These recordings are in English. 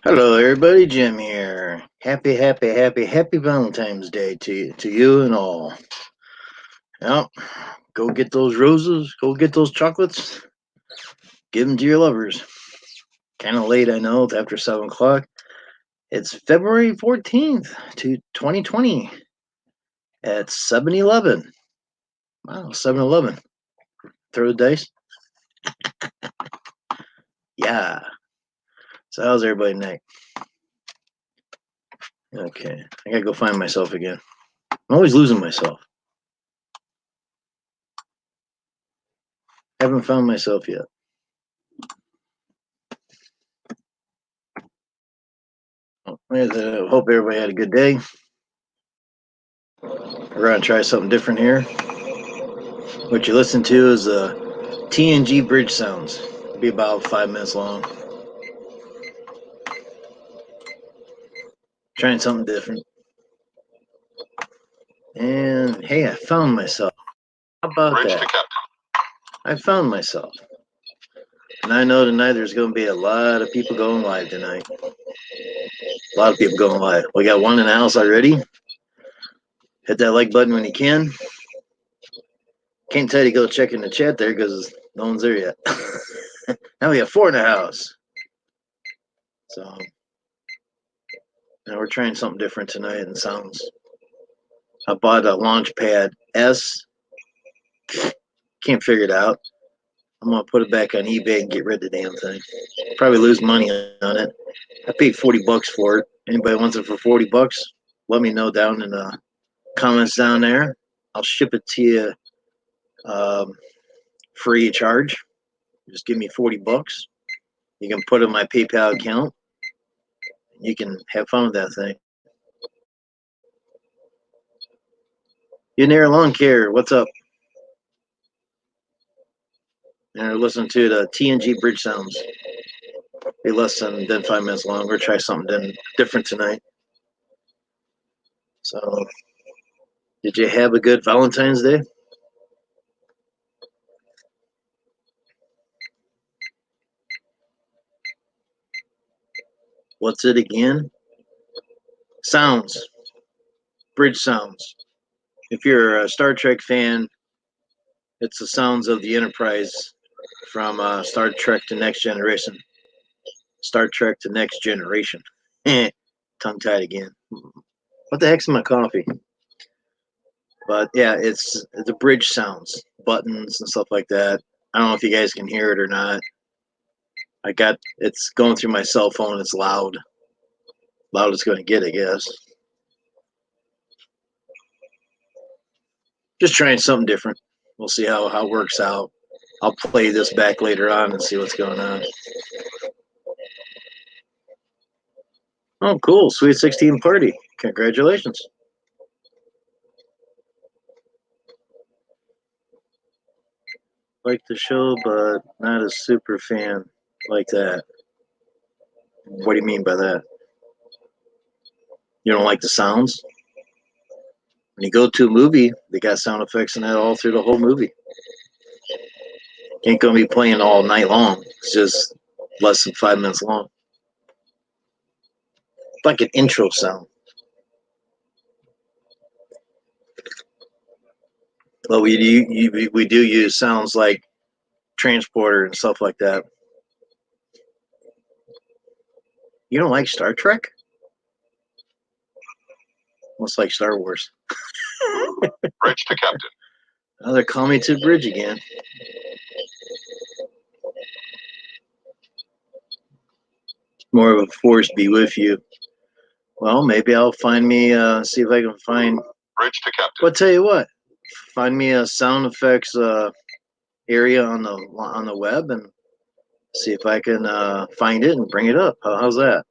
Hello, everybody. Jim here. Happy Valentine's Day to you and all. Yep. Go get those roses. Go get those chocolates. Give them to your lovers. Kind of late, I know. It's after 7 o'clock. It's February 14th, 2020 at 7-Eleven. Wow, 7-Eleven. Throw the dice. Yeah. So how's everybody tonight? Okay. I gotta go find myself again. I'm always losing myself. Haven't found myself yet. Hope everybody had a good day. We're going to try something different here. What you listen to is TNG bridge sounds. It'll be about 5 minutes long. Trying something different. And hey, I found myself. How about bridge that? I found myself. And I know tonight there's going to be a lot of people going live tonight. A lot of people going live. We got one in the house already. Hit that like button when you can. Can't tell you to go check in the chat there because no one's there yet. Now we have four in the house. So now we're trying something different tonight and sounds. I bought a Launchpad S. Can't figure it out. I'm gonna put it back on eBay and get rid of the damn thing. Probably lose money on it. I paid $40 for it. Anybody wants it for $40? Let me know down in the comments down there. I'll ship it to you free of charge. Just give me $40. You can put it in my PayPal account. You can have fun with that thing. You near lawn care. What's up? And listen to the TNG bridge sounds. Be less than 5 minutes long. We're try something different tonight. So, did you have a good Valentine's Day? What's it again? Sounds. Bridge sounds. If you're a Star Trek fan, it's the sounds of the Enterprise from Star Trek to Next Generation. Star Trek to Next Generation. Tongue tied again. What the heck's in my coffee? But yeah, it's the bridge sounds, buttons and stuff like that. I don't know if you guys can hear it or not. It's going through my cell phone. It's loud. Loud it's going to get, I guess. Just trying something different. We'll see how it works out. I'll play this back later on and see what's going on. Oh, cool. Sweet 16 party. Congratulations. Like the show, but not a super fan like that. What do you mean by that? You don't like the sounds? When you go to a movie, they got sound effects in that all through the whole movie. Ain't gonna be playing all night long. It's just less than 5 minutes long. It's like an intro sound. Well, we do use sounds like transporter and stuff like that. You don't like Star Trek? Almost like Star Wars. Bridge to Captain. Oh, they're calling me to the bridge again. More of a force be with you. Well, maybe I'll find me, see if I can find. Bridge to Captain. Well, tell you what, find me a sound effects area on the web and see if I can find it and bring it up. How's that?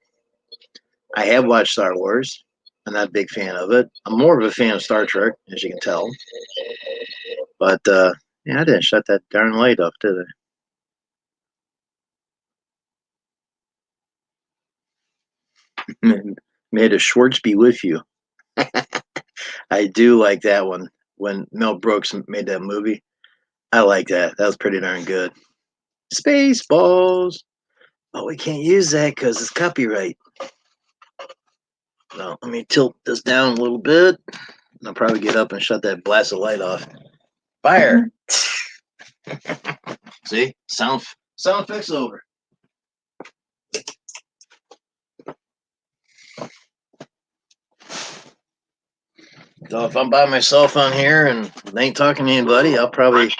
I have watched Star Wars. I'm not a big fan of it. I'm more of a fan of Star Trek, as you can tell. But yeah, I didn't shut that darn light off, did I? May the Schwartz be with you. I do like that one. When Mel Brooks made that movie, I like that. That was pretty darn good. Spaceballs. But we can't use that because it's copyright. No, let me tilt this down a little bit. And I'll probably get up and shut that blasted light off. Fire! See? Sound effects over. So if I'm by myself on here and ain't talking to anybody, I'll probably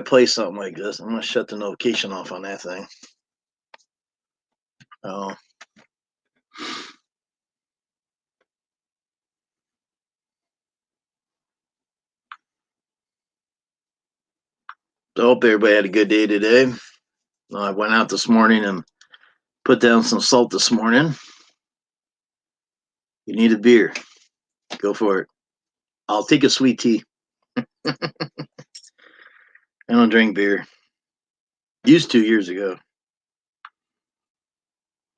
play something like this. I'm gonna shut the notification off on that thing. Oh. So I hope everybody had a good day today. I went out this morning and put down some salt this morning. You need a beer. Go for it. I'll take a sweet tea. I don't drink beer. Used to years ago.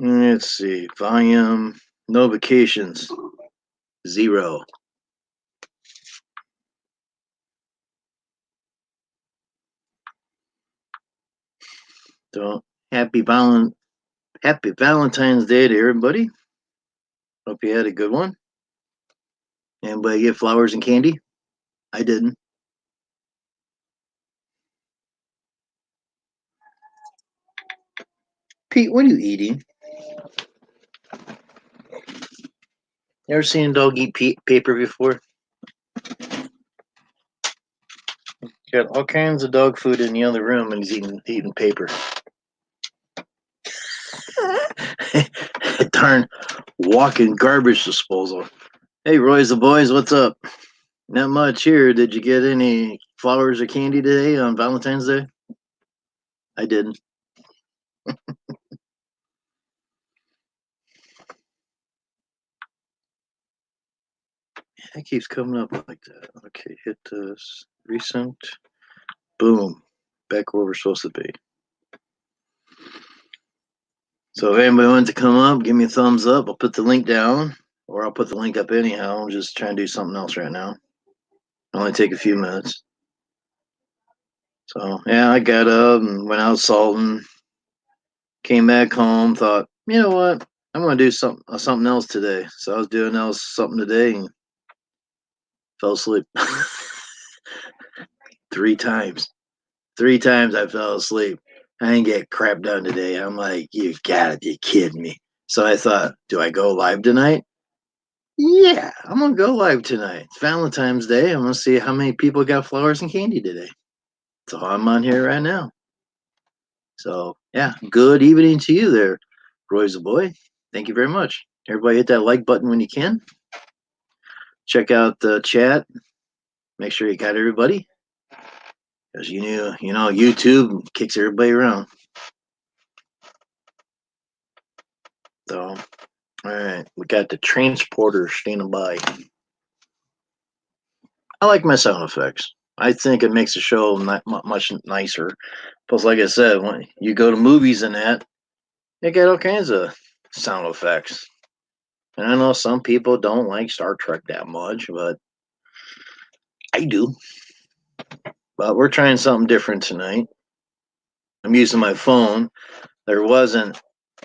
Let's see. Volume. Notifications. 0. So happy Valentine's Day to everybody. Hope you had a good one. Anybody get flowers and candy? I didn't. Pete, what are you eating? You ever seen a dog eat paper before? Got all kinds of dog food in the other room, and he's eating paper. Darn walking garbage disposal. Hey, Roy's the boys, what's up? Not much here. Did you get any flowers or candy today on Valentine's Day? I didn't. It keeps coming up like that. Okay, hit this. Recent. Boom. Back where we're supposed to be. So if anybody wants to come up, give me a thumbs up. I'll put the link down, or I'll put the link up anyhow. I'm just trying to do something else right now. Only take a few minutes. So yeah, I got up and went out salting. Came back home, thought, you know what? I'm gonna do something else today. So I was doing something today and fell asleep. 3 times. 3 times I fell asleep. I didn't get crap done today. I'm like, you gotta be kidding me. So I thought, do I go live tonight? Yeah, I'm gonna go live tonight. It's Valentine's Day. I'm gonna see how many people got flowers and candy today. So I'm on here right now. So yeah, good evening to you there, Roy's the boy. Thank you very much. Everybody hit that like button when you can. Check out the chat. Make sure you got everybody. Because you know, YouTube kicks everybody around. So, all right, we got the transporter standing by. I like my sound effects. I think it makes the show much nicer. Plus, like I said, when you go to movies and that, they got all kinds of sound effects. And I know some people don't like Star Trek that much, but I do. But we're trying something different tonight. I'm using my phone. There was an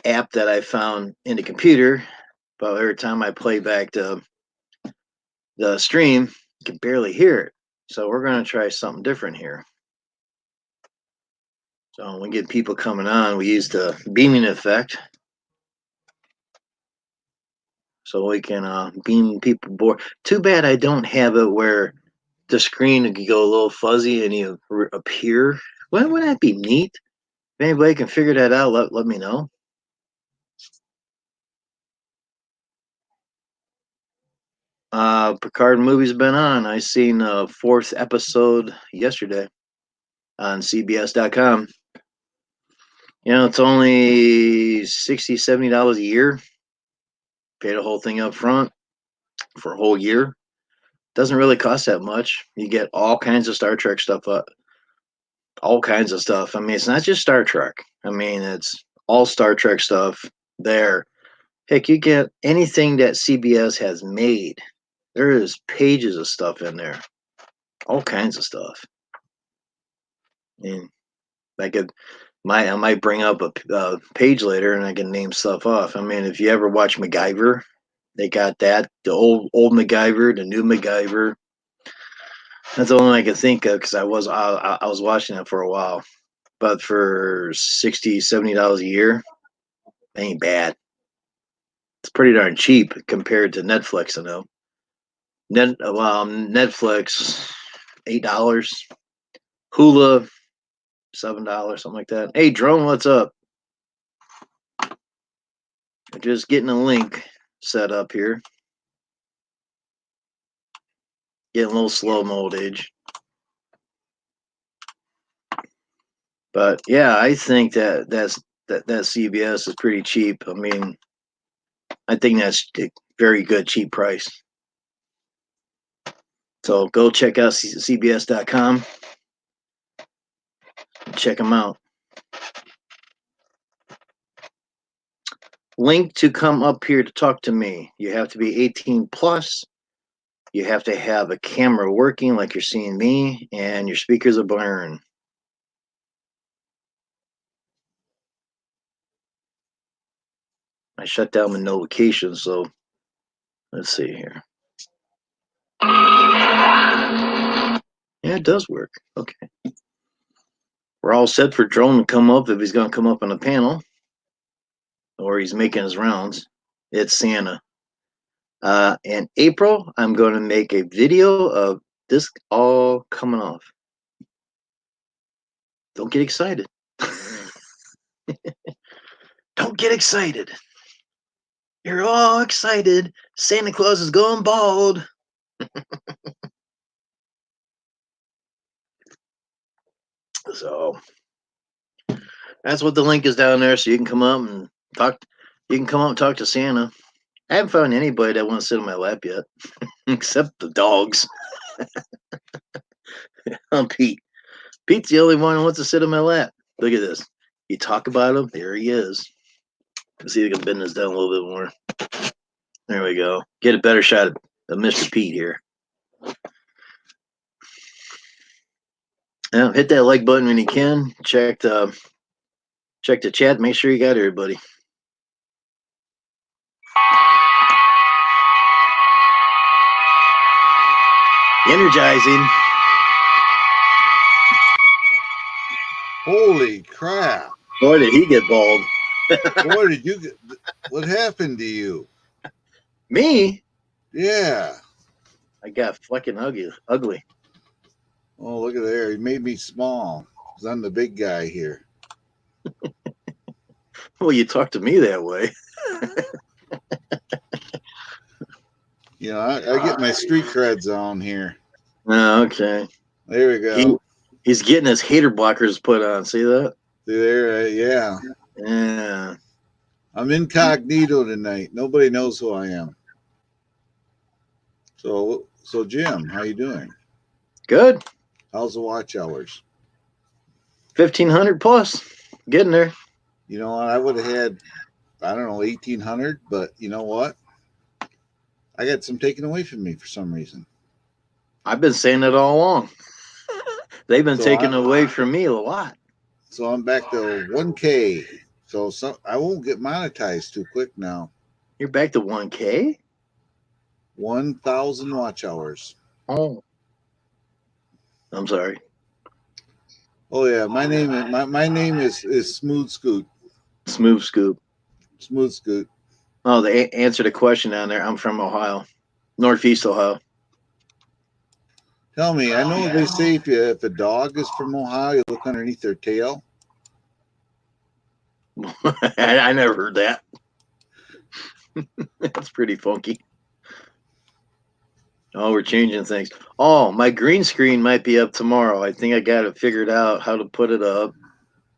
app that I found in the computer, but every time I play back the stream, you can barely hear it. So we're going to try something different here. So when we get people coming on, we use the beaming effect. So we can beam people board. Too bad I don't have it where the screen could go a little fuzzy and you appear. Wouldn't that be neat? If anybody can figure that out, let me know. Picard movie's been on. I seen the 4th episode yesterday on CBS.com. You know, it's only $60, $70 a year. Pay the whole thing up front for a whole year. Doesn't really cost that much. You get all kinds of Star Trek stuff all kinds of stuff. I mean, it's not just Star Trek. I mean, it's all Star Trek stuff there. Heck, you get anything that CBS has made. There is pages of stuff in there. All kinds of stuff. I mean, I could I might bring up a page later and I can name stuff off. I mean, if you ever watch MacGyver, they got that, the old MacGyver, the new MacGyver. That's the only one I can think of because I was watching it for a while. But for $60-$70 a year, ain't bad. It's pretty darn cheap compared to Netflix. I know. Netflix $8, Hulu $7, something like that. Hey, Drone, what's up? Just getting a link set up here. Getting a little slow mode age. But yeah, I think that CBS is pretty cheap. I mean, I think that's a very good cheap price. So go check out CBS.com. Check them out. Link to come up here to talk to me. You have to be 18 plus. You have to have a camera working like you're seeing me, and your speakers are blaring. I shut down my notifications, so let's see here. Yeah, it does work. Okay. We're all set for Drone to come up if he's going to come up on the panel or he's making his rounds. It's Santa. In April, I'm going to make a video of this all coming off. Don't get excited. Don't get excited. You're all excited. Santa Claus is going bald. So that's what the link is down there. So you can come up and talk. You can come up and talk to Santa. I haven't found anybody that wants to sit on my lap yet, except the dogs. I'm Pete. Pete's the only one who wants to sit on my lap. Look at this. You talk about him, there he is. Let's see if I can bend this down a little bit more. There we go. Get a better shot of Mr. Pete here. Now, hit that like button when you can. Check the chat. Make sure you got everybody. Energizing. Holy crap. Boy, did he get bald. Boy, did you get, what happened to you? Me? Yeah. I got fucking ugly. Oh, look at there. He made me small because I'm the big guy here. Well, you talk to me that way. You know, I get my street creds on here. Oh, okay. There we go. He's getting his hater blockers put on. See that? There, yeah. Yeah. I'm incognito tonight. Nobody knows who I am. So Jim, how you doing? Good. How's the watch hours? 1,500 plus. Getting there. You know, I would have had, I don't know, 1,800, but you know what? I got some taken away from me for some reason. I've been saying it all along. They've been taken away from me a lot. So I'm back to 1K. So I won't get monetized too quick now. You're back to 1K? 1,000 watch hours. Oh. I'm sorry. Oh yeah, my name is Smooth Scoot. Smooth Scoop. Smooth Scoot. Oh, they answered a question down there. I'm from Ohio, Northeast Ohio. Tell me, I know they say if a dog is from Ohio, you look underneath their tail. I never heard that. That's pretty funky. Oh, we're changing things. Oh, my green screen might be up tomorrow. I think I got it figured out how to put it up.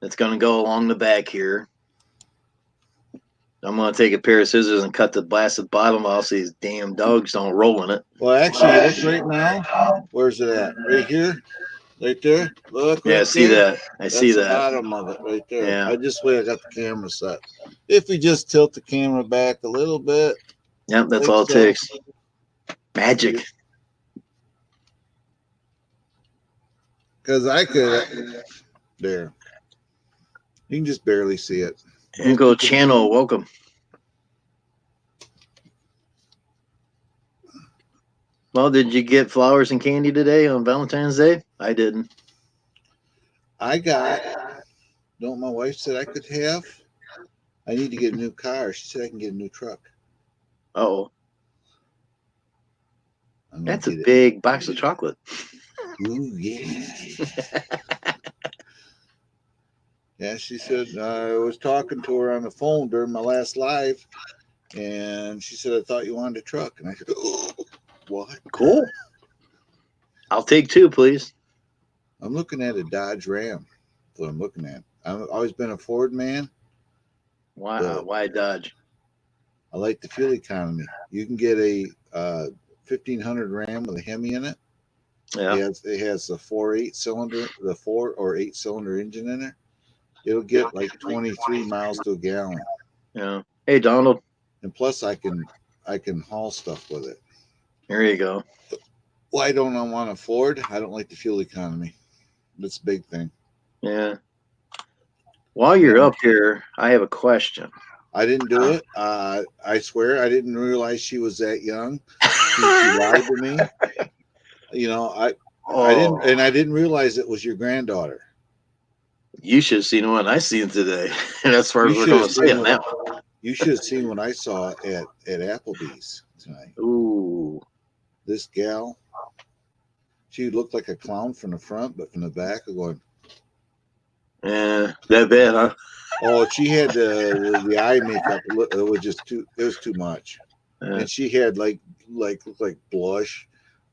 It's going to go along the back here. I'm going to take a pair of scissors and cut the blasted bottom off so these damn dogs don't roll in it. Well, actually, look right now. Where's it at? Right here? Right there? Look right yeah, I see there. that. That's see that. The bottom of it right there. Yeah. I just wait. I got the camera set. If we just tilt the camera back a little bit. Yep, that's all it takes. Magic. Because I could. There. You can just barely see it. And go channel, welcome. Well, did you get flowers and candy today on Valentine's Day? I didn't. I got, don't my wife said I could have? I need to get a new car. She said I can get a new truck. Oh. That's a big box of chocolate. Ooh, yeah. Yeah, she said, I was talking to her on the phone during my last live, and she said, I thought you wanted a truck. And I said, oh, what? Cool. I'll take 2, please. I'm looking at a Dodge Ram. That's what I'm looking at. I've always been a Ford man. Why Dodge? I like the fuel economy. You can get a 1500 Ram with a Hemi in it. Yeah. It has the 4 or 8 cylinder engine in it. It'll get like 23 miles to a gallon. Yeah. Hey, Donald. And plus, I can haul stuff with it. There you go. Why don't I want a Ford? I don't like the fuel economy. That's a big thing. Yeah. While you're up here, I have a question. I didn't do it. I swear I didn't realize she was that young. She lied to me. You know, I didn't realize it was your granddaughter. You should have seen what I seen today. And as far as we're going to say on that one. You should have seen what I saw at Applebee's tonight. Ooh. This gal, she looked like a clown from the front, but from the back, going. Yeah, that bad, huh? Oh, she had the eye makeup. It was just too. It was too much. And she had looked like blush,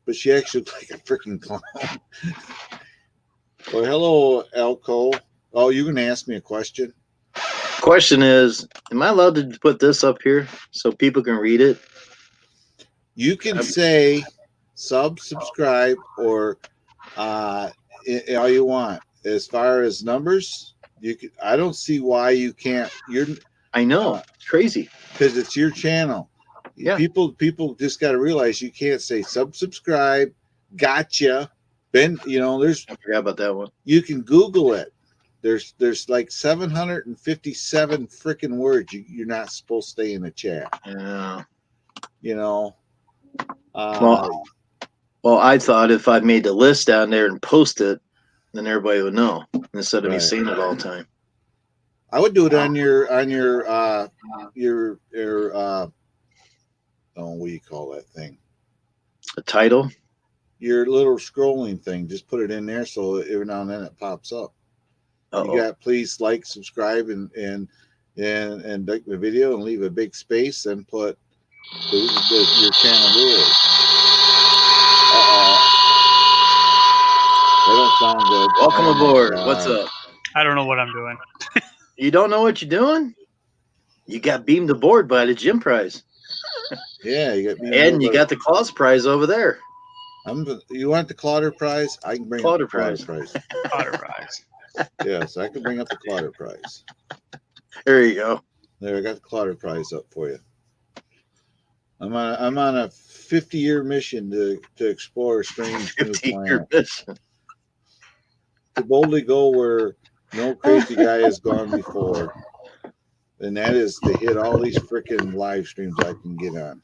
but she actually looked like a freaking clown. Well, hello, Elko. Oh, you gonna ask me a question? Question is, am I allowed to put this up here so people can read it? You can say subscribe, or all you want. As far as numbers, you can. I don't see why you can't. I know, it's crazy because it's your channel. Yeah. People just got to realize you can't say subscribe. Gotcha. Ben, there's. I forgot about that one. You can Google it. There's like 757 freaking words you're not supposed to stay in the chat. Yeah. Well, I thought if I made the list down there and post it, then everybody would know instead of me saying it all the time. I would do it on your what do you call that thing? A title? Your little scrolling thing. Just put it in there so every now and then it pops up. You got please like, subscribe, and like the video and leave a big space and put your channel rules. They don't sound good. Welcome aboard. What's up? I don't know what I'm doing. You don't know what you're doing? You got beamed aboard by the gym prize. Yeah, you got. And you got the Claus prize over there. You want the Clotter prize? I can bring up the Clotter prize. Clotter prize. Yes, I can bring up the Clotter prize. There you go. There, I got the Clotter prize up for you. I'm on a 50-year mission to explore a strange new planet. Mission. To boldly go where no crazy guy has gone before, and that is to hit all these freaking live streams I can get on.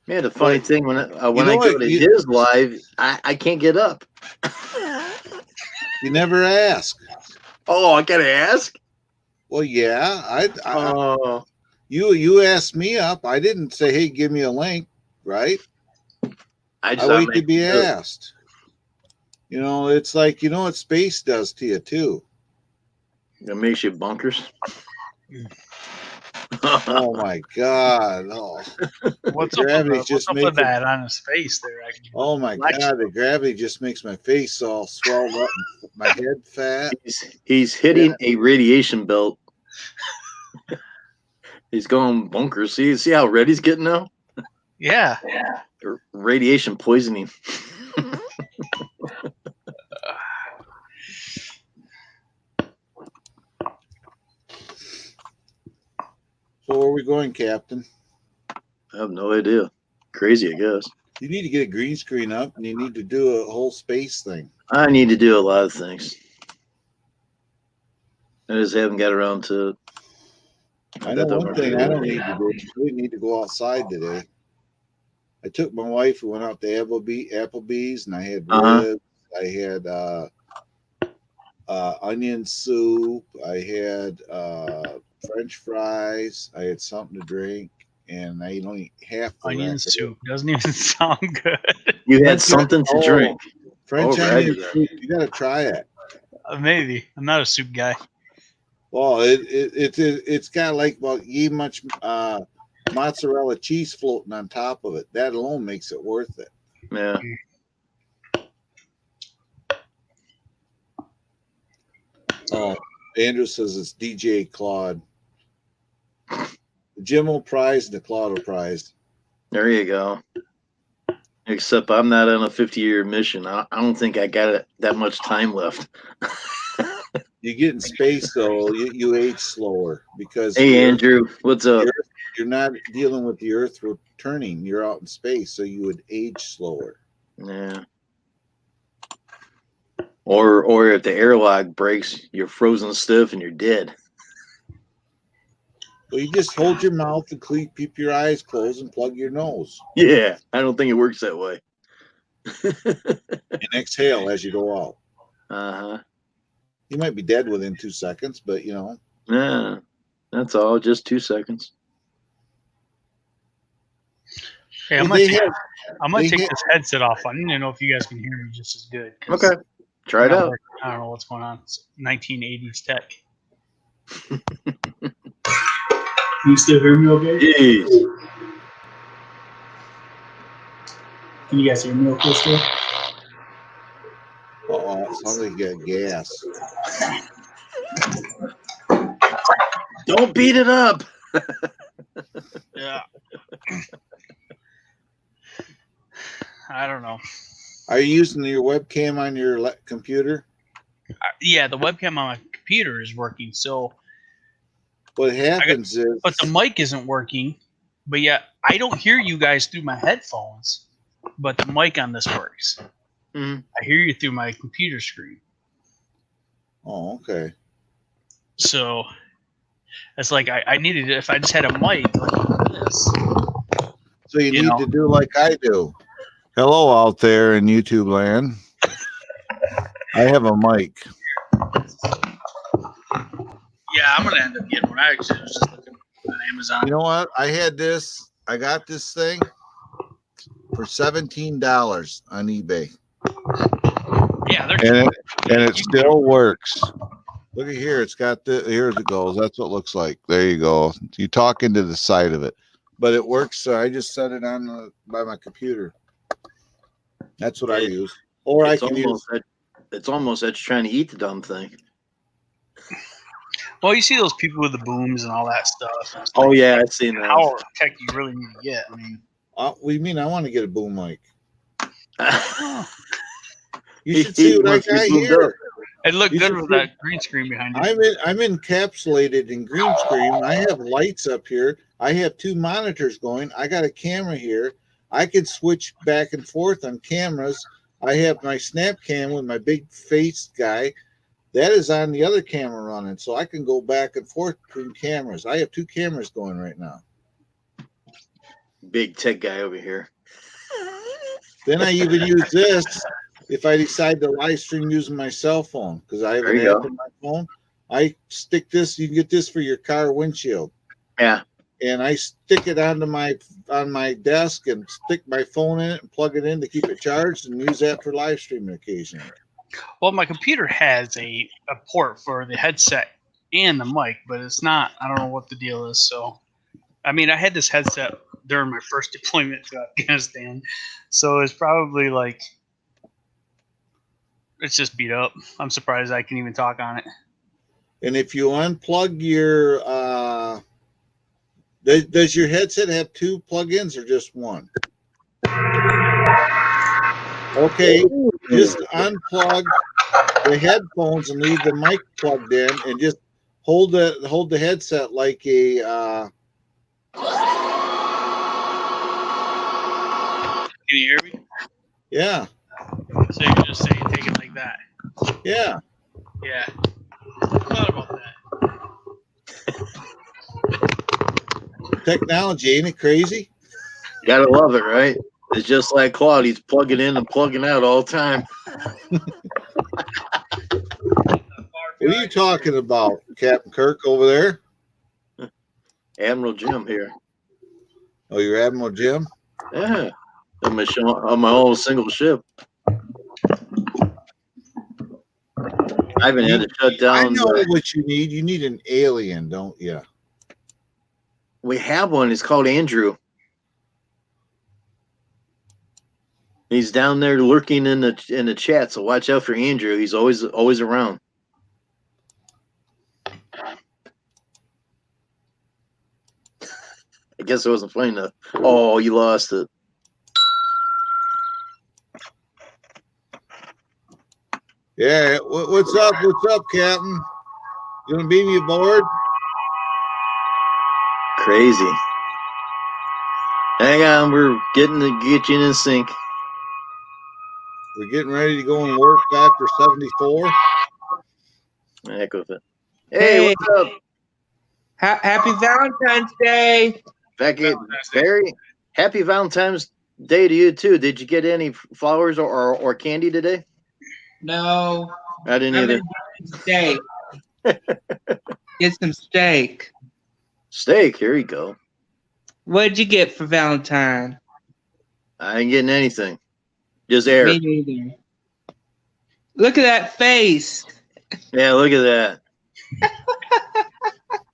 Yeah, the funny thing when I go to his live, I can't get up. You never ask. Oh, I gotta ask. Well, yeah, you asked me up. I didn't say, "Hey, give me a link," right? I wait to be asked. It's like what space does to you too. It makes you bunkers. Oh my God! Oh, what's up with that on his face there? Oh my God! The gravity just makes my face all swelled up, and my head fat. He's hitting a radiation belt. He's going bunkers. See how red he's getting now? Yeah. Radiation poisoning. So where are we going, Captain? I have no idea. Crazy, I guess. You need to get a green screen up, and you need to do a whole space thing. I need to do a lot of things. I just haven't got around to it. I know one thing I don't need to do. We need to go outside today. I took my wife. We went out to Applebee's, and I had ribs. I had onion soup. I had French fries. I had something to drink, and I ate only half the onion soup. Doesn't even sound good. You had something to drink. French onion soup. You got to try it. Maybe. I'm not a soup guy. Well, it's got like about much mozzarella cheese floating on top of it. That alone makes it worth it. Yeah. Oh, Andrew says it's DJ Claude. The Jim will prize and the Claude will prize. There you go. Except I'm not on a 50-year mission. I don't think I got that much time left. You get in space, though, you age slower because. Hey, Andrew, what's up? You're not dealing with the Earth returning. You're out in space, so you would age slower. Yeah. Or if the airlock breaks, you're frozen stiff and you're dead. Well, you just hold your mouth and keep your eyes closed and plug your nose. Yeah, I don't think it works that way. And exhale as you go out. Uh-huh. You might be dead within 2 seconds, but you know. Yeah, that's all. Just 2 seconds. Hey, I'm gonna take this headset off. I need to know if you guys can hear me just as good. Okay, try it out. I don't know what's going on. It's 1980s tech. Can you still hear me okay? Jeez. Can you guys hear me okay still? Oh, it sounds like you got gas. Don't beat it up. Yeah. I don't know. Are you using your webcam on your computer? Yeah, the webcam on my computer is working. So what happens is, but the mic isn't working. But yeah, I don't hear you guys through my headphones, but the mic on this works. Mm-hmm. I hear you through my computer screen. Oh, okay. So it's like I needed it if I just had a mic like this. So you need to do like I do. Hello out there in YouTube land. I have a mic. Yeah, I'm gonna end up getting one. I actually was just looking on Amazon. You know what? I got this thing for $17 on eBay. Yeah, and it still works. Look at here. It's got here it goes. That's what it looks like. There you go. You talk into the side of it, but it works. So I just set it on by my computer. That's what I use. Or I can use. It's almost that you're trying to eat the dumb thing. Well, you see those people with the booms and all that stuff. Oh yeah, I've seen that. How tech you really need to get? I mean, what do you mean? I want to get a boom mic. You should see what I got here. It looked good with that green screen behind you. I'm encapsulated in green screen. I have lights up here. I have 2 monitors going. I got a camera here. I can switch back and forth on cameras. I have my snap cam with my big face guy. That is on the other camera running, so I can go back and forth between cameras. I have 2 cameras going right now. Big tech guy over here. Then I even use this if I decide to live stream using my cell phone, because I have an app on my phone. I stick this. You can get this for your car windshield. Yeah. And I stick it on my desk and stick my phone in it and plug it in to keep it charged and use that for live streaming occasionally. Well, my computer has a port for the headset and the mic, but it's not. I don't know what the deal is. So, I mean, I had this headset during my first deployment to Afghanistan, so it's probably like it's just beat up. I'm surprised I can even talk on it. And if you unplug your, does your headset have 2 plugins or just 1? Okay, just unplug the headphones and leave the mic plugged in, and just hold the headset like a. Can you hear me? Yeah. So you just say take it like that. Yeah. Yeah. I thought about that. technology, ain't it crazy? Gotta love it, right? It's just like Claude. He's plugging in and plugging out all the time. What are you talking about, Captain Kirk over there? Admiral Jim here. Oh, you're Admiral Jim? Yeah. On my own single ship. I haven't had to shut down. I know what you need. You need an alien, don't you? We have one. It's called Andrew. He's down there lurking in the chat, so watch out for Andrew. He's always around. I guess it wasn't funny enough. Oh, you lost it. Yeah. What's up? What's up, Captain? You gonna beam me aboard? Crazy. Hang on, we're get you in sync. We're getting ready to go and work after 74. Heck with it. Hey, what's up? Happy Valentine's Day. Becky, Barry, happy Valentine's Day to you too. Did you get any flowers or candy today? No. I didn't either. Steak. Get some steak. Steak, here you go. What'd you get for Valentine? I ain't getting anything. Just air. Me neither. Look at that face. Yeah, look at that.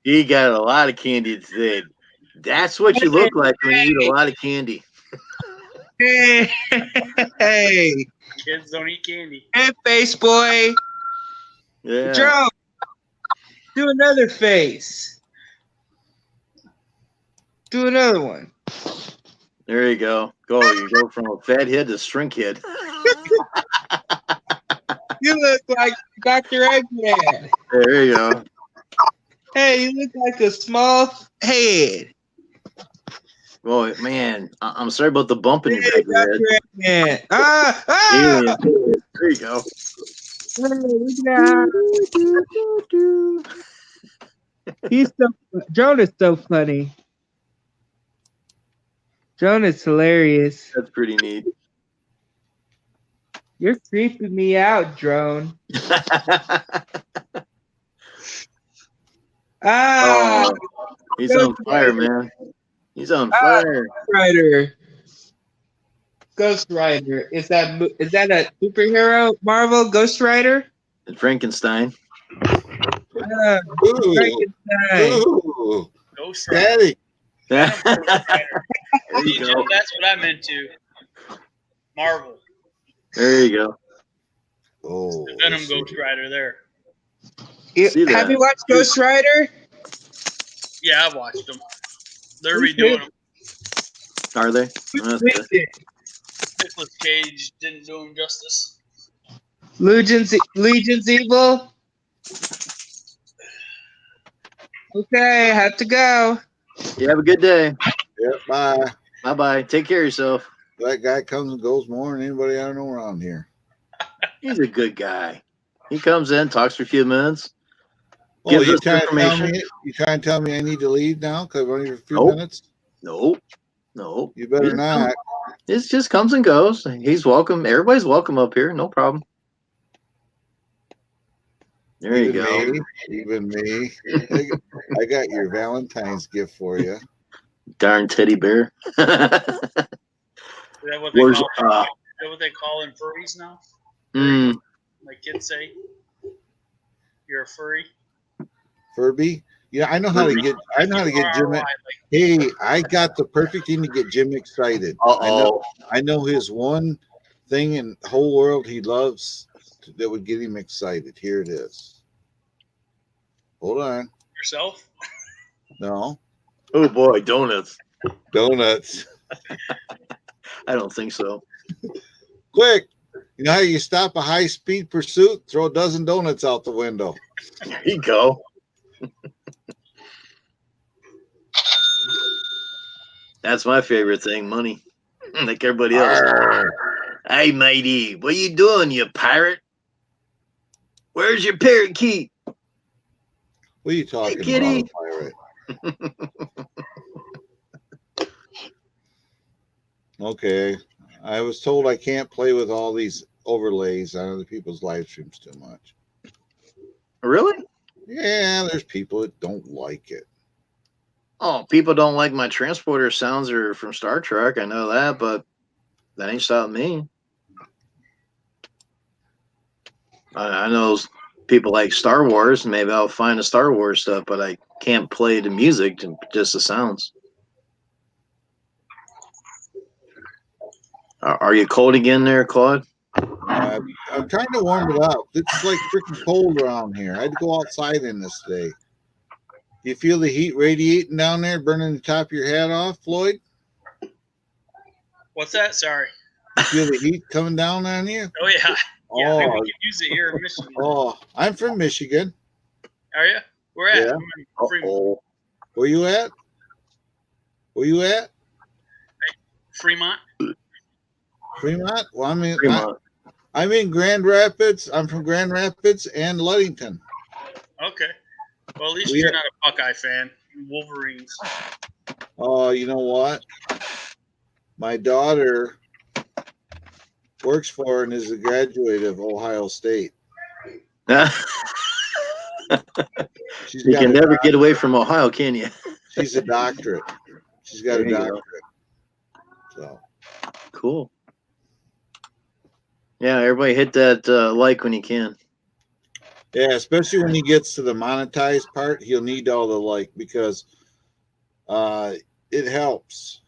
He got a lot of candy today. That's what you look like when you eat a lot of candy. Hey. Hey. Kids don't eat candy. Hey, face boy. Yeah. Joe, do another face. Do another one. There you go. You go from a fat head to shrink head. You look like Dr. Eggman. There you go. Hey, you look like a small head. Boy, man, I'm sorry about the bump in your back of your head. Eggman. Alien. There you go. Joan is so funny. Joan is hilarious. That's pretty neat. You're creeping me out, Drone. Oh, he's on fire, man. He's on fire. Ghost Rider. Is that a superhero? Marvel Ghost Rider? And Frankenstein. Frankenstein. Ooh. Ghost Daddy. There you Jim, go. that's what I meant to. Marvel. There you go. Oh. The Venom Ghost Rider there. See that? Have you watched Ghost Rider? Yeah, I watched them. They're Me redoing too. them. Are they? Oh, that's good. Nicolas Cage didn't do him justice. Legion's Evil. Okay, I have to go. You have a good day. Yeah, bye. Bye-bye. Take care of yourself. That guy comes and goes more than anybody I know around here. He's a good guy. He comes in, talks for a few minutes. Oh, Gives you us trying information. to tell me I need to leave now because I've only for a few Nope. minutes? Nope. You better not. It just comes and goes. He's welcome. Everybody's welcome up here. No problem. There you go. Even me. I got your Valentine's gift for you. Darn teddy bear. Is that what they Where's, call? Is that what they call in furries now? Like kids say, you're a furry. Furby? Yeah, I know how to get Jim. Hey, I got the perfect thing to get Jim excited. I know his one thing in the whole world he loves that would get him excited. Here it is. Hold on. Yourself? No. Oh boy, donuts. Donuts. I don't think so. Quick. You know how you stop a high-speed pursuit? Throw a dozen donuts out the window. There you go. That's my favorite thing, money. Like everybody else. Hey, matey, what you doing, you pirate? Where's your parakeet? What are you talking Hey, kitty. about, pirate? Okay. I was told I can't play with all these overlays on other people's live streams too much. Really? Yeah, there's people that don't like it. Oh, people don't like my transporter sounds are from Star Trek. I know that, but that ain't stopping me. I know people like Star Wars. Maybe I'll find the Star Wars stuff, but I can't play the music, just the sounds. Are you cold again there, Claude? I'm trying to warm it up. It's like freaking cold around here. I had to go outside in this day. Do you feel the heat radiating down there, burning the top of your head off, Floyd? What's that? Sorry. You feel the heat coming down on you? Oh yeah. Yeah, Oh, we can use it here in Michigan. oh, I'm from Michigan. Are you? Where at? Yeah. I'm in Fremont. Where you at? Where you at? Fremont. Fremont? Well, Fremont. I'm in Grand Rapids. I'm from Grand Rapids and Ludington. Okay. Well, at least you're not a Buckeye fan. Wolverines. Oh, you know what? My daughter works for and is a graduate of Ohio State. She's You got can a never get away from Ohio, can you? She's a doctorate. She's got There a you go. doctorate. So Cool. Yeah, everybody hit that like when you can. yeah, especially when he gets to the monetized part, he'll need all the like because it helps.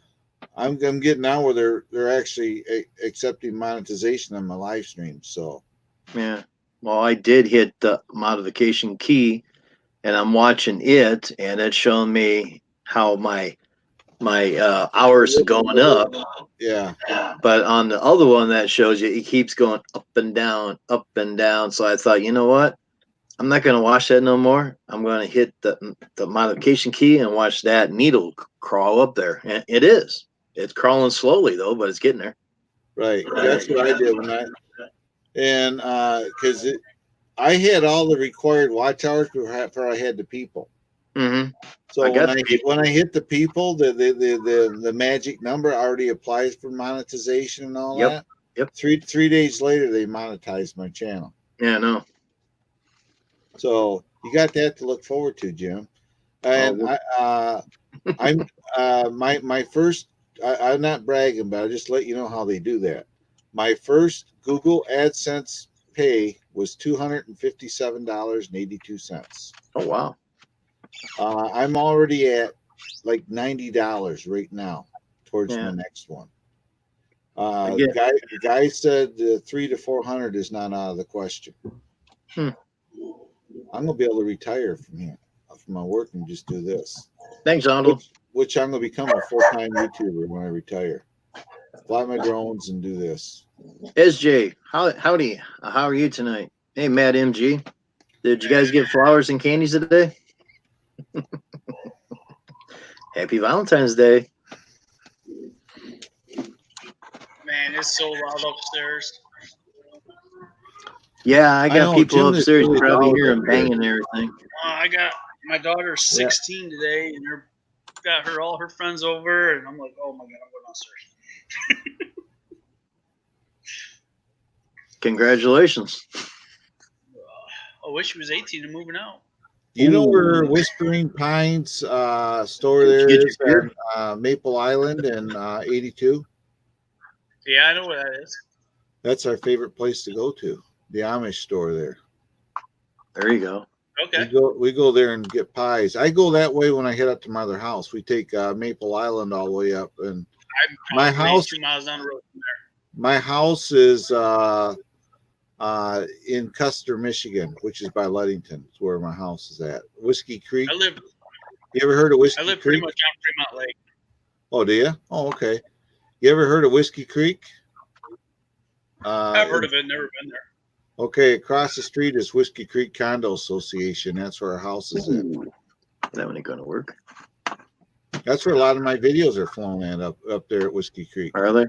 I'm getting now where they're actually accepting monetization on my live stream. So Yeah. Well, I did hit the modification key, and I'm watching it, and it's showing me how my hours are going up. yeah, But on the other one that shows you, it keeps going up and down, up and down. So I thought, you know what? I'm not going to watch that no more. I'm going to hit the modification key and watch that needle crawl up there. And it is. It's crawling slowly though, but it's getting there. right. That's what I did because I had all the required watch hours before I had the people. Mm-hmm. So I got when I hit the people, the magic number already applies for monetization and all that. Yep. 3 days later, they monetized my channel. Yeah, no. So you got that to look forward to, Jim. And my first. I'm not bragging, but I'll just let you know how they do that. My first Google AdSense pay was $257.82. Oh wow. I'm already at like $90 right now towards my next one. The guy said 300 to 400 is not out of the question. I'm gonna be able to retire from here, from my work, and just do this. Thanks, Arnold. Which I'm gonna become a full-time YouTuber when I retire. Fly my drones and do this. SJ, howdy. How are you tonight? Hey, Matt MG. Did you guys get flowers and candies today? Happy Valentine's Day. Man, it's so loud upstairs. Yeah, I got people upstairs. You probably hear them banging and everything. I got my daughter's 16 today, and got all her friends over, and I'm like, oh my god, I'm going downstairs. Congratulations. I wish she was 18 and moving out. You know where Whispering Pines store there is on Maple Island and 82? Yeah, I know where that is. That's our favorite place to go to, the Amish store there. There you go. Okay. We go there and get pies. I go that way when I head up to my other house. We take Maple Island all the way up, and my house 2 miles down the road from there. My house is in Custer, Michigan, which is by Ludington. It's where my house is at. Whiskey Creek. You ever heard of Whiskey Creek? I live pretty much on Fremont Lake. Oh, do you? Oh, okay. You ever heard of Whiskey Creek? I've heard of it, never been there. Okay, across the street is Whiskey Creek Condo Association. That's where our house is at. That one ain't gonna work. That's where a lot of my videos are flown at up there at Whiskey Creek. Are they?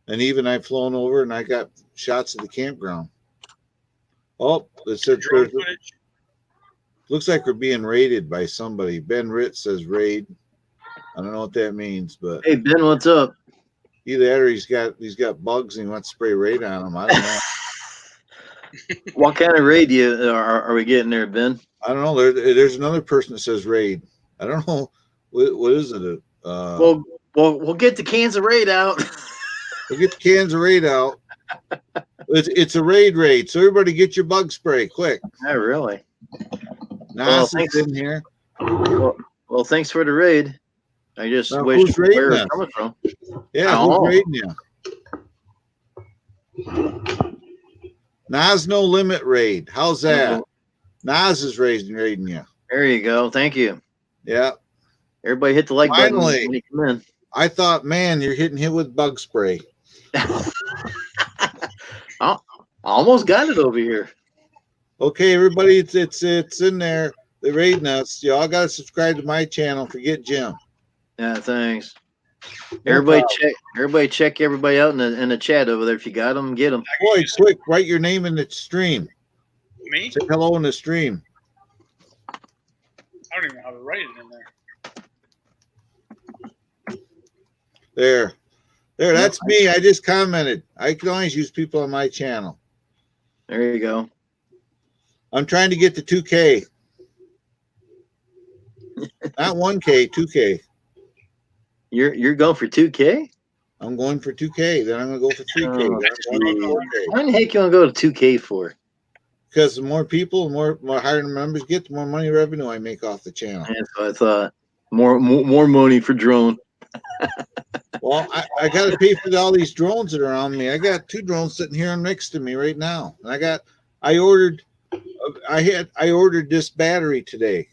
And even I've flown over and I got shots of the campground. Oh, it said looks like we're being raided by somebody. Ben Ritt says raid. I don't know what that means, but hey Ben, what's up? Either that or he's got bugs and he wants to spray Raid on them. I don't know. What kind of raid are we getting there, Ben? I don't know. There's another person that says Raid. I don't know. What is it? We'll get the cans of Raid out. We'll get the cans of Raid out. It's a raid. So everybody get your bug spray quick. Not really. Nas is in here. Well, thanks for the raid. I just Now, wish who's raiding where it's us? coming from. Yeah, Oh. who's raiding you? Nas No Limit raid. How's that? Nas is raiding you. There you go. Thank you. Yeah. Everybody hit the like Finally. button when you come in. I thought, man, you're hitting him with bug spray. Almost got it over here. Okay, everybody, it's in there. They're raiding us. Y'all got to subscribe to my channel. Forget Jim. Yeah, thanks. No Everybody problem. check everybody out in the chat over there. If you got them, get them. Boy, quick, write your name in the stream. Me? Say hello in the stream. I don't even know how to write it in there. There, that's me. I just commented. I can always use people on my channel. There you go. I'm trying to get to 2K. Not 1K, 2K. You're going for 2K? I'm going for 2K. Then I'm going to go for 3K. Then I'm going for 4K. Why the heck you want to go to 2K for? Because the more people, the more higher members get, the more money revenue I make off the channel. That's what I thought. More money for drone. Well, I got to pay for all these drones that are on me. I got 2 drones sitting here next to me right now. And I ordered this battery today.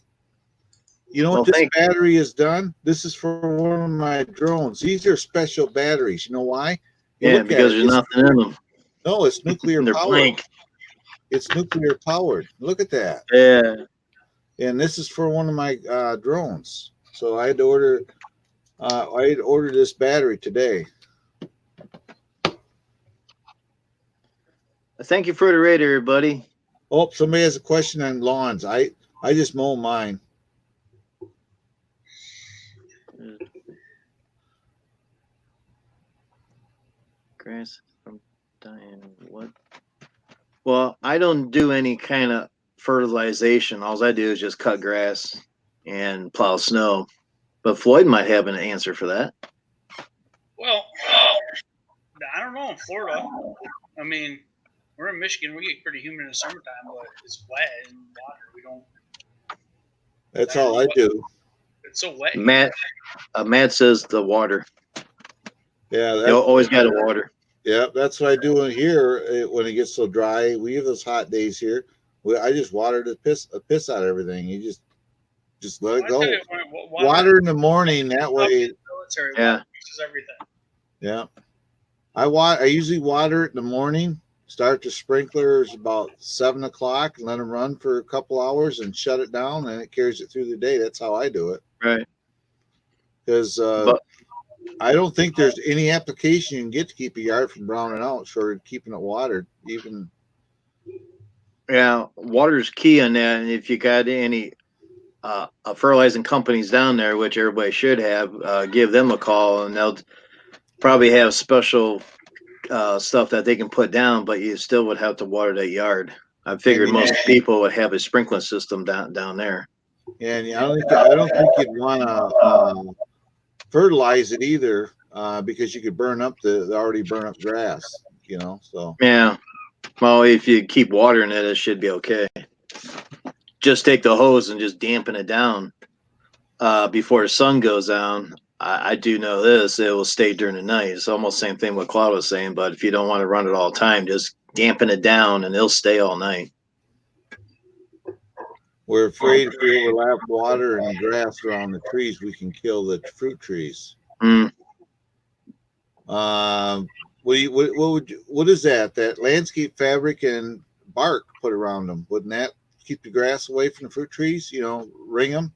You know what this battery has done? This is for one of my drones. These are special batteries. You know why? Yeah, because there's nothing in them. No, it's nuclear They're powered. blank. It's nuclear powered. Look at that. Yeah. And this is for one of my drones. So I had to order. I had ordered this battery today. Thank you for the raid, everybody. Oh, somebody has a question on lawns. I just mow mine. Grass from dying. What? Well, I don't do any kind of fertilization. All I do is just cut grass and plow snow. But Floyd might have an answer for that. Well, I don't know. In Florida, I mean, we're in Michigan. We get pretty humid in the summertime, but it's wet and water. We don't. That's all I do. It's so wet. Matt says the water. Yeah, You always got to water. Yeah, that's what I do in here when it gets so dry. We have those hot days here. I just water the piss out of everything. You just let it go. Water in the morning. That way. Military Yeah. fixes everything. Yeah. I usually water it in the morning. Start the sprinklers about 7 o'clock and let them run for a couple hours and shut it down, and it carries it through the day. That's how I do it. Right. Because I don't think there's any application you can get to keep a yard from browning out short of keeping it watered. Even. Yeah, water's key on that. And if you got any fertilizing companies down there, which everybody should have, give them a call, and they'll probably have special stuff that they can put down, but you still would have to water that yard. I figured most people would have a sprinkler system down there. And I don't think you'd want to fertilize it either, because you could burn up the already burn up grass. So Yeah. Well, if you keep watering it, it should be okay. Just take the hose and just dampen it down before the sun goes down. I do know this, it will stay during the night. It's almost the same thing what Claude was saying, but if you don't want to run it all the time, just dampen it down and it'll stay all night. we're afraid if we overlap water and grass around the trees, we can kill the fruit trees. Mm. What is that? That landscape fabric and bark put around them? Wouldn't that keep the grass away from the fruit trees? Ring them.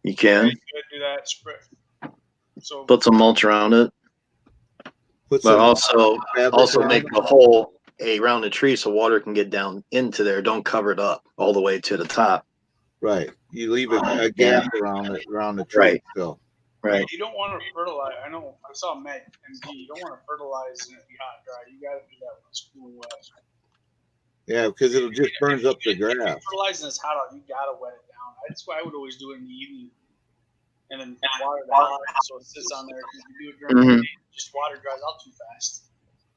You can You could do that. So put some mulch around it, Put but some also fabric around make it. the hole around the tree so water can get down into there. Don't cover it up all the way to the top. Right. You leave a gap around the tree. Right. So Right. You don't want to fertilize. I know. I saw Matt MD. You don't want to fertilize and it be hot dry. You got to do that when it's cool wet. Yeah, because it'll just burns up the If you're grass. fertilizing this hot out, you got to wet it down. That's why I would always do it in the evening, and then water it out so it sits on there. If you do it during the day, just water dries out too fast.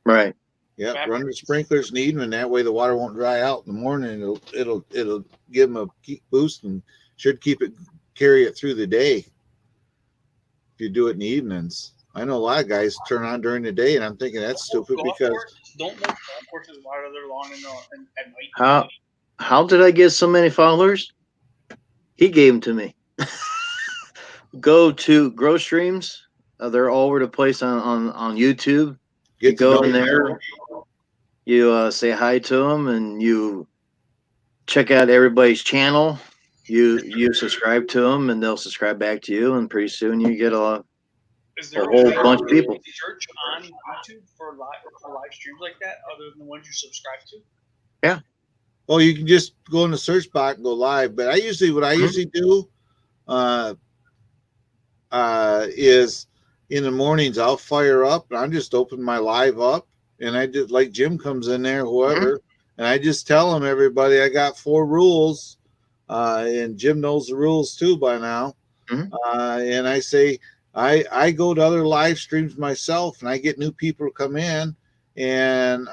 Right. Yeah, run the sprinklers in the evening. That way the water won't dry out in the morning. It'll give them a boost and should carry it through the day. If you do it in the evenings, I know a lot of guys turn on during the day, and I'm thinking that's stupid because don't move golf courses while they're long and at night. How did I get so many followers? He gave them to me. Go to Grow Streams. They're all over the place on YouTube. You go in there, you say hi to them, and you check out everybody's channel. You subscribe to them, and they'll subscribe back to you, and pretty soon you get a whole bunch of people. Search on YouTube for live streams like that, other than the ones you subscribe to. Yeah. Well, you can just go in the search box and go live. But what I usually do is in the mornings I'll fire up and I just open my live up and I just like Jim comes in there, whoever, and I just tell them, everybody, I got 4 rules, and Jim knows the rules too by now. And I say I go to other live streams myself and I get new people to come in and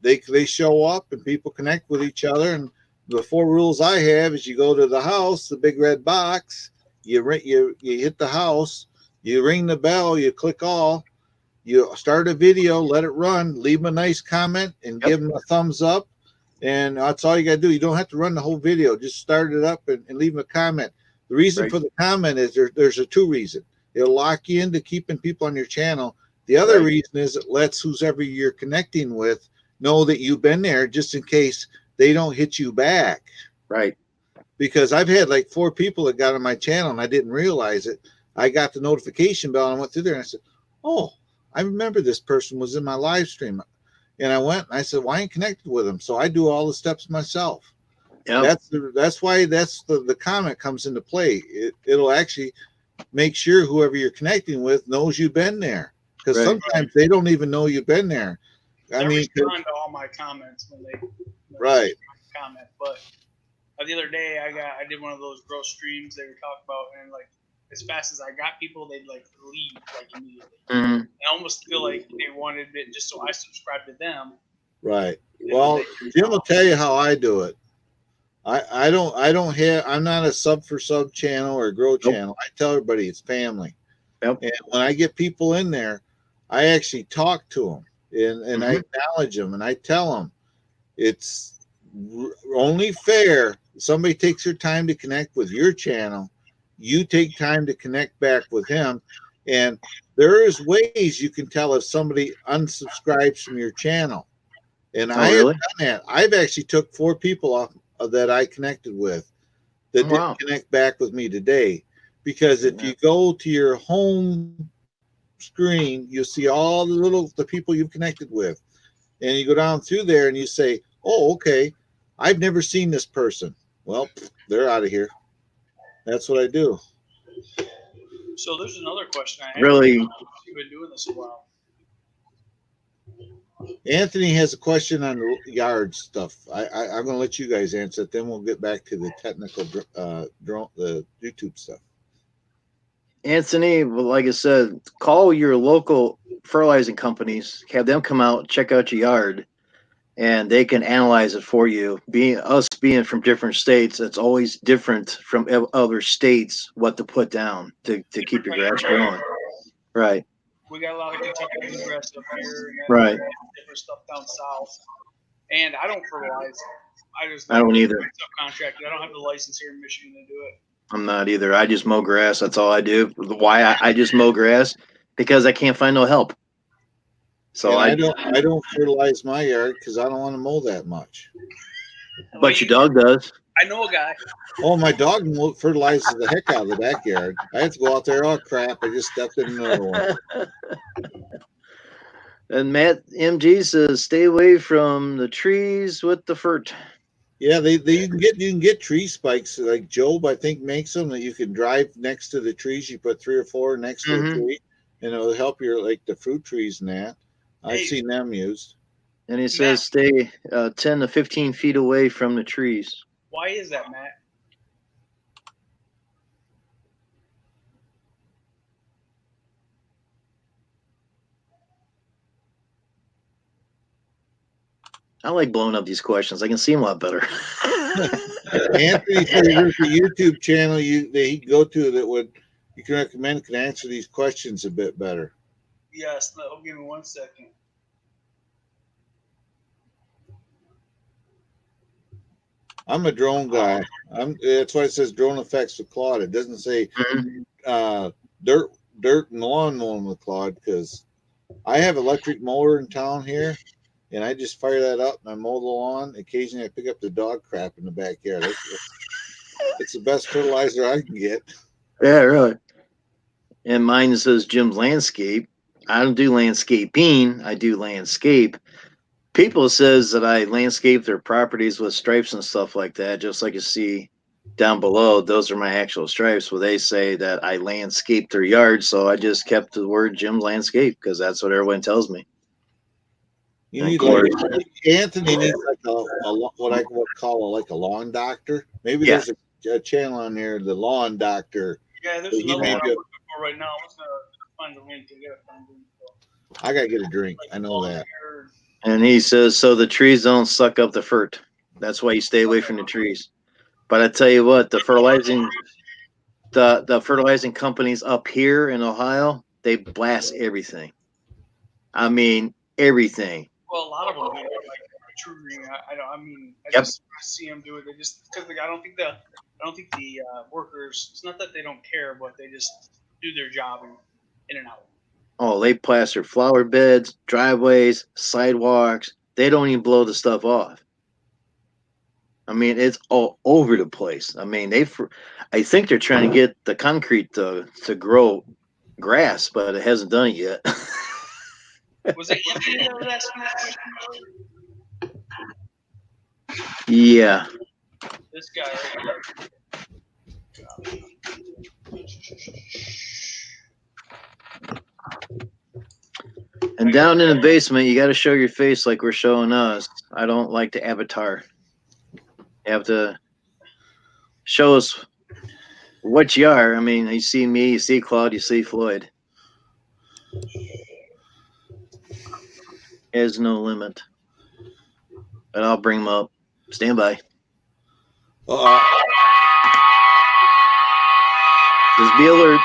they show up and people connect with each other. And the 4 rules I have is you go to the house, the big red box, you hit the house, you ring the bell, you click all, you start a video, let it run, leave them a nice comment and give them a thumbs up. And that's all you got to do. You don't have to run the whole video. Just start it up and leave them a comment. The reason for the comment is there's a 2 reason. It'll lock you into keeping people on your channel. The other reason is it lets whoever you're connecting with know that you've been there just in case they don't hit you back. Right. Because I've had like 4 people that got on my channel and I didn't realize it. I got the notification bell and I went through there and I said, oh, I remember this person was in my live stream. And I went and I said, well, I ain't connected with them. So I do all the steps myself. Yeah. That's why the comment comes into play. It'll actually make sure whoever you're connecting with knows you've been there. Because sometimes they don't even know you've been there. I mean, respond to all my comments when they comment. But the other day I did one of those Grow Streams they were talking about, and like as fast as I got people, they'd like leave like immediately. I almost feel like they wanted it just so I subscribed to them. Right. Well, Jim will tell you how I do it. I'm not a sub for sub channel or grow channel. I tell everybody it's family. And when I get people in there, I actually talk to them and I acknowledge them and I tell them it's only fair. Somebody takes their time to connect with your channel. You take time to connect back with him. And there is ways you can tell if somebody unsubscribes from your channel. And I have done that. I've actually took 4 people off that I connected with that didn't connect back with me today. Because if you go to your home screen, you'll see all the people you've connected with. And you go down through there and you say, oh, okay, I've never seen this person. Well, they're out of here. That's what I do. So there's another question I have. Really? You've been doing this a while. Anthony has a question on the yard stuff. I'm going to let you guys answer it. Then we'll get back to the technical the YouTube stuff. Anthony, well, like I said, call your local fertilizing companies, have them come out, check out your yard, and they can analyze it for you. Being from different states, it's always different from other states what to put down to keep your grass growing. Right. We got a lot of Kentucky bluegrass up here. Right. Different stuff down south. And I don't fertilize. I don't either. Subcontracted. I don't have the license here in Michigan to do it. I'm not either. I just mow grass. That's all I do. Why I just mow grass? Because I can't find no help. So I don't fertilize my yard because I don't want to mow that much. But your dog does. I know a guy. Oh, my dog fertilizes the heck out of the backyard. I have to go out there. Oh crap! I just stepped in another one. And Matt MG says, "Stay away from the trees with the fert." Yeah, you can get tree spikes like Job, I think, makes them that you can drive next to the trees. You put 3 or 4 next to a tree, and it'll help your like the fruit trees and that. I've seen them used. And he says stay 10 to 15 feet away from the trees. Why is that, Matt? I like blowing up these questions. I can see them a lot better. Anthony said there's a YouTube channel that he can go to that would you can recommend can answer these questions a bit better. Yes, give me 1 second. I'm a drone guy. That's why it says drone effects with Claude. It doesn't say dirt and lawn mowing with Claude, because I have electric mower in town here, and I just fire that up and I mow the lawn. Occasionally I pick up the dog crap in the backyard. It's the best fertilizer I can get. Yeah, really. And mine says Jim's Landscape. I don't do landscaping. I do landscape. People says that I landscape their properties with stripes and stuff like that, just like you see down below. Those are my actual stripes. Well, they say that I landscape their yard, so I just kept the word Jim's Landscape because that's what everyone tells me. You need Anthony needs like what I would call a lawn doctor. Maybe there's a channel on there, the lawn doctor. Yeah, there's another one I'm looking for right now. I was gonna find the link to get it. I gotta get a drink. I know that. And he says, so the trees don't suck up the fert. That's why you stay away from the trees. But I tell you what, the fertilizing companies up here in Ohio, they blast everything. I mean, everything. Well, a lot of them do, like True Green. I just see them do it. They just because I don't think the workers. It's not that they don't care, but they just do their job and in and out. Oh, they plaster flower beds, driveways, sidewalks. They don't even blow the stuff off. I mean, it's all over the place. I mean, I think they're trying to get the concrete to grow grass, but it hasn't done it yet. Was it Anthony that was asking that question? Yeah. This guy right here. And down in the basement, you got to show your face like we're showing us. I don't like the avatar. You have to show us what you are. I mean, you see me, you see Claude, you see Floyd. There's no limit. But I'll bring them up. Stand by. Just be alert.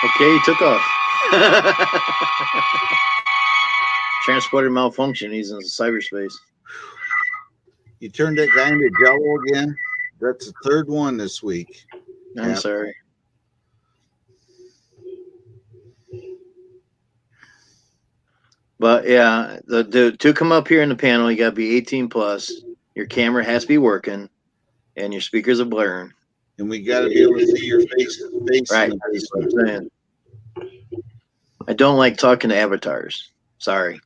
Okay, he took off. Transporter malfunction. He's in cyberspace. You turned that guy into Jello again? That's the third one this week. I'm sorry. But yeah, to come up here in the panel, you got to be 18 plus. Your camera has to be working, and your speakers are blaring. And we got to be able to see your face. Right. That's what I'm saying. I don't like talking to avatars. Sorry.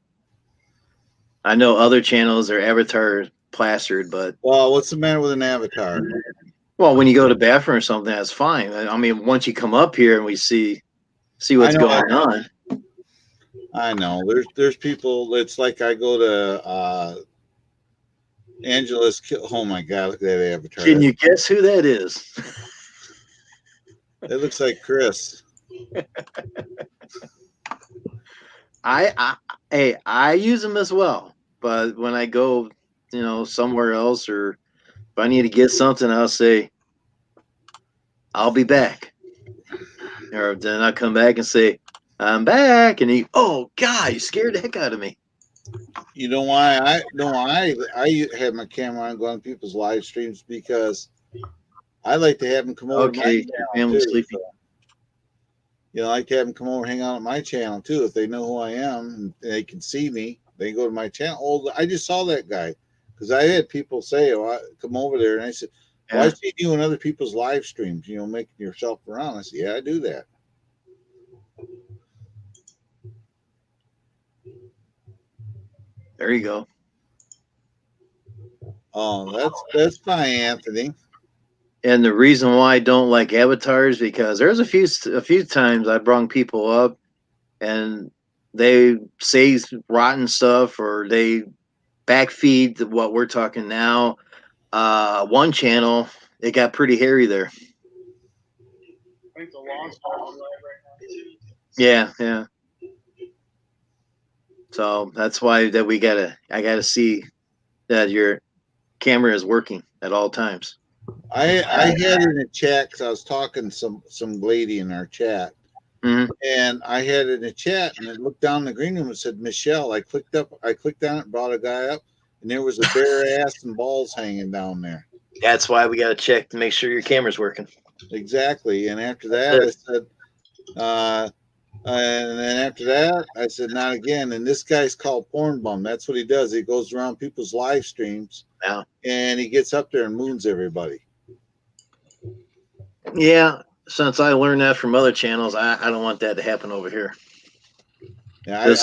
I know other channels are avatar plastered, but well, what's the matter with an avatar? Well, when you go to the bathroom or something, that's fine. I mean, once you come up here and we see what's going on. I know there's people. It's like I go to Angela's. Oh my God! Look at that avatar. Can you guess who that is? It looks like Chris. I use them as well, but when I go, somewhere else, or if I need to get something, I'll say, I'll be back. Or then I come back and say, I'm back, and oh God, you scared the heck out of me. You know why? I have my camera on going on people's live streams because I like to have them come over. Okay, your family's sleeping. I like to have them come over and hang out at my channel too. If they know who I am and they can see me, they can go to my channel. Oh, I just saw that guy because I had people say, "Oh, come over there," and I said, "Well, I see you in other people's live streams. Making yourself around." I said, "Yeah, I do that." There you go. Oh, that's fine, Anthony. And the reason why I don't like avatars because there's a few times I brung people up and they say rotten stuff or they backfeed what we're talking now. One channel, it got pretty hairy there. I think the lawn's probably live right now too. Yeah, yeah. So that's why that I gotta see that your camera is working at all times. I had in a chat because I was talking to some lady in our chat, and I had it in a chat, and it looked down the green room and said Michelle. I clicked on it, brought a guy up, and there was a bare ass and balls hanging down there. That's why we got to check to make sure your camera's working. Exactly. And after that, I said, and then after that, I said, not again. And this guy's called Porn Bum. That's what he does. He goes around people's live streams, and he gets up there and moons everybody. Yeah. Since I learned that from other channels, I don't want that to happen over here. Yeah, I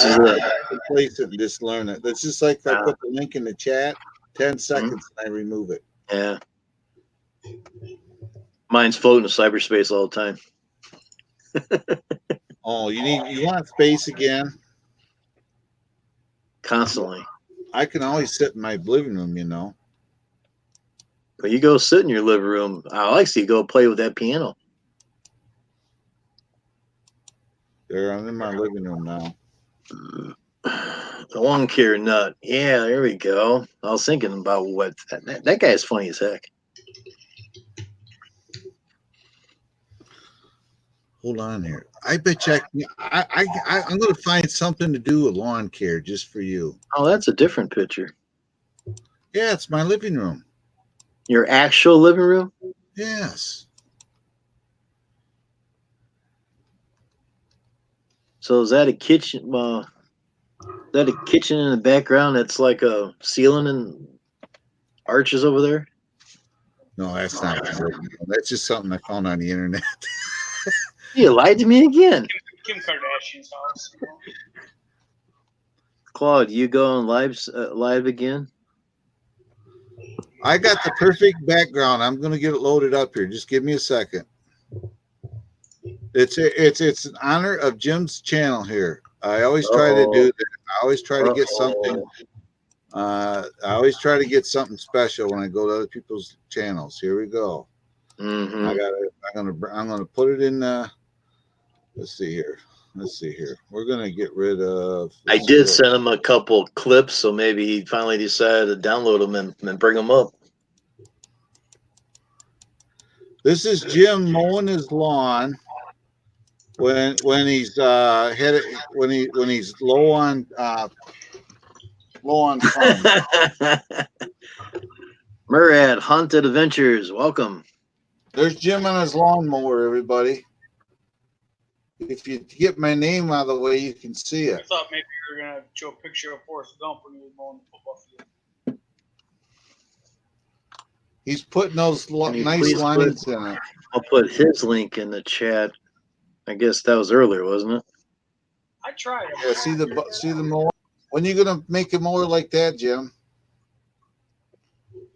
can place it and just learn it. It's just like if I put the link in the chat, 10 seconds, and I remove it. Yeah. Mine's floating in cyberspace all the time. Oh, you want space again? Constantly. I can always sit in my living room, you know. But you go sit in your living room. I like to see you go play with that piano. There, I'm in my living room now. The lawn care nut. Yeah, there we go. I was thinking about what that guy is funny as heck. Hold on here. I bet you I'm going to find something to do with lawn care just for you. Oh, that's a different picture. Yeah, it's my living room. Your actual living room? Yes. So is that a kitchen? Is that a kitchen in the background that's like a ceiling and arches over there? No, that's not true. That's just something I found on the internet. You lied to me again. Kim Kardashian's house. Claude, you go on live again? I got the perfect background. I'm going to get it loaded up here. Just give me a second. It's in honor of Jim's channel here. I always try to do that. I always try to get something. I always try to get something special when I go to other people's channels. Here we go. I'm gonna put it in. Let's see here. We're gonna get rid of. I did send him a couple clips, so maybe he finally decided to download them and bring them up. This is Jim mowing his lawn when he's when he's low on funds. Murad Haunted Adventures, welcome. There's Jim on his lawnmower, everybody. If you get my name out of the way, you can see it. I thought maybe you were gonna show a picture of Forrest Gump when he was mowing the football field. He's putting those nice lines in it. I'll put his link in the chat. I guess that was earlier, wasn't it? I tried. Yeah, see the mower. When are you gonna make a mower like that, Jim?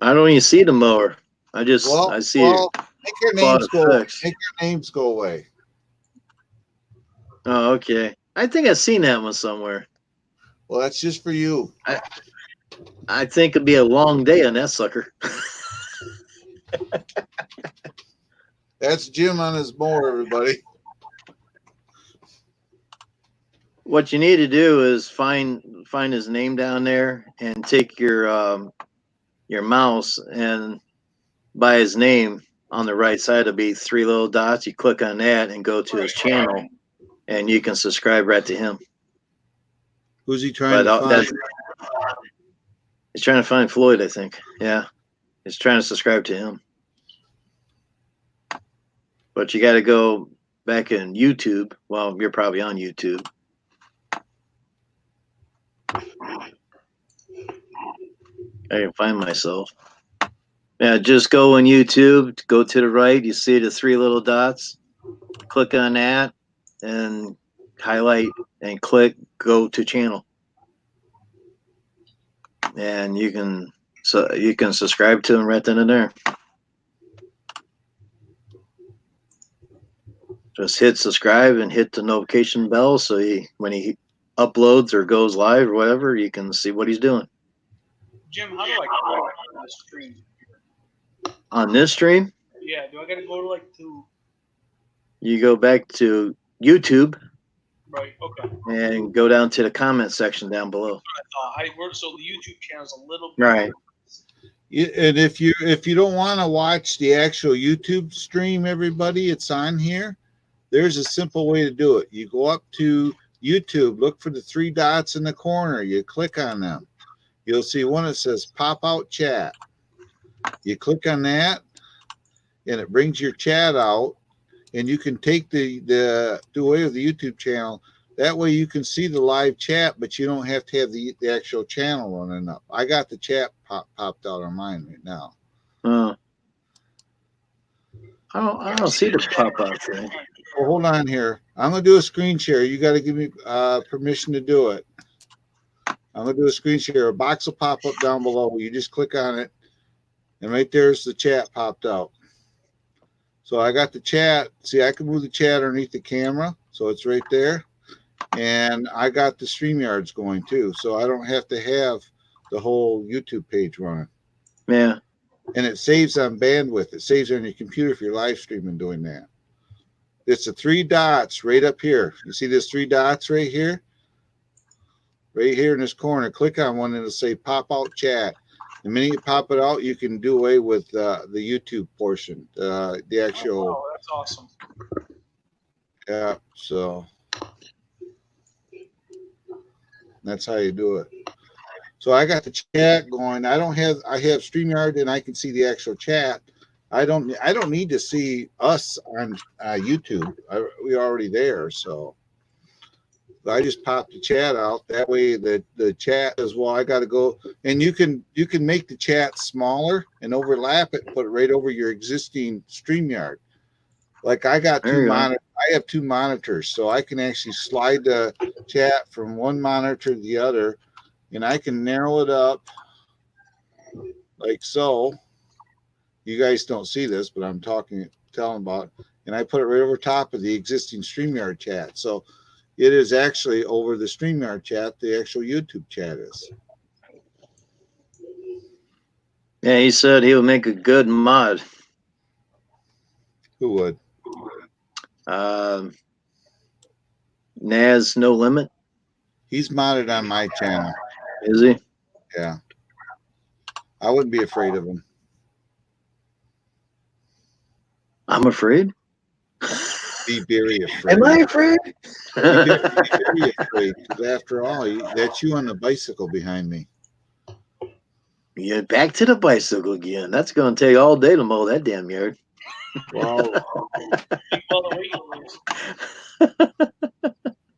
I don't even see the mower. I see it. Make your names go. Make your names go away. Oh, okay. I think I've seen that one somewhere. Well, that's just for you. I think it'd be a long day on that sucker. That's Jim on his mower, everybody. What you need to do is find his name down there and take your mouse and by his name on the right side will be 3 little dots. You click on that and go to his channel, and you can subscribe right to him. Who's he trying to find? He's trying to find Floyd, I think. Yeah, he's trying to subscribe to him. But you got to go back in YouTube. Well, you're probably on YouTube. I can find myself. Yeah, just go on YouTube, go to the right. You see the 3 little dots. Click on that and highlight and click go to channel. and you can subscribe to him right then and there. Just hit subscribe and hit the notification bell so when he uploads or goes live or whatever, you can see what he's doing. Jim, how do I go on the stream? On this stream, Yeah, do I gotta go to you go back to YouTube. Right, okay. And go down to the comment section down below. So the YouTube channel is a little bit right. And if you don't want to watch the actual YouTube stream, everybody, it's on here. There's a simple way to do it. You go up to YouTube, look for the 3 dots in the corner. You click on them. You'll see one that says pop out chat. You click on that, and it brings your chat out, and you can take the away with the YouTube channel. That way you can see the live chat, but you don't have to have the actual channel running up. I got the chat popped out on mine right now. I don't see the pop-up thing. Well, hold on here. I'm going to do a screen share. You got to give me permission to do it. I'm going to do a screen share. A box will pop up down below. You just click on it, and right there's the chat popped out. So I got the chat. See, I can move the chat underneath the camera, so it's right there. And I got the StreamYards going too, so I don't have to have the whole YouTube page running. Yeah. And it saves on bandwidth. It saves on your computer if you're live streaming doing that. It's the 3 dots right up here. You see this 3 dots right here? Right here in this corner. Click on one and it'll say pop out chat. The minute you pop it out, you can do away with the YouTube portion. The actual. Oh, that's awesome. Yeah, so that's how you do it. So I got the chat going. I have StreamYard and I can see the actual chat. I don't need to see us on YouTube. We're already there, so I just pop the chat out. That way the chat as well. I got to go, and you can make the chat smaller and overlap it, put it right over your existing StreamYard. Like I got 2 monitors. I have 2 monitors, so I can actually slide the chat from one monitor to the other, and I can narrow it up like so. You guys don't see this, but I'm telling about it. And I put it right over top of the existing StreamYard chat. So it is actually over the StreamYard chat, the actual YouTube chat is. Yeah, he said he would make a good mod. Who would? Naz No Limit. He's modded on my channel. Is he? Yeah. I wouldn't be afraid of him. I'm afraid. Be very afraid. Am I afraid? Be very afraid. Because after all, that's you on the bicycle behind me. Yeah, back to the bicycle again. That's going to take all day to mow that damn yard. Well,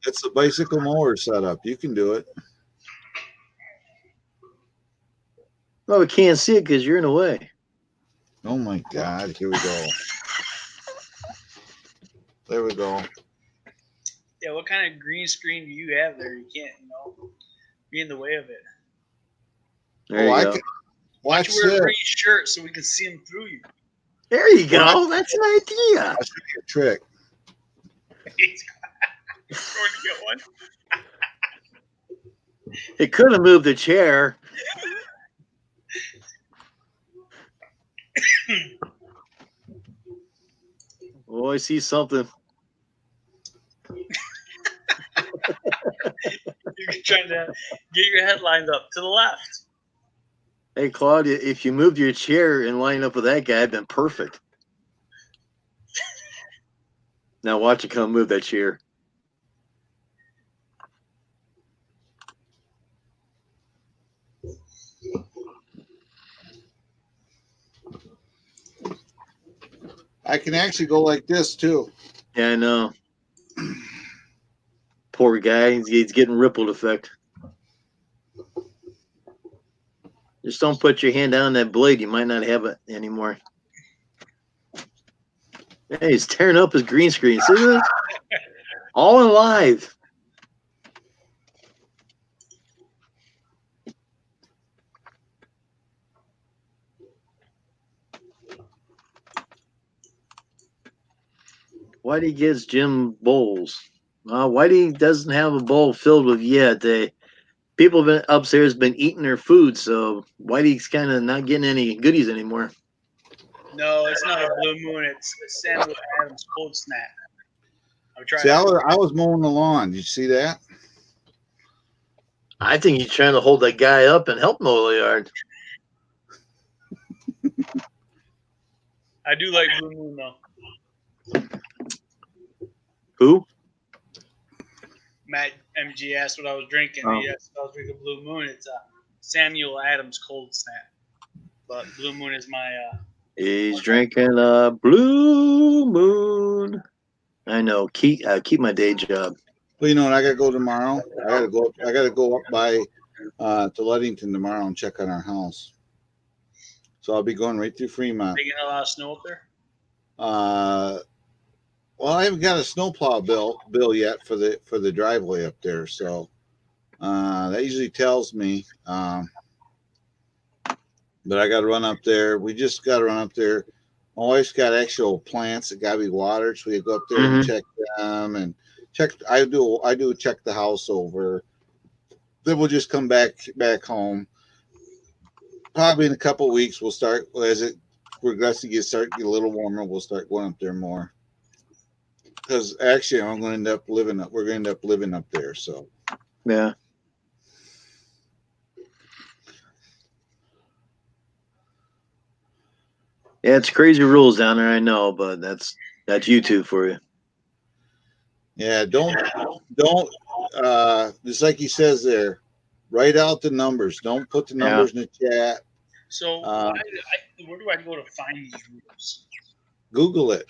that's the bicycle mower setup. You can do it. Well, we can't see it because you're in the way. Oh my God! Here we go. There we go. Yeah, what kind of green screen do you have there? You can't, be in the way of it. There you go. Watch you wear this. a green shirt so we can see him through you. There you go. That's an idea. I'll show you a trick. He's going to get one. It could have moved the chair. Oh, I see something. You're trying to get your headlines up to the left. Hey, Claudia, if you moved your chair and lined up with that guy, it'd been perfect. Now watch it come move that chair. I can actually go like this too. Yeah, I know. Poor guy. He's getting rippled effect. Just don't put your hand down that blade. You might not have it anymore. Hey, he's tearing up his green screen. See this? All in live. Whitey gets Jim bowls. Whitey doesn't have a bowl filled with yet. People been upstairs been eating their food, so Whitey's kind of not getting any goodies anymore. No, it's not a Blue Moon. It's Samuel Adams Cold Snap. See, I was mowing the lawn. Did you see that? I think he's trying to hold that guy up and help mow the yard. I do like Blue Moon though. Who? Matt MG asked what I was drinking. Oh. Yes, I was drinking Blue Moon. It's a Samuel Adams Cold Snap. But Blue Moon is my. He's drinking a Blue Moon. I know. Keep my day job. Well, you know what? I gotta go tomorrow. I gotta go up by to Ludington tomorrow and check on our house. So I'll be going right through Fremont. Making a lot of snow up there. Well, I haven't got a snowplow bill yet for the driveway up there. So that usually tells me. But I got to run up there. We just got to run up there. My wife's got actual plants that got to be watered, so we go up there and check them and check. I do check the house over. Then we'll just come back home. Probably in a couple of weeks, we'll start as it progressively get a little warmer. We'll start going up there more. Because actually, we're going to end up living up there. So yeah. Yeah, it's crazy rules down there, I know, but that's YouTube for you. Yeah, don't just like he says there, write out the numbers. Don't put the numbers in the chat. So where do I go to find these rules? Google it.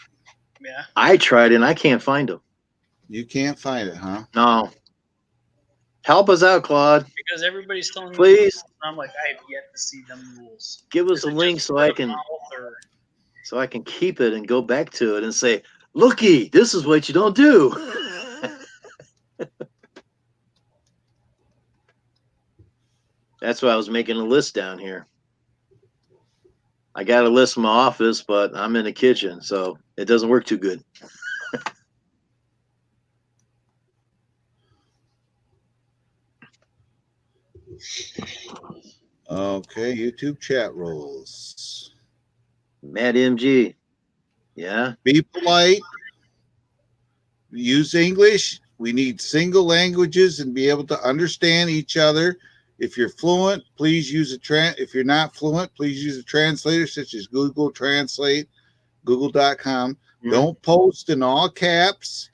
Yeah. I tried and I can't find them. You can't find it, huh? No. Help us out, Claude. Because everybody's telling me. Please. I'm like, I have yet to see them rules. Give us a link so I can keep it and go back to it and say, looky, this is what you don't do. That's why I was making a list down here. I got a list in my office, but I'm in the kitchen, so it doesn't work too good. Okay, YouTube chat rules. Matt MG. Yeah. Be polite. Use English. We need single languages and be able to understand each other. If you're fluent, please use if you're not fluent, please use a translator such as Google Translate, google.com. Mm-hmm. Don't post in all caps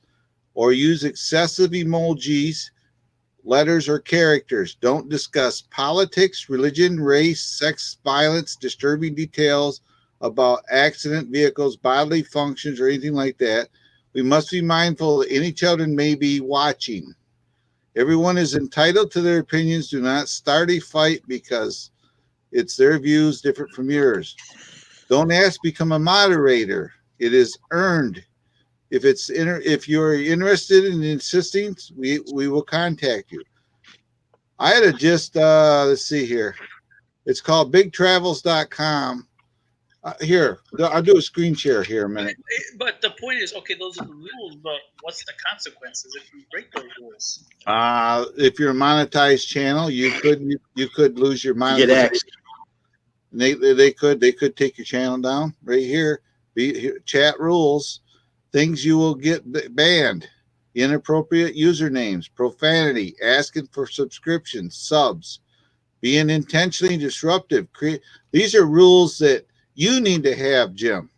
or use excessive emojis, letters, or characters. Don't discuss politics, religion, race, sex, violence, disturbing details about accident vehicles, bodily functions, or anything like that. We must be mindful that any children may be watching. Everyone is entitled to their opinions. Do not start a fight because it's their views different from yours. Don't ask to become a moderator. It is earned. If you're interested in insisting, we will contact you. I had to just let's see here. It's called bigtravels.com. Here, I'll do a screen share here a minute. But the point is, okay, those are the rules, but what's the consequences if you break those rules? If you're a monetized channel, you could lose your monetization. They could take your channel down right here. Chat rules, things you will get banned: inappropriate usernames, profanity, asking for subscriptions, subs, being intentionally disruptive. These are rules that you need to have, Jim.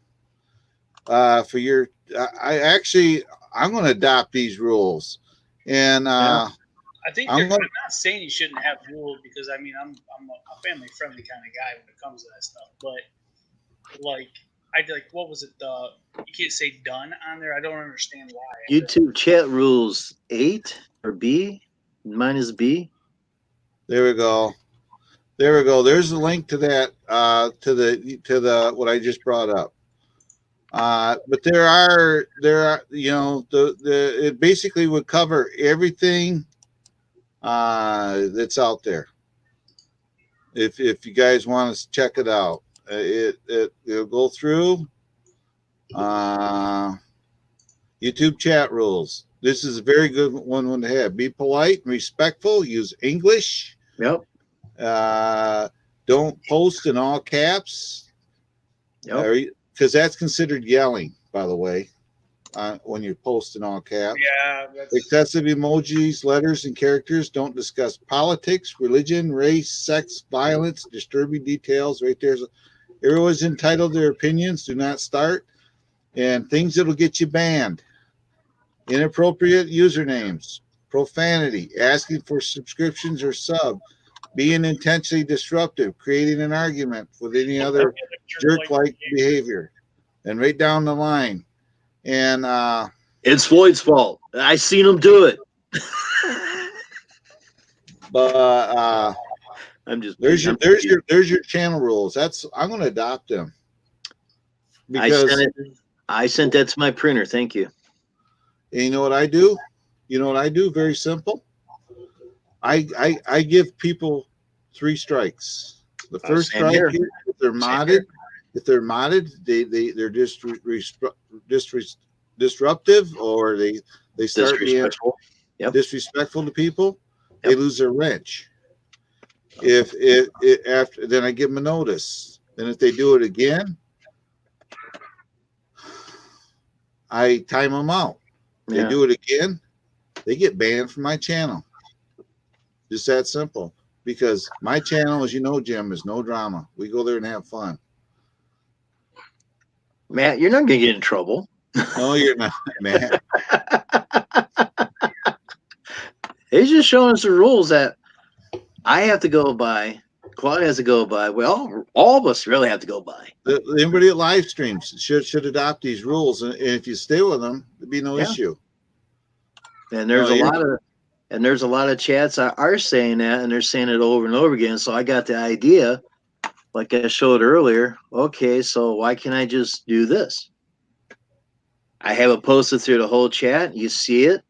For your, I'm going to adopt these rules, and I think I'm not saying you shouldn't have rules because I mean I'm a family friendly kind of guy when it comes to that stuff. But like what was it? You can't say done on there. I don't understand why. YouTube chat rules 8 or B. Mine is B. There we go. There's a link to that, to the what I just brought up. But there are, it basically would cover everything that's out there. If you guys want to check it out, it'll go through. YouTube chat rules. This is a very good one to have. Be polite and respectful. Use English. Yep. Don't post in all caps. Yep. Because that's considered yelling, by the way, when you post in all caps. Yeah. Excessive emojis, letters, and characters. Don't discuss politics, religion, race, sex, violence, disturbing details. Right there's everyone's entitled to their opinions. Do not start. And things that'll get you banned. Inappropriate usernames, profanity, asking for subscriptions or sub, being intentionally disruptive, creating an argument with any other jerk-like behavior, and right down the line. And it's Floyd's fault. I seen him do it. But I'm just there's your channel rules. I'm going to adopt them. Because I sent that to my printer. Thank you. And you know what I do? Very simple. I give people 3 strikes. The first strike, if they're modded, they're just disruptive, or they start being disrespectful to people. They lose their wrench. If after, then I give them a notice. Then if they do it again, I time them out. They do it again, they get banned from my channel. Just that simple. Because my channel, as you know, Jim, is no drama. We go there and have fun. Matt, you're not going to get in trouble. No, you're not, Matt. He's just showing us the rules that I have to go by. Claude has to go by. Well, all of us really have to go by. Everybody at live streams should adopt these rules, and if you stay with them, there'd be no issue. And there's a lot of chats that are saying that, and they're saying it over and over again. So I got the idea, like I showed earlier. Okay, so why can't I just do this? I have it posted through the whole chat. You see it.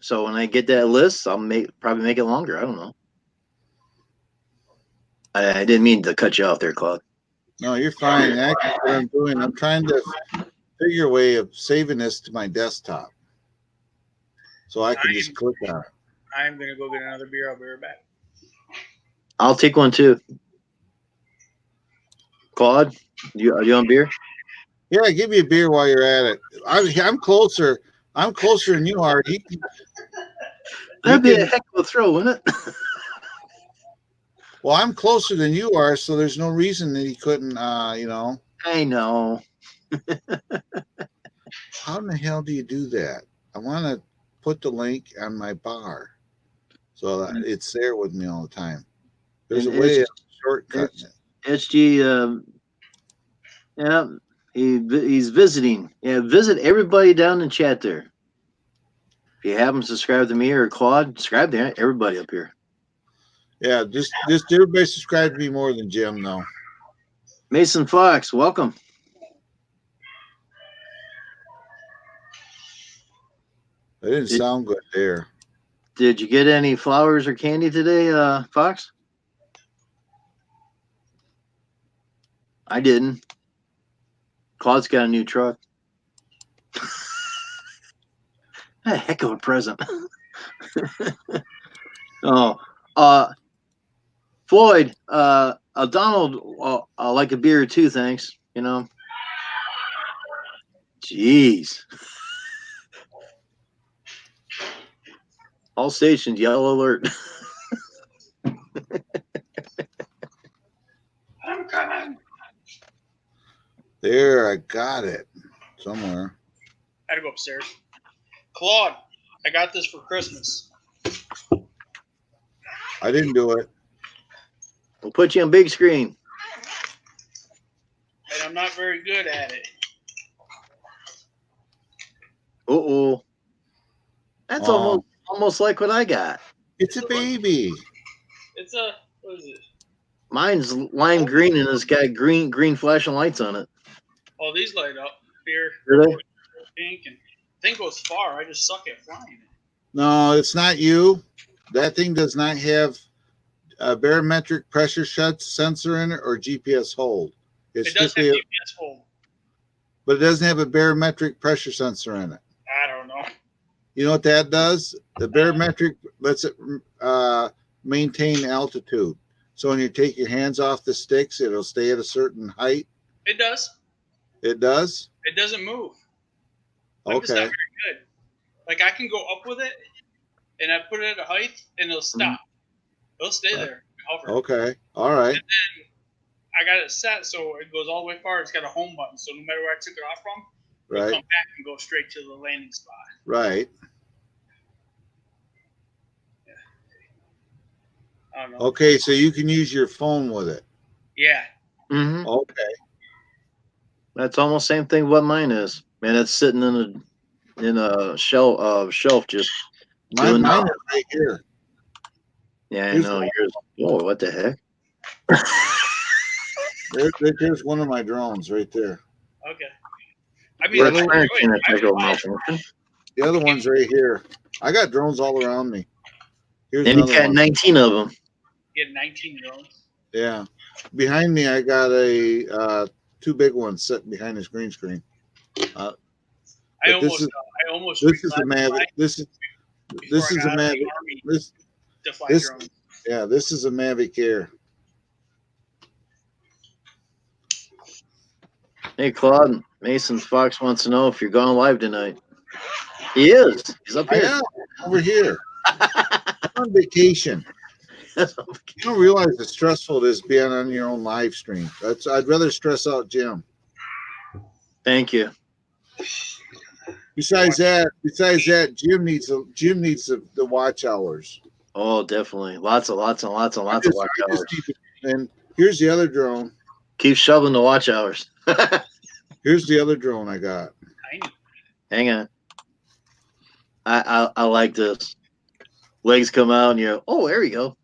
So when I get that list, I'll probably make it longer. I don't know. I didn't mean to cut you off there, Claude. No, you're fine. Actually, what I'm doing, I'm trying to figure a way of saving this to my desktop, so I can just click on it. I'm gonna go get another beer. I'll be right back. I'll take one too. Claude, you on beer? Yeah, give me a beer while you're at it. I'm closer. I'm closer than you are. That'd be a heck of a throw, wouldn't it? Well, I'm closer than you are, so there's no reason that he couldn't, I know. How in the hell do you do that? I want to put the link on my bar so that it's there with me all the time. There's a way of shortcutting it. SG, yeah, he's visiting. Yeah, visit everybody down in chat there. If you haven't subscribed to me or Claude, subscribe to everybody up here. Yeah, just everybody subscribe to me more than Jim, though. Mason Fox, welcome. That didn't sound good there. Did you get any flowers or candy today, Fox? I didn't. Claude's got a new truck. A heck of a present. Floyd, Donald, I like a beer too, thanks. Jeez. All stations, yellow alert. I'm coming. There, I got it somewhere. I had to go upstairs. Claude, I got this for Christmas. I didn't do it. We'll put you on big screen. And I'm not very good at it. Uh-oh. That's almost like what I got. It's a baby. It's a, what is it? Mine's lime green and it's got green flashing lights on it. Oh, these light up here. Really? Pink, and thing goes far. I just suck at flying it. No, it's not you. That thing does not have a barometric pressure sensor in it or GPS hold. It does have GPS hold. But it doesn't have a barometric pressure sensor in it. You know what that does? The barometric lets it maintain altitude. So when you take your hands off the sticks, it'll stay at a certain height. It does. It does? It doesn't move. I'm just not Okay. very good. Like I can go up with it, and I put it at a height, and it'll stop. It'll stay there. Hover. Okay. All right. And then I got it set so it goes all the way far. It's got a home button, so no matter where I took it off from, it'll Right. come back and go straight to the landing spot. Right. I don't know. Okay, so you can use your phone with it. Yeah. Mm-hmm. Okay. That's almost same thing what mine is. Man, it's sitting in a shelf just Mine doing is right here. Yeah, I Here's know one. yours. Oh, what the heck? There's one of my drones right there. Okay. I mean, We're Yeah, experiencing I a technical enjoy it. malfunction. The other one's right here. I got drones all around me. Here's And he's another got one. 19 of them. You get 19 drones. Yeah. Behind me, I got a two big ones sitting behind this green screen. I But this almost This is a reclassified Mavic. This is before I a got out of the Mavic. Army This to fly this- drones. yeah. This is a Mavic Air. Hey, Claude, Mason Fox wants to know if you're going live tonight. He is. He's up I here. am over here. I'm on vacation. You don't realize how stressful it is being on your own live stream. I'd rather stress out Jim. Thank you. Besides that, Jim needs the watch hours. Oh, definitely. Lots of watch I hours. just keep it- and here's the other drone. Keep shoveling the watch hours. Here's the other drone I got. Tiny. Hang on. I like this. Legs come out and you're, oh, there you go.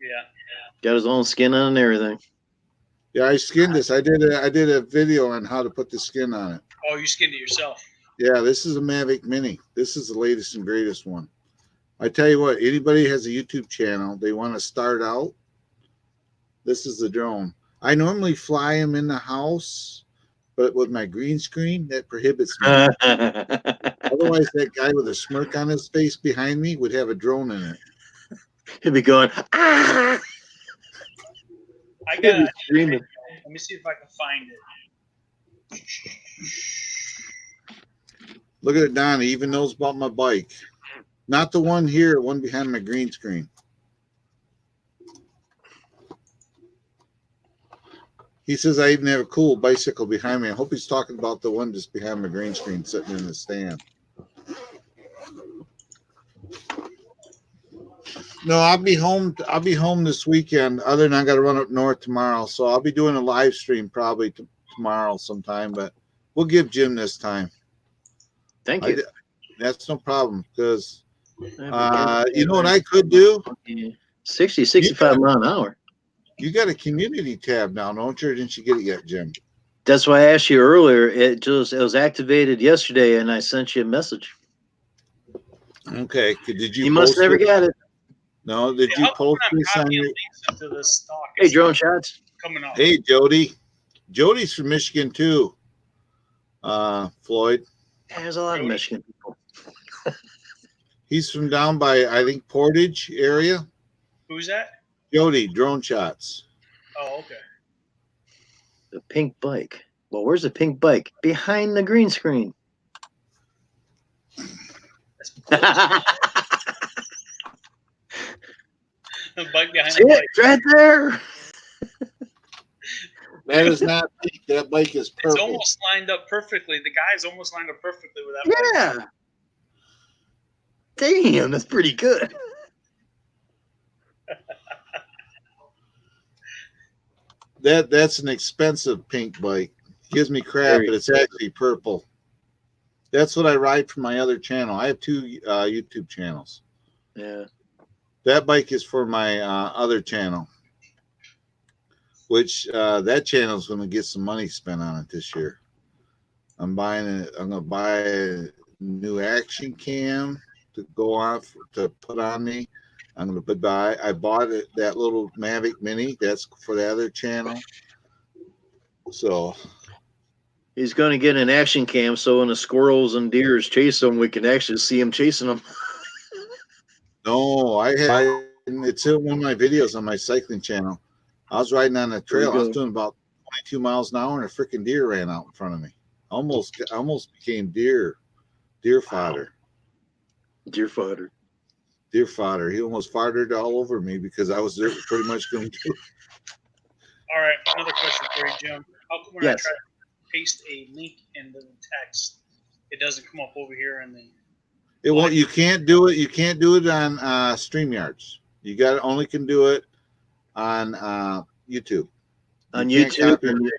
Yeah. Got his own skin on and everything. Yeah, I skinned this. I did a video on how to put the skin on it. Oh, you skinned it yourself. Yeah, this is a Mavic Mini. This is the latest and greatest one. I tell you what, anybody has a YouTube channel, they want to start out, this is the drone. I normally fly them in the house, but with my green screen, that prohibits me. Otherwise, that guy with a smirk on his face behind me would have a drone in it. He'd be going, ah! I He'd got be it. screaming. Let me see if I can find it. Look at it, Donnie. He even knows about my bike. Not the one here, one behind my green screen. He says I even have a cool bicycle behind me. I hope he's talking about the one just behind my green screen sitting in the stand. No, I'll be home this weekend. Other than I got to run up north tomorrow, so I'll be doing a live stream probably tomorrow sometime. But we'll give Jim this time. Thank you. That's no problem because you know what I could do? 60, 65 mile an hour. You got a community tab now, don't you? Or didn't you get it yet, Jim? That's why I asked you earlier. It was activated yesterday, and I sent you a message. Okay. Did you? You must post never it? got it. No. Did you I'll post put this on copy your? and links into this stock. Hey, It's drone shots. coming up. Hey, Jody. Jody's from Michigan too. Floyd. There's a lot of Michigan people. He's from down by I think Portage area. Who's that? Jody, drone shots. Oh, okay. The pink bike. Well, where's the pink bike? Behind the green screen. The bike behind See the it? bike. It's right there. That is not pink. That bike is purple. It's almost lined up perfectly. The guy's almost lined up perfectly with that bike. Yeah. Damn, that's pretty good. That's an expensive pink bike. Gives me crap, but it's actually purple. That's what I ride for my other channel. I have two YouTube channels. Yeah. That bike is for my other channel, which that channel is going to get some money spent on it this year. I'm going to buy a new action cam to go on to put on me. I'm going to buy. I bought that little Mavic Mini. That's for the other channel. So He's going to get an action cam so when the squirrels and deers chase him, we can actually see him chasing them. No, it's in one of my videos on my cycling channel. I was riding on a trail. I was doing about 22 miles an hour, and a freaking deer ran out in front of me. Almost became deer fodder. Deer fodder. Deer fodder. He almost farted all over me because I was pretty much going to do it. All right, another question for you, Jim. How come when I try to paste a link in the text, it doesn't come up over here in the? It won't. You can't do it. You can't do it on StreamYards. You only can do it on YouTube. On YouTube,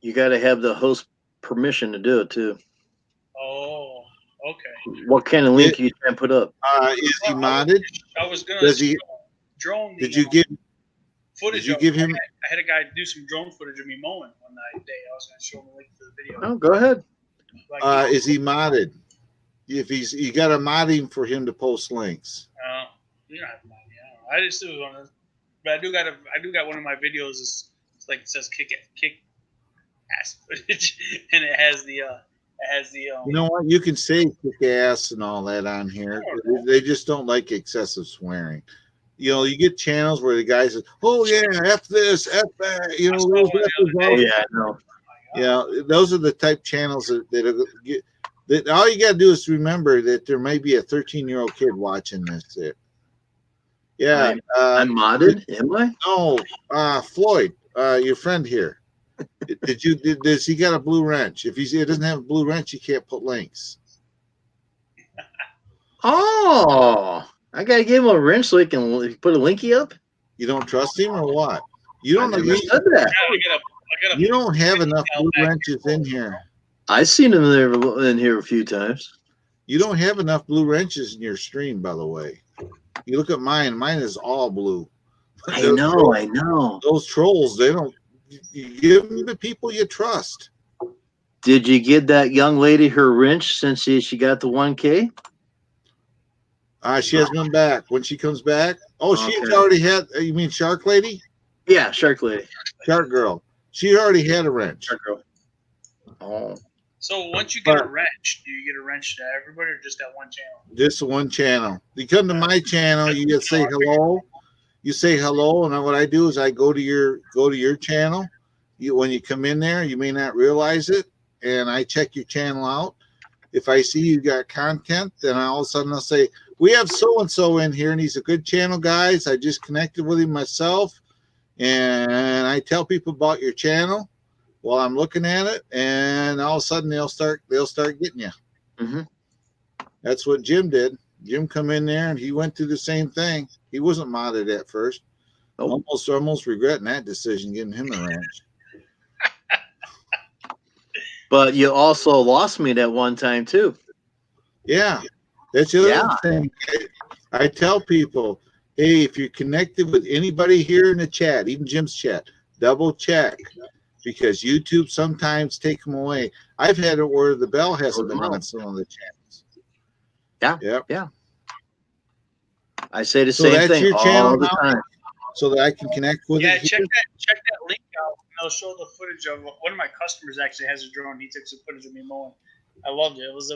you got to have the host permission to do it too. Oh, okay. What kind of link you trying to put up? Is he modded? I was gonna drone. Did you give footage? Did you give him? I had a guy do some drone footage of me mowing one day. I was gonna show him a link to the video. Oh, go ahead. Is he modded? If you got to mod him for him to post links. You don't have to mod me. I just do one of, but I do got one of my videos. It's like it says kick ass footage, and it has the. You know what? You can say kick ass and all that on here. They just don't like excessive swearing. You know, you get channels where the guy says, "Oh yeah, f this, f that." You know, yeah, I know. Yeah, those are the type channels that all you got to do is remember that there may be a 13-year-old kid watching this. Yeah, I'm modded. Am I? No, Floyd, your friend here. Does he got a blue wrench? If he doesn't have a blue wrench, you can't put links. Oh, I gotta give him a wrench so he can put a linky up. You don't trust him or what? You don't know that. You don't have enough blue wrenches in here. I've seen them there in here a few times. You don't have enough blue wrenches in your stream, by the way. You look at mine. Mine is all blue. I know. Those trolls, they don't. You give them to people you trust. Did you give that young lady her wrench since she got the 1K? She has one back. When she comes back, she's already had. You mean Shark Lady? Yeah, Shark Lady. Shark Girl. She already had a wrench. Shark Girl. Oh. So once you get a wrench, do you get a wrench to everybody or just that one channel? Just one channel. You come to my channel, you just say hello. You say hello, and what I do is I go to your channel. When you come in there, you may not realize it, and I check your channel out. If I see you got content, then all of a sudden I'll say, "We have so and so in here, and he's a good channel, guys. I just connected with him myself, and I tell people about your channel while I'm looking at it, and all of a sudden they'll start getting you." Mm-hmm. That's what Jim did. Jim come in there and he went through the same thing. He wasn't modded at first. Oh. Almost regretting that decision, getting him a wrench. But you also lost me that one time too. Yeah, that's the other thing. I tell people, hey, if you're connected with anybody here in the chat, even Jim's chat, double check, because YouTube sometimes take them away. I've had it where the bell hasn't been on some of the channels. Yeah. Yep. Yeah. I say the same thing your channel all the time. So that I can connect with it. Check that link out. They'll show the footage of one of my customers actually has a drone. He took some footage of me mowing. I loved it. It was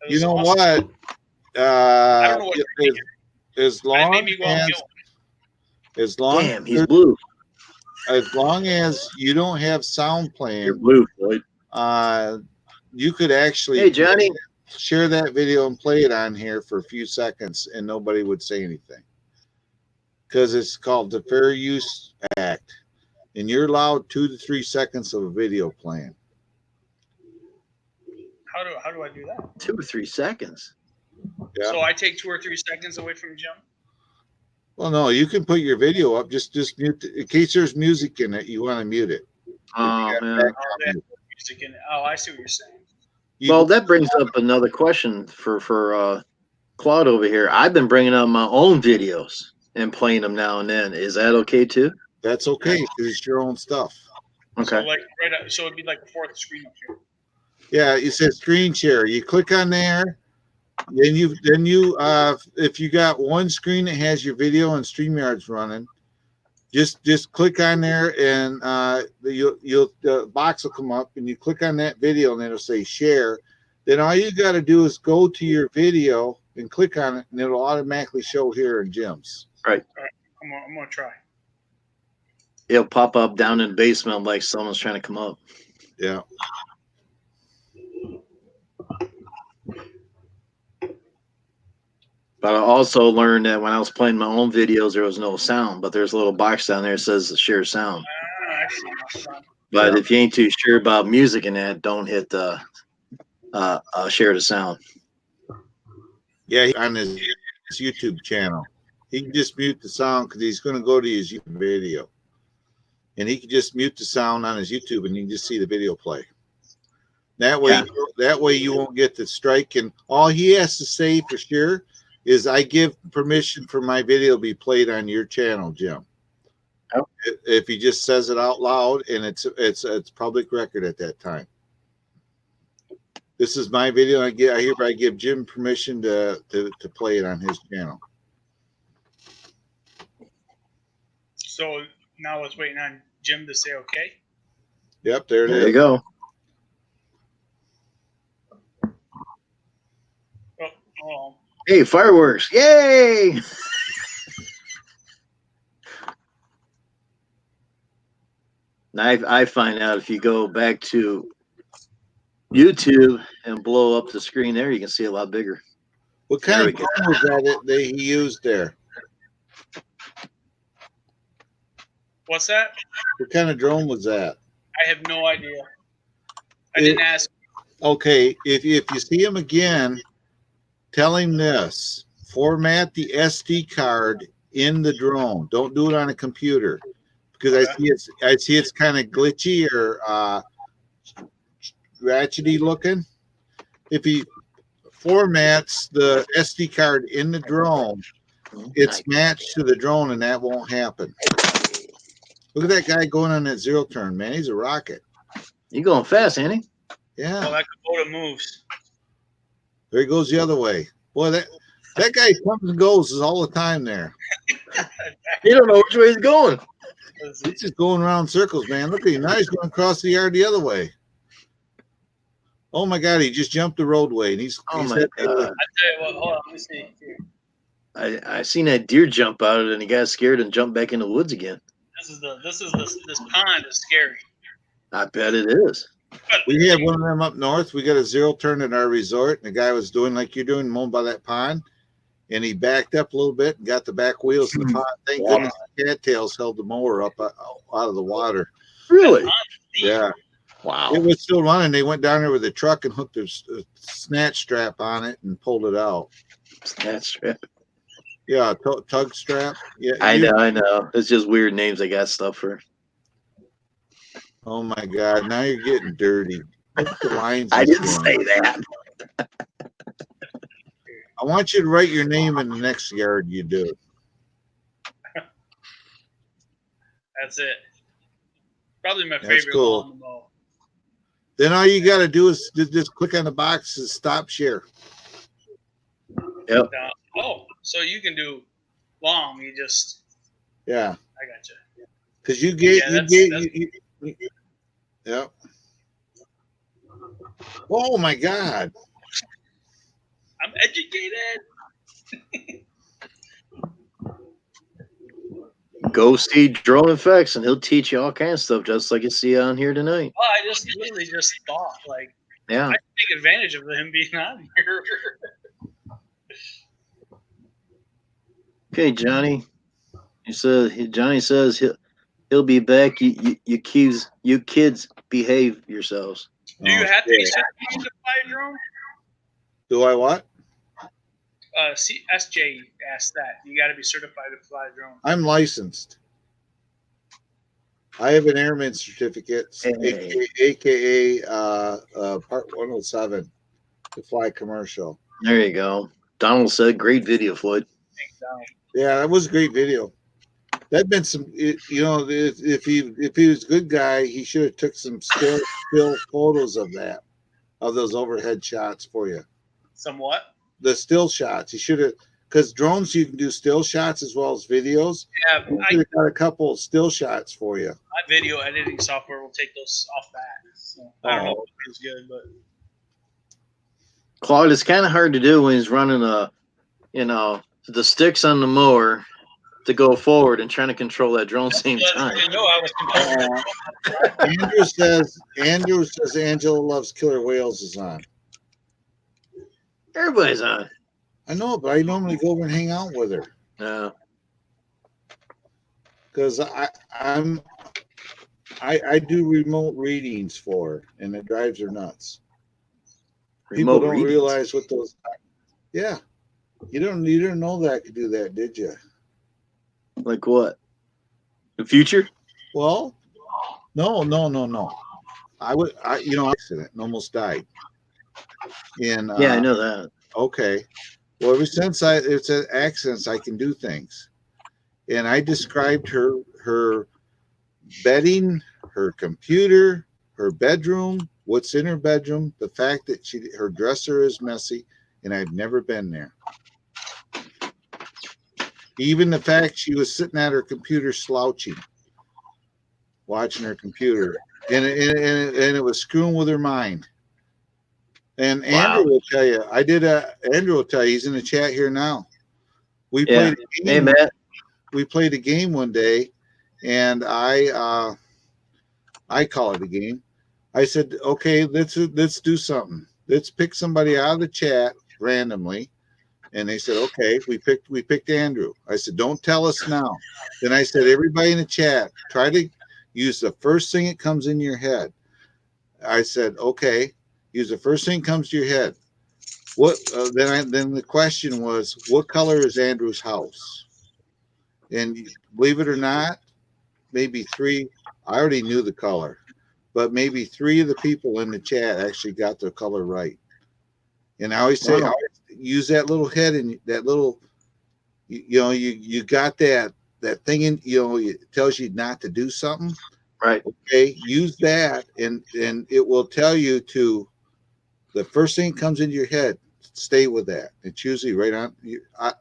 you know awesome. what? I don't know what as long Damn, he's blue. As long as you don't have sound playing, you're blue, Floyd. You could actually hey Johnny, share that video and play it on here for a few seconds, and nobody would say anything because it's called the Fair Use Act, and you're allowed 2 to 3 seconds of a video playing. How do I do that? 2 or 3 seconds. Yeah. So I take 2 or 3 seconds away from Jim. Well, no, you can put your video up. Just mute it. In case there's music in it, you want to mute it. Oh man. Music in it. Oh, I see what you're saying. Well, that brings up another question for Claude over here. I've been bringing up my own videos and playing them now and then. Is that okay too? That's okay because it's your own stuff. So Okay. so it'd be like the fourth screen up here. Yeah, it says screen share. You click on there, then you if you got one screen that has your video and StreamYard's running, Just click on there, and the box will come up, and you click on that video, and it'll say share. Then all you got to do is go to your video and click on it, and it'll automatically show here in Jim's. Right. All right. I'm gonna try. It'll pop up down in the basement like someone's trying to come up. Yeah. But I also learned that when I was playing my own videos, there was no sound, but there's a little box down there that says share sound. I see. But Yeah. if you ain't too sure about music and that, don't hit the share the sound. Yeah, on his YouTube channel. He can just mute the sound because he's going to go to his YouTube video. And he can just mute the sound on his YouTube, and you can just see the video play. That way you won't get the strike. And all he has to say for sure is, I give permission for my video to be played on your channel, Jim. Oh. If he just says it out loud, and it's public record at that time. This is my video. I hereby give Jim permission to play it on his channel. So now it's waiting on Jim to say okay. Yep, there it is. There you go. Oh, Hey, fireworks! Yay! Now I find out if you go back to YouTube and blow up the screen there, you can see a lot bigger. What kind There of we go. drone was that he used there? what's that? What kind of drone was that? I have no idea. I didn't ask. Okay, if you see him again, tell him this: format the SD card in the drone. Don't do it on a computer, because I see it's kind of glitchy or ratchety looking. If he formats the SD card in the drone, it's matched to the drone, and that won't happen. Look at that guy going on that zero turn, man. He's a rocket. You going fast, ain't he? Yeah. Well, that Kubota moves. There he goes the other way. Boy, that guy comes and goes all the time there. You don't know which way he's going. He's just going around circles, man. Look at him. Now he's going across the yard the other way. Oh, my God. He just jumped the roadway. And he's Oh he's my at- I tell you what, hold on, let me see. Here. I seen that deer jump out of it, and he got scared and jumped back in the woods again. This pond is scary. I bet it is. We had one of them up north. We got a zero turn at our resort, and the guy was doing like you're doing, mowing by that pond. And he backed up a little bit and got the back wheels in the pond. Thank goodness the cattails held the mower up out of the water. Really? Yeah. Wow. It was still running. They went down there with a truck and hooked a snatch strap on it and pulled it out. That's right. Yeah, tug strap. Yeah, I know. It's just weird names they got stuff for. Oh my God! Now you're getting dirty. Look at the lines. I he's didn't doing. say that. I want you to write your name in the next yard you do. That's it. Probably my That's favorite cool. lawn to mow. Then all you got to do is just click on the box and stop share. Yep. Oh, so you can do long. You just, Yeah, I got you. because you get Yep. Oh my God! I'm educated. Go see Drone Effects, and he'll teach you all kinds of stuff, just like you see on here tonight. Well, I just literally just thought, like, Yeah. I can take advantage of him being on here. Okay, Johnny. Johnny says he'll be back. You kids behave yourselves. Do you Oh, have to be shit. certified to fly a drone? Do I what? SJ asked that. You got to be certified to fly a drone. I'm licensed. I have an airman certificate, Hey. aka Part 107, to fly commercial. There you go. Donald said, "Great video, Floyd." Thanks, Donald. Yeah, that was a great video. That'd been some, if he was a good guy, he should have took some still photos of that, of those overhead shots for you. Somewhat. The still shots. He should have. because drones you can do still shots as well as videos. Yeah, I've got a couple of still shots for you. my video editing software will take those off that. So I don't know if it's good, but Claude, it's kind of hard to do when he's running the sticks on the mower to go forward and trying to control that drone same time. I know I was controlling Andrew says Angela Loves Killer Whales is on. Everybody's on. I know, but I normally go over and hang out with her Yeah. because I do remote readings for her, and it drives her nuts. People don't realize what those. Yeah, you didn't know that I could do that, did you? Like what? The future? Well, no. I accident and almost died. And Yeah, I know that. Okay. Well, ever since it's an accidents, I can do things. And I described her bedding, her computer, her bedroom, what's in her bedroom, the fact that her dresser is messy, and I've never been there. Even the fact she was sitting at her computer slouching, watching her computer, and it was screwing with her mind. And wow. Andrew will tell you, Andrew will tell you, he's in the chat here now. We played a game. Hey, Matt. We played a game one day, and I call it a game. I said, okay, let's do something. Let's pick somebody out of the chat randomly. And they said, okay, we picked Andrew. I said, don't tell us now. Then I said, everybody in the chat, try to use the first thing that comes in your head. I said, okay, use the first thing that comes to your head. What? Then the question was, what color is Andrew's house? And believe it or not, maybe three. I already knew the color, but maybe three of the people in the chat actually got the color right. And I always say, I always use that little head and that little, you got that thing in, it tells you not to do something. Right. Okay. Use that and it will tell you to, the first thing that comes into your head, stay with that. It's usually right on.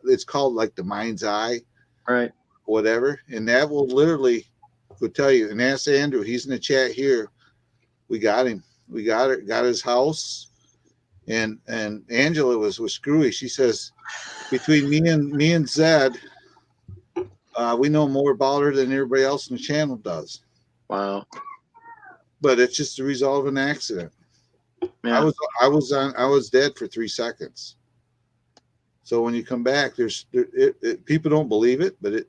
It's called like the mind's eye. Right. Whatever. And that will literally tell you. And ask Andrew, he's in the chat here. We got him. We got his house. And Angela was screwy. She says, between me and Zed, we know more about her than everybody else in the channel does. Wow. But it's just the result of an accident. Yeah. I was dead for 3 seconds. So when you come back, people don't believe it, but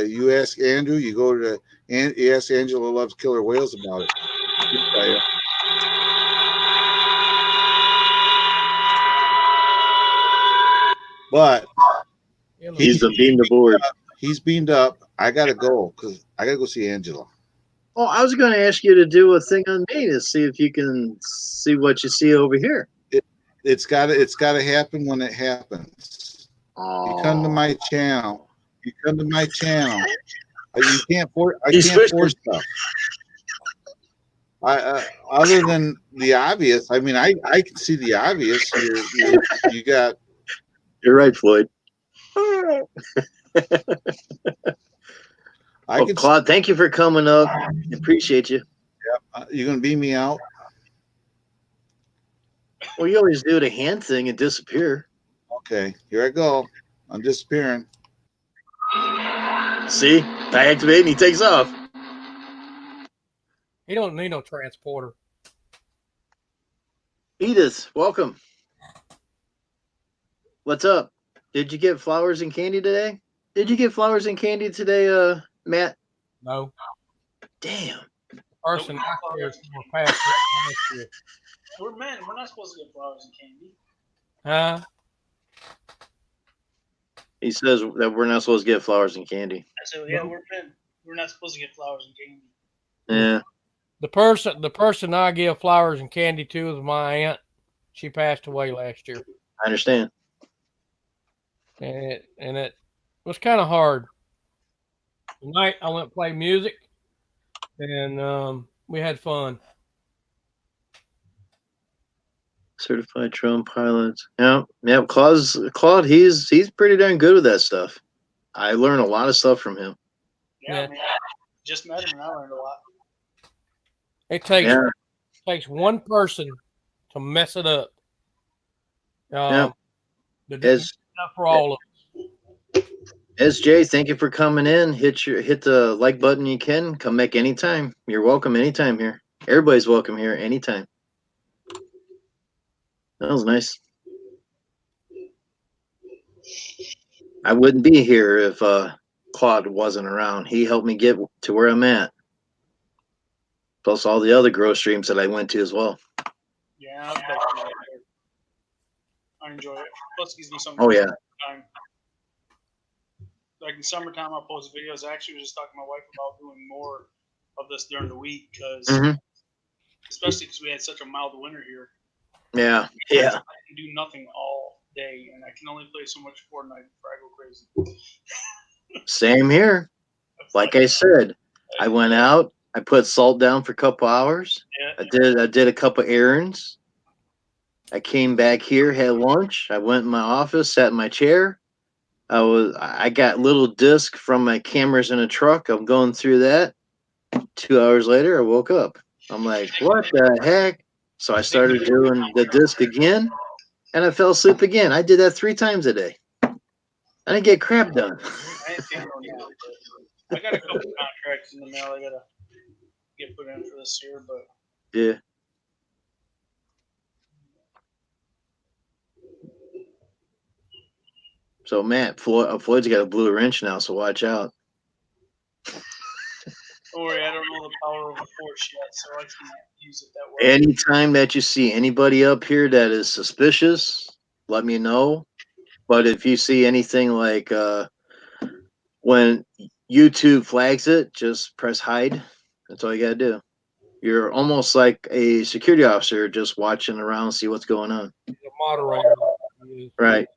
you ask Andrew, you go to you ask Angela Loves Killer Whales about it. But he's beamed aboard. He's beamed up. I gotta go because I gotta go see Angela. Oh, I was going to ask you to do a thing on me to see if you can see what you see over here. It's gotta happen when it happens. Oh. You come to my channel. You can't force. I can't force stuff. Other than the obvious, I mean, I can see the obvious. You got. You're right, Floyd. Claude, thank you for coming up. Appreciate you. Yeah, you're gonna beam me out. Well, you always do the hand thing and disappear. Okay, here I go. I'm disappearing. See, I activate and he takes off. He don't need no transporter. Edith, welcome. What's up? Did you get flowers and candy today? Did you get flowers and candy today, Matt? No. Damn. Person out there is more past last year. we're not supposed to get flowers and candy. Huh? He says that we're not supposed to get flowers and candy. I said, yeah, we're not supposed to get flowers and candy. Yeah. The person I give flowers and candy to is my aunt. She passed away last year. I understand. And it was kind of hard. Tonight I went to play music, and we had fun. Certified drone pilots. Yeah. Claude, he's pretty darn good with that stuff. I learned a lot of stuff from him. Yeah, I mean, I just met him and I learned a lot. It takes Yeah. one person to mess it up. Yeah. To do enough for all of us. SJ, thank you for coming in. Hit the like button you can. Come back anytime. You're welcome anytime here. Everybody's welcome here anytime. That was nice. I wouldn't be here if Claude wasn't around. He helped me get to where I'm at. Plus all the other grow streams that I went to as well. Yeah, I enjoy it. Plus, it gives me some. Oh yeah. Time. Like in summertime, I'll post videos. I actually was just talking to my wife about doing more of this during the week because, especially because we had such a mild winter here. Yeah. I can do nothing all day, and I can only play so much Fortnite before I go crazy. Same here. Like I said, I went out. I put salt down for a couple hours. Yeah. I did a couple errands. I came back here, had lunch. I went in my office, sat in my chair. I got little disc from my cameras in a truck. I'm going through that. 2 hours later, I woke up. I'm like, what the heck? So I started doing the disc again, and I fell asleep again. I did that 3 times a day. I didn't get crap done. I got a couple contracts in the mail I gotta get put in for this year, but yeah. So Matt, Floyd's got a blue wrench now, so watch out. don't worry, I don't know the power of the force yet, so I can't use it that way. Anytime that you see anybody up here that is suspicious, let me know. But if you see anything like when YouTube flags it, just press hide. That's all you gotta do. You're almost like a security officer just watching around, see what's going on. The moderator. Right.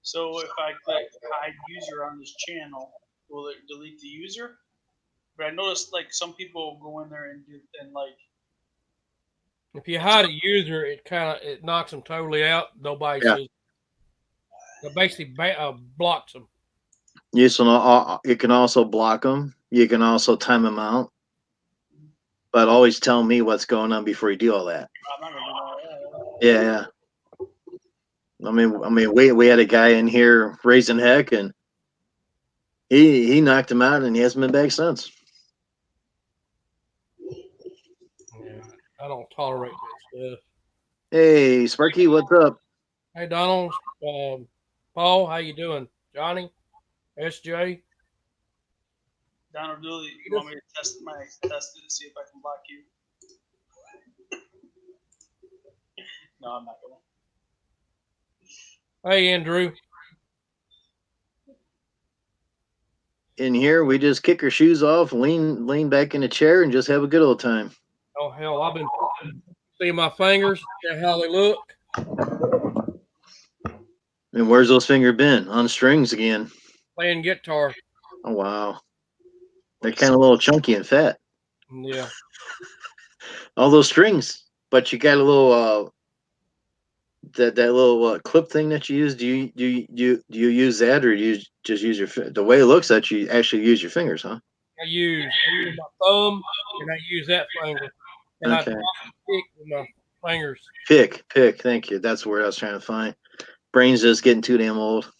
So if I click hide user on this channel, will it delete the user? But I noticed like some people go in there and like. If you hide a user, it knocks them totally out. Nobody says. It basically blocks them. You can also block them. You can also time them out. But always tell me what's going on before you do all that. I'm not gonna do all that. Yeah. I mean, we had a guy in here raising heck, and he knocked him out, and he hasn't been back since. Yeah, I don't tolerate that stuff. Hey, Sparky, what's up? Hey, Donald, Paul, how you doing? Johnny, SJ. Donald Dooley, you want me to test it to see if I can block you? No, I'm not gonna. Hey, Andrew. In here, we just kick our shoes off, lean back in a chair, and just have a good old time. Oh hell, I've been seeing my fingers, how they look. And where's those fingers been? On strings again. Playing guitar. Oh wow, they're kind of a little chunky and fat. Yeah. All those strings, but you got a little that little clip thing that you use. Do you use that, or do you just use your? The way it looks that you actually use your fingers, huh? I use my thumb and I use that finger. And Okay. I pick with my fingers. Pick. Thank you. That's the word I was trying to find. Brain's just getting too damn old.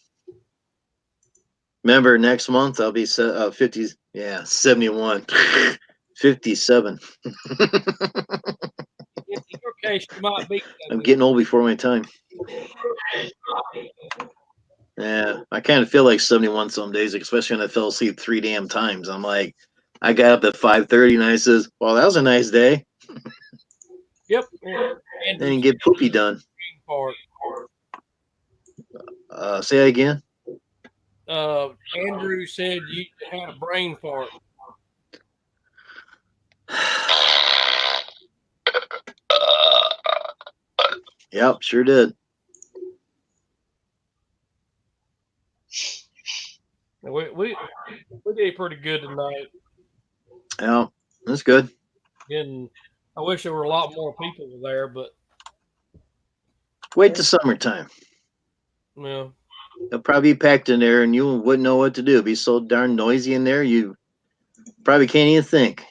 Remember, next month I'll be 50. Yeah, 71. 57. In your case, you might be. I'm getting old before my time. Yeah, I kind of feel like 71 some days, especially when I fell asleep 3 damn times. I'm like, I got up at 5:30 and I says, well, that was a nice day. Yep. And you get poopy done. Say that again. Andrew said you had a brain fart. Yep, sure did. We did pretty good tonight. Yeah, that's good. And I wish there were a lot more people there, but Wait till summertime. Yeah. It'll probably be packed in there, and you wouldn't know what to do. It'd be so darn noisy in there, you probably can't even think.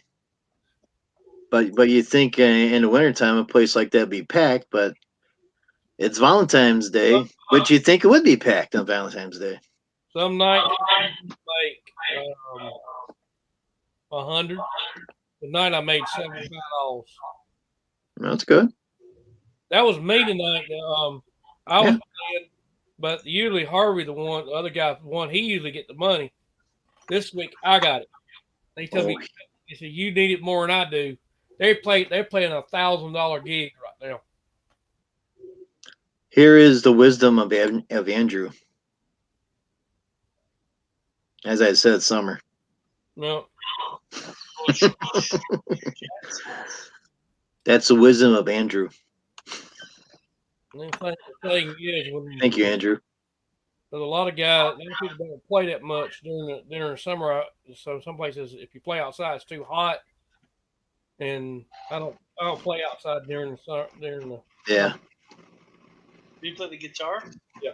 But you think in the wintertime, a place like that would be packed, but it's Valentine's Day. Would you think it would be packed on Valentine's Day? Some nights make 100. The night I made $75. That's good. That was me tonight. I was playing, but usually Harvey, the other guy, the one, he usually get the money. This week I got it. They tell me, he said, you need it more than I do. They're playing $1,000 gig right now. Here is the wisdom of Andrew. As I said, summer. No. That's the wisdom of Andrew. The thing is, Thank you, Andrew. There's a lot of guys. A lot of people don't play that much during the summer. So some places, if you play outside, it's too hot. And I don't play outside during the summer. Yeah. Do you play the guitar? Yeah.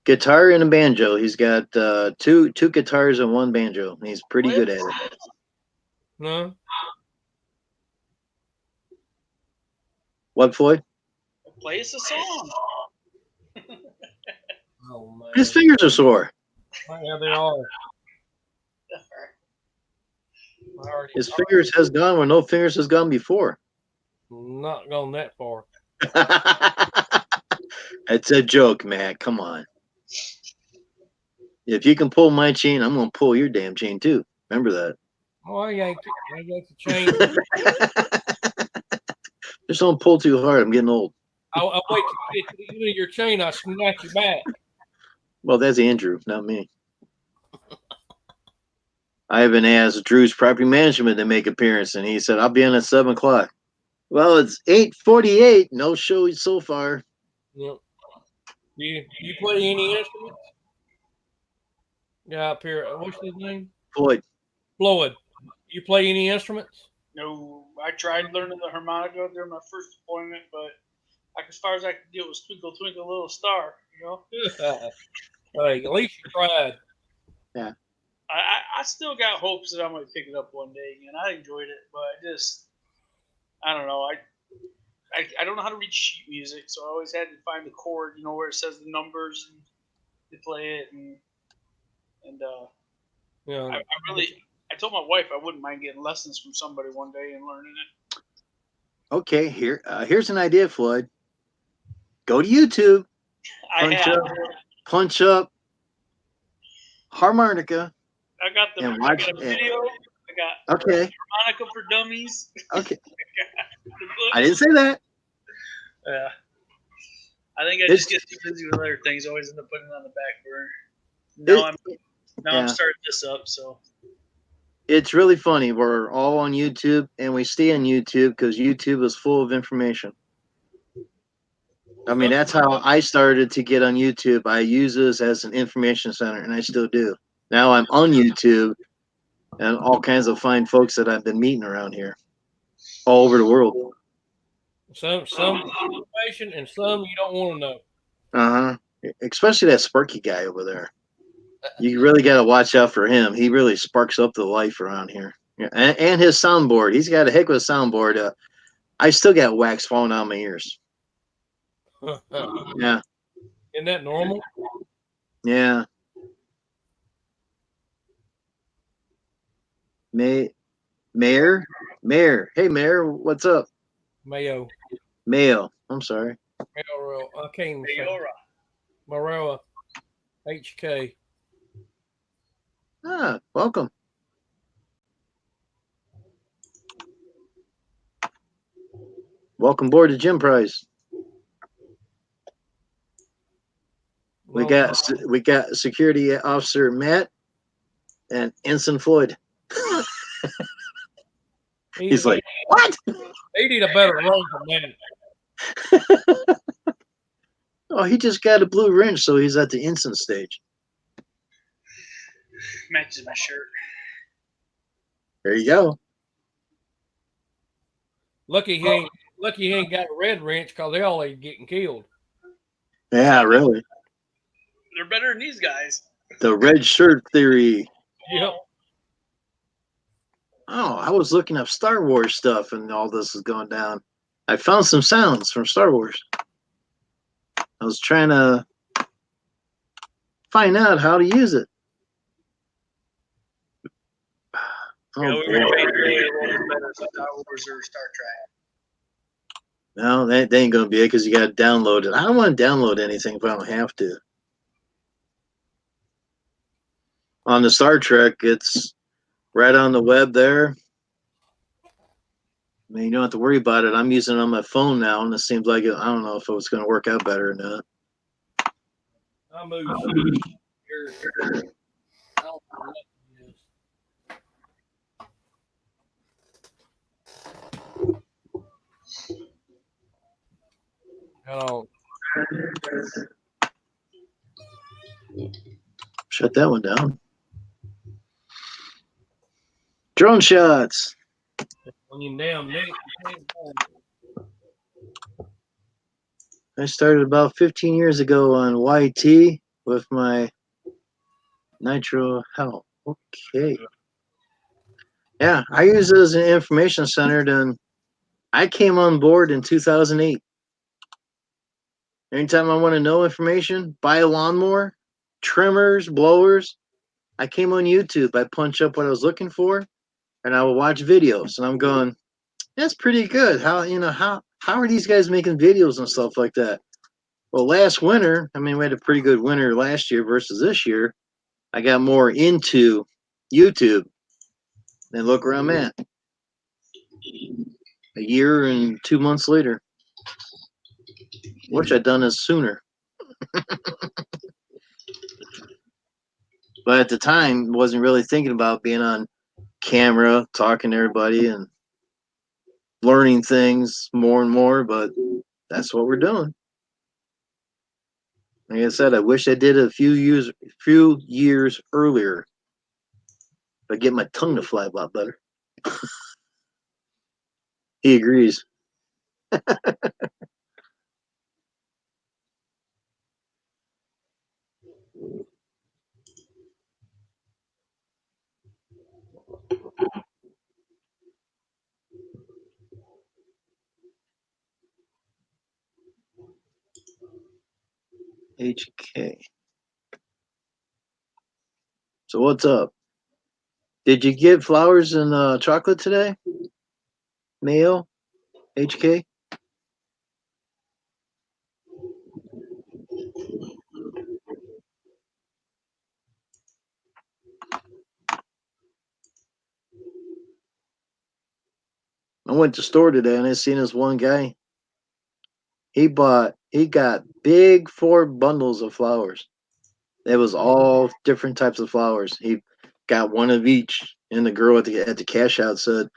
Guitar and a banjo. He's got two guitars and one banjo. He's pretty good at it. No. What, Floyd? Play us a song. Oh man. His fingers are sore. Yeah, they are. His fingers has gone where no fingers has gone before. Not gone that far. It's a joke, Matt. Come on. If you can pull my chain, I'm going to pull your damn chain too. Remember that. Oh, I yanked the chain. Just don't pull too hard. I'm getting old. I'll wait till you get to the end of your chain. I'll snatch you back. Well, that's Andrew, not me. I even asked Drew's property management to make appearance, and he said, I'll be in at 7 o'clock. Well, it's 8:48. No show so far. Yep. Do you play any instruments? Yeah, up here. What's his name? Floyd. Floyd. You play any instruments? No, I tried learning the harmonica during my first deployment, but as far as I could get was Twinkle Twinkle Little Star, you know? Hey, at least you tried. Yeah. I still got hopes that I might pick it up one day again. I enjoyed it, but I don't know. I don't know how to read sheet music, so I always had to find the chord, you know, where it says the numbers and to play it, and Yeah. I told my wife I wouldn't mind getting lessons from somebody one day and learning it. Okay, here's an idea, Floyd. Go to YouTube. Punch up harmonica. I got a video. I got harmonica for dummies. Okay. I didn't say that. Yeah. I think I just get too busy with other things. Always end up putting it on the back burner. I'm starting this up, so. It's really funny. We're all on YouTube, and we stay on YouTube because YouTube is full of information. I mean, that's how I started to get on YouTube. I use this as an information center, and I still do. Now I'm on YouTube, and all kinds of fine folks that I've been meeting around here, all over the world. Some information and some you don't want to know. Especially that Sparky guy over there. You really got to watch out for him. He really sparks up the life around here. Yeah, and his soundboard. He's got a heck of a soundboard. I still got wax falling out of my ears. Yeah. Isn't that normal? Yeah. Mayor. Hey, Mayor. What's up? Mayo. I'm sorry. Mayo. I can't even say. Mayora. HK. Welcome. Welcome aboard to Jim Price. We got security officer Matt and Ensign Floyd. He's like, what? He need a better role than that. Oh, he just got a blue wrench, so he's at the ensign stage. Matches my shirt. There you go. Lucky he ain't Lucky he ain't got a red wrench because they all ain't getting killed. Yeah, really. They're better than these guys. The red shirt theory. Yep. Oh, I was looking up Star Wars stuff and all this is going down. I found some sounds from Star Wars. I was trying to find out how to use it. Oh, Yeah, we boy. were better Star Wars or Star Trek. No, that ain't going to be it because you got to download it. I don't want to download anything if I don't have to. On the Star Trek, it's right on the web there. I mean, you don't have to worry about it. I'm using it on my phone now, and it seems like I don't know if it was going to work out better or not. I moved here. I don't know what it is. Hold on. Shut that one down. Drone shots. When you damn Nick, you can't find it. I started about 15 years ago on YT with my Nitro Hell. Okay. Yeah, I use it as an information center. And I came on board in 2008. Anytime I want to know information, buy a lawnmower, trimmers, blowers, I came on YouTube. I punch up what I was looking for, and I will watch videos. And I'm going, that's pretty good. How are these guys making videos and stuff like that? Well, last winter, I mean, we had a pretty good winter last year versus this year. I got more into YouTube. And look where I'm at. A year and 2 months later. Wish I'd done this sooner. But at the time, wasn't really thinking about being on camera, talking to everybody, and learning things more and more. But that's what we're doing. Like I said, I wish I did it a few years earlier. But get my tongue to fly a lot better. He agrees. HK. So what's up? Did you get flowers and chocolate today? Mayo? HK? I went to the store today and I seen this one guy. He got big 4 bundles of flowers. It was all different types of flowers. He got one of each. And the girl at the cash out said,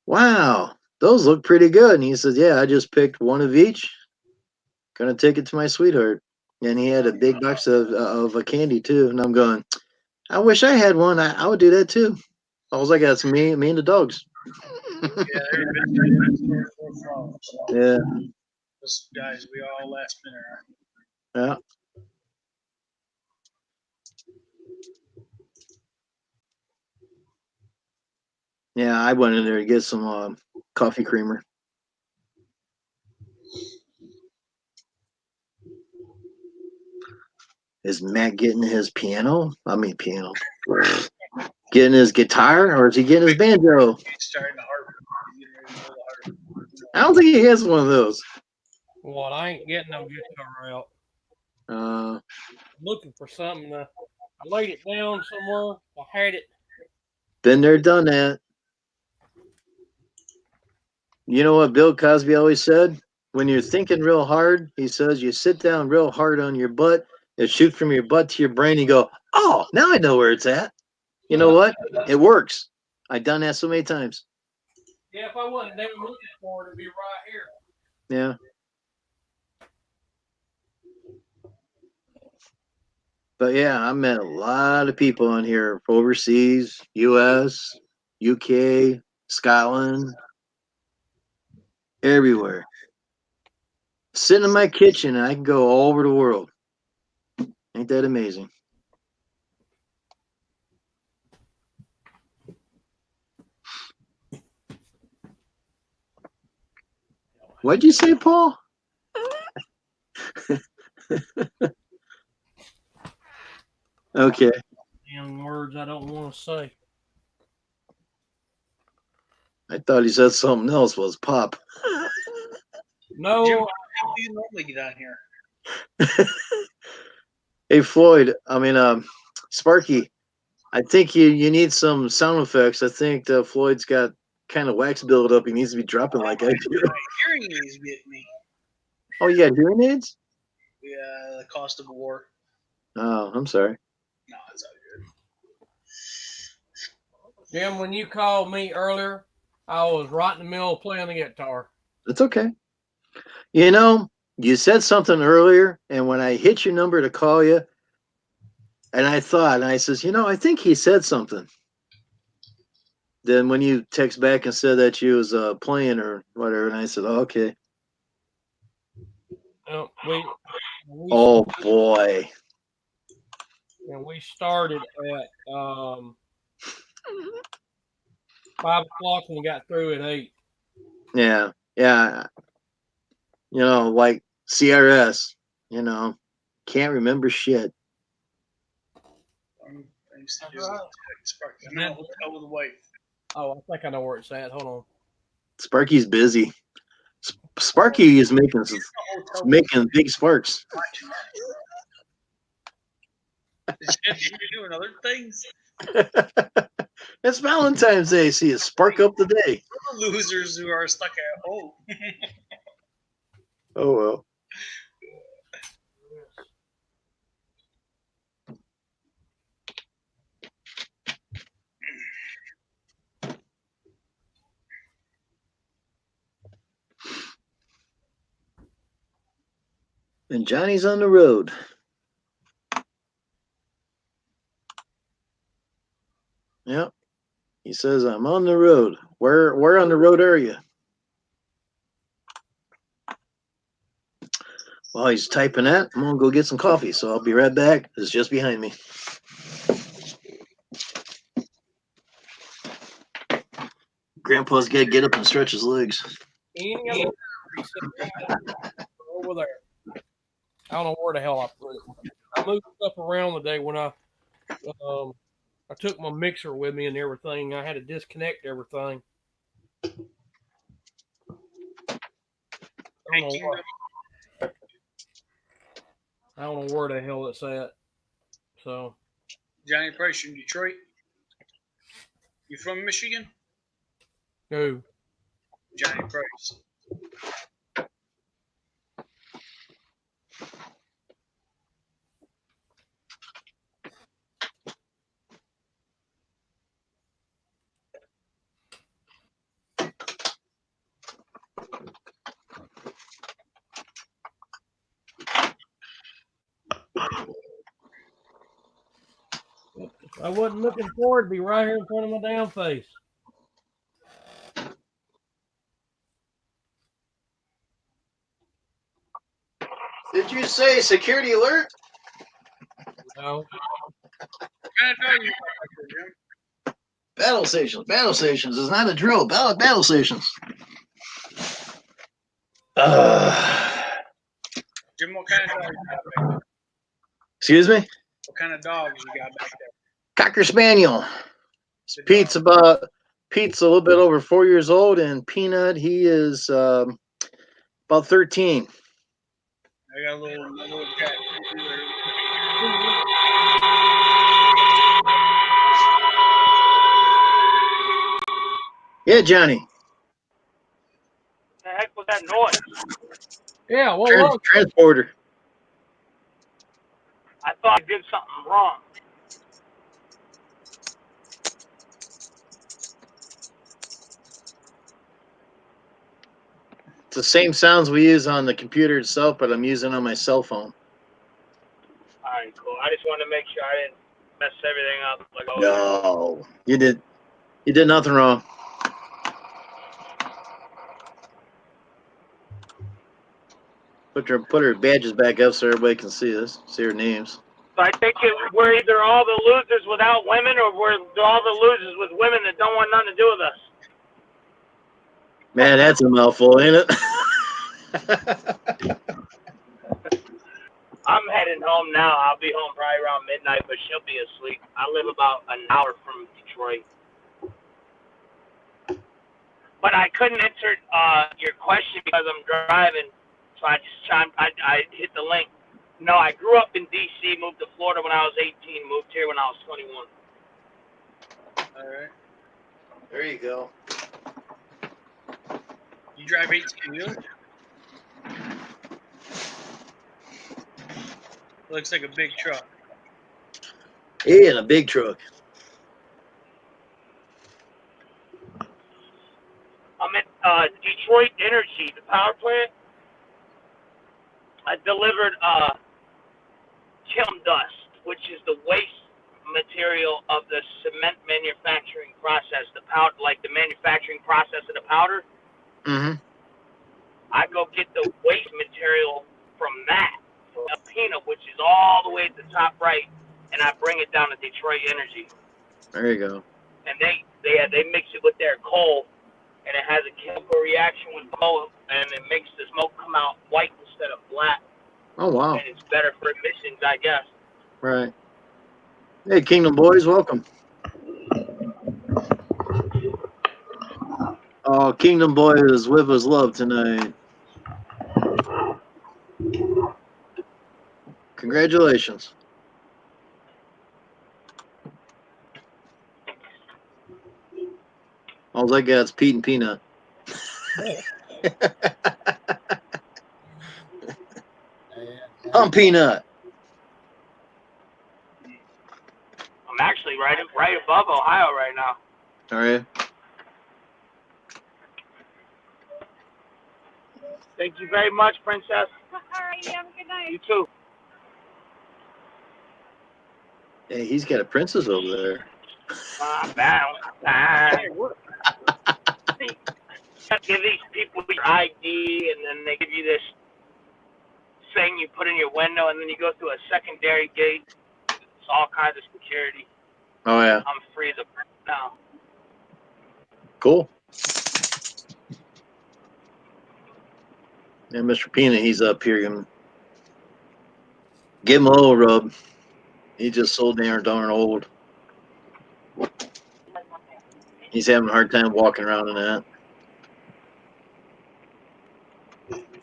"Wow, those look pretty good." And he said, "Yeah, I just picked one of each. Gonna take it to my sweetheart." And he had a big box of a candy too. And I'm going, I wish I had one. I would do that too. All I got is me and the dogs. Yeah. Those guys, we all last minute. Yeah. Yeah, I went in there to get some coffee creamer. Is Matt getting his piano? I mean, piano. Getting his guitar, or is he getting his banjo? He's starting to harp. I don't think he has one of those. Well, I ain't getting no guitar out. Uh, Looking for something. I laid it down somewhere. I had it. Been there, done that. You know what Bill Cosby always said? When you're thinking real hard, he says you sit down real hard on your butt, it shoots from your butt to your brain, you go, oh, now I know where it's at. You know what? It works. I've done that so many times. Yeah, if I wasn't damn looking for it, it'd be right here. Yeah. But yeah, I met a lot of people on here overseas, US, UK, Scotland. everywhere. Sitting in my kitchen, and I can go all over the world. Ain't that amazing? What'd you say, Paul? Okay. Damn words I don't want to say. I thought he said something else was pop. No, Jim, how do you normally get on here? Hey, Floyd, Sparky, I think you need some sound effects. I think Floyd's got kind of wax buildup. He needs to be dropping like I do. My hearing aids get me. Oh, you got hearing aids? Yeah, the cost of war. Oh, I'm sorry. No, it's all good. Jim, when you called me earlier, I was right in the middle of playing the guitar. That's okay. You know, you said something earlier, and when I hit your number to call you, and I says, I think he said something. Then when you text back and said that you was playing or whatever, and I said, oh, okay. Oh boy. And we started at 5:00 and we got through at 8. Yeah. Like CRS. Can't remember shit. I used to do Sparky. I'm in a hotel with a wife. Oh, I think I know where it's at. Hold on. Sparky's busy. Sparky is making big sparks. You're doing other things. It's Valentine's Day. See, it spark up the day. We're the losers who are stuck at home. Oh well. And Johnny's on the road. Yep. He says, I'm on the road. Where on the road are you? While he's typing that, I'm going to go get some coffee. So I'll be right back. It's just behind me. Grandpa's got to get up and stretch his legs. Over there. I don't know where the hell I put it. I moved stuff around today when I took my mixer with me and everything. I had to disconnect everything. I don't know where the hell it's at. So, Johnny Price from Detroit. You from Michigan? Who? Johnny Price. I wasn't looking forward to be right here in front of my damn face. Did you say security alert? No. Battle stations. Battle stations is not a drill. Battle stations. Jim, what kind of dog you got back there? Excuse me? What kind of dogs you got back there? Cocker Spaniel. Pete's a little bit over 4 years old, and Peanut, he is about 13. I got a little cat. Yeah, Johnny. The heck was that noise? Yeah, what was it? Transporter. I thought I did something wrong. It's the same sounds we use on the computer itself, but I'm using on my cell phone. All right, cool. I just wanted to make sure I didn't mess everything up. No, you did nothing wrong. Put her badges back up so everybody can see us, see her names. So I think we're either all the losers without women, or we're all the losers with women that don't want nothing to do with us. Man, that's a mouthful, ain't it? I'm heading home now. I'll be home probably around midnight, but she'll be asleep. I live about an hour from Detroit. But I couldn't answer your question because I'm driving, so I hit the link. No, I grew up in D.C., moved to Florida when I was 18, moved here when I was 21. All right. There you go. You drive 18 wheeler? Looks like a big truck. Yeah, in a big truck. I'm at Detroit Energy, the power plant. I delivered kiln dust, which is the waste material of the cement manufacturing process, the powder, like the manufacturing process of the powder. Mm-hmm. I go get the waste material from that, from Alpena, which is all the way at the top right, and I bring it down to Detroit Energy. There you go. And they mix it with their coal, and it has a chemical reaction with coal, and it makes the smoke come out white instead of black. Oh, wow. And it's better for emissions, I guess. Right. Hey, Kingdom Boys, welcome. Oh, Kingdom Boy is with us love tonight. Congratulations. All I got is Pete and Peanut. I'm Peanut. I'm actually right above Ohio right now. All right. Thank you very much, Princess. All right, you have a good night. You too. Hey, he's got a princess over there. Give these people your ID, and then they give you this thing you put in your window, and then you go through a secondary gate. It's all kinds of security. Oh, yeah. I'm free as a bird now. Cool. Yeah, Mr. Peanut, he's up here. Give him a little rub. He's just so darn old. He's having a hard time walking around in that.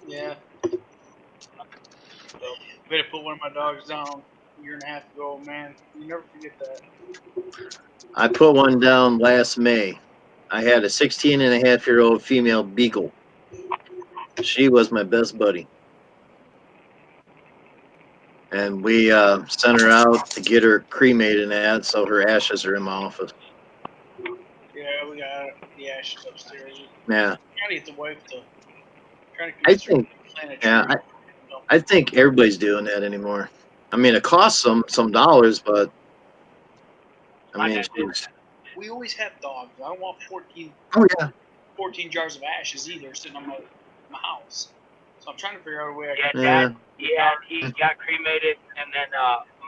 Yeah. So, I better put one of my dogs down a year and a half ago, man. You never forget that. I put one down last May. I had a 16-and-a-half-year-old female beagle. She was my best buddy. And we sent her out to get her cremated and that, so her ashes are in my office. Yeah, we got the ashes upstairs. Yeah. Trying to get the wife to. I think everybody's doing that anymore. I mean, it costs some dollars, but I mean, we always have dogs. I don't want 14 jars of ashes either sitting on my house. So I'm trying to figure out a way I can. He got cremated, and then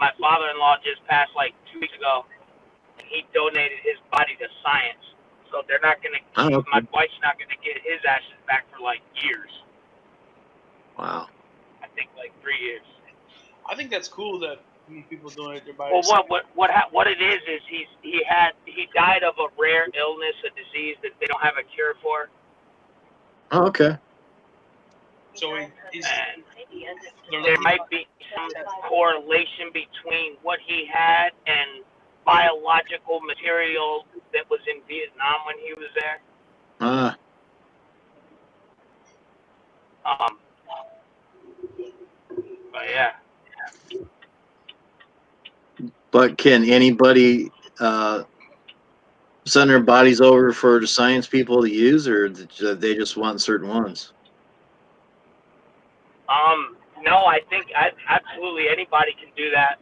my father-in-law just passed like 2 weeks ago, and he donated his body to science. So they're not going to. My wife's not going to get his ashes back for like years. Wow. I think like 3 years. I think that's cool that people donate their bodies. Well, what it is he died of a rare illness, a disease that they don't have a cure for. Oh, okay. So there might be some correlation between what he had and biological material that was in Vietnam when he was there. But yeah. But can anybody send their bodies over for the science people to use, or do they just want certain ones? No, I think absolutely anybody can do that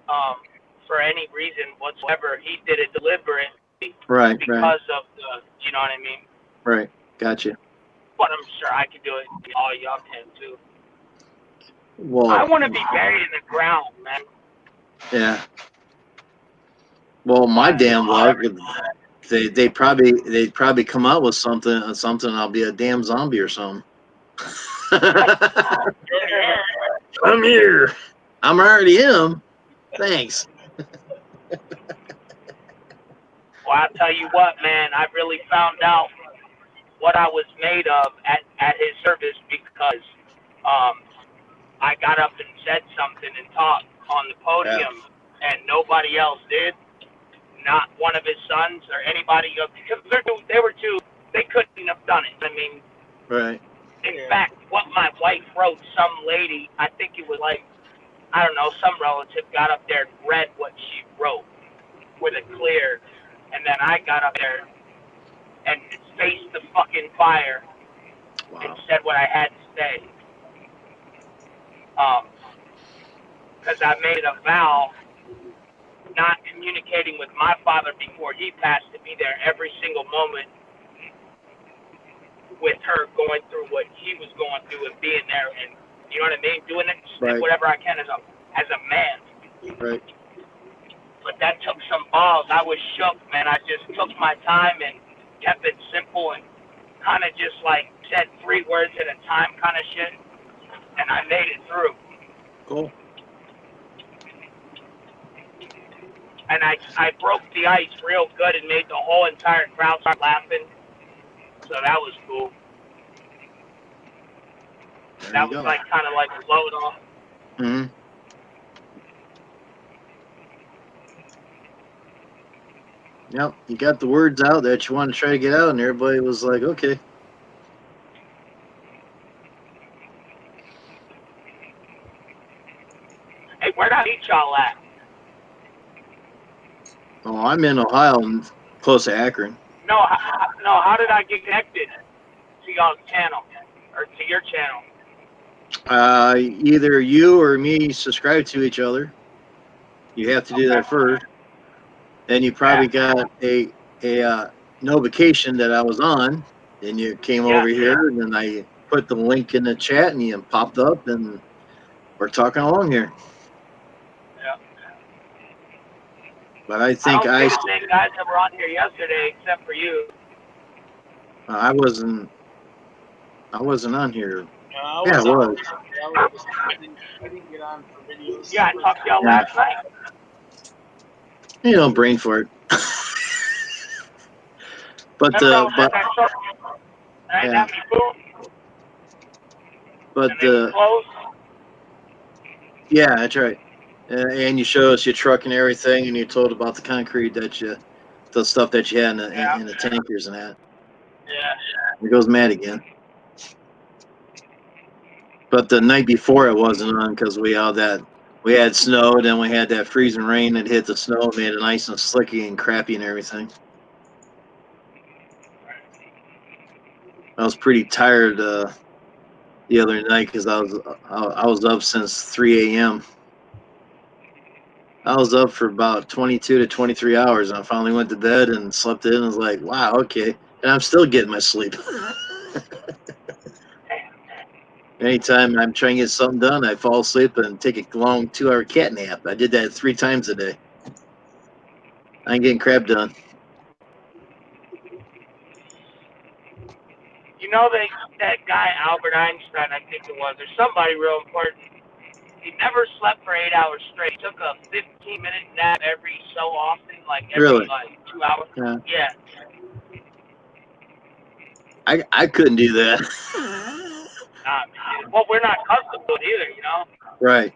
for any reason whatsoever. He did it deliberately, right? Because of the, you know what I mean? Right. Gotcha. But I'm sure I could do it. All y'all can too. Well, I want to be buried in the ground, man. yeah. Well, my damn luck, they'd probably come out with something. I'll be a damn zombie or something. Come here. I'm already him. Thanks. Well, I'll tell you what, man. I really found out what I was made of at his service because I got up and said something and talked on the podium, and nobody else did. Not one of his sons or anybody, because they couldn't have done it. I mean, right. In fact, what my wife wrote, some lady, I think it was like, I don't know, some relative got up there and read what she wrote with it clear, and then I got up there and faced the fucking fire and said what I had to say. Because I made a vow not communicating with my father before he passed to be there every single moment with her going through what he was going through and being there, and you know what I mean, doing it Right. whatever I can as a man. Right. But that took some balls. I was shook, man. I just took my time and kept it simple and kind of just like said 3 words at a time kind of shit, and I made it through. Cool. And I broke the ice real good and made the whole entire crowd start laughing. So that was cool. That was like kind of like a load off. Mm-hmm. Yep, you got the words out that you want to try to get out, and everybody was like, okay. Hey, where'd I meet y'all at? Oh, I'm in Ohio, close to Akron. No, how did I get connected to y'all's channel or to your channel? Either you or me subscribe to each other. You have to do that first. Then you probably got a notification that I was on. Then you came over here, and then I put the link in the chat, and you popped up, and we're talking along here. Yeah. But I think don't see the same guys that were on here yesterday, except for you. I wasn't on here. I was. I didn't get on for videos. Yeah, I talked to y'all last night. You know, brain fart. But yeah, that's right. And you showed us your truck and everything, and you told about the concrete the stuff that you had in the tankers and that. Yeah. It goes mad again. But the night before it wasn't on because we had snow, then we had that freezing rain that hit the snow, made it nice and slicky and crappy and everything. I was pretty tired the other night because I was up since 3 a.m. I was up for about 22 to 23 hours, and I finally went to bed and slept in and was like, wow, okay. And I'm still getting my sleep. Anytime I'm trying to get something done, I fall asleep and take a long 2-hour cat nap. I did that 3 times a day. I ain't getting crap done. You know that guy Albert Einstein, I think it was, or somebody real important. He never slept for 8 hours straight. He took a 15-minute nap every so often, like every 2 hours. Yeah. I couldn't do that. Well, we're not accustomed to it either, you know. Right.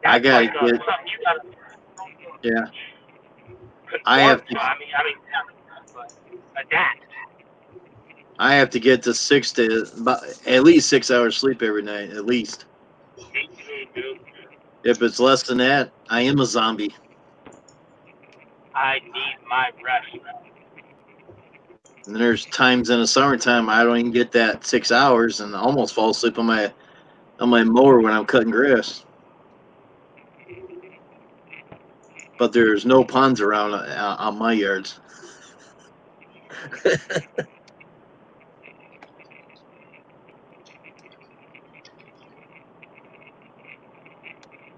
That's I gotta like get. Something you gotta. Yeah. I have to. I mean, adapt. I have to get to at least 6 hours sleep every night, at least. Me too, dude. If it's less than that, I am a zombie. I need my rest. And there's times in the summertime I don't even get that 6 hours and I almost fall asleep on my mower when I'm cutting grass. But there's no ponds around on my yards.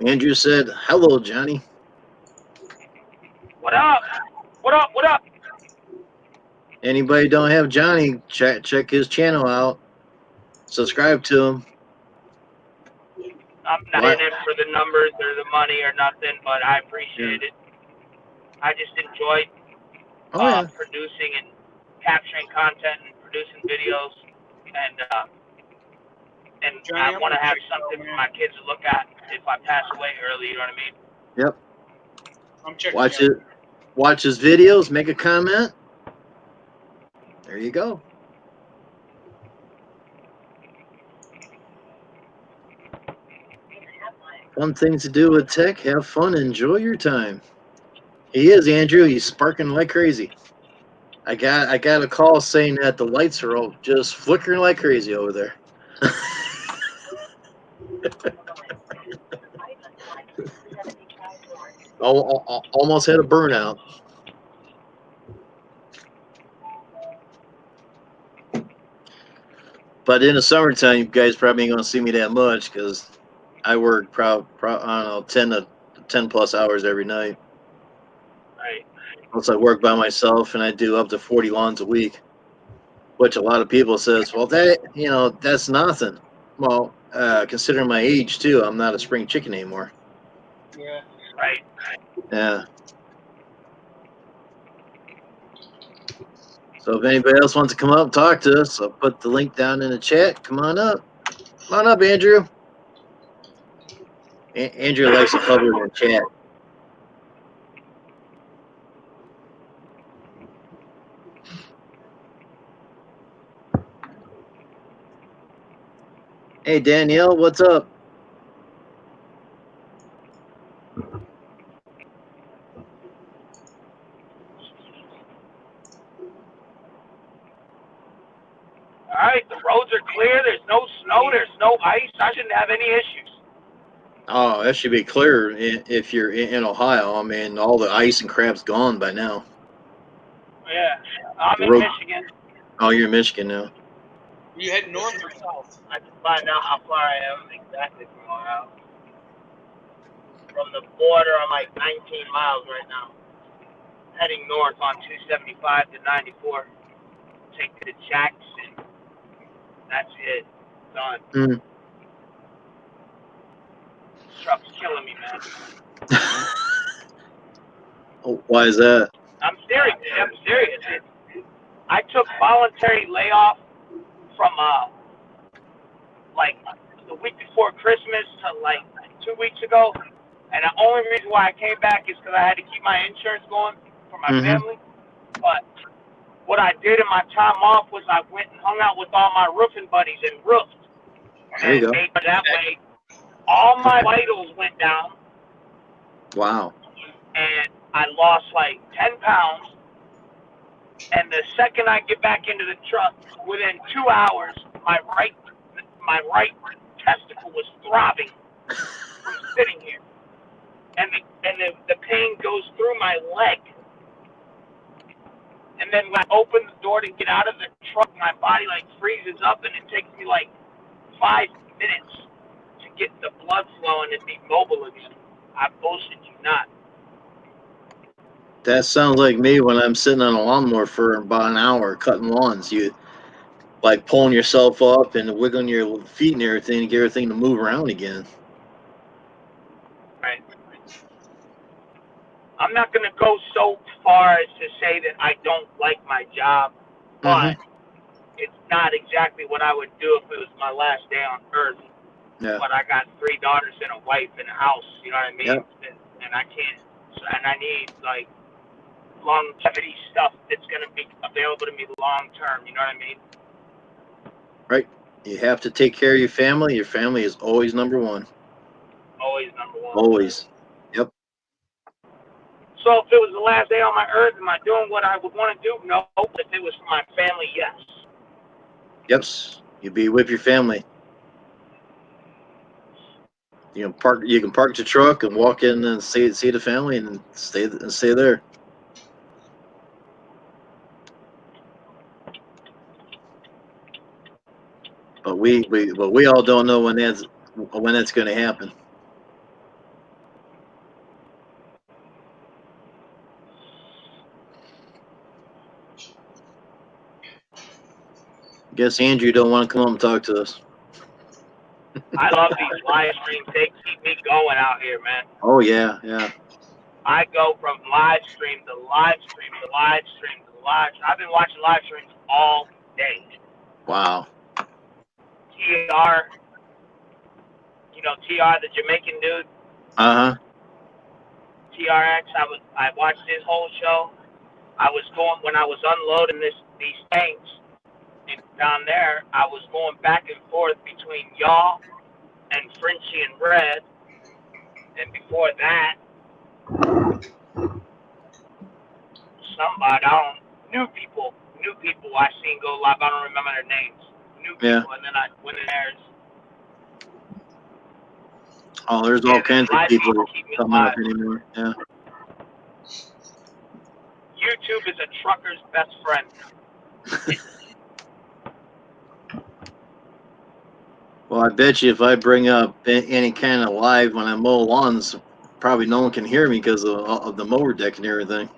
Andrew said, "Hello, Johnny." What up? What up? What up? Anybody don't have Johnny, check his channel out. Subscribe to him. I'm not in it for the numbers or the money or nothing, but I appreciate it. I just enjoy producing and capturing content and producing videos, and Johnny, I want to have something for my kids to look at if I pass away early. You know what I mean? Yep. I'm checking. Watch his videos. Make a comment. There you go. Fun things to do with tech. Have fun. Enjoy your time. He is, Andrew. He's sparking like crazy. I got a call saying that the lights are all just flickering like crazy over there. Almost had a burnout. But in the summertime, you guys probably ain't gonna see me that much because I work I don't know, 10 plus hours every night. Right. Once I work by myself and I do up to 40 lawns a week, which a lot of people says, well, that's nothing. Well, considering my age too, I'm not a spring chicken anymore. Yeah. Right. Yeah. So if anybody else wants to come up and talk to us, I'll put the link down in the chat. Come on up. Come on up, Andrew. Andrew likes to cover in the chat. Hey, Danielle, what's up? All right, the roads are clear. There's no snow. There's no ice. I shouldn't have any issues. Oh, that should be clear if you're in Ohio. I mean, all the ice and crap's gone by now. Yeah, I'm in Michigan. Oh, you're in Michigan now. You head north or south? I can find out how far I am exactly from Ohio. From the border, I'm like 19 miles right now. Heading north on 275 to 94. Take to the Jackson. That's it. Done. Mm. Truck's killing me, man. Oh, why is that? I'm serious. I took voluntary layoff from like the week before Christmas to like 2 weeks ago, and the only reason why I came back is because I had to keep my insurance going for my family. But what I did in my time off was I went and hung out with all my roofing buddies and roofed. There you go. That way, all my vitals went down. Wow. And I lost like 10 pounds. And the second I get back into the truck, within 2 hours, my right testicle was throbbing from sitting here. And the pain goes through my leg. And then when I open the door to get out of the truck, my body like freezes up, and it takes me like 5 minutes to get the blood flowing and be mobile again. I bullshit you not. That sounds like me when I'm sitting on a lawnmower for about an hour cutting lawns. You like pulling yourself up and wiggling your feet and everything to get everything to move around again. Right. I'm not going to go so far as to say that I don't like my job, but it's not exactly what I would do if it was my last day on earth. Yeah. But I got 3 daughters and a wife and a house, you know what I mean? Yep. And I can't, and I need like longevity stuff that's going to be available to me long term, you know what I mean? Right. You have to take care of your family. Your family is always number one. Always number one. Always. Yep. So if it was the last day on my earth, am I doing what I would want to do? No. If it was for my family, yes. Yep. You be with your family. You can park the truck and walk in and see the family and stay there. But we all don't know when that's going to happen. Guess Andrew don't want to come home and talk to us. I love these live streams. They keep me going out here, man. Oh yeah, yeah. I go from live stream to live stream to live stream to live. I've been watching live streams all day. Wow. TR, TR, the Jamaican dude. Uh huh. TRX. I watched his whole show. I was going when I was unloading these tanks down there. I was going back and forth between y'all and Frenchie and Red, and before that, somebody new people I seen go live. I don't remember their names. New people, Yeah. and then I went in there. Oh, there's all kinds of people coming alive. up anymore. Yeah. YouTube is a trucker's best friend. Well, I bet you if I bring up any kind of live when I mow lawns, probably no one can hear me because of the mower deck and everything.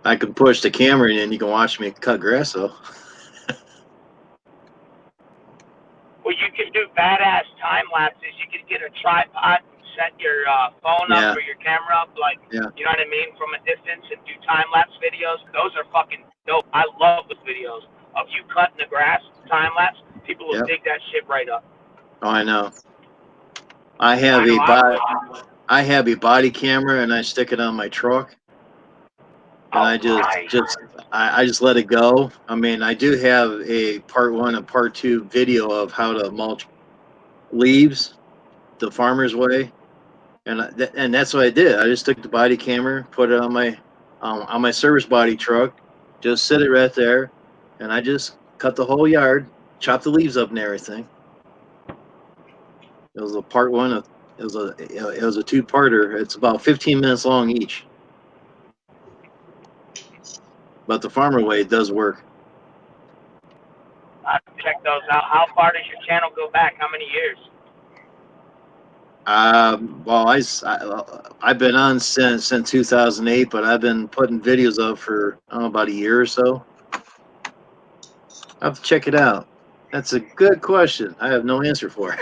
I can push the camera in and you can watch me cut grass though. Well, you can do badass time lapses. You can get a tripod and set your phone up or your camera up, you know what I mean, from a distance and do time lapse videos. Those are fucking dope. I love those videos of you cutting the grass, time lapse. People will dig that shit right up. Oh, I know. I have a body camera and I stick it on my truck. And I just let it go. I mean, I do have a part 1 and part 2 video of how to mulch leaves the farmer's way, and that's what I did. I just took the body camera, put it on my service body truck, just sit it right there, and I just cut the whole yard, chopped the leaves up and everything. It was a part 1 it was a 2-parter. It's about 15 minutes long each. But the farmer way does work. I have to check those out. How far does your channel go back? How many years? Well, I've been on since 2008, but I've been putting videos up for about a year or so. I have to check it out. That's a good question. I have no answer for it.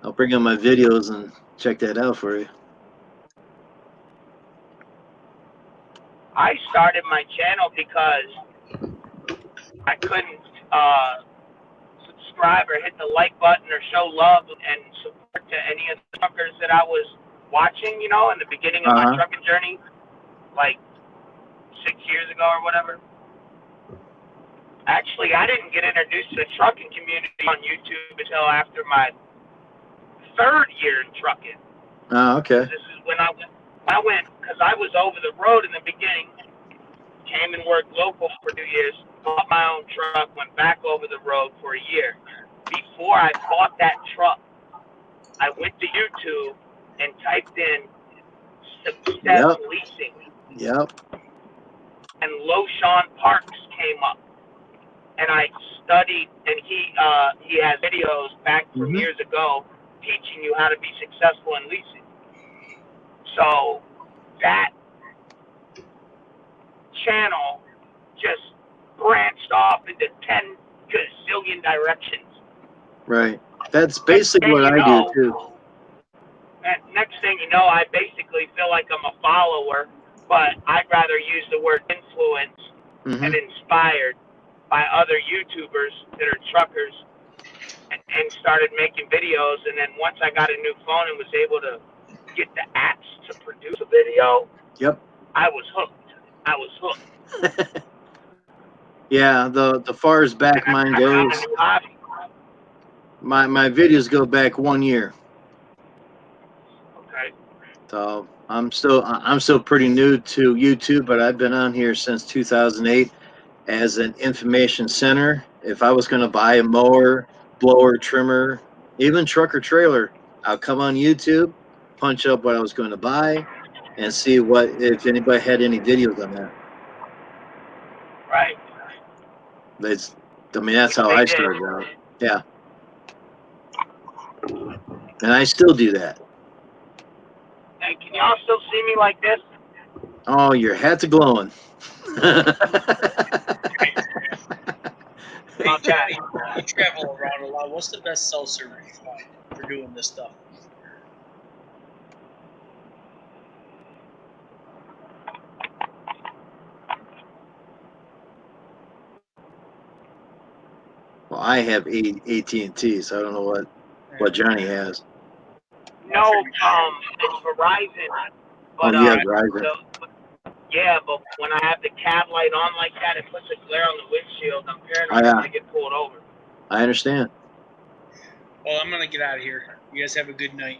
I'll bring on my videos and check that out for you. I started my channel because I couldn't subscribe or hit the like button or show love and support to any of the truckers that I was watching, in the beginning of my trucking journey, like 6 years ago or whatever. Actually, I didn't get introduced to the trucking community on YouTube until after my 3rd year in trucking. Oh, okay. This is when I went, because I was over the road in the beginning, came and worked local for 2 years, bought my own truck, went back over the road for a year. Before I bought that truck, I went to YouTube and typed in Success Leasing. Yep. And Loshawn Parks came up. And I studied, and he has videos back from years ago teaching you how to be successful in leasing. So that channel just branched off into 10 gazillion directions. Right. That's basically what I do too. And next thing you know, I basically feel like I'm a follower, but I'd rather use the word influence and inspired by other YouTubers that are truckers, and started making videos. And then once I got a new phone and was able to get the apps to produce a video, I was hooked. Yeah, the far as back mine goes, my videos go back 1 year. Okay. So I'm still pretty new to YouTube, but I've been on here since 2008 as an information center. If I was going to buy a mower, blower, trimmer, even truck or trailer, I'll come on YouTube, punch up what I was going to buy, and see if anybody had any videos on that. Right. That's how I started out. Yeah. And I still do that. Hey, can y'all still see me like this? Oh, your hats are glowing. Hey, Johnny, you travel around a lot. What's the best cell service you find for doing this stuff? Well, I have AT&T, so I don't know what Johnny has. No, it's Verizon. But, Oh, you have Verizon. Yeah, but when I have the cab light on like that, it puts a glare on the windshield. I'm paranoid I'm going to get pulled over. I understand. Well, I'm going to get out of here. You guys have a good night.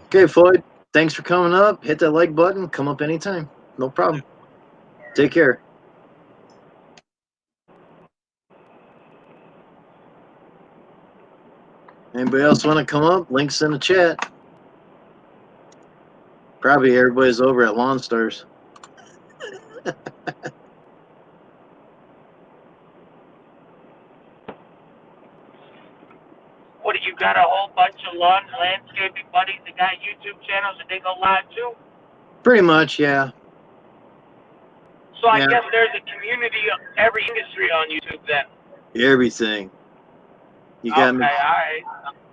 Okay, Floyd. Thanks for coming up. Hit that like button. Come up anytime. No problem. Take care. Anybody else want to come up? Links in the chat. Probably everybody's over at Lawn Stars. What, you got a whole bunch of landscaping buddies that got YouTube channels that they go live too? Pretty much, yeah. So I guess there's a community of every industry on YouTube then. Everything. You got okay, all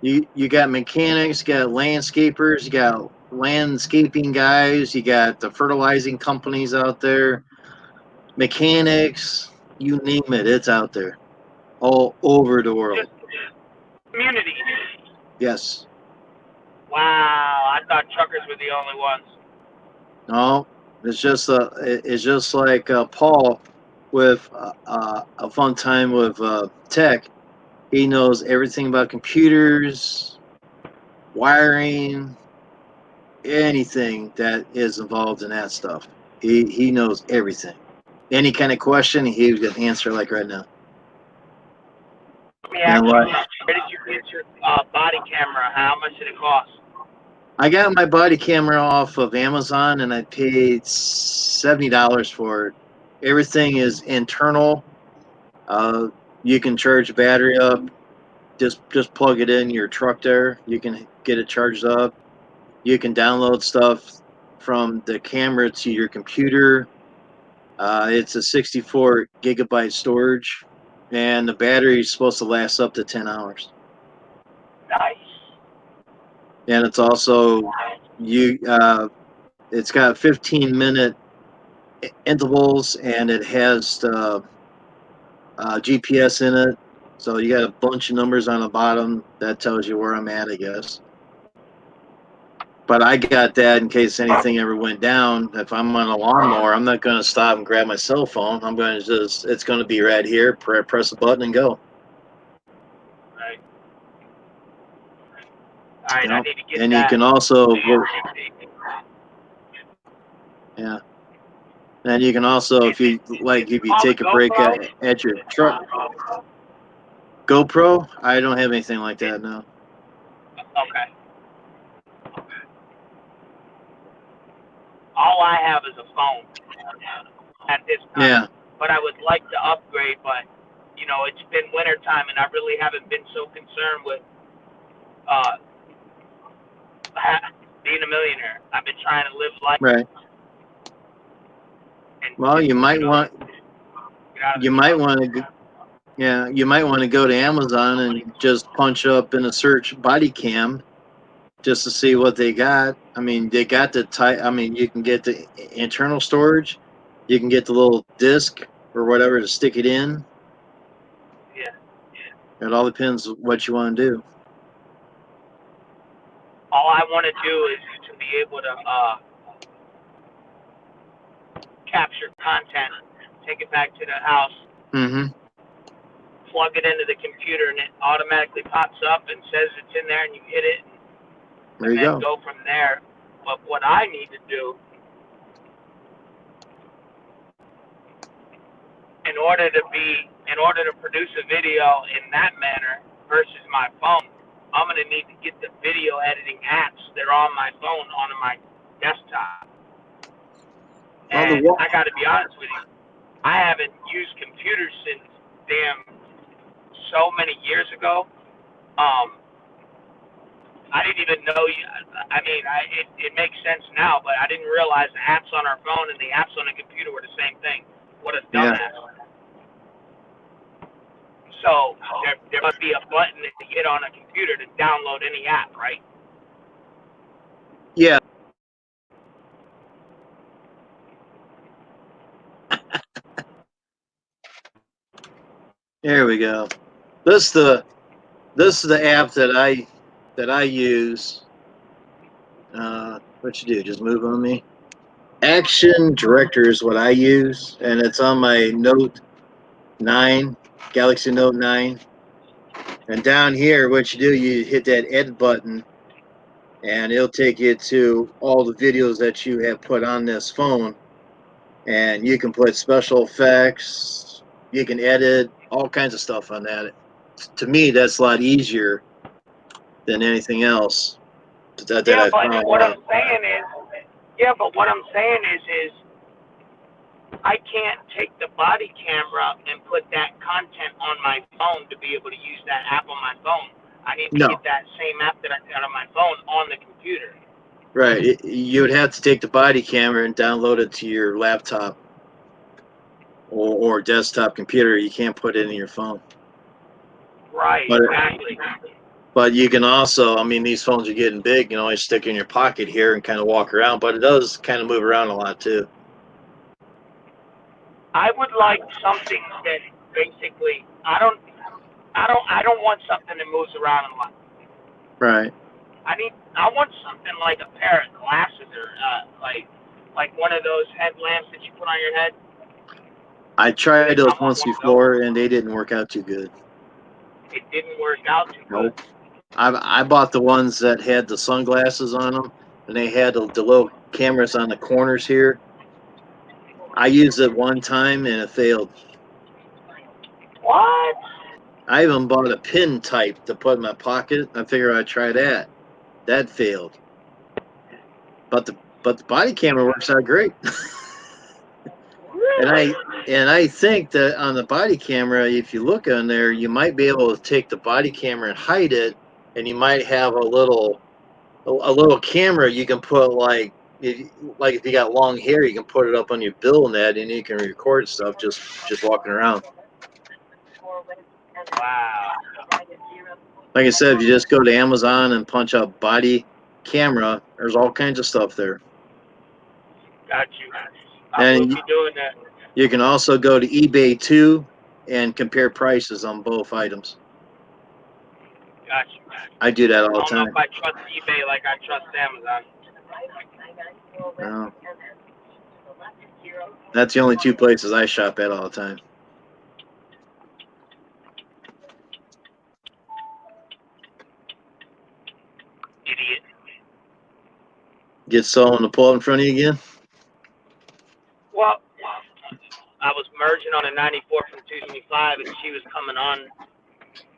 right. You got mechanics, you got landscapers, you got landscaping guys, you got the fertilizing companies out there, mechanics, you name it, it's out there. All over the world. Community. Yes. Wow, I thought truckers were the only ones. No, it's just like Paul with a fun time with tech. He knows everything about computers, wiring, anything that is involved in that stuff. He knows everything. Any kind of question, he would answer like right now. Let me ask you, where did you get your body camera? How much did it cost? I got my body camera off of Amazon, and I paid $70 for it. Everything is internal. You can charge a battery up. Just plug it in your truck there. You can get it charged up. You can download stuff from the camera to your computer. It's a 64 gigabyte storage, and the battery is supposed to last up to 10 hours. Nice. And it's also it's got 15-minute intervals, and it has GPS in it. So you got a bunch of numbers on the bottom that tells you where I'm at, I guess. But I got that in case anything ever went down. If I'm on a lawnmower, I'm not going to stop and grab my cell phone. I'm going to it's going to be right here, press a button and go. Right. All right, I need to get and that. You can also yeah. And you can also, if you take a break at your truck. GoPro? I don't have anything like that, no. Okay. All I have is a phone at this time. Yeah. But I would like to upgrade, but, you know, it's been wintertime, and I really haven't been so concerned with being a millionaire. I've been trying to live life. Right. Well, you might want to go to Amazon and just punch up in a search body cam just to see what they got. I mean, they got you can get the internal storage. You can get the little disc or whatever to stick it in. Yeah. It all depends what you want to do. All I want to do is to be able to capture content, take it back to the house, plug it into the computer, and it automatically pops up and says it's in there, and you hit it, and then go from there. But what I need to do, in order to produce a video in that manner versus my phone, I'm going to need to get the video editing apps that are on my phone onto my desktop. And I got to be honest with you, I haven't used computers since so many years ago. I didn't even know you. I mean, it makes sense now, but I didn't realize the apps on our phone and the apps on the computer were the same thing. What a dumbass. So there must be a button that you hit on a computer to download any app, right? Yeah. There we go. This is the app that I use. What you do? Just move on me. Action Director is what I use, and it's on my Note 9, Galaxy Note 9. And down here, what you do, you hit that edit button, and it'll take you to all the videos that you have put on this phone. And you can put special effects, you can edit, all kinds of stuff on that. To me, that's a lot easier than anything else that Yeah, I've but found what out. I'm saying is I can't take the body camera and put that content on my phone to be able to use that app on my phone. I need to No. get that same app that I got on my phone on the computer. Right. You would have to take the body camera and download it to your laptop or desktop computer. You can't put it in your phone. Right, But, exactly. But you can also, I mean, these phones are getting big. You can always stick it in your pocket here and kind of walk around. But it does kind of move around a lot too. I would like something that basically I don't want something that moves around a lot. Right. I want something like a pair of glasses or like one of those headlamps that you put on your head. I tried those once before, and they didn't work out too good. It didn't work out too good. Nope. I bought the ones that had the sunglasses on them, and they had the little cameras on the corners here. I used it one time, and it failed. What? I even bought a pin type to put in my pocket. I figured I'd try that. That failed. But the body camera works out great. Really? And I think that on the body camera, if you look on there, you might be able to take the body camera and hide it, and you might have a little camera you can put like if you got long hair, you can put it up on your bill net, and you can record stuff just walking around. Wow. Like I said, if you just go to Amazon and punch up body camera, there's all kinds of stuff there. Got you. I will be doing that. You can also go to eBay too and compare prices on both items. Got you. I do that all the I don't know time. if I trust eBay like I trust Amazon. No. That's the only two places I shop at all the time. Idiot. Get someone to pull up in front of you again? Well, I was merging on a 94 from 225, and she was coming on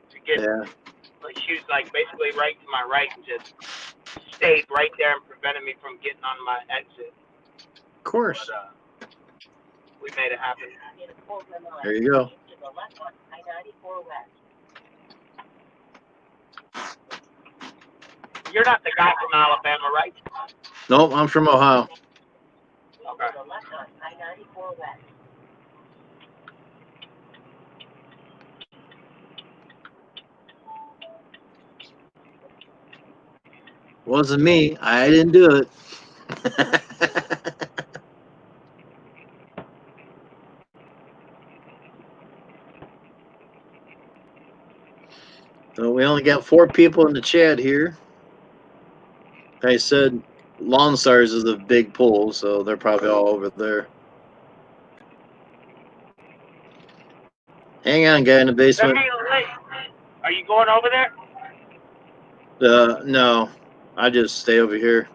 to get. Yeah. Like she was like basically right to my right and just stayed right there and prevented me from getting on my exit. Of course. But, we made it happen. There you go. You're not the guy from Alabama, right? Nope, I'm from Ohio. Okay. Wasn't me. I didn't do it. So we only got 4 people in the chat here. Like I said, Lone Stars is a big pool, so they're probably all over there. Hang on, guy in the basement. Are you going over there? No, I just stay over here.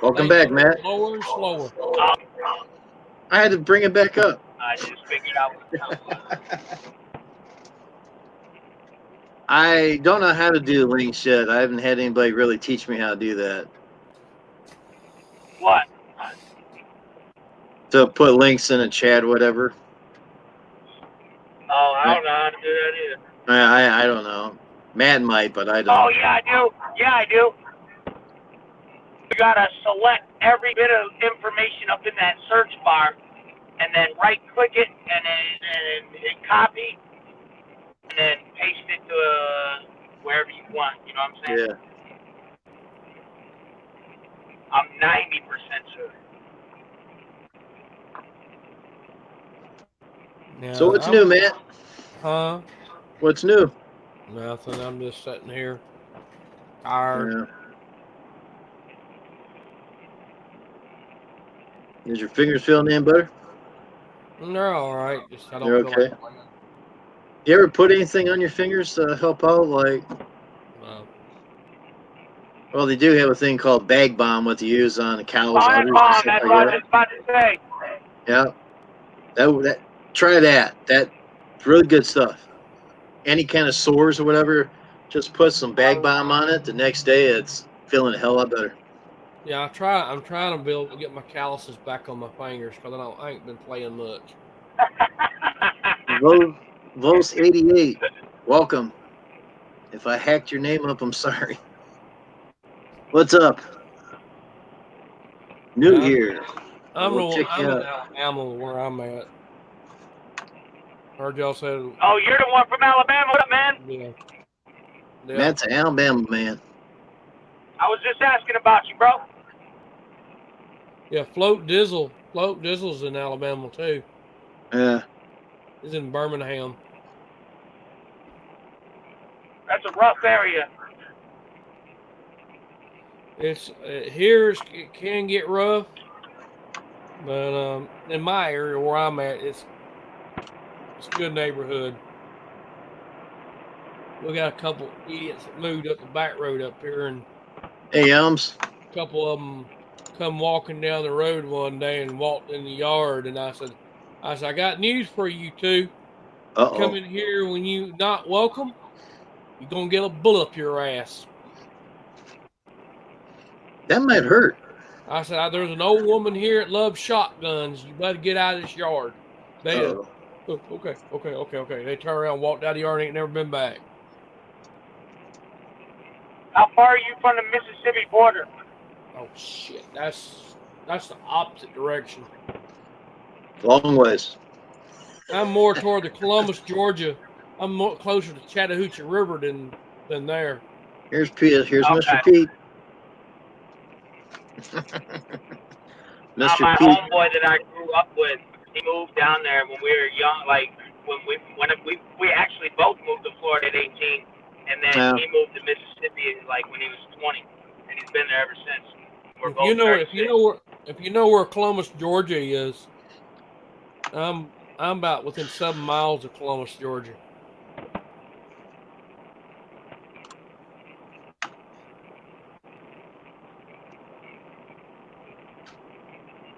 Welcome back, Matt. Slower and slower. I had to bring it back up. I just figured out. I don't know how to do links yet. I haven't had anybody really teach me how to do that. What? To put links in a chat, whatever. Oh, I don't know how to do that either. I don't know. Matt might, but I don't. Oh, yeah, I do. Yeah, I do. You gotta select every bit of information up in that search bar, and then right-click it, and then hit copy, and then paste it to wherever you want. You know what I'm saying? Yeah. I'm 90% sure. Now, So what's new, Matt? Huh? What's new? Nothing. I'm just sitting here. Tired. Is your fingers feeling any better? They're all right. Just I don't They're feel okay. like playing. You ever put anything on your fingers to help out? Like, No. well, they do have a thing called bag bomb, what they use on the cows. Sonic udders, Bomb, and stuff that's like what I that. was about to say. Yeah. Try that. That's really good stuff. Any kind of sores or whatever, just put some bag bomb on it. The next day, it's feeling a hell lot better. Yeah, I'm trying to get my calluses back on my fingers because I ain't been playing much. Vos 88, welcome. If I hacked your name up, I'm sorry. What's up? New here. I'm We'll check you in out. Alabama where I'm at. Heard y'all said. Oh, you're the one from Alabama, what up, man? Yeah. Matt's an Alabama man. I was just asking about you, bro. Yeah, Float Dizzle's in Alabama too. Yeah. He's in Birmingham. That's a rough area. It can get rough, but in my area where I'm at, it's a good neighborhood. We got a couple idiots that moved up the back road up here, and Hey, Elms. a couple of them come walking down the road one day and walked in the yard, and I said, I got news for you two. Uh-oh. Come in here when you not welcome, you're gonna get a bullet up your ass. That might hurt. I said, there's an old woman here that loves shotguns. You better get out of this yard. They okay. They turn around, walked out the yard, and ain't never been back. How far are you from the Mississippi border? Oh shit, that's the opposite direction. Long ways. I'm more toward the Columbus, Georgia. I'm more closer to Chattahoochee River than there. Here's Pete. Here's Okay. Mr. Pete. My Mr. Pete. homeboy that I grew up with, he moved down there when we were young. Like when we actually both moved to Florida at 18, and then Yeah. he moved to Mississippi like when he was 20, and he's been there ever since. We're If both you know where Columbus, Georgia is, I'm about within 7 miles of Columbus, Georgia.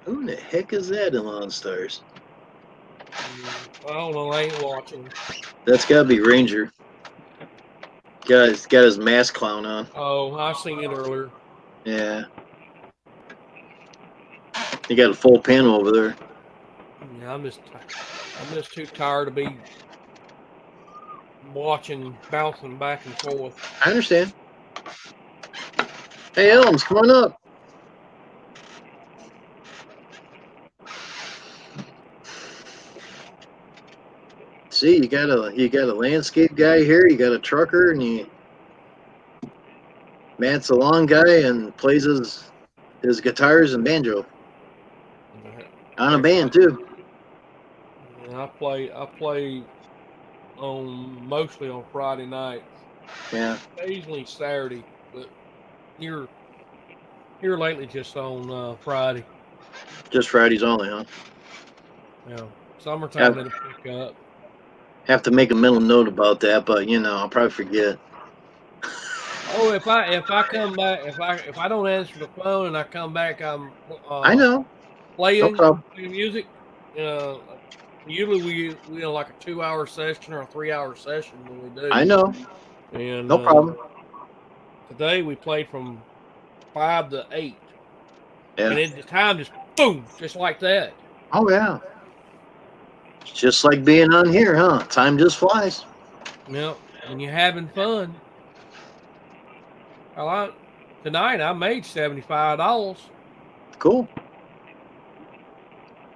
Who the heck is that in Lawn Stars? I don't know. I ain't watching. That's got to be Ranger. Got his mask clown on. Oh, I seen it earlier. Yeah. He got a full panel over there. Yeah, I'm just too tired to be watching, bouncing back and forth. I understand. Hey, Elms, come on up. See, you got a landscape guy here. You got a trucker, and Matt's a lawn guy and plays his guitars and banjo on a band too. And I play mostly on Friday nights. Yeah. Occasionally Saturday, but here lately just on Friday. Just Fridays only, huh? Yeah, summertime it'll pick up. Have to make a mental note about that, but I'll probably forget. Oh, if I come back, if I don't answer the phone and I come back, I'm I know. playing No music. Usually we like a 2-hour session or a 3-hour session when we do. I know. And no problem. Today we played from 5 to 8. Yeah. And the time just boom, just like that. Oh yeah. It's just like being on here, huh? Time just flies. Yep. When you're having fun. Tonight I made $75. Cool.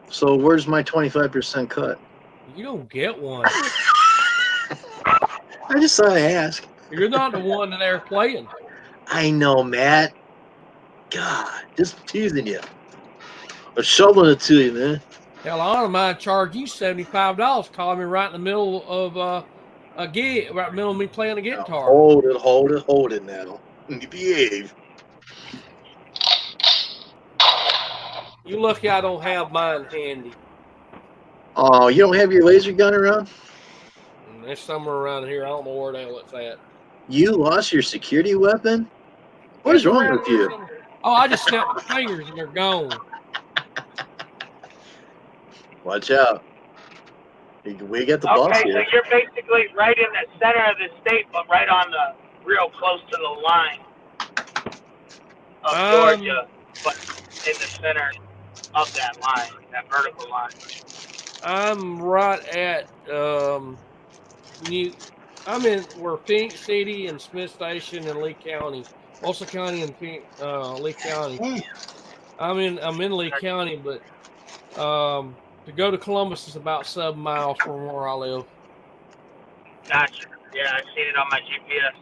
So where's my 25% cut? You don't get one. I just thought I'd ask. You're not the one that they're playing. I know, Matt. God, just teasing you. I'm shoveling it to you, man. Hell, I don't mind charge you $75. Call me right in the middle of a gig, right in the middle of me playing a guitar. Now, hold it now. Behave. You lucky I don't have mine handy. Oh, you don't have your laser gun around? There's somewhere around here. I don't know where the hell it's at. You lost your security weapon? What is wrong with you? Oh, I just snapped my fingers and they're gone. Watch out. We get the boss Okay, here. so you're basically right in the center of the state, but right on the real close to the line of Georgia, but in the center of that line, that vertical line. I'm right at I'm in where Phoenix City and Smith Station and Lee County, Tulsa County and Lee County. I'm in Lee County, but to go to Columbus is about 7 miles from where I live. Gotcha. Yeah, I've seen it on my GPS.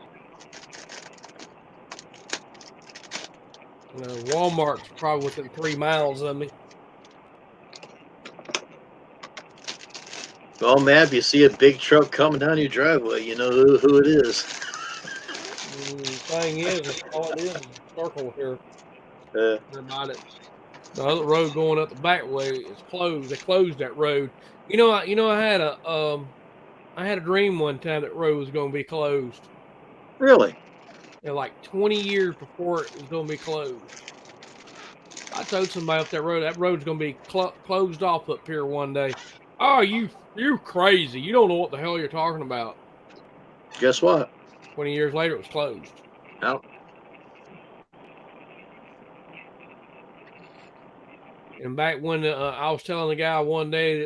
Walmart's probably within 3 miles of me. Well, Matt, if you see a big truck coming down your driveway, you know who it is. Thing is, all it is a circle here. About it. The other road going up the back way is closed. They closed that road. I had a dream one time that road was going to be closed. Really? Like 20 years before it was going to be closed. I told somebody up that road's going to be closed off up here one day. Oh, you crazy. You don't know what the hell you're talking about. Guess what? 20 years later, it was closed. No. And back when I was telling the guy one day,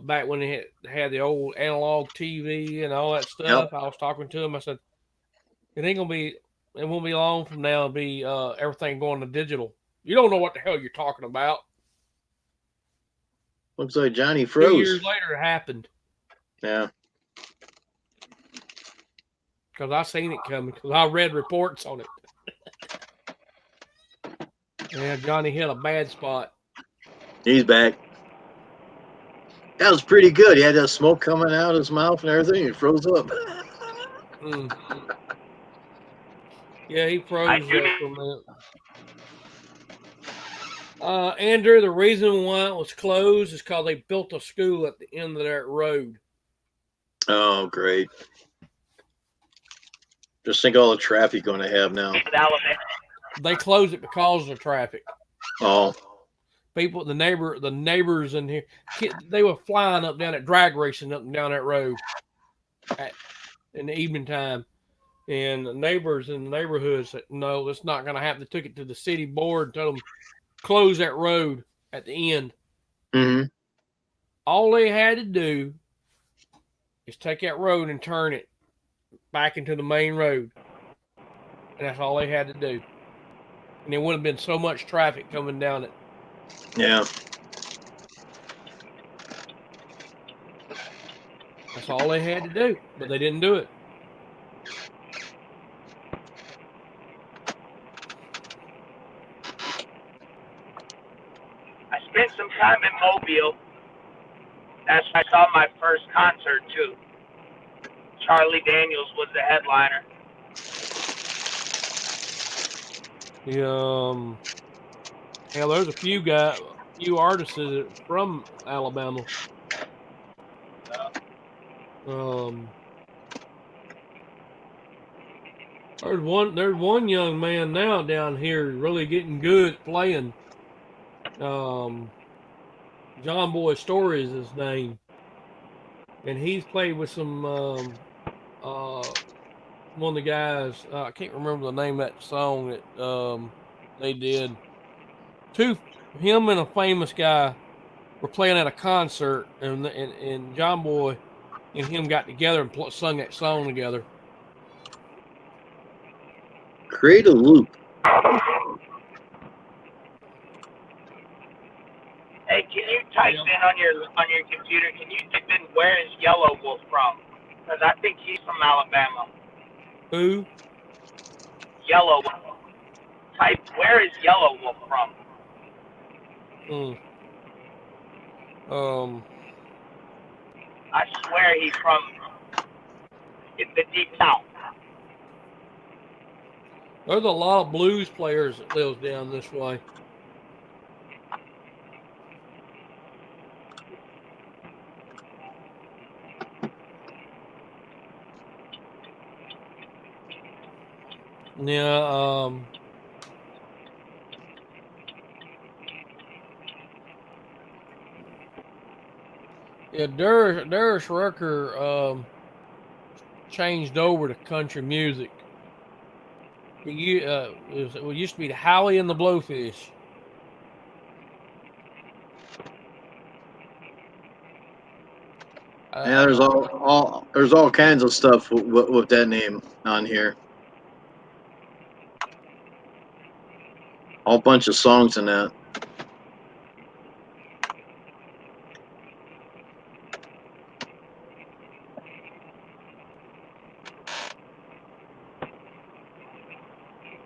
back when they had the old analog TV and all that stuff, I was talking to him. I said, it won't be long from now. It'll be everything going to digital. You don't know what the hell you're talking about. Looks like Johnny froze. 2 years later, it happened. Yeah. Because I seen it coming. Because I read reports on it. Yeah, Johnny hit a bad spot. He's back. That was pretty good. He had that smoke coming out of his mouth and everything. He froze up. Yeah, he froze up for a minute. Andrew, the reason why it was closed is because they built a school at the end of that road. Oh, great. Just think all the traffic going to have now. They closed it because of the traffic. Oh. People, the neighbors in here, they were flying up down that drag racing up and down that road in the evening time. And the neighbors in the neighborhood said, no, that's not going to happen. They took it to the city board and told them close that road at the end. Mm-hmm. All they had to do is take that road and turn it back into the main road. And that's all they had to do. And there wouldn't have been so much traffic coming down it. Yeah. That's all they had to do, but they didn't do it. I spent some time in Mobile. That's where I saw my first concert, too. Charlie Daniels was the headliner. Yeah, there's a few artists from Alabama. There's one young man now down here really getting good playing. John Boy Story is his name, and he's played with some one of the guys. I can't remember the name of that song that they did. him and a famous guy were playing at a concert, and John Boy and him got together and sung that song together. Create a loop. Hey, can you type in on your computer? Can you type in where is Yellow Wolf from? Because I think he's from Alabama. Who? Yellow Wolf. Type where is Yellow Wolf from? I swear he's from the Deep South. There's a lot of blues players that lives down this way. Yeah, Darius Rucker changed over to country music. It used to be the Howie and the Blowfish. Yeah, there's all kinds of stuff with that name on here. All bunch of songs in that.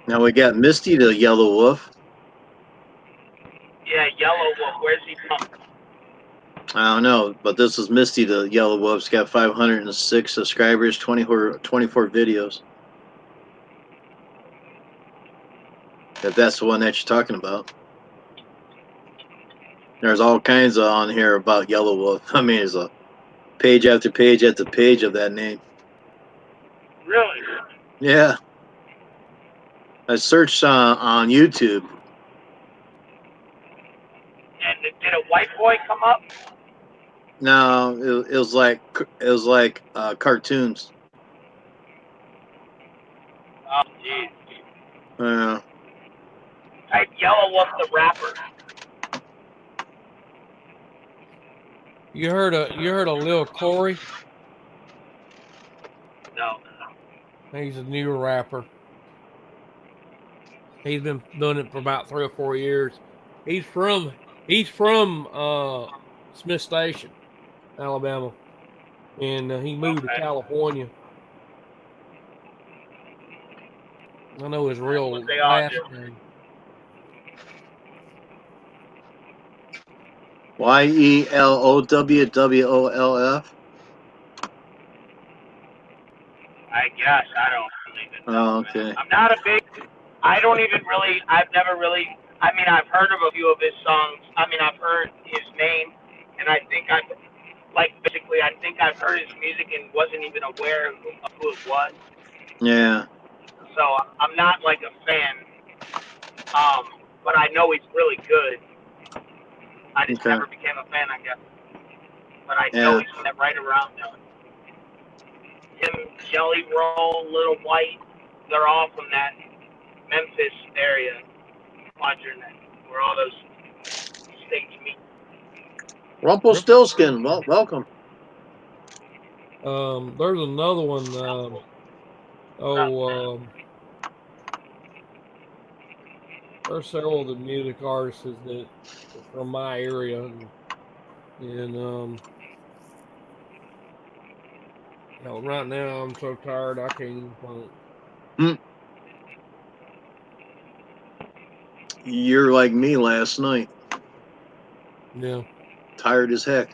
Now we got Misty the Yellow Wolf. Yeah, Yellow Wolf. Where's he from? I don't know, but this is Misty the Yellow Wolf. It's got 506 subscribers, 24 videos. If that's the one that you're talking about. There's all kinds on here about Yellow Wolf. I mean, there's a page after page after page of that name. Really? Yeah. I searched on YouTube. And did a white boy come up? No, it was like cartoons. Oh, jeez. Type Yellow Wolf the rapper. You heard of Lil Corey? No. He's a newer rapper. He's been doing it for about 3 or 4 years. He's from Smith Station, Alabama, and he moved to California. I know his real last name. YELOWWOLF. I guess I don't even know. Oh, okay. Man. I'm not a big. I don't even really. I've never really. I mean, I've heard of a few of his songs. I mean, I've heard his name, and I think I think I've heard his music and wasn't even aware of who it was. Yeah. So I'm not like a fan. But I know he's really good. I just never became a fan, I guess. But I know he's right around now. Him, Jelly Roll, Little White, they're all from that Memphis area, quadrant where all those states meet. Rumpelstiltskin, welcome. There's another one. There's several of the music artists that are from my area, and right now I'm so tired I can't even think. You're like me last night. Yeah. Tired as heck.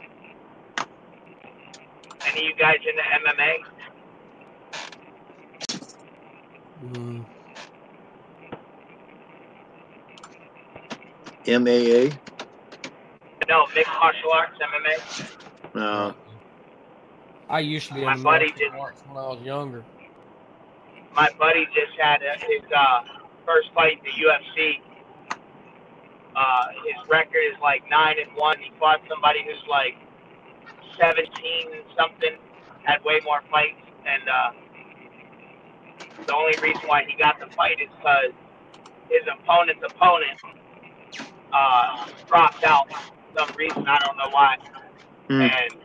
Any of you guys into MMA? MAA? No, mixed martial arts, MMA. No. I used to be my in buddy martial arts when I was younger. My buddy just had his first fight in the UFC. His record is like 9-1. He fought somebody who's like 17 and something, had way more fights, and the only reason why he got the fight is because his opponent's opponent dropped out for some reason. I don't know why. And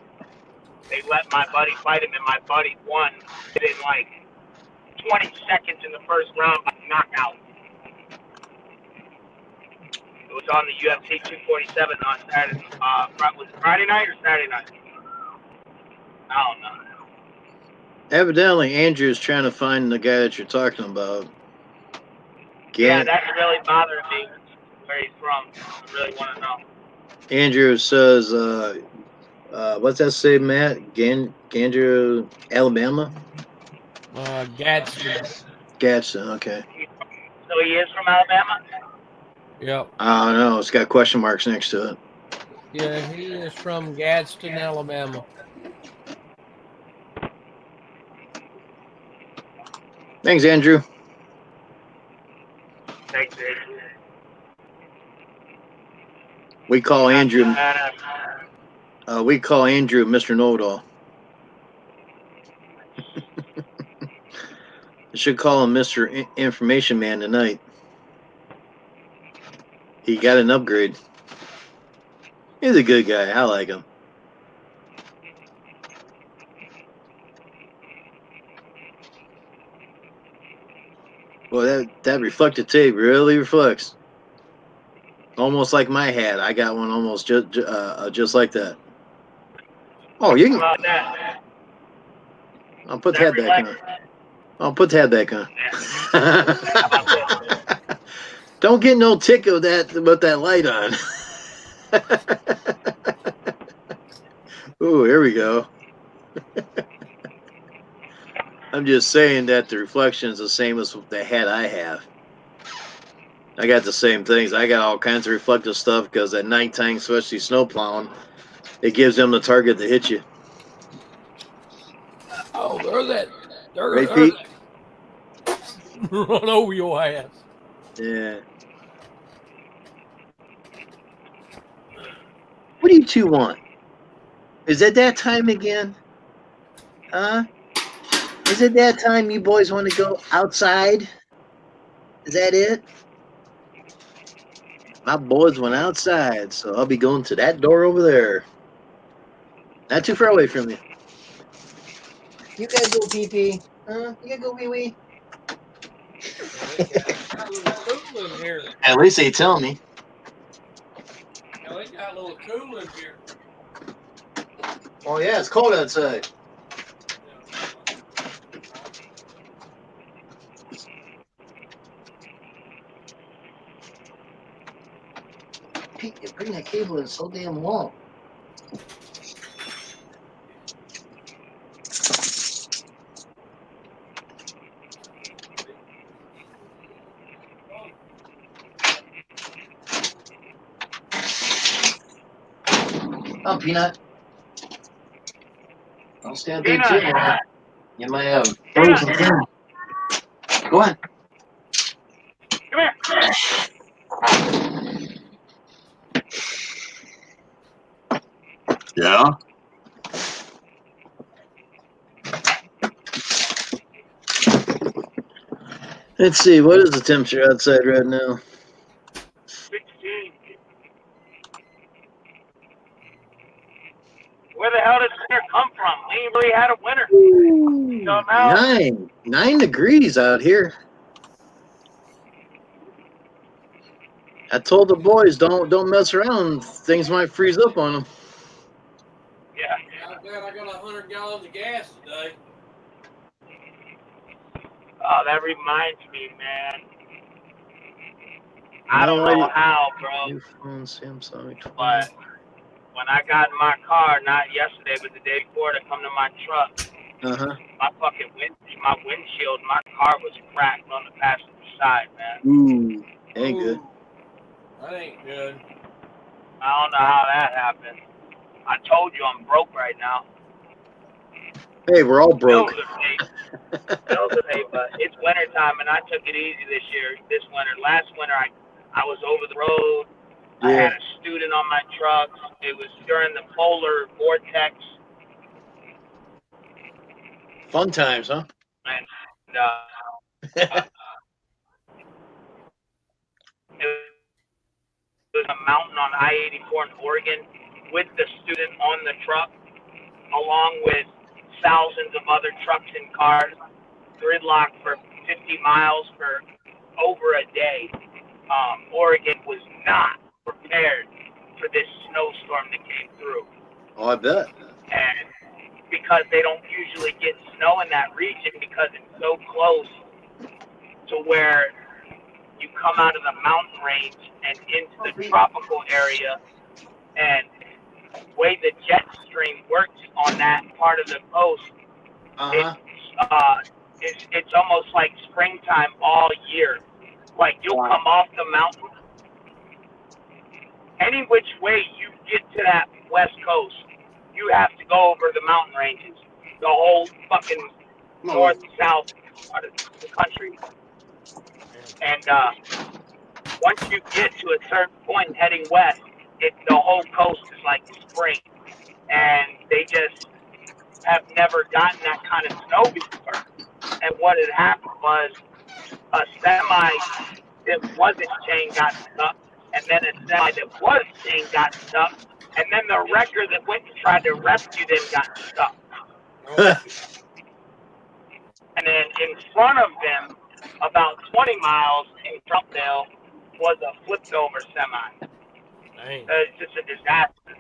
they let my buddy fight him, and my buddy won within like 20 seconds in the first round by knockout. It was on the UFC 247 on Saturday. Was it Friday night or Saturday night? I don't know. Evidently, Andrew's trying to find the guy that you're talking about. Yeah, that's really bothering me. Where he's from? I really want to know. Andrew says, what's that say, Matt? Gansden, Alabama? Gadsden. Gadsden, okay. So he is from Alabama? Yep. I don't know. It's got question marks next to it. Yeah, he is from Gadsden, Alabama. Thanks, Andrew. Thanks, Andrew. We call Andrew. We call Andrew Mr. Know-It-All. I should call him Mr. Information Man tonight. He got an upgrade. He's a good guy. I like him. Well, that reflective tape really reflects. Almost like my hat. I got one almost just like that. Oh, you can. I'll put the hat back on. I'll put the hat back on. Don't get no tick of that with that light on. Ooh, here we go. I'm just saying that the reflection is the same as the hat I have. I got the same things. I got all kinds of reflective stuff because at nighttime, especially snow plowing, it gives them the target to hit you. Oh, there's that. Right, Pete? Run over your ass. Yeah. What do you two want? Is it that time again? Huh? Is it that time you boys want to go outside? Is that it? My boys went outside, so I'll be going to that door over there. Not too far away from you. You guys go pee-pee. Huh? You gotta go wee-wee. At least they tell me. Yeah, they got a little cool in here. Oh, yeah, it's cold outside. Pete, you bring that cable in so damn long. Oh, Peanut. Don't stand there too long. You might have frozen thing. Go on. Come here. Yeah. Let's see, what is the temperature outside right now? 16. Where the hell did winter come from? We ain't really had a winter. So now, 9 degrees out here. I told the boys don't mess around. Things might freeze up on them. yeah. I'm glad I got 100 gallons of gas today. Oh, that reminds me, man. I don't know how, bro. New phone, Samsung 20. But when I got in my car, not yesterday, but the day before, to come to my truck, my fucking windshield, my car was cracked on the passenger side, man. Ooh, ain't good. That ain't good. I don't know how that happened. I told you I'm broke right now. Hey, we're all broke. Bills are paid, but it's wintertime, and I took it easy this winter. Last winter, I was over the road. Yeah. I had a student on my truck. It was during the polar vortex. Fun times, huh? And it was a mountain on I-84 in Oregon with the student on the truck, along with thousands of other trucks and cars, gridlocked for 50 miles for over a day. Oregon was not prepared for this snowstorm that came through. Oh, I bet. And because they don't usually get snow in that region because it's so close to where you come out of the mountain range and into the tropical area, and the way the jet stream works on that part of the coast, it's almost like springtime all year. Like you'll come off the mountain, any which way you get to that west coast, you have to go over the mountain ranges, the whole fucking north and south part of the country. And once you get to a certain point heading west, the whole coast is like spring. And they just have never gotten that kind of snow before. And what had happened was a semi that wasn't chained got stuck, and then a semi that was chained got stuck, and then the wrecker that went and tried to rescue them got stuck. And then in front of them, about 20 miles in Trumpdale, was a flipped over semi. It's just a disaster.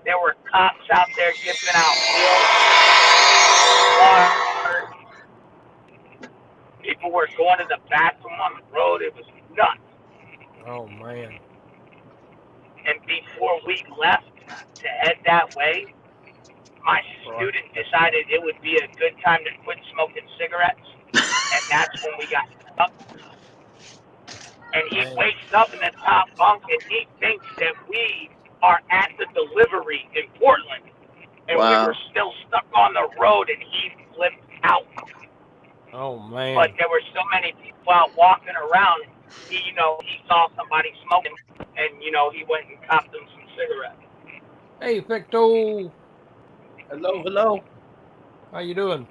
There were cops out there giving out meals. People were going to the bathroom on the road. It was nuts. Oh, man. And before we left to head that way, my student decided it would be a good time to quit smoking cigarettes. And that's when we got stuck. And he wakes up in the top bunk and he thinks that we are at the delivery in Portland. And we were still stuck on the road and he flipped out. Oh, man. But there were so many people out walking around, he saw somebody smoking and, he went and copped them some cigarettes. Hey, Victo. Hello. How you doing?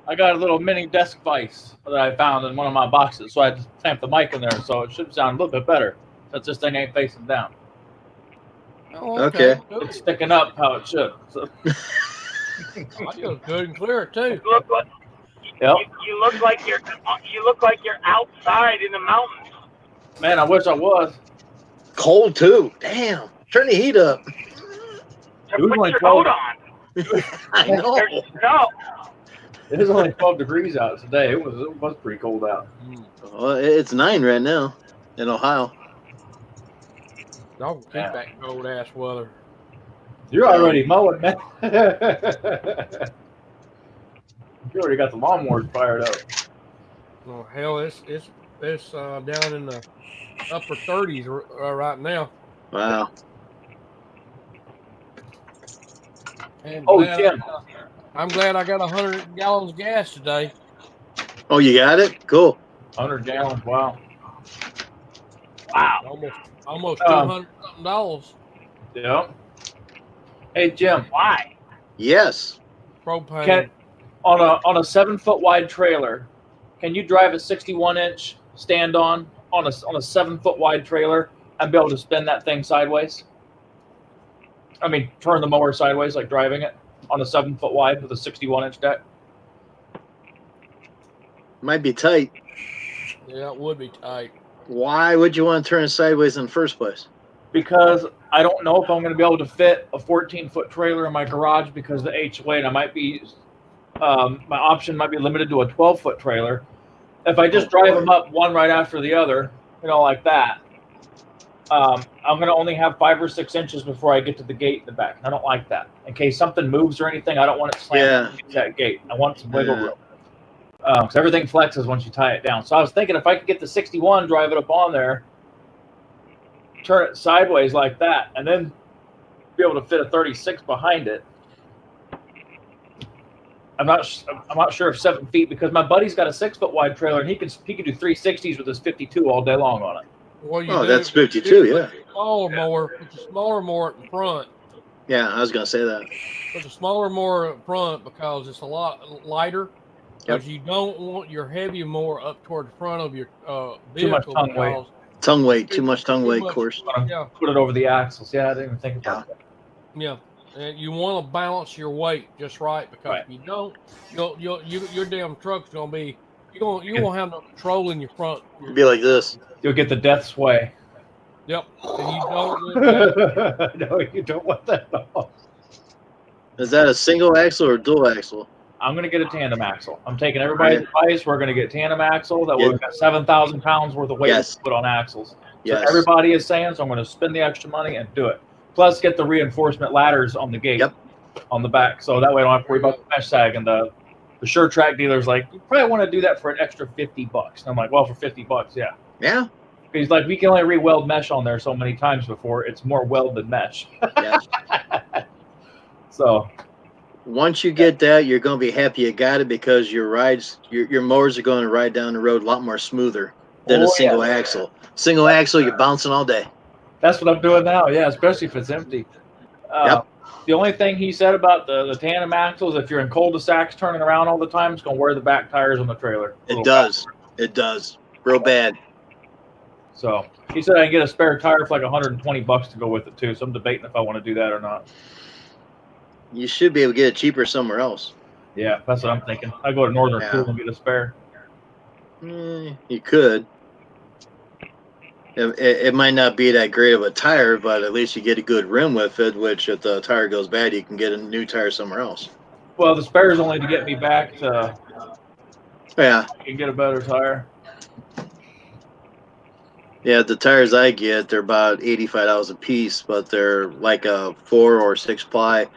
I got a little mini desk vise that I found in one of my boxes, so I just clamped the mic in there, so it should sound a little bit better since this thing ain't facing down. Oh, okay. It's sticking up how it should. So. I feel good and clear too. You look like you're outside in the mountains. Man, I wish I was. Cold too. Damn. Turn the heat up. Put your coat on. I know. There's snow. It is only 12 degrees out today. It was pretty cold out. Well, it's 9 right now in Ohio. Don't keep that cold ass weather. You're already mowing, man. You already got the lawnmowers fired up. Oh hell, it's down in the upper 30s right now. Wow. And Jim. I'm glad I got 100 gallons of gas today. Oh, you got it? Cool. 100 gallons. Wow. Almost $200 something. Yeah. Hey Jim. Why? Yes. Propane. On a 7-foot wide trailer, can you drive a 61-inch stand-on on a 7-foot wide trailer and be able to spin that thing sideways? I mean, turn the mower sideways, like driving it on a 7-foot wide with a 61-inch deck. Might be tight. Yeah, it would be tight. Why would you want to turn it sideways in the first place? Because I don't know if I'm going to be able to fit a 14-foot trailer in my garage because of the HOA, and I might be, my option might be limited to a 12-foot trailer. If I just drive them up one right after the other, like that, I'm going to only have 5 or 6 inches before I get to the gate in the back. I don't like that. In case something moves or anything, I don't want it slammed into that gate. I want some wiggle room. Because everything flexes once you tie it down. So I was thinking if I could get the 61, drive it up on there, turn it sideways like that, and then be able to fit a 36 behind it. I'm not sure if 7 feet, because my buddy's got a 6-foot wide trailer and he can do 360s with his 52 all day long on it. Well, that's 52, yeah. Put the smaller mower in front. Yeah, I was gonna say that. Put the smaller mower up front because it's a lot lighter. Because you don't want your heavy mower up toward the front of your vehicle. Too much tongue weight. Tongue weight, too much tongue weight, of much. course. Yeah. Put it over the axles. Yeah, I didn't even think about that. Yeah. And you want to balance your weight just right, because Right. if you don't, your damn truck's gonna be you won't have no control in your front. It'd be like this. You'll get the death sway. Yep. And you don't want that. No, you don't want that at all. Is that a single axle or dual axle? I'm going to get a tandem axle. I'm taking everybody's advice. We're going to get tandem axle. That we've got 7,000 pounds worth of weight Yes. to put on axles. So Yes. everybody is saying, so I'm going to spend the extra money and do it. Plus, get the reinforcement ladders on the gate, Yep. on the back, so that way I don't have to worry about the mesh sag. And the SureTrack dealer's like, you probably want to do that for an extra $50. And I'm like, well, for $50, yeah. Yeah. He's like, we can only re-weld mesh on there so many times before it's more weld than mesh. Yes. So Once you get that, you're going to be happy you got it, because your mowers are going to ride down the road a lot more smoother than a single axle. Single axle, you're bouncing all day. that's what I'm doing now. Yeah, especially if it's empty. Yep. The only thing he said about the tandem axles, if you're in cul-de-sacs turning around all the time, it's going to wear the back tires on the trailer. It does. It does. Real bad. So he said I can get a spare tire for like $120 to go with it too. So I'm debating if I want to do that or not. You should be able to get it cheaper somewhere else. Yeah, that's what I'm thinking. I go to Northern Yeah. Tool and get a spare. You could. It might not be that great of a tire, but at least you get a good rim with it, which if the tire goes bad, you can get a new tire somewhere else. Well, the spare is only to get me back to Yeah. I can get a better tire. Yeah, the tires I get, they're about $85 a piece, but they're like a 4 or 6 ply,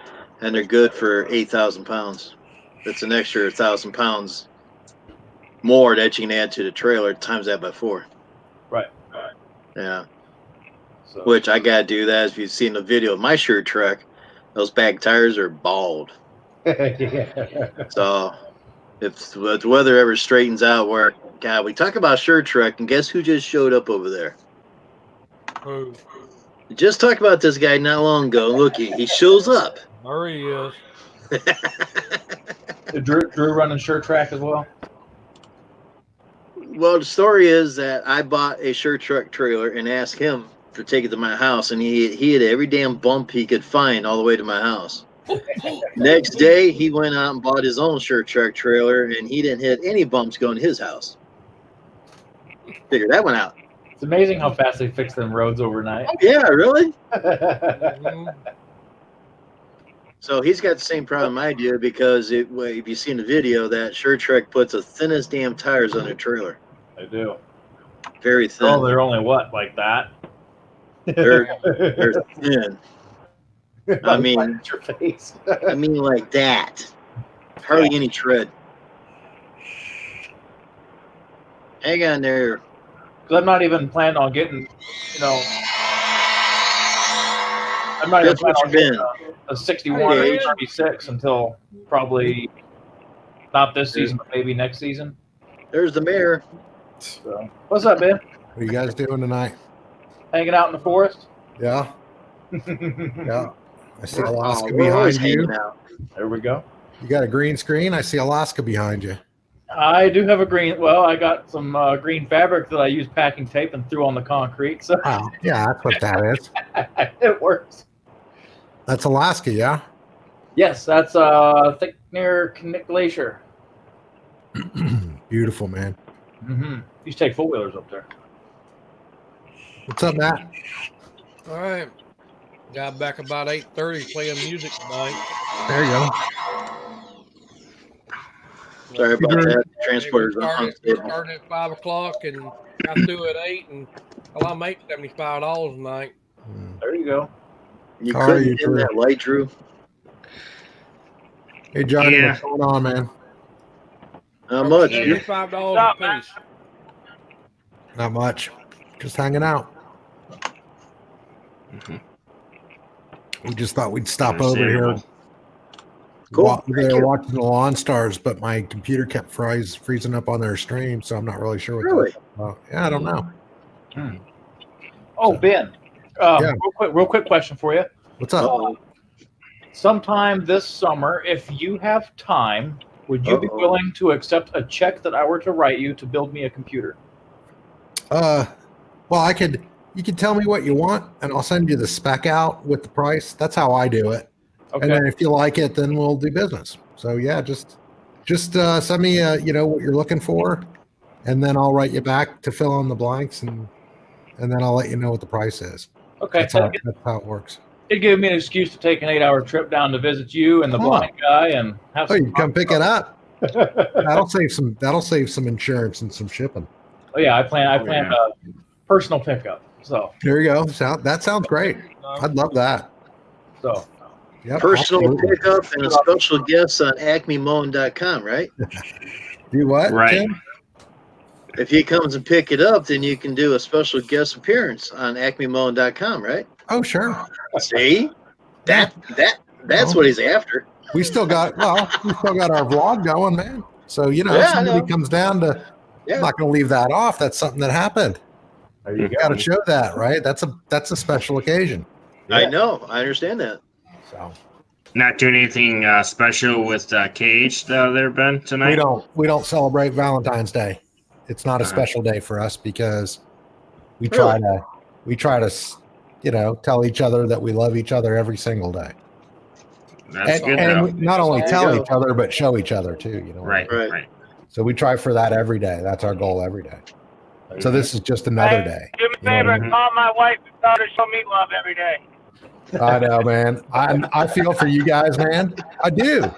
and they're good for 8,000 pounds. That's an extra 1,000 pounds more that you can add to the trailer, times that by 4. Right. Yeah. So Which I gotta do that. If you've seen the video of my SureTrack, those back tires are bald. yeah. So if the weather ever straightens out, where God, we talk about SureTrack, and guess who just showed up over there? Who? We just talked about this guy not long ago. Look, he shows up. There he is. Drew running SureTrack as well. Well, the story is that I bought a SureTrack trailer and asked him to take it to my house, and he hit every damn bump he could find all the way to my house. Next day, he went out and bought his own SureTrack trailer, and he didn't hit any bumps going to his house. Figure that one out. It's amazing how fast they fix them roads overnight. Yeah, really? Mhm. So he's got the same problem I do, because if you've seen the video, that SureTrack puts the thinnest damn tires on their trailer. They do. Very thin. Oh, they're only what, like that? They're thin. I mean, Like your face. I mean like that. Hardly any tread. Hang on there. Because I'm not even planning on getting, I'm not even That's what planning on you've getting a 61 Hey. or 36 until probably not this season, but maybe next season. There's the mayor. So, what's up, Ben? What are you guys doing tonight? Hanging out in the forest? Yeah, yeah. I see Alaska We're always behind you. hanging out. There we go. You got a green screen. I see Alaska behind you. I do have a green. Well, I got some green fabric that I used packing tape and threw on the concrete, so Oh, yeah, that's what that is. it works. That's Alaska, yeah. Yes, that's thick near Knik Glacier. Beautiful, man. Mm-hmm. Used to take four wheelers up there. What's up, Matt? All right. Got back about 8:30 playing music tonight. There you go. Sorry about that. Transporter's We unstable. started at 5 o'clock and got through at 8, and well, I make $75 tonight. There you go. You How are couldn't you, dim Drew? that light, Drew? Hey, Johnny, Yeah. what's going on, man? How much? $75 Stop, a piece. Not much. Just hanging out. We just thought we'd stop over here. Cool. We were watching the Lawn Stars, but my computer kept freezing up on their stream, so I'm not really sure what Really? that's about. Yeah, I don't know. Oh, Ben. Yeah. Real quick question for you. What's up? Sometime this summer, if you have time, would you be Uh-oh. willing to accept a check that I were to write you to build me a computer? Well, you can tell me what you want and I'll send you the spec out with the price. That's how I do it. Okay. And then if you like it, then we'll do business. So yeah, just send me, what you're looking for, and then I'll write you back to fill in the blanks, and then I'll let you know what the price is. Okay. That's how it works. It gave me an excuse to take an 8-hour trip down to visit you and the blind guy and have Oh, some you come pick it up. That'll save some insurance and some shipping. Oh yeah, I plan a personal pickup. So There you go. That sounds great. I'd love that. So Yep, Personal absolutely. pickup and a special guest on acmemowing.com, right? Do what? Right. Tim? If he comes and pick it up, then you can do a special guest appearance on acmemowing.com, right? Oh, sure. See? That's what he's after. We still got our vlog going, man. So if Yeah, I somebody know. comes down to, Yeah. I'm not going to leave that off. That's something that happened. there you You got go. to show that, right? That's a special occasion. I know. I understand that. So Not doing anything special with Cage there, Ben, tonight? we don't celebrate Valentine's Day. It's not a special day for us because we try to tell each other that we love each other every single day. That's good, And though. we not only There you tell go. each other, but show each other too. Right, Right. right. So we try for that every day. That's our goal every day. So this is just another Hey, day. Do me a You know what favor I and mean? call my wife and tell her to show me love every day. I know, man. I feel for you guys, man. I do.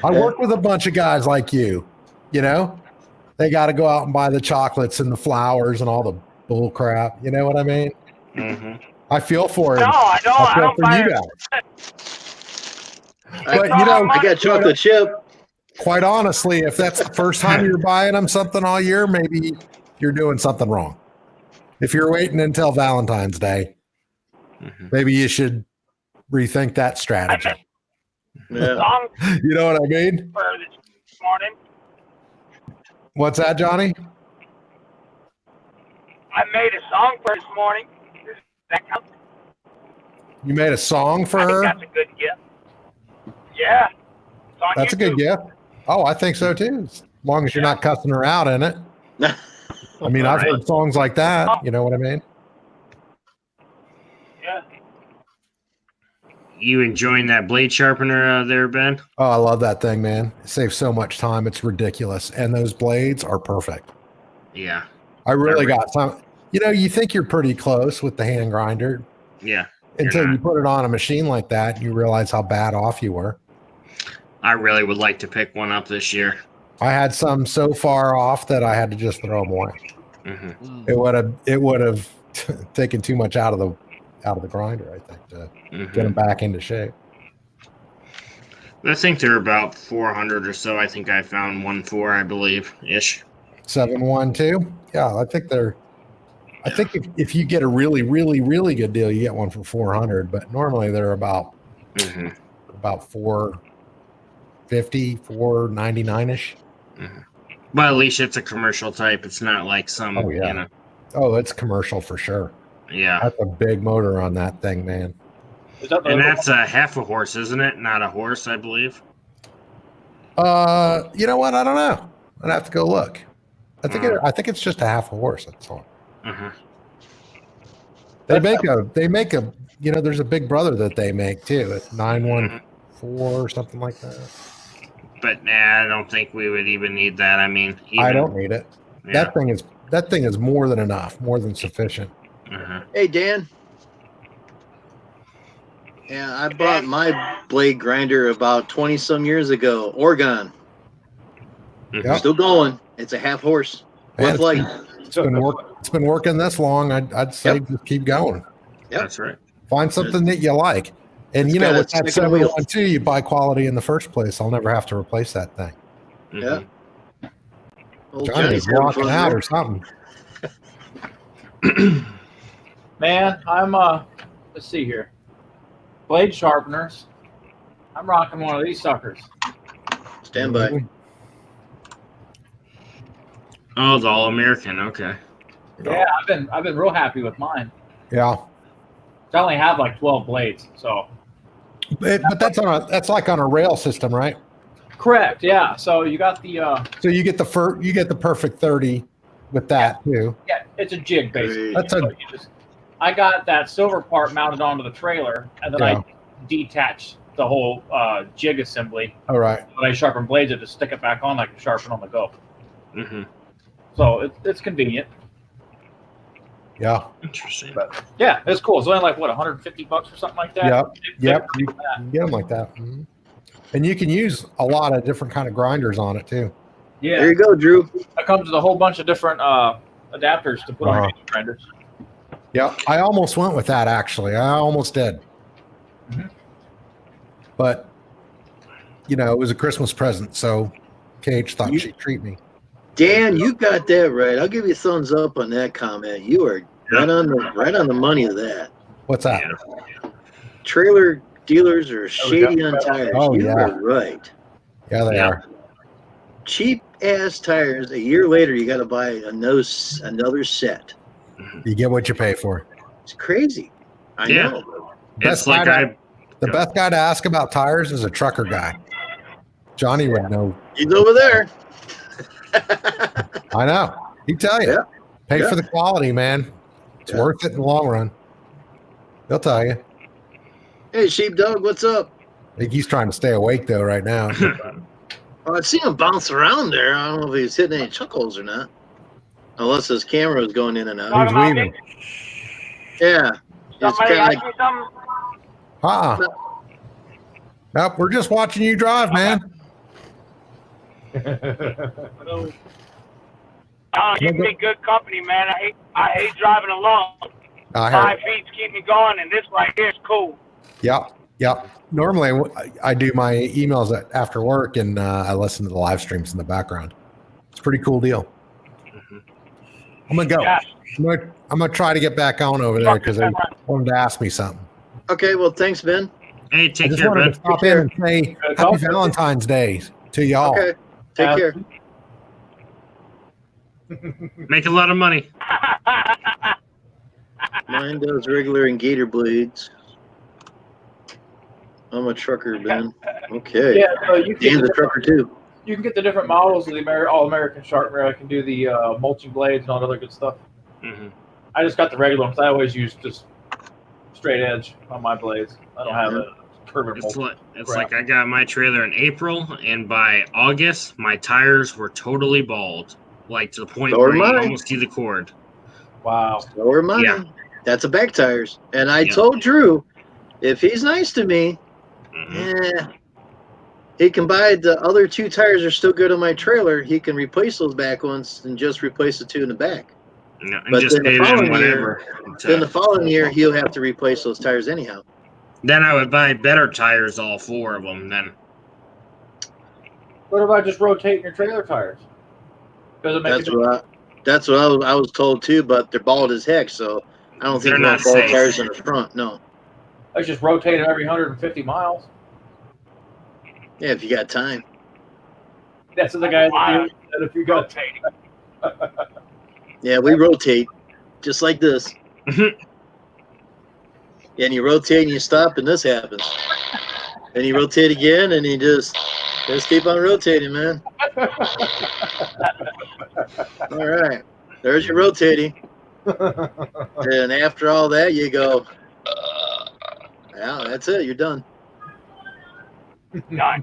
I work with a bunch of guys like you. They got to go out and buy the chocolates and the flowers and all the bull crap. You know what I mean? Mm-hmm. I feel for No, him. I don't. I feel don't for buy you her. guys. But I got chocolate chip. quite honestly, if that's the first time you're buying them something all year, maybe you're doing something wrong. If you're waiting until Valentine's Day, maybe you should rethink that strategy. Yeah. Song You know what I mean? for this morning. What's that, Johnny? I made a song for this morning. Does that count? You made a song for I think her? that's a good gift. Yeah. It's on That's a good YouTube. gift. Oh, I think so too. As long as you're not cussing her out in it. I mean, I've heard songs like that. You know what I mean? Yeah. You enjoying that blade sharpener there, Ben? Oh, I love that thing, man. It saves so much time. It's ridiculous. And those blades are perfect. Yeah. I really got some. You think you're pretty close with the hand grinder Yeah. until not. you put it on a machine like that and you realize how bad off you were. I really would like to pick one up this year. I had some so far off that I had to just throw them away. Mm-hmm. It would have taken too much out of the grinder, I think, to get them back into shape. I think they're about 400 or so. I think I found one for, I believe, ish. 712. Yeah, I think if you get a really, really, really good deal, you get one for 400. But normally they're about 450, 499 ish. But at least it's a commercial type. It's not like some, Oh yeah. Oh, it's commercial for sure. Yeah. That's a big motor on that thing, man. And that's a half a horse, isn't it? Not a horse, I believe. You know what? I don't know. I'd have to go look. I think it's just a half a horse. That's all. They make a there's a Big Brother that they make too. It's 914 or something like that. But I don't think we would even need that. I mean, I don't need it. Yeah. That thing is more than enough, more than sufficient. Hey, Dan. Yeah, I bought my blade grinder about 20 some years ago. Oregon. Yep. Still going. It's a half horse. Man, Worth like. it's been working this long. I'd say just keep going. Yep. That's right. Find something that you like. And It's you know, got a with that stick in the wheel. 712, you buy quality in the first place. I'll never have to replace that thing. Yeah. Old Johnny's having walking fun out there. or something. Man, I'm let's see here. Blade sharpeners. I'm rocking one of these suckers. Stand by. Oh, the All American. Okay. Yeah, I've been real happy with mine. Yeah. I only have like 12 blades, so. But that's like on a rail system, right? Correct. Yeah. So you got the So you get the perfect 30, with that too. Yeah, it's a jig basically. That's a I got that silver part mounted onto the trailer, and then Yeah. I detached the whole jig assembly. all right. When I sharpen blades, I just stick it back on like a sharpen on the go. Mm-hmm. So it's convenient. Yeah. Interesting. But yeah, it's cool. It's only like what, $150 or something like that. Yep. You can get them like that. Mhm. And you can use a lot of different kind of grinders on it too. Yeah. There you go, Drew. It comes with a whole bunch of different adapters to put on your grinders. Yeah, I almost went with that actually. I almost did. But it was a Christmas present, so Cage thought she'd treat me. Dan, you got that right. I'll give you a thumbs up on that comment. You are right on the money of that. What's that? Trailer dealers are shady on tires. Oh, you yeah. are right. Yeah, they are. Cheap ass tires. A year later, you got to buy another set. You get what you pay for. It's crazy. I know. It's like the best guy to ask about tires is a trucker guy. Johnny would know. He's over there. I know. He'd tell you. Yeah. Pay Yeah. for the quality, man. It's worth it in the long run. He'll tell you. Hey, Sheepdog, what's up? I think he's trying to stay awake though right now. Oh, I've seen him bounce around there. I don't know if he's hitting any chuck holes or not. Unless his camera is going in and out. He's weaving. Yeah. It's Somebody kind ask of me something? Nope, we're just watching you drive, man. Oh, you be good company, man. I hate driving alone. I 5 heard. feet keep me going, and this right here is cool. Yep. Normally, I do my emails after work, and I listen to the live streams in the background. It's a pretty cool deal. I'm gonna go. Yes. I'm gonna try to get back on over there because they wanted to ask me something. Okay, well, thanks, Ben. Hey, I take just care, wanted Ben. to stop in and say Happy Valentine's Day to y'all. Okay, take care. Make a lot of money. Mine does regular and gator blades. I'm a trucker, Ben. Okay. Yeah, so you can Dan's a trucker too. You can get the different models of the All-American Shark Mirror. I can do the mulching blades and all that other good stuff. Mm-hmm. I just got the regular ones. I always use just straight edge on my blades. I don't have a curved mulch. It's like I got my trailer in April, and by August, my tires were totally bald, like to the point So where are you mine. almost see the cord. Wow. So are mine. Yeah. That's a back tires. And I Yeah. told Drew, if he's nice to me, he can buy the other 2 tires are still good on my trailer. He can replace those back ones and just replace the 2 in the back. No, and But just then the pay them following whatever. Then the following year, he'll have to replace those tires anyhow. Then I would buy better tires, all 4 of them. Then What about just rotating your trailer tires? Does it make That's what I was told too, but they're bald as heck, so I don't think They're you want not bald safe. tires in the front. No. I just rotate it every 150 miles. Yeah, if you got time. That's what the guys do. And if you got Yeah, we rotate just like this. And you rotate and you stop, and this happens. And you rotate again, and you just keep on rotating, man. All right, there's your rotating. And after all that, you go. Yeah, that's it. You're done. I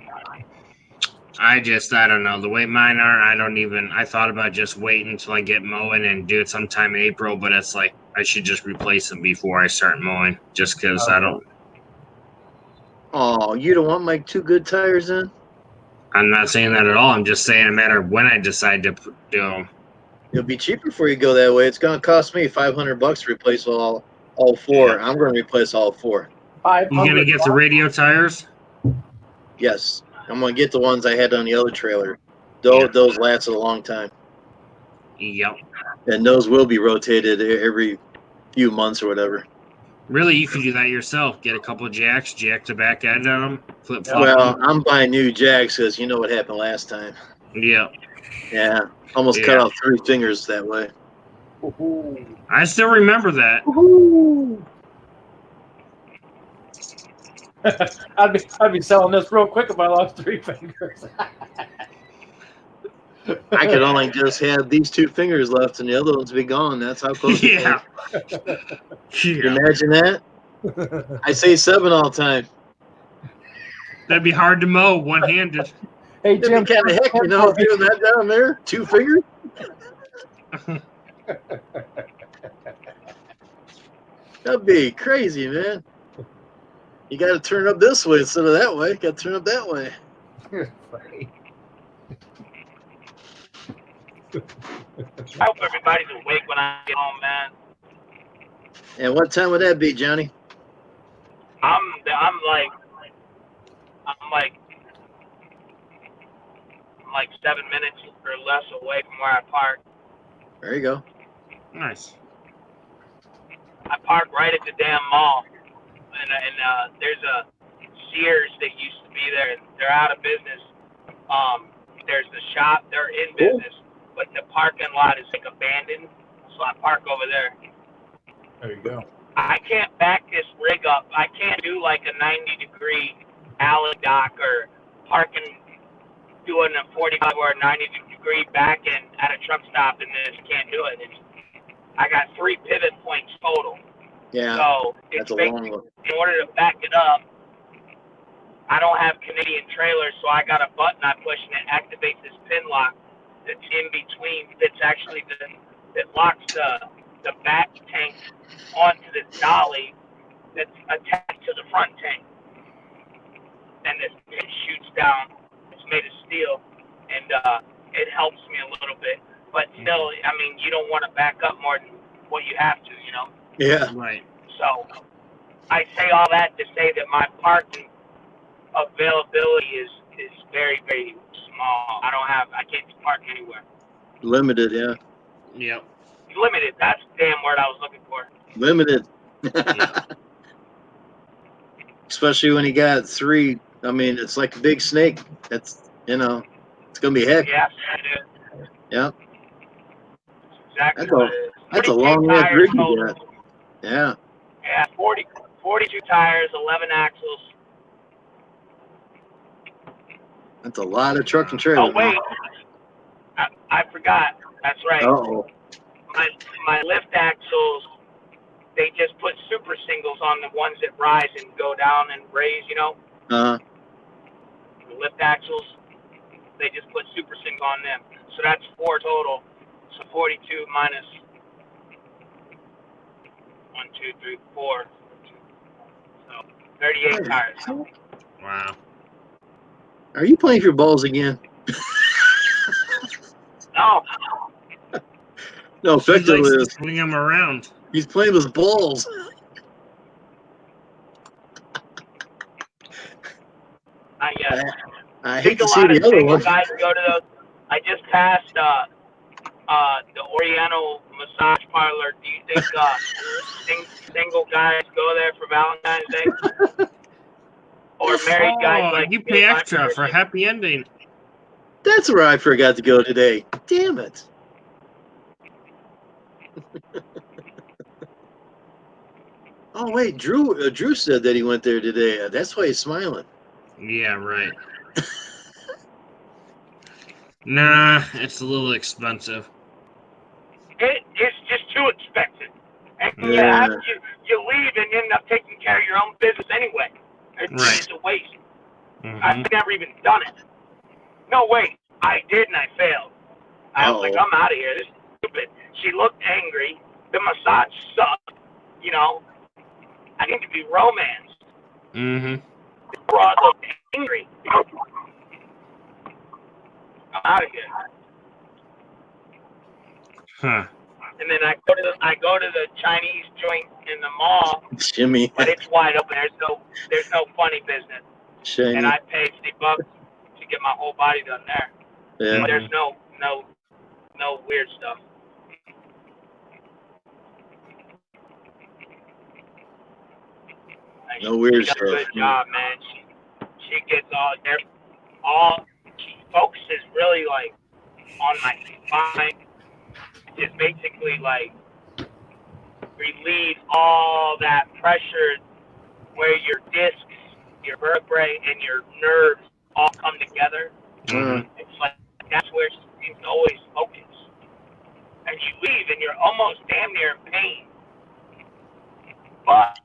don't know. The way mine are, I thought about just waiting until I get mowing and do it sometime in April, but it's like I should just replace them before I start mowing just because I don't. Oh, you don't want my 2 good tires in? I'm not saying that at all. I'm just saying a matter of when I decide to do them. It'll be cheaper for you to go that way. It's going to cost me $500 to replace all 4. I'm going to replace all 4. You going to get the radio tires? Yes. I'm going to get the ones I had on the other trailer. Those lasted a long time. Yep. And those will be rotated every few months or whatever. Really, you can do that yourself. Get a couple of jacks, jack the back end on them, flip flop. Well, I'm buying new jacks because you know what happened last time. Yep. Yeah. Almost cut off 3 fingers that way. I still remember that. I'd be selling this real quick if I lost 3 fingers. I could only just have these 2 fingers left and the other ones be gone. That's how close it Yeah. came. You imagine that? I say 7 all the time. That'd be hard to mow one-handed. Hey, It'd be Jim. kind of heck, doing that down there. 2 fingers. That'd be crazy, man. You got to turn up this way instead of that way. Got to turn up that way. I hope everybody's awake when I get home, man. And what time would that be, Johnny? I'm like 7 minutes or less away from where I park. There you go. Nice. I park right at the damn mall, and there's a Sears that used to be there, and they're out of business. There's the shop, they're in business, but the parking lot is like abandoned, so I park over there. There you go. I can't back this rig up. I can't do like a 90-degree alley dock or parking, doing a 45 or a 90-degree back end at a truck stop, and then can't do it. I got 3 pivot points total. Yeah. So that's it's a long one. in order to back it up, I don't have Canadian trailers, so I got a button I push and it activates this pin lock that's in between. That's actually that locks the back tank onto the dolly that's attached to the front tank. And this pin shoots down. It's made of steel, and it helps me a little bit. But still, I mean, you don't want to back up more than what you have to, you know? Yeah. Right. So I say all that to say that my parking availability is very, very small. I can't park anywhere. Limited, yeah. Yep. Limited. That's the damn word I was looking for. Limited. Especially when you got 3. I mean, it's like a big snake. That's, it's going to be heck. Yes, it is. Yeah. Exactly what it is. That's a 42 long way tires rig you total. got. Yeah. Yeah, 42 tires, 11 axles. That's a lot of truck and trailer. Oh, wait. I forgot. That's right. Uh-oh. My lift axles, they just put super singles on the ones that rise and go down and raise, Uh-huh. The lift axles, they just put super single on them. So that's 4 total. So 42 minus 1, 2, 3, 4. So 38 tires. Wow. Are you playing for balls again? No. No, He likes effectively, to swing them around. he's playing with balls. Not yet. I I hate think to a see lot of the other single one. guys go to those. I just passed the Oriental massage parlor. Do you think single guys go there for Valentine's Day? Or married guys like you pay extra for happy ending. That's where I forgot to go today. Damn it. Oh, wait. Drew said that he went there today. That's why he's smiling. Yeah, right. Nah, it's a little expensive. It's just too expensive. And Yeah. you leave and end up taking care of your own business anyway. It's a waste. I've never even done it. No, wait. I did and I failed. I was like, I'm out of here. This is stupid. She looked angry. The massage sucked. I need to be romanced. Mm-hmm. The broad looked angry. I'm out of here. Huh. And then I go to the Chinese joint in the mall, Jimmy. but it's wide open. There's no funny business. Shiny. And I paid $50 to get my whole body done there. Yeah. But there's no weird stuff. No weird she does stuff. a good job, man. She gets she focuses really like on my spine. Just basically like relieve all that pressure where your discs, your vertebrae, and your nerves all come together. Mm-hmm. It's like that's where seems to always focus. And you leave and you're almost damn near in pain. But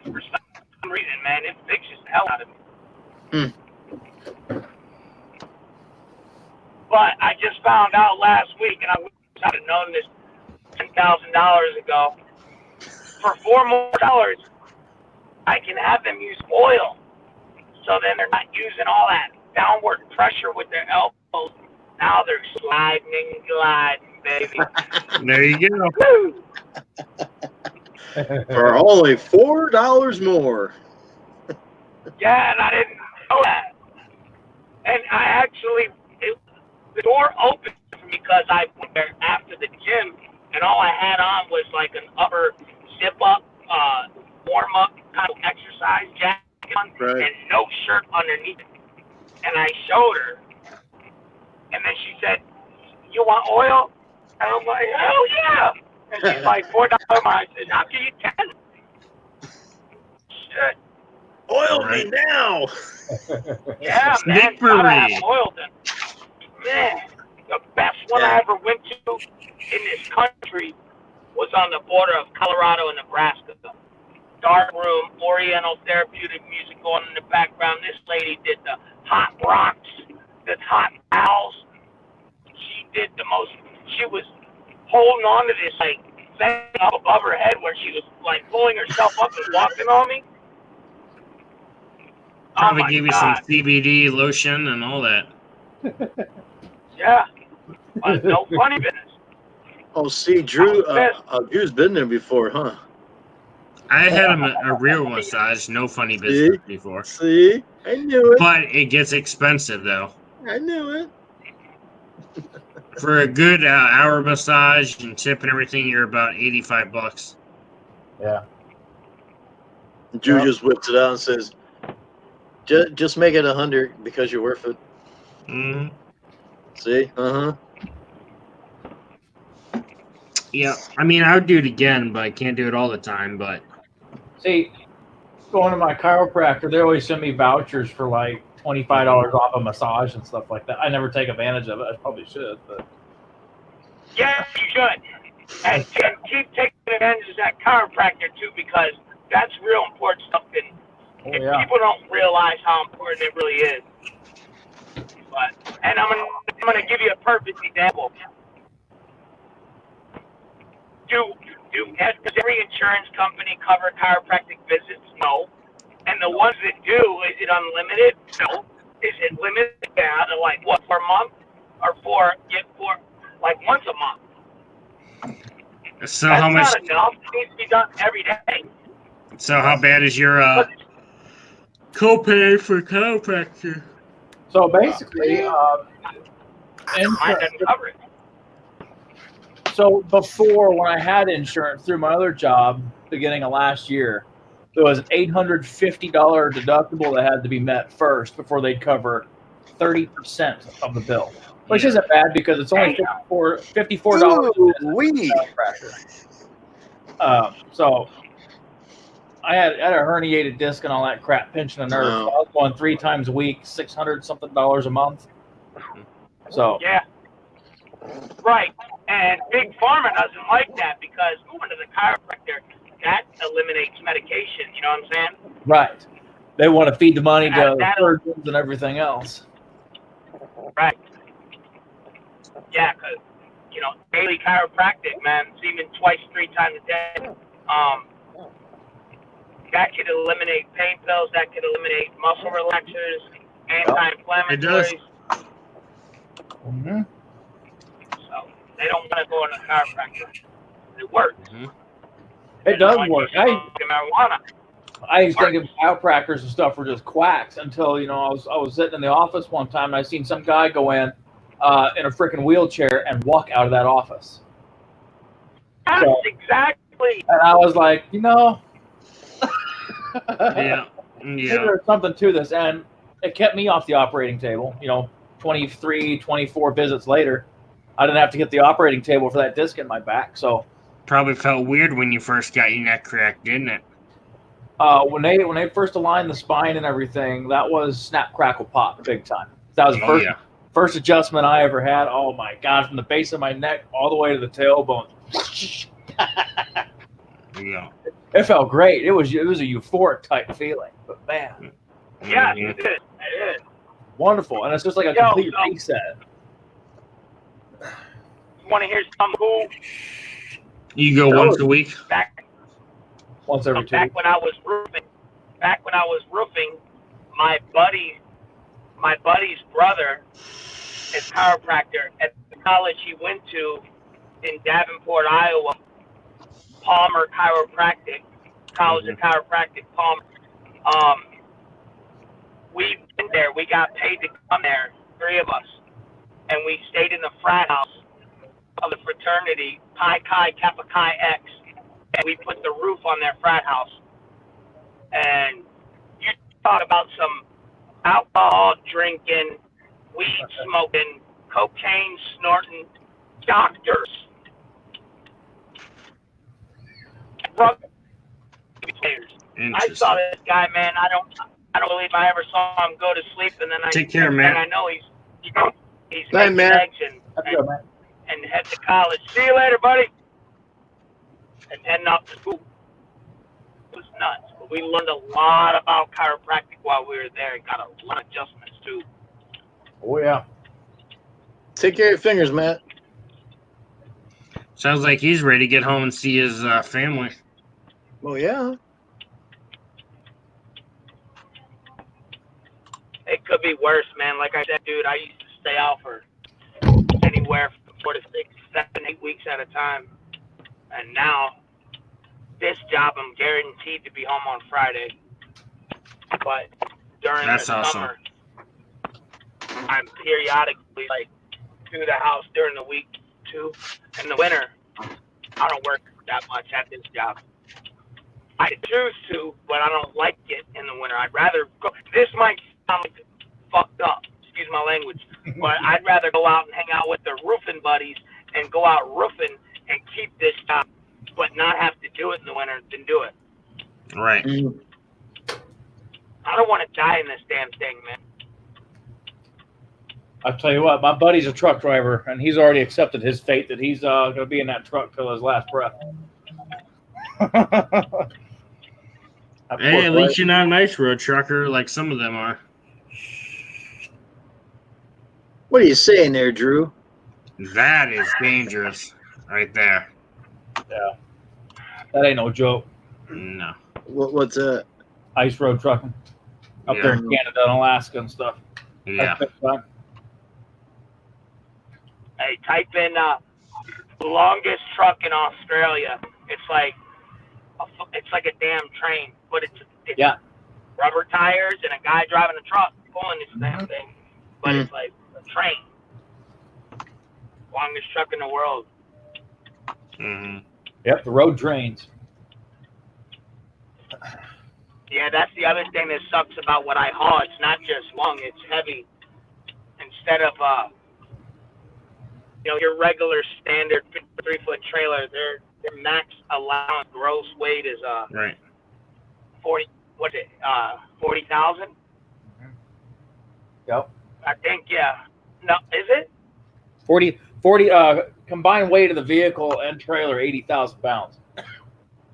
for some reason, man, it fixes the hell out of me. But I just found out last week, and I wish I'd have known this $10,000 ago. For $4 more, I can have them use oil. So then they're not using all that downward pressure with their elbows. Now they're sliding and gliding, baby. There you go. Woo! For only $4 more. Yeah, and I didn't know that. And I actually, the door opened because I went there after the gym, and all I had on was like an upper zip-up, warm-up kind of exercise jacket and no shirt underneath it. And I showed her, and then she said, "You want oil?" And I'm like, "Hell yeah!" And she's like, $4 more. I said, "I'll give you 10." Shit. Oil me now. Yeah, man. Gotta have oil then. Man, the best one I ever went to in this country was on the border of Colorado and Nebraska. Dark room, Oriental therapeutic music going in the background. This lady did the hot rocks, the hot towels. She did the most. She was holding on to this like thing up above her head where she was like pulling herself up and walking on me. Probably give you some CBD lotion and all that. Yeah, but no funny business. Oh, see, Drew, Drew's been there before, huh? I had a real massage, no funny business before. See, I knew it. But it gets expensive though. I knew it. For a good hour massage and tip and everything, you're about $85. Yeah. Drew just whips it out and says, "Just make it 100 because you're worth it." Mm-hmm. See? Yeah, I mean, I would do it again, but I can't do it all the time. But see, going to my chiropractor, they always send me vouchers for like $25 off a massage and stuff like that. I never take advantage of it. I probably should, but yeah, you should. And keep taking advantage of that chiropractor too, because that's real important stuff. And people don't realize how important it really is. But I'm gonna give you a perfect example. Does every insurance company cover chiropractic visits? No. And the ones that do, is it unlimited? No. Is it limited? Yeah, like what, for a month? Or for like once a month? So That's how much? Not enough. It needs to be done every day. So how bad is your copay for chiropractor? so basically, Mine doesn't cover it. So before, when I had insurance through my other job, beginning of last year, there was an $850 deductible that had to be met first before they'd cover 30% of the bill, which isn't bad because it's only $54. So I had a herniated disc and all that crap, pinching a nerve. So I was going 3 times a week, $600 something a month. So yeah, right. And Big Pharma doesn't like that because going to the chiropractor, that eliminates medication. You know what I'm saying? right, they want to feed the money to surgeons and everything else. Right. Yeah, because daily chiropractic, man, it's even 2-3 times a day. That could eliminate pain pills. That could eliminate muscle relaxers, anti-inflammatories. It does. Mm-hmm. So they don't want to go to a chiropractor. It works. Mm-hmm. It does work. Marijuana. I used to think chiropractors and stuff were just quacks until I was sitting in the office one time and I seen some guy go in a freaking wheelchair and walk out of that office. That's exactly. And I was like, Yeah. maybe there's something to this, and it kept me off the operating table. 23, 24 visits later, I didn't have to get the operating table for that disc in my back. So Probably felt weird when you first got your neck cracked, didn't it? when they first aligned the spine and everything, that was snap, crackle, pop, big time. That was the First adjustment I ever had. Oh my God! From the base of my neck all the way to the tailbone. Yeah. It felt great. It was a euphoric type feeling. But man, Yeah, it is. It is. wonderful, and it's just like a complete reset. You want to hear something cool? You go once a week? Once every 2 weeks. Back when I was roofing, my buddy's brother is chiropractor at the college he went to in Davenport, Iowa. Palmer Chiropractic, College of Chiropractic, Palmer. We went there. We got paid to come there, 3 of us, and we stayed in the frat house of the fraternity Pi Chi Kappa Chi X, and we put the roof on their frat house. And you talk about some alcohol drinking, weed smoking, cocaine snorting doctors. I saw this guy, man. I don't believe I ever saw him go to sleep, and then Take care, man. I know he's Bye, making man. eggs and head to college. See you later, buddy. And heading off to school. It was nuts. But we learned a lot about chiropractic while we were there. Got a lot of adjustments too. Oh yeah. Take care of your fingers, Matt. Sounds like he's ready to get home and see his family. Well, yeah. It could be worse, man. Like I said, dude, I used to stay out for anywhere from 4 to 6, 7, 8 weeks at a time. And now, this job, I'm guaranteed to be home on Friday. But during the summer, I'm periodically, like, to the house during the week, too. In the winter, I don't work that much at this job. I choose to, but I don't like it in the winter. I'd rather go. This might sound like fucked up, excuse my language, but I'd rather go out and hang out with the roofing buddies and go out roofing and keep this job, but not have to do it in the winter than do it. Right. I don't want to die in this damn thing, man. I'll tell you what, my buddy's a truck driver, and he's already accepted his fate that he's going to be in that truck till his last breath. Hey, at least you're not an ice road trucker like some of them are. What are you saying there, Drew? That is dangerous right there. Yeah. That ain't no joke. No. What's that? Ice road trucking. Up there in Canada and Alaska and stuff. Yeah. Hey, type in longest truck in Australia. It's like a damn train, but it's rubber tires and a guy driving a truck pulling this damn thing. But it's like a train. Longest truck in the world. Mm-hmm. Yep, the road trains. Yeah, that's the other thing that sucks about what I haul. It's not just long; it's heavy. Instead of your regular standard 53-foot trailer, their max allowance gross weight is right 40. What's it? 40,000. Yep. I think No, is it 40 combined weight of the vehicle and trailer 80,000 pounds.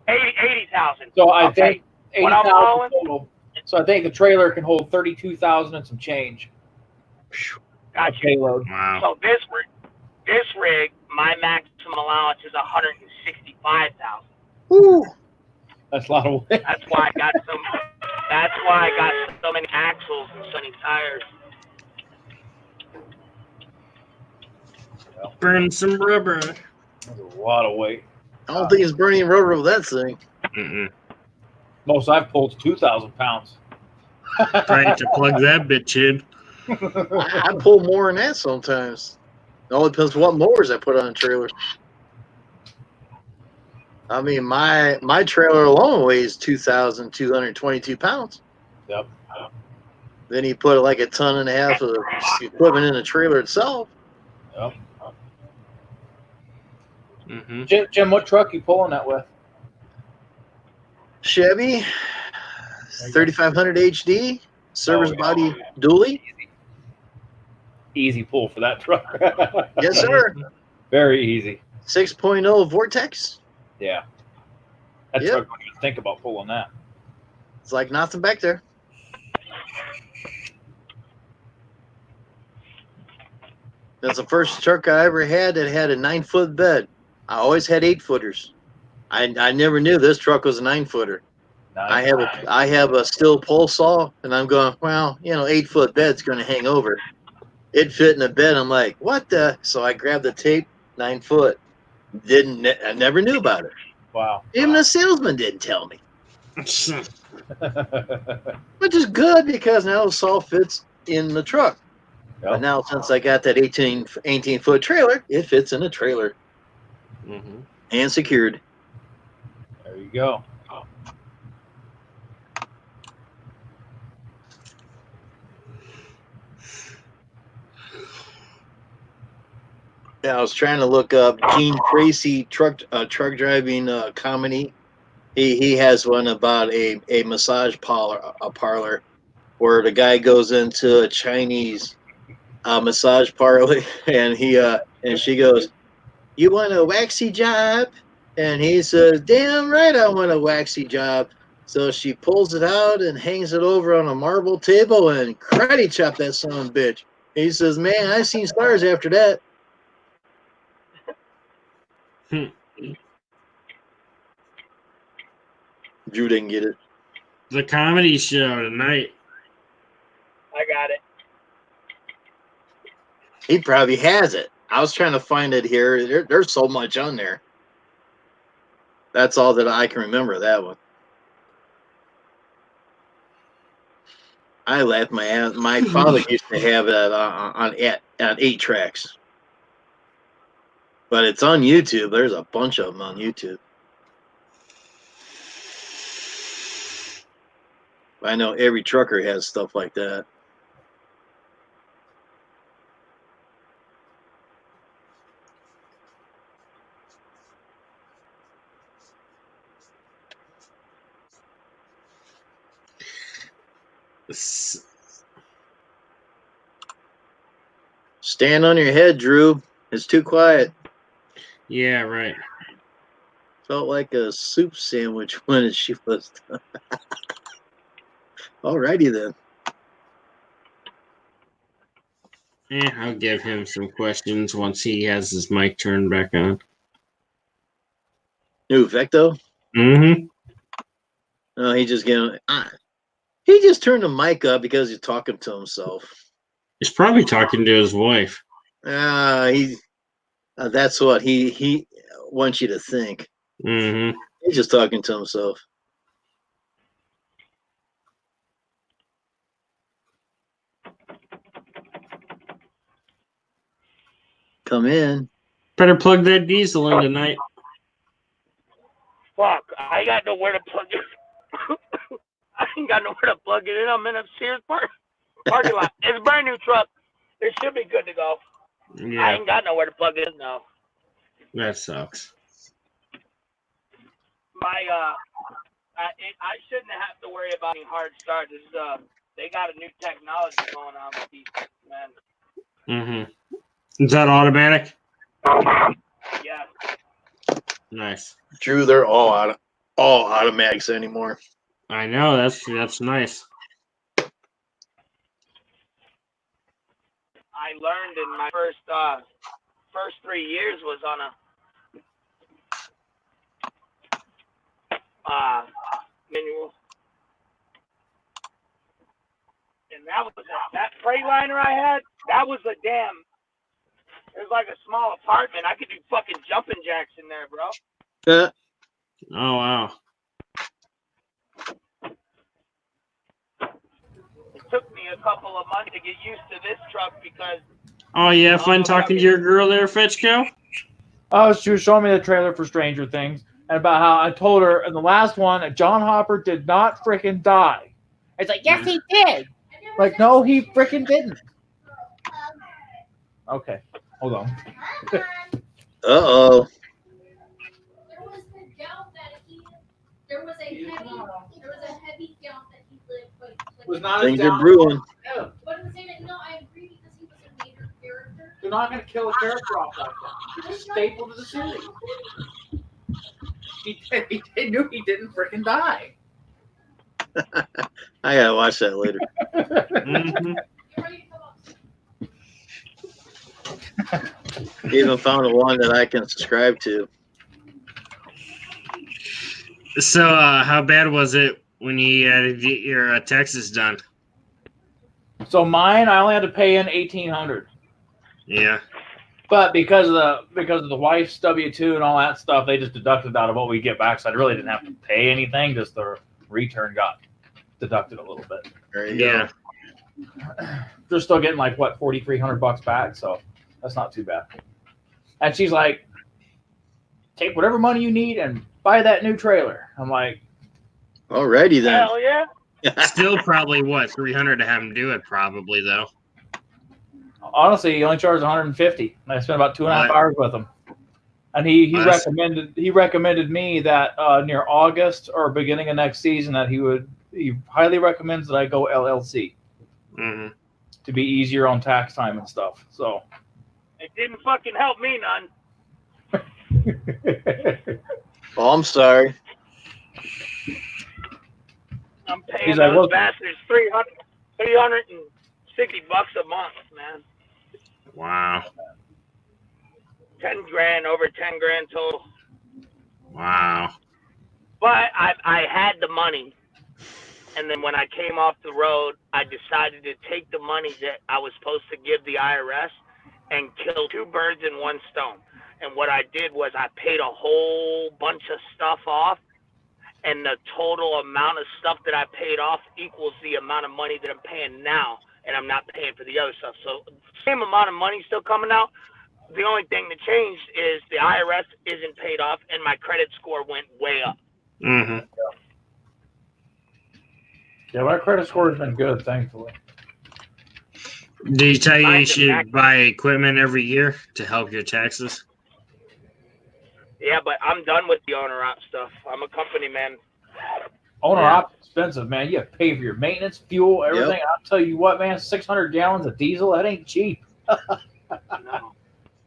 80,000? So I think What I'm 80,000 hauling? total. So I think the trailer can hold 32,000 and some change. Gotcha. Payload. Wow. So this rig, my maximum allowance is 165,000. Ooh. That's a lot of weight. That's why I got so many axles and so many tires. Burn some rubber. That's a lot of weight. I don't think it's burning rubber with that thing. Mm-mm. Most I've pulled 2,000 pounds. Trying to plug that bitch in. I pull more than that sometimes. It all depends what mowers I put on a trailer. I mean, my trailer alone weighs 2,222 pounds. Yep. Then you put like a ton and a half of equipment in the trailer itself. Yep. Mm-hmm. Jim, what truck you pulling that with? Chevy 3500 HD service body dually. easy pull for that truck. Yes, sir. Very easy. 6.0 Vortex. Yeah. That Yep. truck, don't even think about pulling that. It's like nothing back there. That's the first truck I ever had that had a 9-foot bed. I always had 8-footers. I never knew this truck was a 9-footer. Nice. I have a steel pole saw, and I'm going, well, 8-foot bed's going to hang over. It fit in the bed. I'm like, what the? So I grabbed the tape, 9 foot. I never knew about it. Wow. Even the salesman didn't tell me. Which is good because now the saw fits in the truck. Yep. But now since I got that 18-foot trailer, it fits in a trailer. Mm-hmm. And secured. There you go. Yeah, I was trying to look up Gene Tracy truck driving comedy. He has one about a massage parlor where the guy goes into a Chinese massage parlor and she goes, "You want a waxy job?" And he says, "Damn right I want a waxy job." So she pulls it out and hangs it over on a marble table and karate chop that son of a bitch. He says, "Man, I seen stars after that." Drew didn't get it. The comedy show tonight. I got it. He probably has it. I was trying to find it here. There's so much on there. That's all that I can remember, that one. I laughed my ass. My father used to have it on 8 tracks. But it's on YouTube. There's a bunch of them on YouTube. I know every trucker has stuff like that. Stand on your head, Drew. It's too quiet. Yeah, right. Felt like a soup sandwich when she was done. Alrighty then. I'll give him some questions once he has his mic turned back on. New Vecto? Mm-hmm. No, he just turned the mic up because he's talking to himself. He's probably talking to his wife. That's what he wants you to think. Mm-hmm. He's just talking to himself. Come in. Better plug that diesel in tonight. Fuck, I got nowhere to plug it. I ain't got nowhere to plug it in. I'm in a Sears parking lot. It's a brand new truck. It should be good to go. Yeah. I ain't got nowhere to plug it in now. That sucks. I shouldn't have to worry about any hard start. They got a new technology going on with these, man. Mm-hmm. Is that automatic? Yeah. Nice. Drew, they're all automatics anymore. I know, that's nice. I learned in my first 3 years was on a manual. And that Freightliner I had, that was it was like a small apartment. I could do fucking jumping jacks in there, bro. Oh, wow. It took me a couple of months to get used to this truck because... Oh, yeah, fun talking to your girl there, Fetchco? Oh, she was showing me the trailer for Stranger Things and about how I told her in the last one that John Hopper did not freaking die. It's like, yes, he did. Like, no, he freaking didn't. Okay, hold on. Uh-oh. There was a heavy doubt that he lived, but Was not things are brewing. But I'm saying that, I agree because he was a major They're not going to kill a character off like that. He's a staple to the series. They knew he didn't freaking die. I gotta watch that later. Even found one that I can subscribe to. So, how bad was it when you had to get your Texas done? So mine, I only had to pay in $1,800. Yeah. But because of the wife's W-2 and all that stuff, they just deducted out of what we get back. So I really didn't have to pay anything. Just the return got deducted a little bit. There you go. They're still getting like what, $4,300 back. So that's not too bad. And she's like, take whatever money you need and buy that new trailer. I'm like, alrighty then. Hell yeah. Still probably what, $300 to have him do it probably though. Honestly, he only charged $150. And I spent about 2.5 hours with him. And he recommended me that near August or beginning of next season that he highly recommends that I go LLC to be easier on tax time and stuff. So it didn't fucking help me none. Oh, I'm sorry. I'm paying those bastards $360 a month, man. Wow. 10 grand, over 10 grand total. Wow. But I had the money, and then when I came off the road, I decided to take the money that I was supposed to give the IRS and kill two birds in one stone. And what I did was I paid a whole bunch of stuff off, and the total amount of stuff that I paid off equals the amount of money that I'm paying now, and I'm not paying for the other stuff. So same amount of money still coming out. The only thing that changed is the IRS isn't paid off, and my credit score went way up. Yeah, my credit score has been good, thankfully. Do you tell you should buy equipment every year to help your taxes? Yeah, but I'm done with the owner op stuff. I'm a company man. Owner op expensive, man. You have to pay for your maintenance, fuel, everything. Yep. I'll tell you what, man, 600 gallons of diesel, that ain't cheap. No.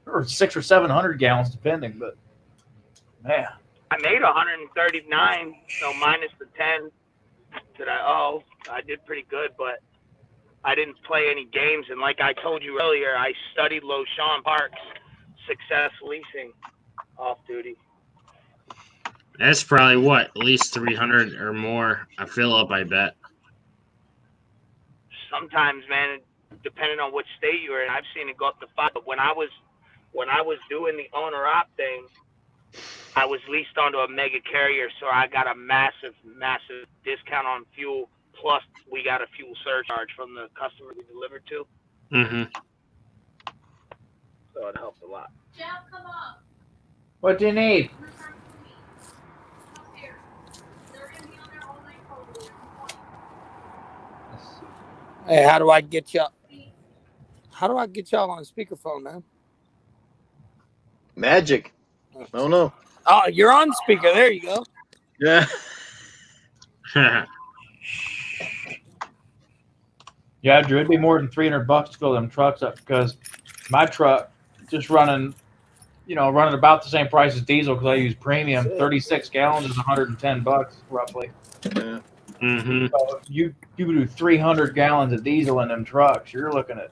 Or 600 or 700 gallons, depending, but man. I made 139, so minus the 10 that I owe. I did pretty good, but I didn't play any games. And like I told you earlier, I studied LoShawn Park's Success Leasing off duty. That's probably what, at least 300 or more a fill up, I bet. Sometimes, man, depending on which state you're in, I've seen it go up to 5. But when I was doing the owner op thing, I was leased onto a mega carrier, so I got a massive discount on fuel. Plus, we got a fuel surcharge from the customer we delivered to. So it helped a lot. Jeff, come up. What do you need? Hey, how do I get y'all on speakerphone, man? Magic. I don't know. Oh, you're on speaker. There you go. Yeah. Yeah, Drew, it'd be more than $300 to fill them trucks up because my truck just running about the same price as diesel because I use premium. 36 gallons is $110 roughly. Yeah. So you do 300 gallons of diesel in them trucks, you're looking at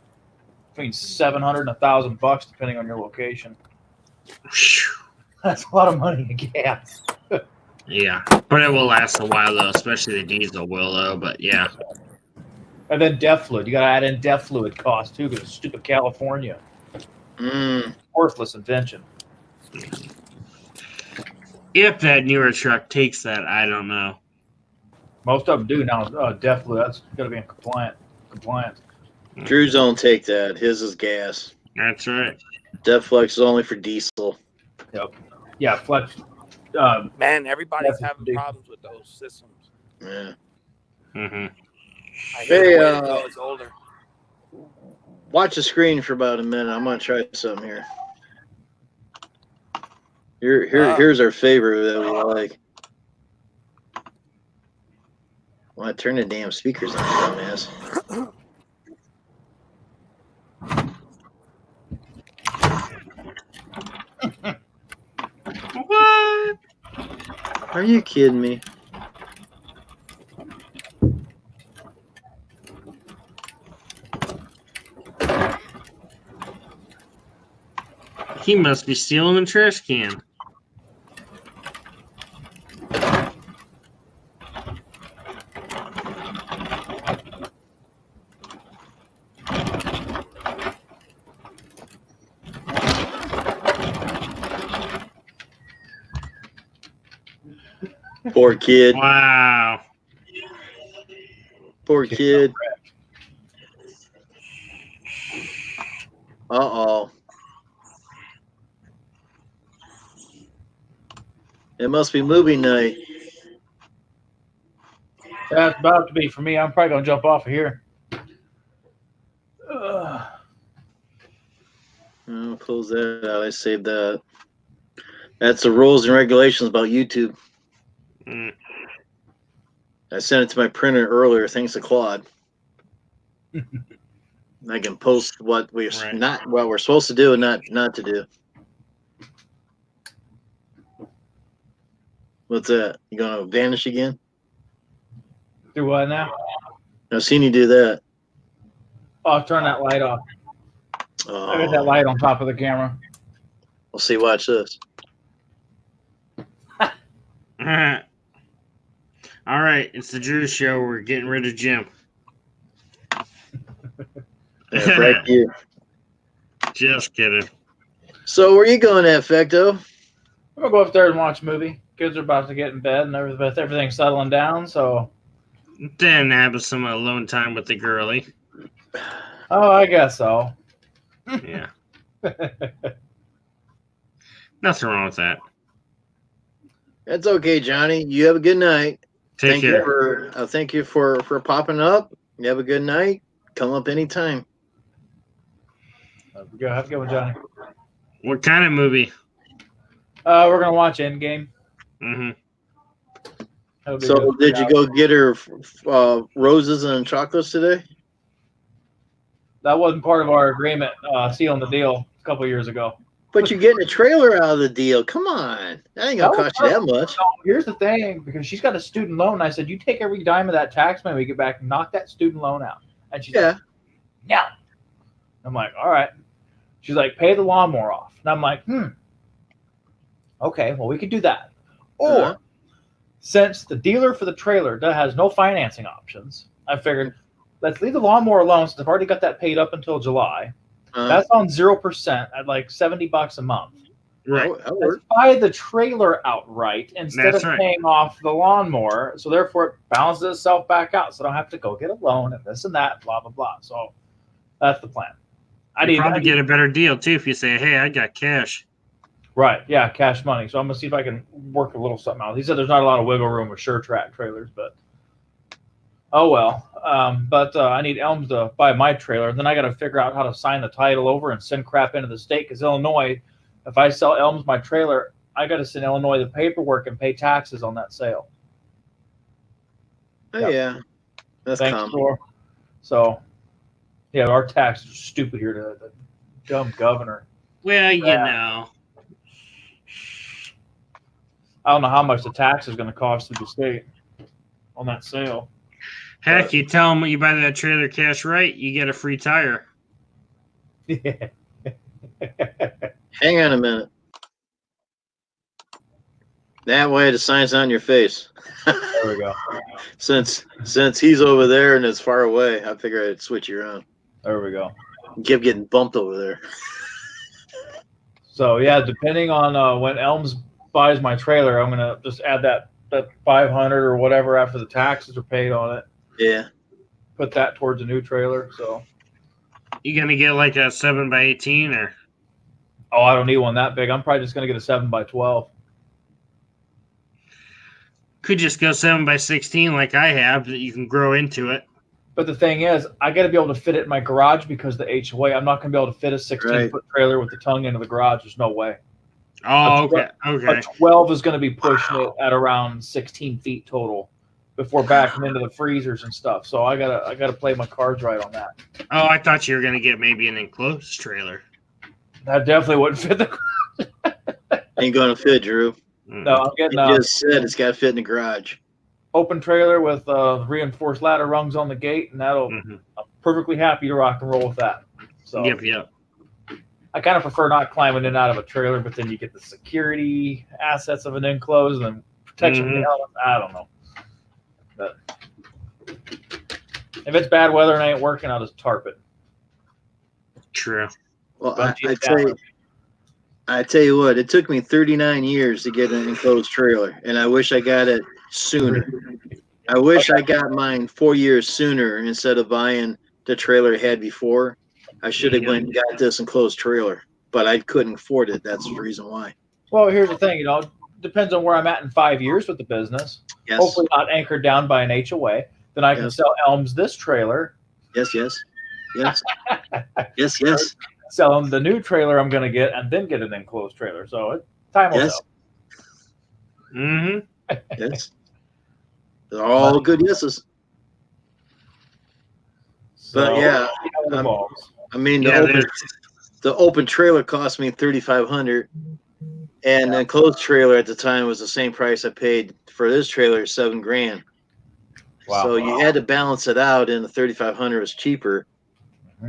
between $700 and $1,000 depending on your location. That's a lot of money in gas. Yeah, but it will last a while though, especially the diesel will though. But yeah. And then DEF fluid. You got to add in DEF fluid cost too because stupid California. Worthless invention. If that newer truck takes that, I don't know. Most of them do now. DEF fluid, that's got to be in compliance. Drew's don't take that. His is gas. That's right. Deflex is only for diesel. Yep. Yeah, Flex. Man, everybody's having problems with those systems. Yeah. Hey, it's older. Watch the screen for about a minute. I'm gonna try something here. Here's our favorite that we like. Well, I turn the damn speakers on, dumbass. Are you kidding me? He must be stealing the trash can. Poor kid. Wow. Poor kid. Uh-oh. It must be movie night. That's about to be for me. I'm probably gonna jump off of here. I'll close that out. I saved that. That's the rules and regulations about YouTube. I sent it to my printer earlier, thanks to Claude. I can post what we're supposed to do and not to do. What's that? You gonna vanish again? Do what now? I've seen you do that. Oh, I'll turn that light off. I got that light on top of the camera. We'll see. Watch this. All right, it's the Drew Show. We're getting rid of Jim. Yeah, right here. Just kidding. So where you going at, Fecto? I'm gonna go upstairs and watch a movie. Kids are about to get in bed and everything's settling down. So then have some alone time with the girlie. Oh, I guess so. Yeah. Nothing wrong with that. That's okay, Johnny. You have a good night. Take care. Thank you for popping up. You have a good night. Come up anytime. Have a good one, Johnny. What kind of movie? We're gonna watch Endgame. Mm-hmm. So did you go get her roses and chocolates today? That wasn't part of our agreement, sealing the deal a couple years ago. But you're getting a trailer out of the deal. Come on. That ain't going to cost you that much. No, here's the thing, because she's got a student loan. I said, you take every dime of that tax money we get back and knock that student loan out. And she's like, no. I'm like, all right. She's like, pay the lawnmower off. And I'm like, okay, well, we could do that. Or since the dealer for the trailer has no financing options, I figured let's leave the lawnmower alone since I've already got that paid up until July. That's on 0% at like $70 a month. Right. Let's buy the trailer outright instead of paying off the lawnmower. So therefore it balances itself back out. So I don't have to go get a loan and this and that, blah, blah, blah. So that's the plan. I probably get a better deal too if you say, hey, I got cash. Right. Yeah, cash money. So I'm going to see if I can work a little something out. He said there's not a lot of wiggle room with SureTrack trailers, but oh well. But I need Elms to buy my trailer. Then I got to figure out how to sign the title over and send crap into the state because Illinois, if I sell Elms my trailer, I got to send Illinois the paperwork and pay taxes on that sale. Oh, yeah. That's common. So, yeah, our taxes are stupid here. The dumb governor. Well, you know. I don't know how much the tax is going to cost to the state on that sale. Heck, you tell them you buy that trailer cash right, you get a free tire. Yeah. Hang on a minute. That way the sign's on your face. There we go. Since he's over there and it's far away, I figure I'd switch you around. There we go. Keep getting bumped over there. So yeah, depending on when Elms buys my trailer, I'm gonna just add that $500 or whatever after the taxes are paid on it. Yeah. Put that towards a new trailer. So you gonna get like a 7x18 or? Oh, I don't need one that big. I'm probably just gonna get a 7x12. Could just go 7x16 like I have that you can grow into it. But the thing is, I got to be able to fit it in my garage because of the HOA. I'm not going to be able to fit a 16-foot trailer with the tongue into the garage. There's no way. Oh, okay. A 12 is going to be pushing it at around 16 feet total before backing into the freezers and stuff. So I gotta play my cards right on that. Oh, I thought you were going to get maybe an enclosed trailer. That definitely wouldn't fit the. Ain't going to fit, Drew. No, I'm getting You just said it's got to fit in the garage. Open trailer with reinforced ladder rungs on the gate, and I'm perfectly happy to rock and roll with that. So Yep. I kind of prefer not climbing in and out of a trailer, but then you get the security assets of an enclosed and protection from the elements. I don't know. But if it's bad weather and I ain't working, I'll just tarp it. True. Well, I tell you what, it took me 39 years to get an enclosed trailer, and I wish I got it sooner. I wish I got mine 4 years sooner instead of buying the trailer I had before. I should have went and got this enclosed trailer, but I couldn't afford it. That's the reason why. Well, here's the thing, depends on where I'm at in 5 years with the business. Yes. Hopefully not anchored down by an HOA. Then I can sell Elms this trailer. Yes. Sell them the new trailer I'm going to get, and then get an enclosed trailer. So time will tell. Yes. They're all good yeses. But yeah, I mean, the open trailer cost me $3,500, and the enclosed trailer at the time was the same price I paid for this trailer, $7,000. Wow. So you had to balance it out, and the $3,500 was cheaper,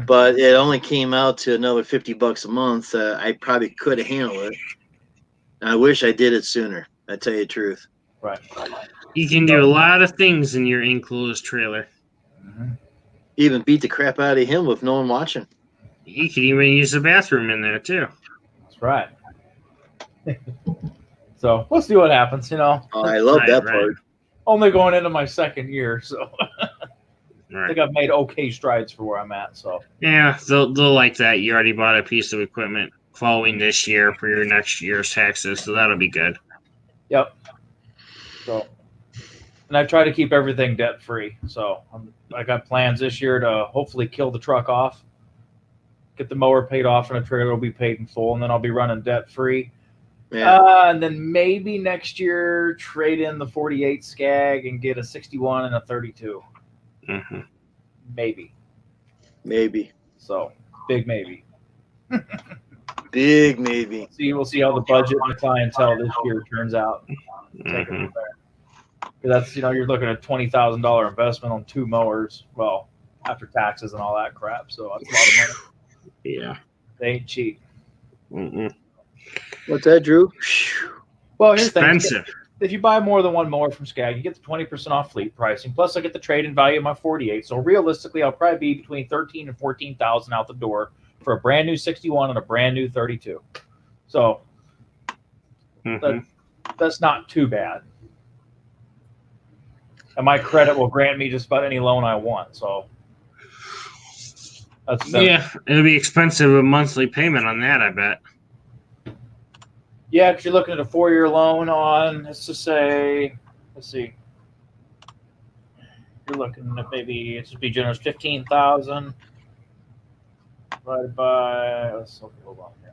but it only came out to another $50 a month. I probably could have handled it. And I wish I did it sooner. I tell you the truth. Right. You can do a lot of things in your enclosed trailer. Even beat the crap out of him with no one watching. You could even use the bathroom in there too. That's right. So we'll see what happens. Oh, I love that part. Only going into my second year, so I think I've made okay strides for where I'm at. So yeah, they'll like that. You already bought a piece of equipment following this year for your next year's taxes, so that'll be good. Yep. So, and I try to keep everything debt free. So I got plans this year to hopefully kill the truck off, get the mower paid off, and the trailer will be paid in full, and then I'll be running debt free. Yeah. And then maybe next year trade in the 48 Skag and get a 61 and a 32. Maybe. So big maybe. Big maybe. We'll see how the budget and the clientele this year turns out. Take it from there. That's you're looking at $20,000 investment on 2 mowers. Well, after taxes and all that crap. So that's a lot of money. Yeah. They ain't cheap. What's that, Drew? Well, here's expensive. The thing. If you buy more than one mower from Skag, you get the 20% off fleet pricing. Plus, I get the trade-in value of my 48. So realistically, I'll probably be between $13,000 and $14,000 out the door for a brand new 61 and a brand new 32. So that's not too bad. And my credit will grant me just about any loan I want. So yeah, it'll be expensive a monthly payment on that, I bet. Yeah, because you're looking at a 4-year loan on, let's see. You're looking at maybe, it's just be generous, 15,000 divided by, let's hold on here.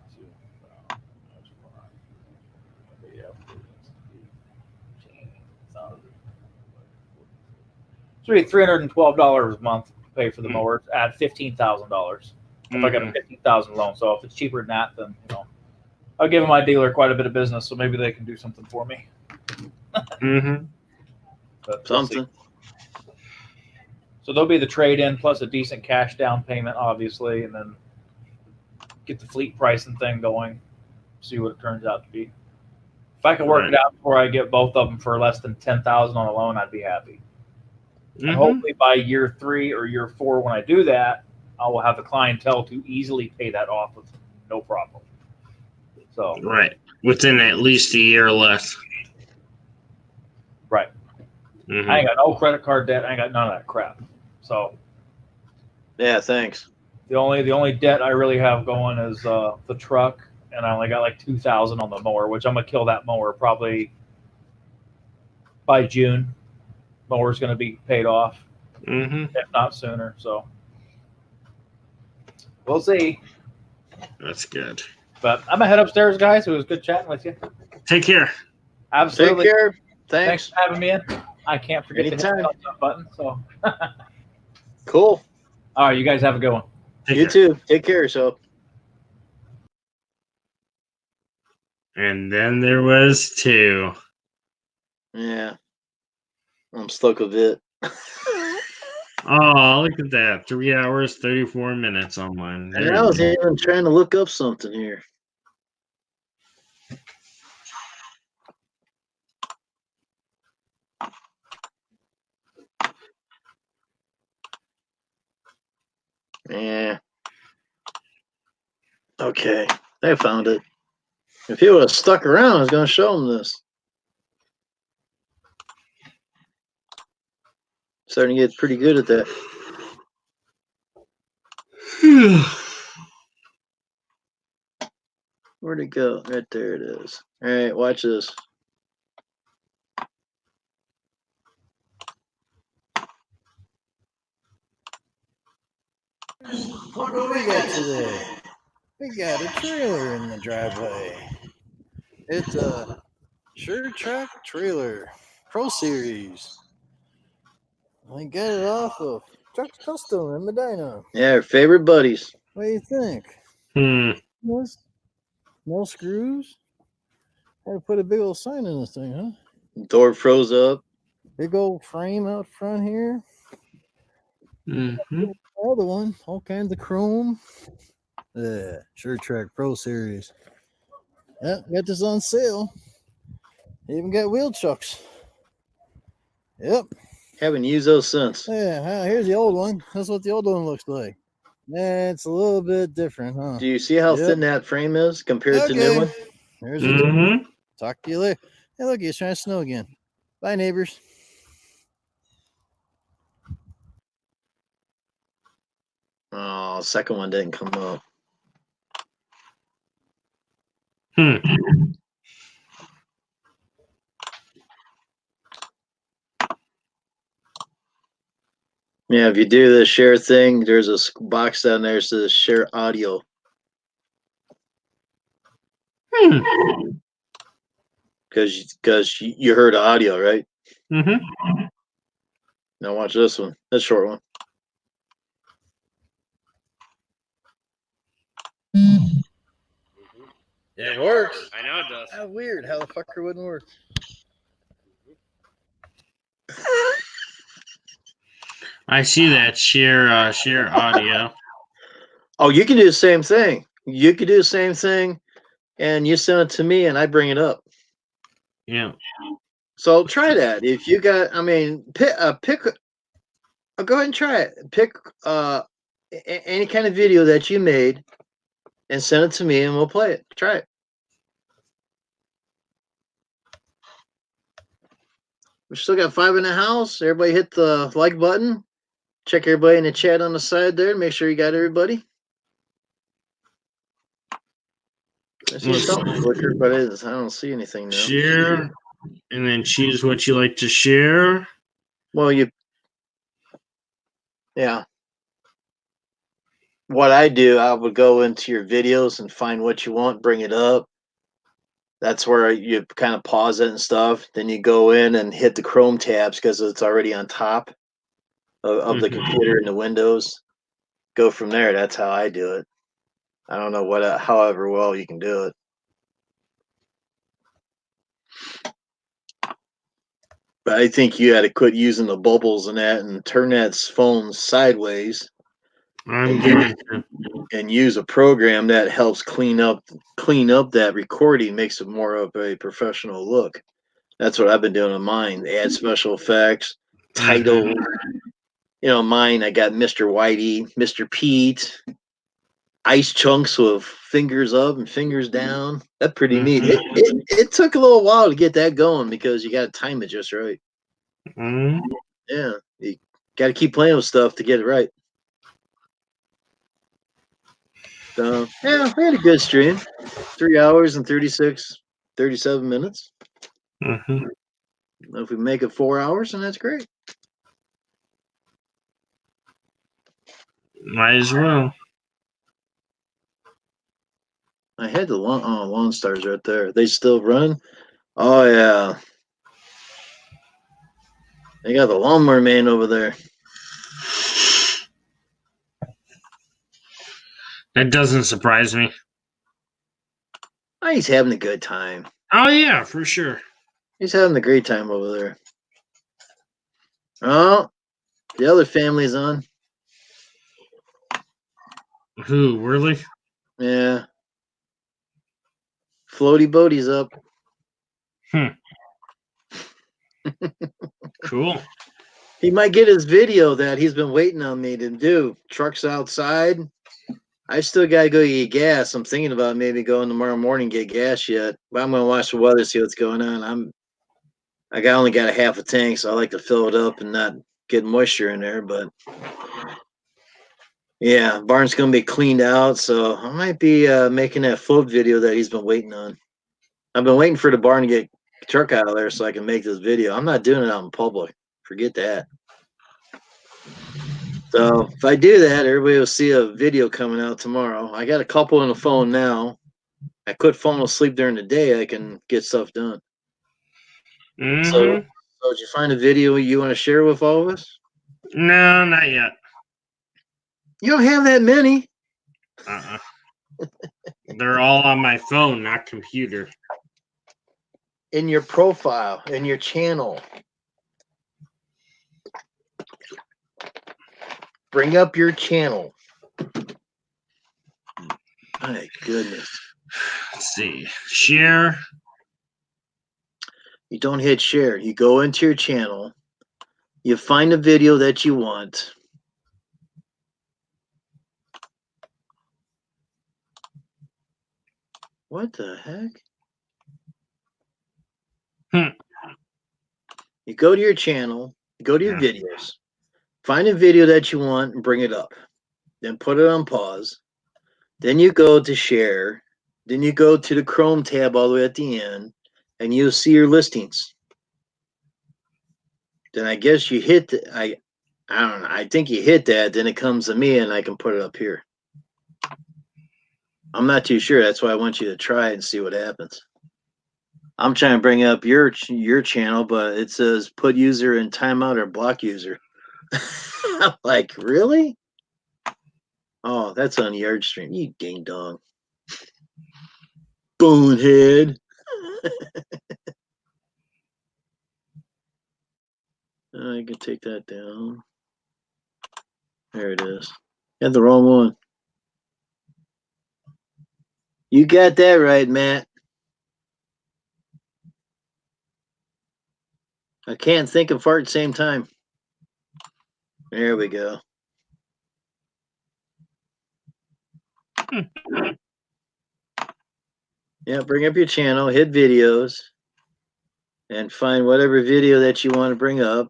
So it'd be $312 a month to pay for the mowers at $15,000. If I got a 15,000 loan, so if it's cheaper than that, then I'll give my dealer quite a bit of business, so maybe they can do something for me. Something. So there'll be the trade-in plus a decent cash down payment, obviously, and then get the fleet pricing thing going. See what it turns out to be. If I can work it out before I get both of them for less than $10,000 on a loan, I'd be happy. And hopefully by year 3 or year 4, when I do that, I will have the clientele to easily pay that off with no problem. So within at least a year or less. Right. I ain't got no credit card debt. I ain't got none of that crap. So yeah, thanks. The only debt I really have going is the truck, and I only got like $2,000 on the mower, which I'm gonna kill that mower probably by June. Mower's gonna be paid off, if not sooner. So we'll see. That's good. But I'm gonna head upstairs, guys. It was good chatting with you. Take care. Absolutely. Take care. Thanks for having me in. I can't forget to hit the thumbs up button. So cool. All right, you guys have a good one. You too. Take care of yourself. And then there was 2. Yeah. I'm stuck with it. Oh, look at that. 3 hours, 34 minutes on mine. And I was even trying to look up something here. Yeah. Okay. I found it. If he would have stuck around, I was going to show him this. Starting to get pretty good at that. Where'd it go? Right there it is. All right, watch this. Look what we got today. We got a trailer in the driveway. It's a Sure Track Trailer Pro Series. I got it off of Trucks Custom in Medina. Yeah, our favorite buddies. What do you think? No screws? Had to put a big old sign in this thing, huh? Door froze up. Big old frame out front here. Mm-hmm. Other one, all kinds of chrome. Yeah, Sure Track Pro Series. Yeah, got this on sale. Even got wheel chucks. Yep. Haven't used those since. Yeah, here's the old one. That's what the old one looks like. Yeah, it's a little bit different, huh? Do you see how thin that frame is compared to new one? There's a talk to you later. Hey, look, it's trying to snow again. Bye, neighbors. Oh, second one didn't come up. Yeah, if you do the share thing, there's a box down there that says share audio. Because you heard audio, right? Mm-hmm. Now watch this one. This short one. Yeah, it works. I know it does. How weird. How the fucker wouldn't work? I see that share audio. Oh, you can do the same thing. You could do the same thing, and you send it to me, and I bring it up. Yeah. So try that. If you got, I mean, pick. Go ahead and try it. Pick any kind of video that you made, and send it to me, and we'll play it. Try it. We still got 5 in the house. Everybody hit the like button. Check everybody in the chat on the side there. Make sure you got everybody. I see something flicker, but I don't see anything now. Share, and then choose what you like to share. Well, yeah. What I do, I would go into your videos and find what you want, bring it up. That's where you kind of pause it and stuff. Then you go in and hit the Chrome tabs because it's already on top of the computer and the Windows. Go from there. That's how I do it. I don't know however well you can do it. But I think you had to quit using the bubbles and that and turn that phone sideways. And use a program that helps clean up that recording, makes it more of a professional look. That's what I've been doing on mine. Add special effects, title. You know, mine, I got Mr. Whitey, Mr. Pete, ice chunks with fingers up and fingers down. That's pretty neat. It took a little while to get that going because you got to time it just right. Yeah, you got to keep playing with stuff to get it right. So, yeah, we had a good stream. 3 hours and 37 minutes. If we make it 4 hours, then that's great. Might as well. I had the Lone Stars right there. They still run? Oh, yeah. They got the Lawnmower Man over there. That doesn't surprise me. Oh, he's having a good time. Oh yeah, for sure. He's having a great time over there. Oh, the other family's on. Who, really? Yeah. Floaty Boaty's up. Cool. He might get his video that he's been waiting on me to do. Truck's outside. I still gotta go get gas. I'm thinking about maybe going tomorrow morning and get gas yet. But I'm gonna watch the weather, see what's going on. I only got a half a tank, so I like to fill it up and not get moisture in there. But yeah, barn's gonna be cleaned out, so I might be making that float video that he's been waiting on. I've been waiting for the barn to get the truck out of there so I can make this video. I'm not doing it out in public. Forget that. So if I do that, everybody will see a video coming out tomorrow. I got a couple on the phone now. I quit falling asleep during the day. I can get stuff done. Mm-hmm. So did you find a video you want to share with all of us? No, not yet. You don't have that many. They're all on my phone, not computer. In your profile, in your channel. Bring up your channel. My goodness. Let's see. Share. You don't hit share. You go into your channel. You find a video that you want. What the heck? You go to your channel, go to your videos, find a video that you want and bring it up. Then put it on pause. Then you go to share. Then you go to the Chrome tab all the way at the end, and you'll see your listings. Then I guess you hit I don't know. I think you hit that. Then it comes to me, and I can put it up here. I'm not too sure. That's why I want you to try it and see what happens. I'm trying to bring up your channel, but it says put user in timeout or block user. I'm like, really? Oh, that's on Yard Stream. You ding dong. Bonehead. I can take that down. There it is. Got the wrong one. You got that right, Matt. I can't think and fart at the same time. There we go. Yeah, bring up your channel, hit videos, and find whatever video that you want to bring up.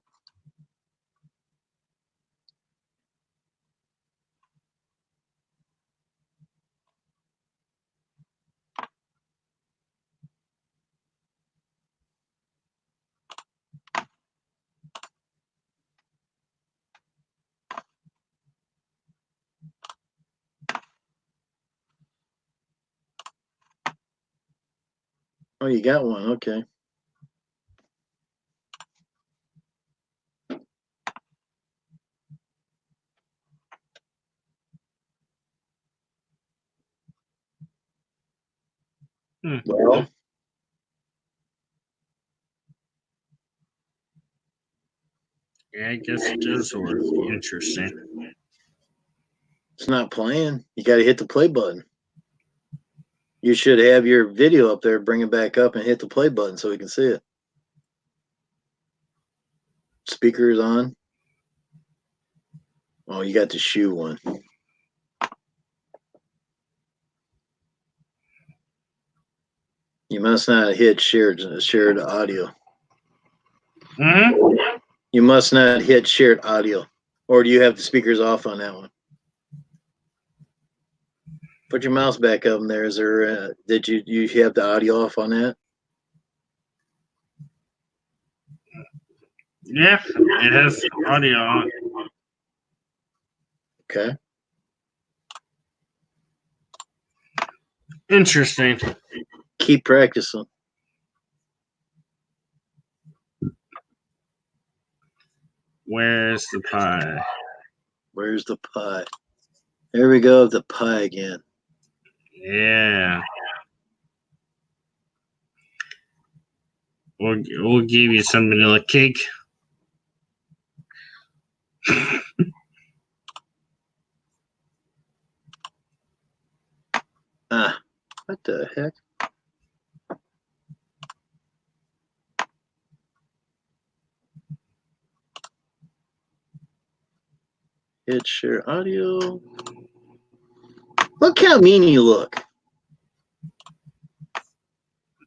Oh, you got one. Okay. Well, yeah, I guess it does work. Interesting. it's not playing. You got to hit the play button. You should have your video up there. Bring it back up and hit the play button so we can see it. Speakers on. Oh, you got the shoe one. You must not hit shared audio. You must not hit shared audio. Or do you have the speakers off on that one? Put your mouse back up in there. Is there? Did you have the audio off on that? Yeah, it has audio on. Okay. Interesting. Keep practicing. Where's the pie? Where's the pie? There we go. The pie again. Yeah. We'll give you some vanilla cake. What the heck? Hit share audio. Look how mean you look.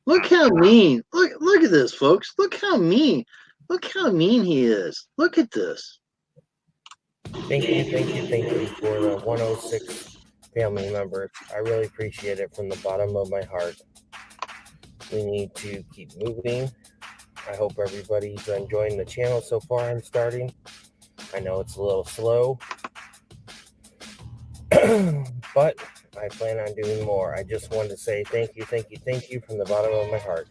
Look how mean. Look at this, folks. Look how mean. Look how mean he is. Look at this. Thank you for the 106 family members. I really appreciate it from the bottom of my heart. We need to keep moving. I hope everybody's enjoying the channel so far. I'm starting. I know it's a little slow, but I plan on doing more. I just wanted to say thank you from the bottom of my heart.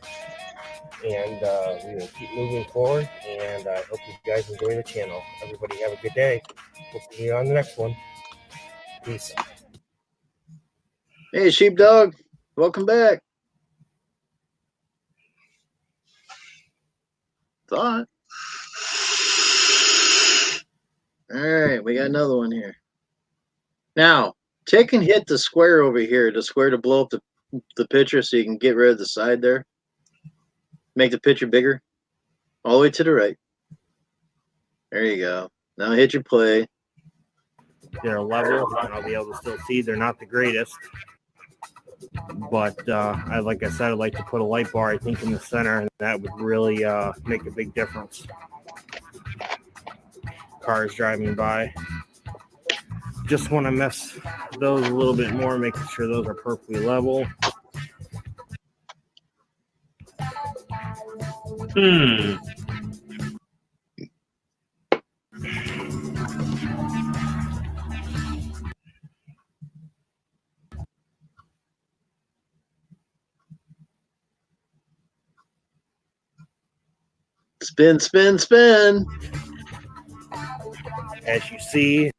And we will keep moving forward, and I hope you guys enjoy the channel. Everybody have a good day. We'll see you on the next one. Peace. Hey, Sheepdog. Welcome back. Thought. All right, we got another one here. Now, take and hit the square over here, the square to blow up the picture so you can get rid of the side there. Make the picture bigger. All the way to the right. There you go. Now hit your play. They're level, and I'll be able to still see. They're not the greatest. But like I said, I'd like to put a light bar, I think, in the center, and that would really make a big difference. Cars driving by. Just want to mess those a little bit more, making sure those are perfectly level. Spin, spin, spin. As you see,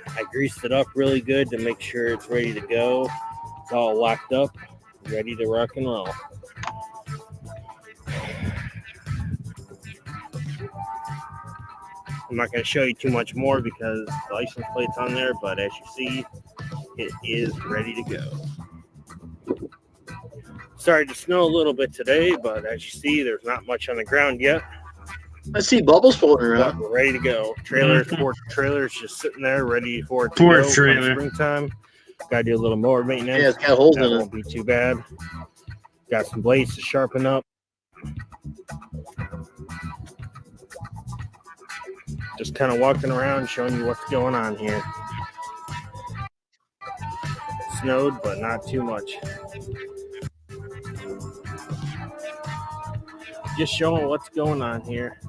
I greased it up really good to make sure it's ready to go. It's all locked up, ready to rock and roll. I'm not going to show you too much more because the license plate's on there, but as you see, it is ready to go. Started to snow a little bit today, but as you see, there's not much on the ground yet. I see bubbles floating around. But we're ready to go. Ford trailer's just sitting there, ready for it to go. Springtime. Got to do a little more maintenance. Yeah, it's got holes in it. That won't be too bad. Got some blades to sharpen up. Just kind of walking around, showing you what's going on here. It snowed, but not too much. Just showing what's going on here.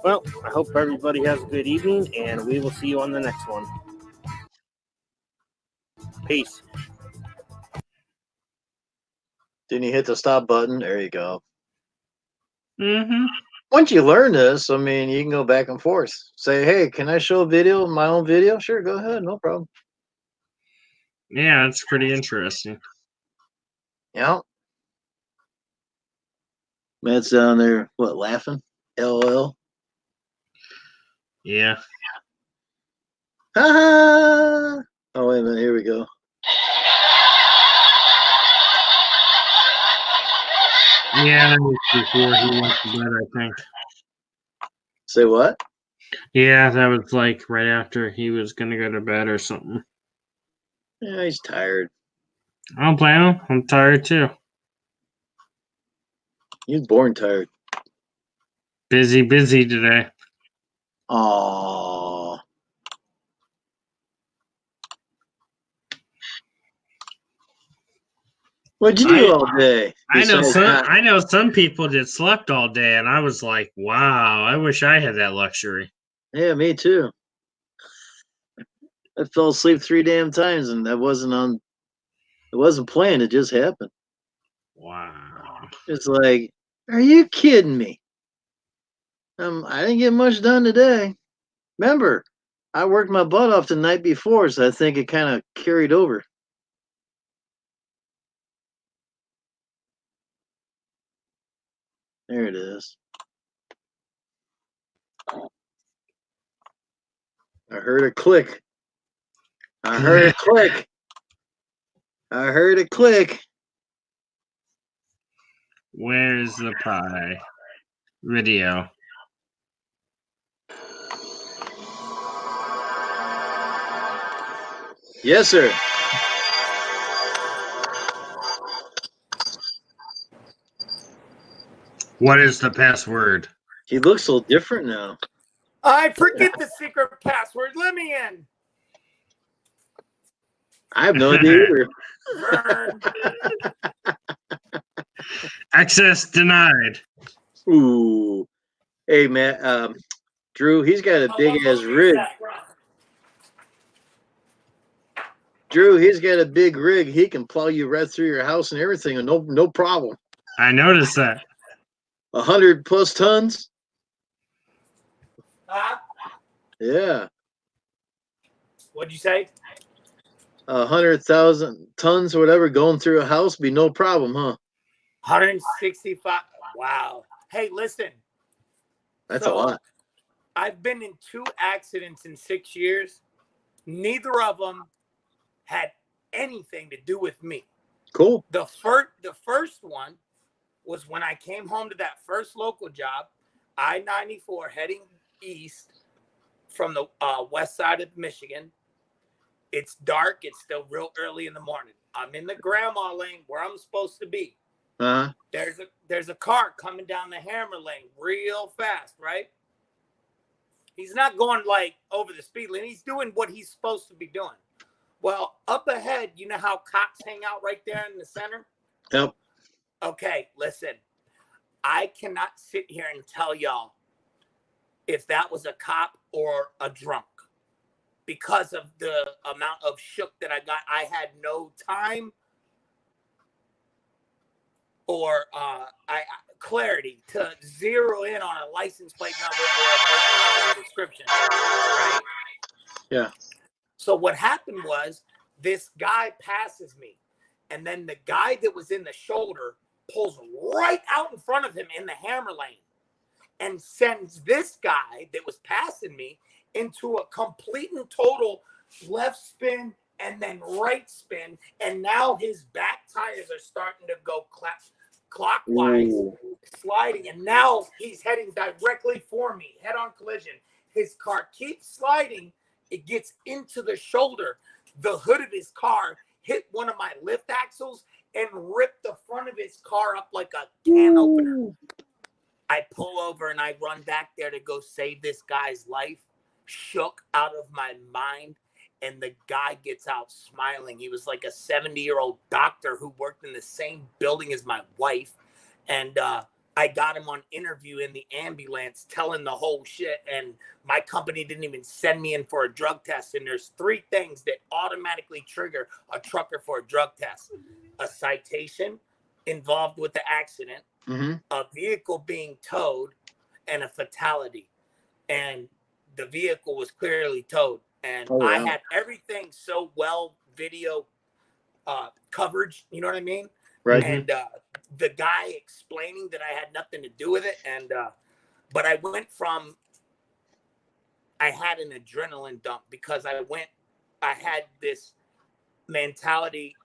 Well, I hope everybody has a good evening, and we will see you on the next one. Peace. Didn't you hit the stop button? There you go. Once you learn this, I mean, you can go back and forth. Say, hey, can I show a video, my own video? Sure, go ahead. No problem. Yeah, it's pretty interesting. Yeah. Matt's down there, what, laughing? LOL. Yeah. Ha ha! Oh, wait a minute. Here we go. Yeah, that was before he went to bed, I think. Say what? Yeah, that was like right after he was going to go to bed or something. Yeah, he's tired. I don't blame him. I'm tired too. He was born tired. Busy today. Aww. What'd you do all day? I know some people that slept all day, and I was like, wow, I wish I had that luxury. Yeah, me too. I fell asleep 3 damn times, and that wasn't planned. It just happened. Wow. It's like, are you kidding me? I didn't get much done today. Remember, I worked my butt off the night before, so I think it kind of carried over. There it is. I heard a click. I heard a click. I heard a click. Where's the pie? Video. Yes, sir. What is the password? He looks so different now. I forget the secret password. Let me in. I have no idea either. Access denied. Ooh. Hey, man. Drew, he's got a big ass rig. Drew, he's got a big rig. He can plow you right through your house and everything, and no problem. I noticed that. 100+ tons. Yeah. What'd you say? 100,000 tons or whatever going through a house be no problem, huh? 165. Wow. Hey, listen. That's a lot. I've been in 2 accidents in 6 years. Neither of them had anything to do with me. Cool. The first one was when I came home to that first local job, I-94 heading east from the west side of Michigan. It's dark. It's still real early in the morning. I'm in the grandma lane where I'm supposed to be. Uh-huh. There's a car coming down the hammer lane real fast, right? He's not going like over the speed limit. He's doing what he's supposed to be doing. Well, up ahead, you know how cops hang out right there in the center? Yep. Okay, listen. I cannot sit here and tell y'all if that was a cop or a drunk because of the amount of shook that I got. I had no time or clarity to zero in on a license plate number or a description, right? Yeah. So what happened was this guy passes me, and then the guy that was in the shoulder pulls right out in front of him in the hammer lane and sends this guy that was passing me into a complete and total left spin and then right spin. And now his back tires are starting to go clockwise, sliding. And now he's heading directly for me, head-on collision. His car keeps sliding. It gets into the shoulder. The hood of his car hit one of my lift axles and ripped the front of his car up like a can opener. I pull over and I run back there to go save this guy's life. Shook out of my mind. And the guy gets out smiling. He was like a 70-year-old doctor who worked in the same building as my wife. And I got him on interview in the ambulance telling the whole shit. And my company didn't even send me in for a drug test. And there's 3 things that automatically trigger a trucker for a drug test. A citation involved with the accident, a vehicle being towed, and a fatality. And the vehicle was clearly towed. And I had everything so well video coverage, you know what I mean? Right. And the guy explaining that I had nothing to do with it. And but I went from, I had an adrenaline dump because I had this mentality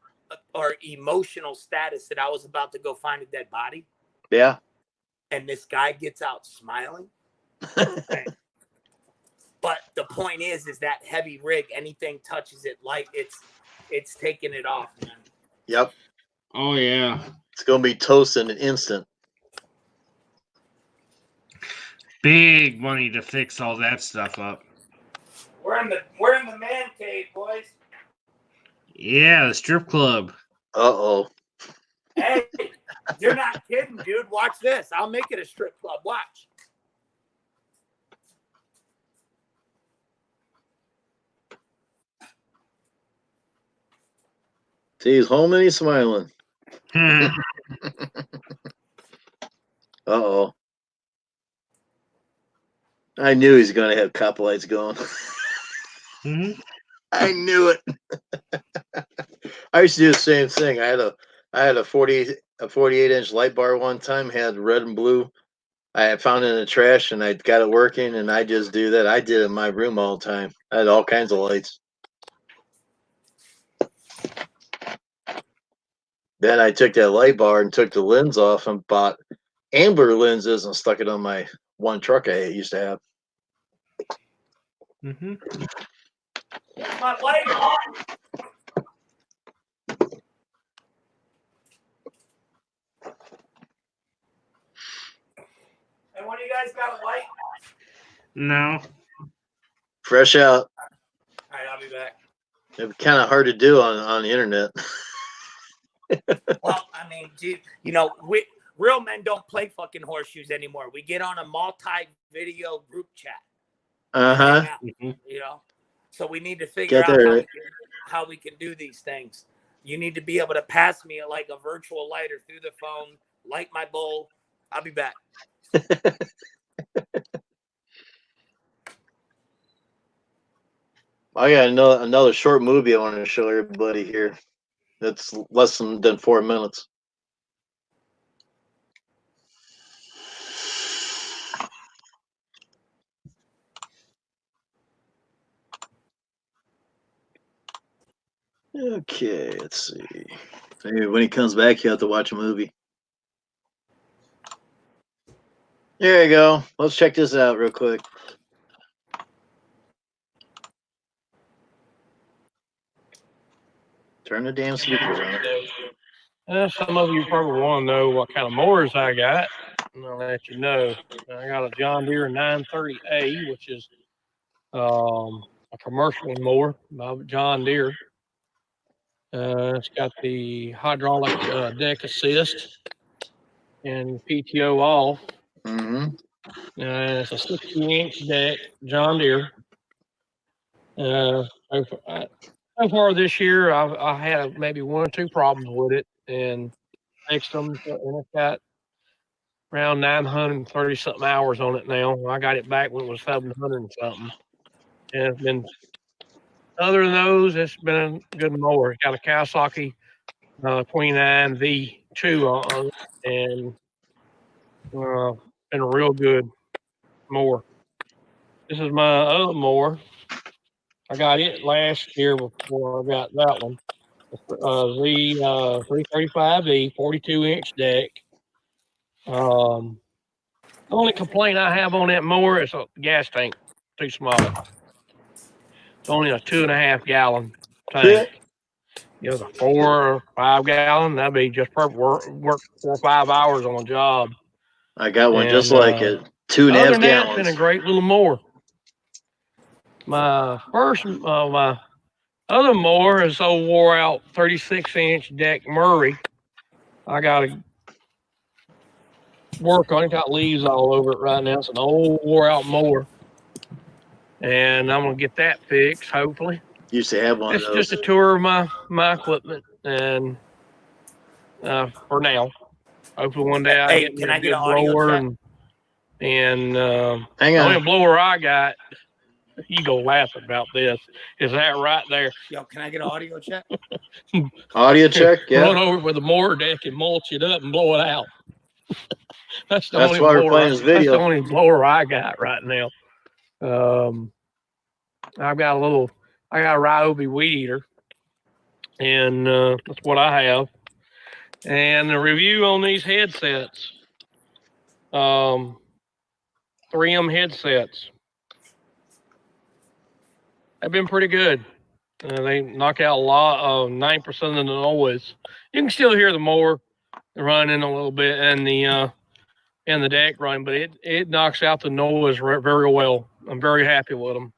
or emotional status that I was about to go find a dead body. Yeah. And this guy gets out smiling. But the point is that heavy rig, anything touches it light, it's taking it off, man. Yep. Oh yeah. It's gonna be toast in an instant. Big money to fix all that stuff up. We're in the man cave, boys. Yeah, the strip club. Uh-oh. Hey, you're not kidding, dude. Watch this. I'll make it a strip club. Watch. See, he's home and he's smiling. Uh-oh. I knew he's going to have cop lights going. I knew it. I used to do the same thing. I had a 40 a 48-inch light bar one time, had red and blue. I had found it in the trash, and I got it working, and I just do that. I did it in my room all the time. I had all kinds of lights. Then I took that light bar and took the lens off and bought Ambler lenses and stuck it on my one truck I used to have. Mm-hmm. My light on. And one of you guys got a light? No. Fresh out. All right, I'll be back. It's kind of hard to do on the internet. Well, I mean, dude, real men don't play fucking horseshoes anymore. We get on a multi-video group chat. Uh-huh. So we need to figure out how we can do these things. You need to be able to pass me like a virtual lighter through the phone, light my bowl. I'll be back. I got another short movie I want to show everybody here. That's less than 4 minutes. Okay, let's see. Maybe when he comes back, you have to watch a movie. There you go. Let's check this out real quick. Turn the damn speakers on. Some of you probably want to know what kind of mowers I got. And I'll let you know. I got a John Deere 930A, which is a commercial mower by John Deere. It's got the hydraulic deck assist and PTO off. Mm-hmm. It's a 60-inch deck, John Deere. So far this year, I had maybe 1 or 2 problems with it and fixed them. And it's got around 930 something hours on it now. I got it back when it was 700 and something. And it's been, other than those, it's been a good mower. It's got a Kawasaki Queen 9 V2 on it, and been a real good mower. This is my other mower. I got it last year before I got that one. The 335E 42-inch deck. The only complaint I have on that mower is a gas tank too small. It's only a 2.5 gallon tank. The 4 or 5 gallon, that'd be just perfect. Work 4 or 5 hours on a job. I got one just like it. 2.5 gallons. It's been a great little mower. My other mower is old wore out 36-inch deck Murray. I got to work on it. Got leaves all over it right now. It's an old wore out mower, and I'm gonna get that fixed hopefully. Used to have one. It's just a tour of my equipment, and for now, hopefully one day I get a good blower and hang on. The only blower I got. You go laugh about this. Is that right there? Yo, can I get an audio check? Audio check, yeah. Run over with a mower deck and mulch it up and blow it out. That's why we're playing this video. That's the only blower I got right now. I got a Ryobi weed eater, and that's what I have. And the review on these headsets, 3M headsets. They've been pretty good. They knock out a lot of 9% of the noise. You can still hear the mower running a little bit and the deck running, but it knocks out the noise very well. I'm very happy with them.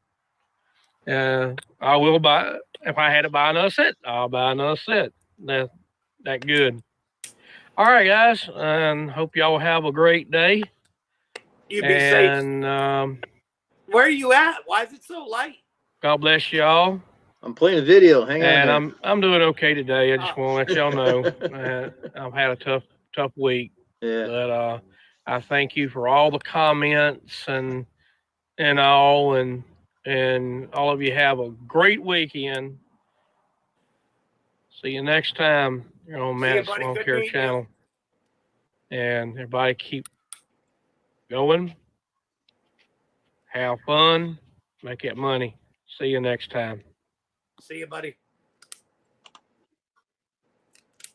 I will buy, if I had to buy another set, I'll buy another set. That good. All right, guys, and hope y'all have a great day. You be safe. And where are you at? Why is it so light? God bless y'all. I'm playing a video. Hang on. And I'm doing okay today. I just want to let y'all know I've had a tough week. Yeah. But I thank you for all the comments and all, and all of you have a great weekend. See you next time. You're on Matt's Lawn Care Channel. And everybody keep going. Have fun. Make that money. See you next time. See you, buddy.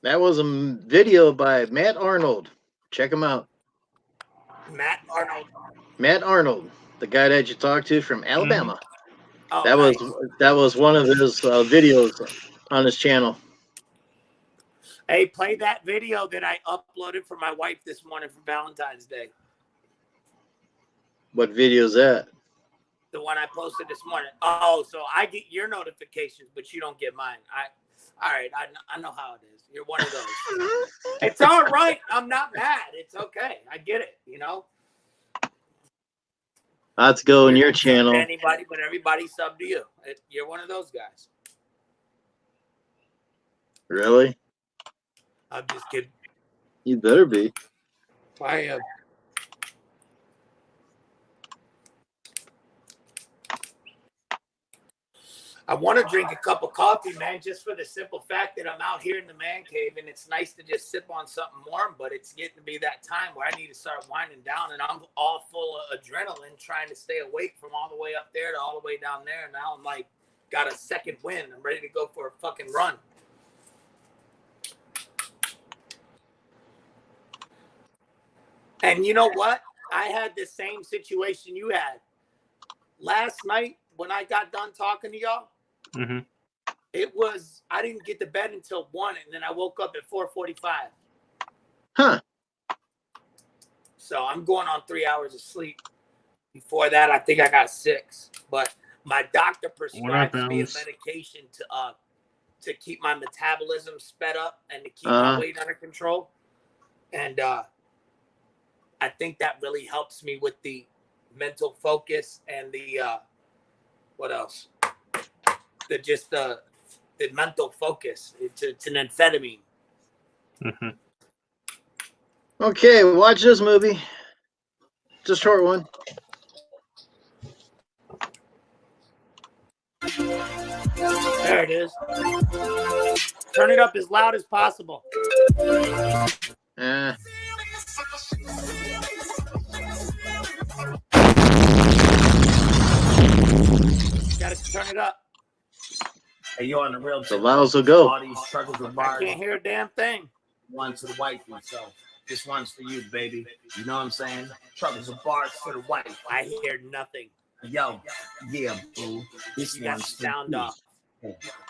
That was a video by Matt Arnold. Check him out. Matt Arnold. Matt Arnold, the guy that you talked to from Alabama. Oh, that nice. was one of his videos on his channel. Hey, play that video that I uploaded for my wife this morning for Valentine's Day. What video is that? The one I posted this morning. Oh, so I get your notifications, but you don't get mine. All right, I know how it is. You're one of those. It's all right. I'm not mad. It's okay. I get it, you know? Let's go in your channel. Anybody, but everybody sub to you. You're one of those guys. Really? I'm just kidding. You better be. I want to drink a cup of coffee, man, just for the simple fact that I'm out here in the man cave and it's nice to just sip on something warm, but it's getting to be that time where I need to start winding down, and I'm all full of adrenaline trying to stay awake from all the way up there to all the way down there. Now I'm like, got a second wind. I'm ready to go for a fucking run. And you know what? I had the same situation you had. Last night when I got done talking to y'all, it was, I didn't get to bed until 1, and then I woke up at 4:45. Huh. So I'm going on 3 hours of sleep. Before that, I think I got 6. But my doctor prescribed me a medication to keep my metabolism sped up and to keep my weight under control. And I think that really helps me with the mental focus and the what else? The mental focus. It's an amphetamine. Okay, watch this movie. It's a short one. There it is. Turn it up as loud as possible. Gotta turn it up. Hey, you on the real? The louds will go. All these truckers are bars. I can't hear a damn thing. One to the wife, so this one's for you, baby. You know what I'm saying? Truckers are bars for the wife. I hear nothing. Yo, yeah, boo. This You got one's for sound you. off.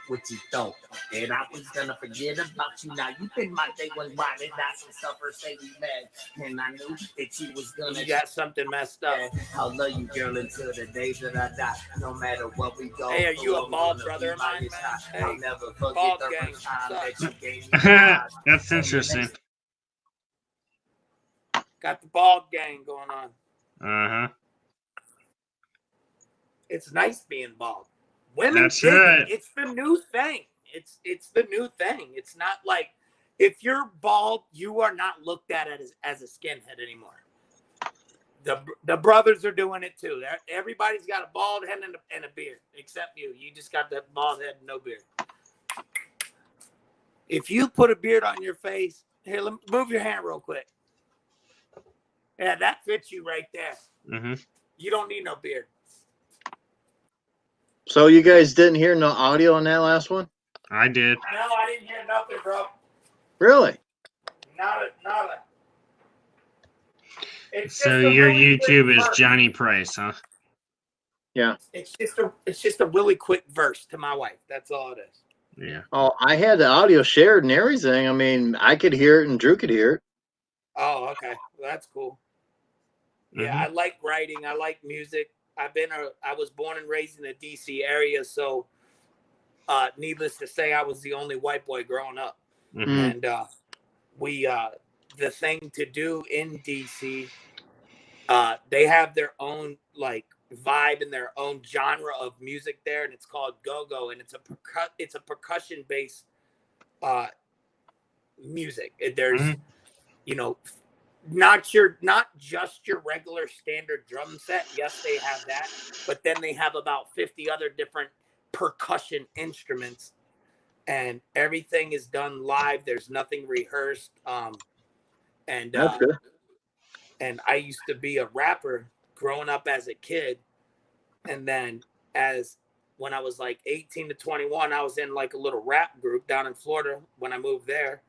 What you thought? And I was gonna forget about you. Now you been my day one riding, that's some suffer, say we met. And I knew that you was gonna. You got something messed up. I'll love you, girl, until the day that I die. No matter what we go. Hey, are you a bald brother of mine? I'll never forget bald the gang. first time that you gave me. That's interesting. Got the bald gang going on. Uh-huh. It's nice being bald. Women That's dig it. right. It's the new thing. It's the new thing. It's not like if you're bald, you are not looked at as a skinhead anymore. The brothers are doing it too. Everybody's got a bald head and a beard, except you. You just got that bald head and no beard. If you put a beard on your face, here, move your hand real quick. Yeah, that fits you right there. You don't need no beard. So you guys didn't hear no audio on that last one? I did. No, I didn't hear nothing, bro. Really? Nada. It's So just a your really YouTube quick is verse. Johnny Price, huh? Yeah. It's just a really quick verse to my wife. That's all it is. Yeah. Oh, I had the audio shared and everything. I mean, I could hear it and Drew could hear it. Oh, okay. Well, that's cool. Yeah, I like writing. I like music. I was born and raised in the DC area, so needless to say, I was the only white boy growing up. And the thing to do in DC, they have their own like vibe and their own genre of music there, and it's called go-go, and it's a percussion based music. There's not just your regular standard drum set. Yes, they have that, but then they have about 50 other different percussion instruments, and everything is done live. There's nothing rehearsed. And That's good. and I used to be a rapper growing up as a kid, and then when I was like 18 to 21, I was in like a little rap group down in Florida when I moved there.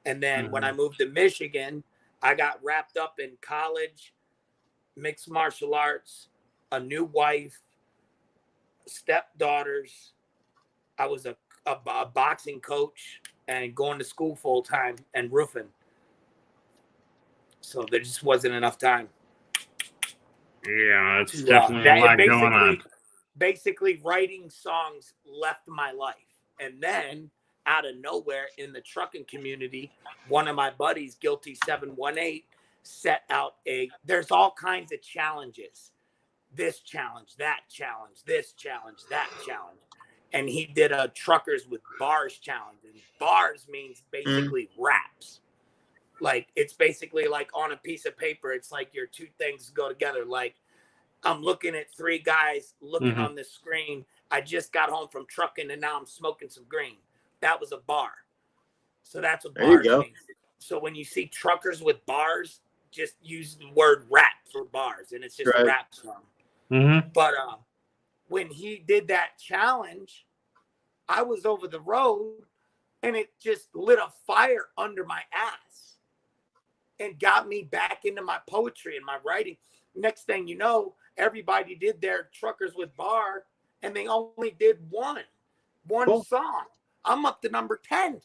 And then when I moved to Michigan, I got wrapped up in college, mixed martial arts, a new wife, stepdaughters. I was a boxing coach and going to school full time and roofing. So there just wasn't enough time. Yeah, it's definitely a lot going on. Basically, writing songs left my life. And then out of nowhere in the trucking community, one of my buddies, Guilty 718, set out there's all kinds of challenges. This challenge, that challenge, this challenge, that challenge. And he did a Truckers with Bars challenge. And bars means basically raps. Like, it's basically like on a piece of paper, it's like your two things go together. Like, I'm looking at three guys looking on the screen. I just got home from trucking and now I'm smoking some green. That was a bar. So that's what bars means. So when you see Truckers with Bars, just use the word rap for bars. And it's just a rap song. But when he did that challenge, I was over the road and it just lit a fire under my ass and got me back into my poetry and my writing. Next thing you know, everybody did their Truckers with Bar and they only did one song. I'm up to number 10.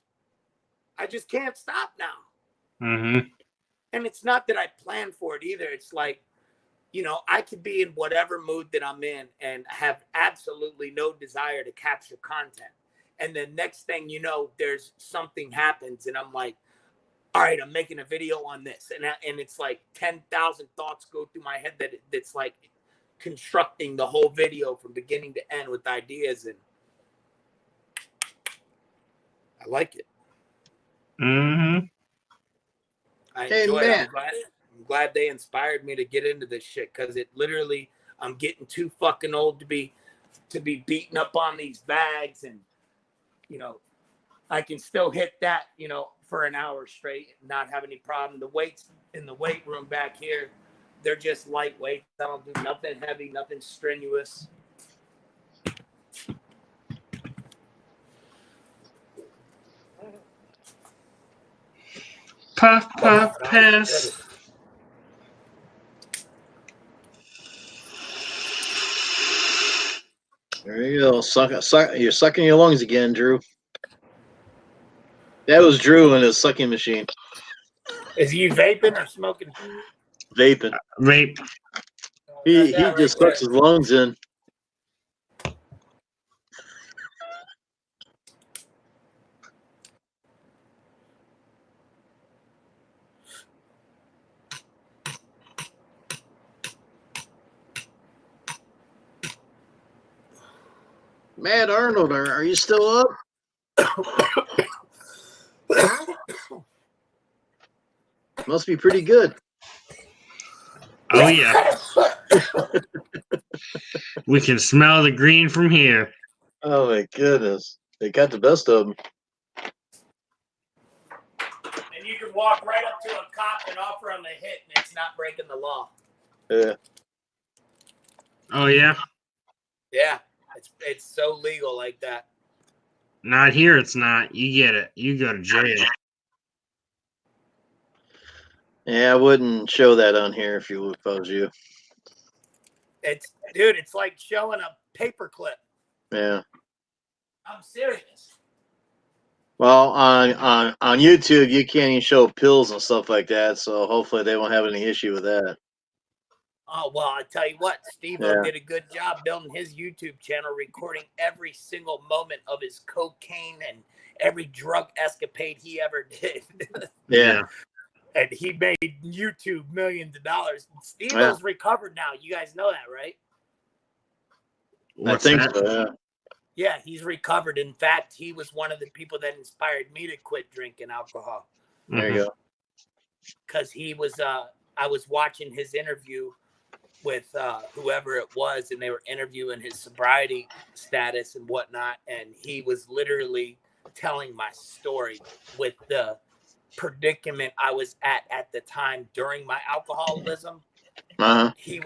I just can't stop now. And it's not that I planned for it either. It's like, you know, I could be in whatever mood that I'm in and have absolutely no desire to capture content. And then next thing you know, there's something happens and I'm like, all right, I'm making a video on this. And it's like 10,000 thoughts go through my head that's like constructing the whole video from beginning to end with ideas. And I like it. I enjoy it. I'm glad they inspired me to get into this shit because it literally, I'm getting too fucking old to be beaten up on these bags. And, you know, I can still hit that, you know, for an hour straight and not have any problem. The weights in the weight room back here, they're just lightweight. I don't do nothing heavy, nothing strenuous. Puff, puff, pass. There you go. You're sucking your lungs again, Drew. That was Drew and his sucking machine. Is he vaping or smoking? Vaping. Vape. He just sucks his lungs in. Matt Arnold, are you still up? Must be pretty good. Oh, yeah. We can smell the green from here. Oh, my goodness. They got the best of them. And you can walk right up to a cop and offer him a hit, and it's not breaking the law. Yeah. Oh, yeah? Yeah. It's so legal like that. Not here, it's not. You get it. You go to jail. Yeah, I wouldn't show that on here if I was you. It's like showing a paperclip. Yeah. I'm serious. Well, on YouTube, you can't even show pills and stuff like that, so hopefully they won't have any issue with that. Oh, well, I tell you what, Steve-O did a good job building his YouTube channel, recording every single moment of his cocaine and every drug escapade he ever did. Yeah. And he made YouTube millions of dollars. Steve-O's recovered now. You guys know that, right? I think so, yeah. Yeah, he's recovered. In fact, he was one of the people that inspired me to quit drinking alcohol. There you go. Because he was, I was watching his interview with whoever it was, and they were interviewing his sobriety status and whatnot, and he was literally telling my story with the predicament I was at the time during my alcoholism. He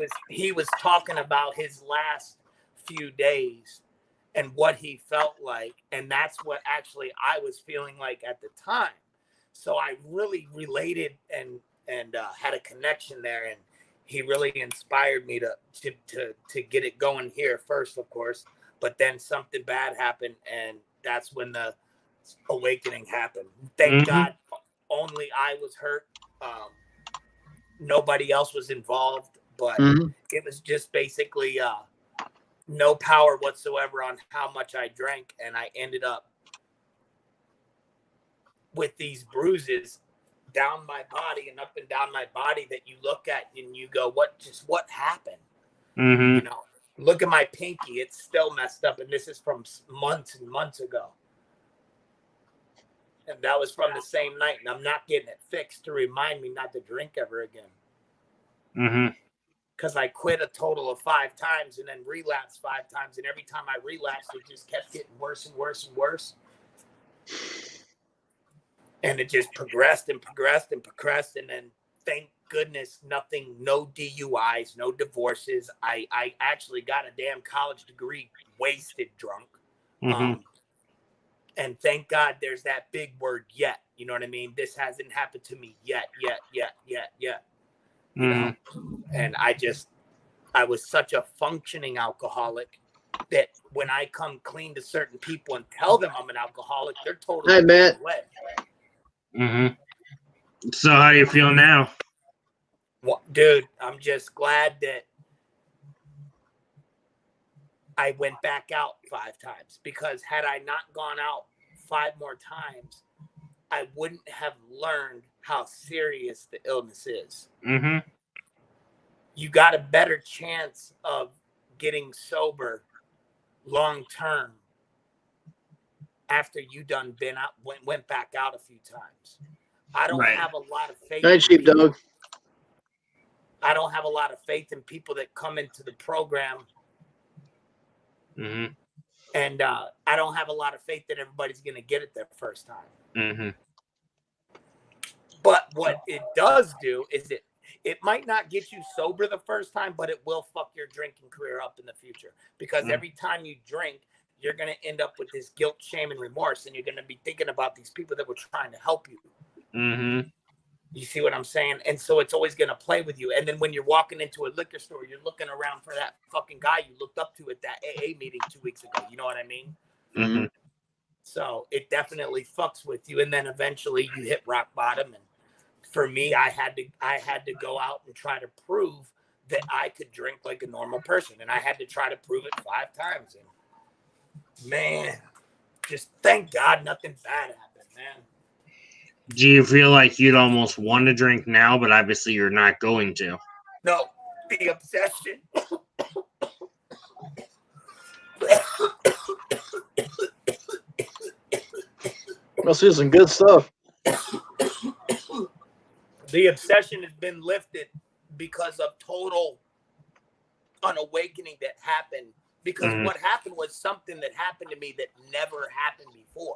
was talking about his last few days and what he felt like, and that's what actually I was feeling like at the time. So I really related and had a connection there, and he really inspired me to get it going here first, of course. But then something bad happened, and that's when the awakening happened. Thank God, only I was hurt. Nobody else was involved, but it was just basically no power whatsoever on how much I drank, and I ended up with these bruises down my body and up and down my body that you look at and you go, what happened? You know, look at my pinky, it's still messed up, and this is from months and months ago. And that was from the same night, and I'm not getting it fixed to remind me not to drink ever again. Because I quit a total of 5 times and then relapsed 5 times, and every time I relapsed, it just kept getting worse and worse and worse. And it just progressed and progressed and progressed, and then thank goodness nothing, no DUIs, no divorces. I actually got a damn college degree wasted drunk. And thank God there's that big word yet. You know what I mean? This hasn't happened to me yet. You know? And I was such a functioning alcoholic that when I come clean to certain people and tell them I'm an alcoholic, they're totally Hi, Matt. away. So how do you feel now? Well, dude, I'm just glad that I went back out 5 times, because had I not gone out 5 more times, I wouldn't have learned how serious the illness is. You got a better chance of getting sober long term after you done been out, went back out a few times. I don't have a lot of faith. Night, sheepdog. I don't have a lot of faith in people that come into the program. And I don't have a lot of faith that everybody's going to get it their first time. But what it does do is it might not get you sober the first time, but it will fuck your drinking career up in the future. Because every time you drink, you're going to end up with this guilt, shame, and remorse. And you're going to be thinking about these people that were trying to help you. You see what I'm saying? And so it's always going to play with you. And then when you're walking into a liquor store, you're looking around for that fucking guy you looked up to at that AA meeting 2 weeks ago. You know what I mean? So it definitely fucks with you. And then eventually you hit rock bottom. And for me, I had to go out and try to prove that I could drink like a normal person. And I had to try to prove it 5 times. And man, just thank God nothing bad happened, man. Do you feel like you'd almost want to drink now, but obviously you're not going to? No, the obsession. Must be some good stuff. The obsession has been lifted because of total unawakening that happened. Because what happened was something that happened to me that never happened before.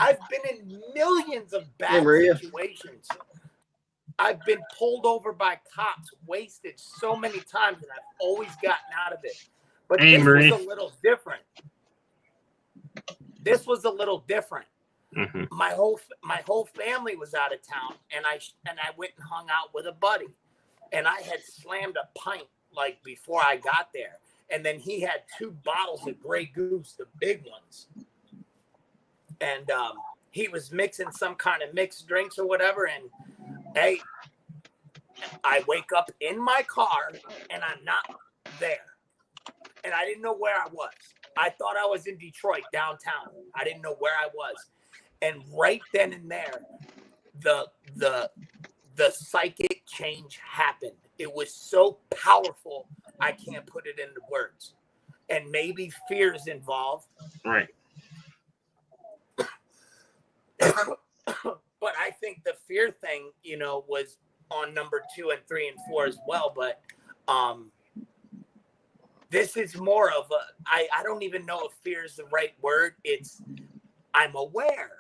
I've been in millions of bad situations. I've been pulled over by cops, wasted so many times, and I've always gotten out of it. But this was a little different. This was a little different. My whole family was out of town, and I went and hung out with a buddy, and I had slammed a pint like before I got there, and then he had 2 bottles of Grey Goose, the big ones. And he was mixing some kind of mixed drinks or whatever. And hey, I wake up in my car and I'm not there. And I didn't know where I was. I thought I was in Detroit downtown. I didn't know where I was. And right then and there, the psychic change happened. It was so powerful, I can't put it into words. And maybe fear is involved. Right. But I think the fear thing, was on number 2 and 3 and 4 as well. But this is more of I don't even know if fear is the right word. It's I'm aware.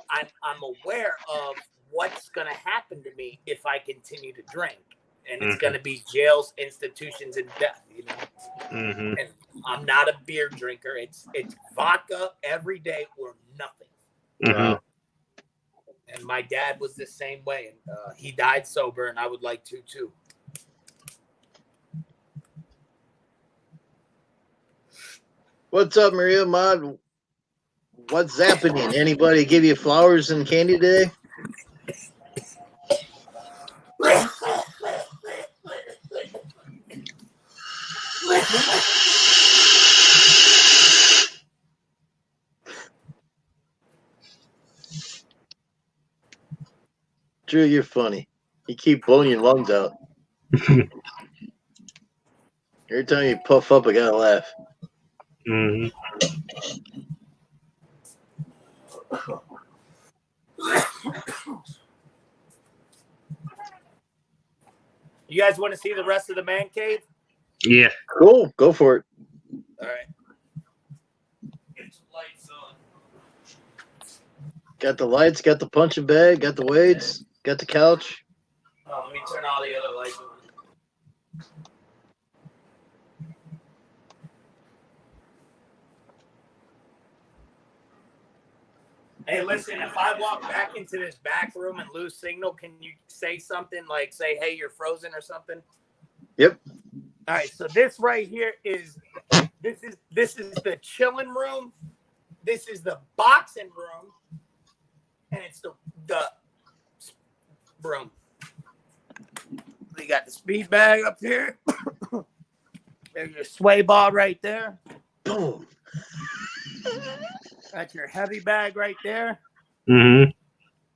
I'm aware of what's going to happen to me if I continue to drink, and it's going to be jails, institutions, and death. You know, and I'm not a beer drinker. It's vodka every day or nothing. And my dad was the same way, and he died sober, and I would like to too. What's up, Maria Mod? What's happening? Anybody give you flowers and candy today? Drew, you're funny. You keep blowing your lungs out. Every time you puff up, I gotta laugh. You guys want to see the rest of the man cave? Yeah. Cool. Go for it. All right. Get some lights on. Got the lights, got the punching bag, got the weights, got the couch. Oh, let me turn all the other lights on. Hey, listen, if I walk back into this back room and lose signal, can you say something like, say, hey, you're frozen or something? Yep. All right, so this right here is the chilling room. This is the boxing room. And it's the room. We got the speed bag up here. There's your sway ball right there. Boom. Got your heavy bag right there.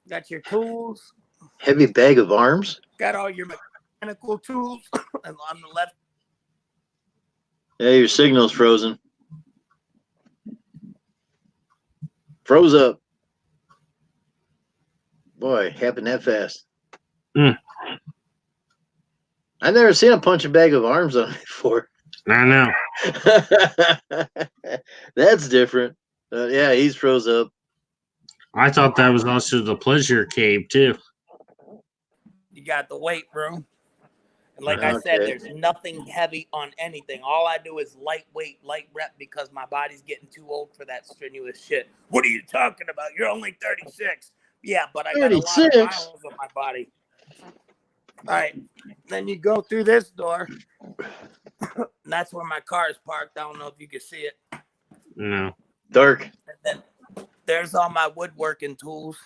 Got your tools. Heavy bag of arms. Got all your mechanical tools. And on the left. Yeah, your signal's frozen. Froze up. Boy, happened that fast. I've never seen a punching bag of arms on it before. I know. That's different. Yeah, he's froze up. I thought that was also the pleasure cave too. You got the weight room. And like I said, there's nothing heavy on anything. All I do is lightweight, light rep because my body's getting too old for that strenuous shit. What are you talking about? You're only 36. Yeah, but I got a lot of miles on my body. All right. Then you go through this door. And that's where my car is parked. I don't know if you can see it. No. Dark. And then there's all my woodworking tools.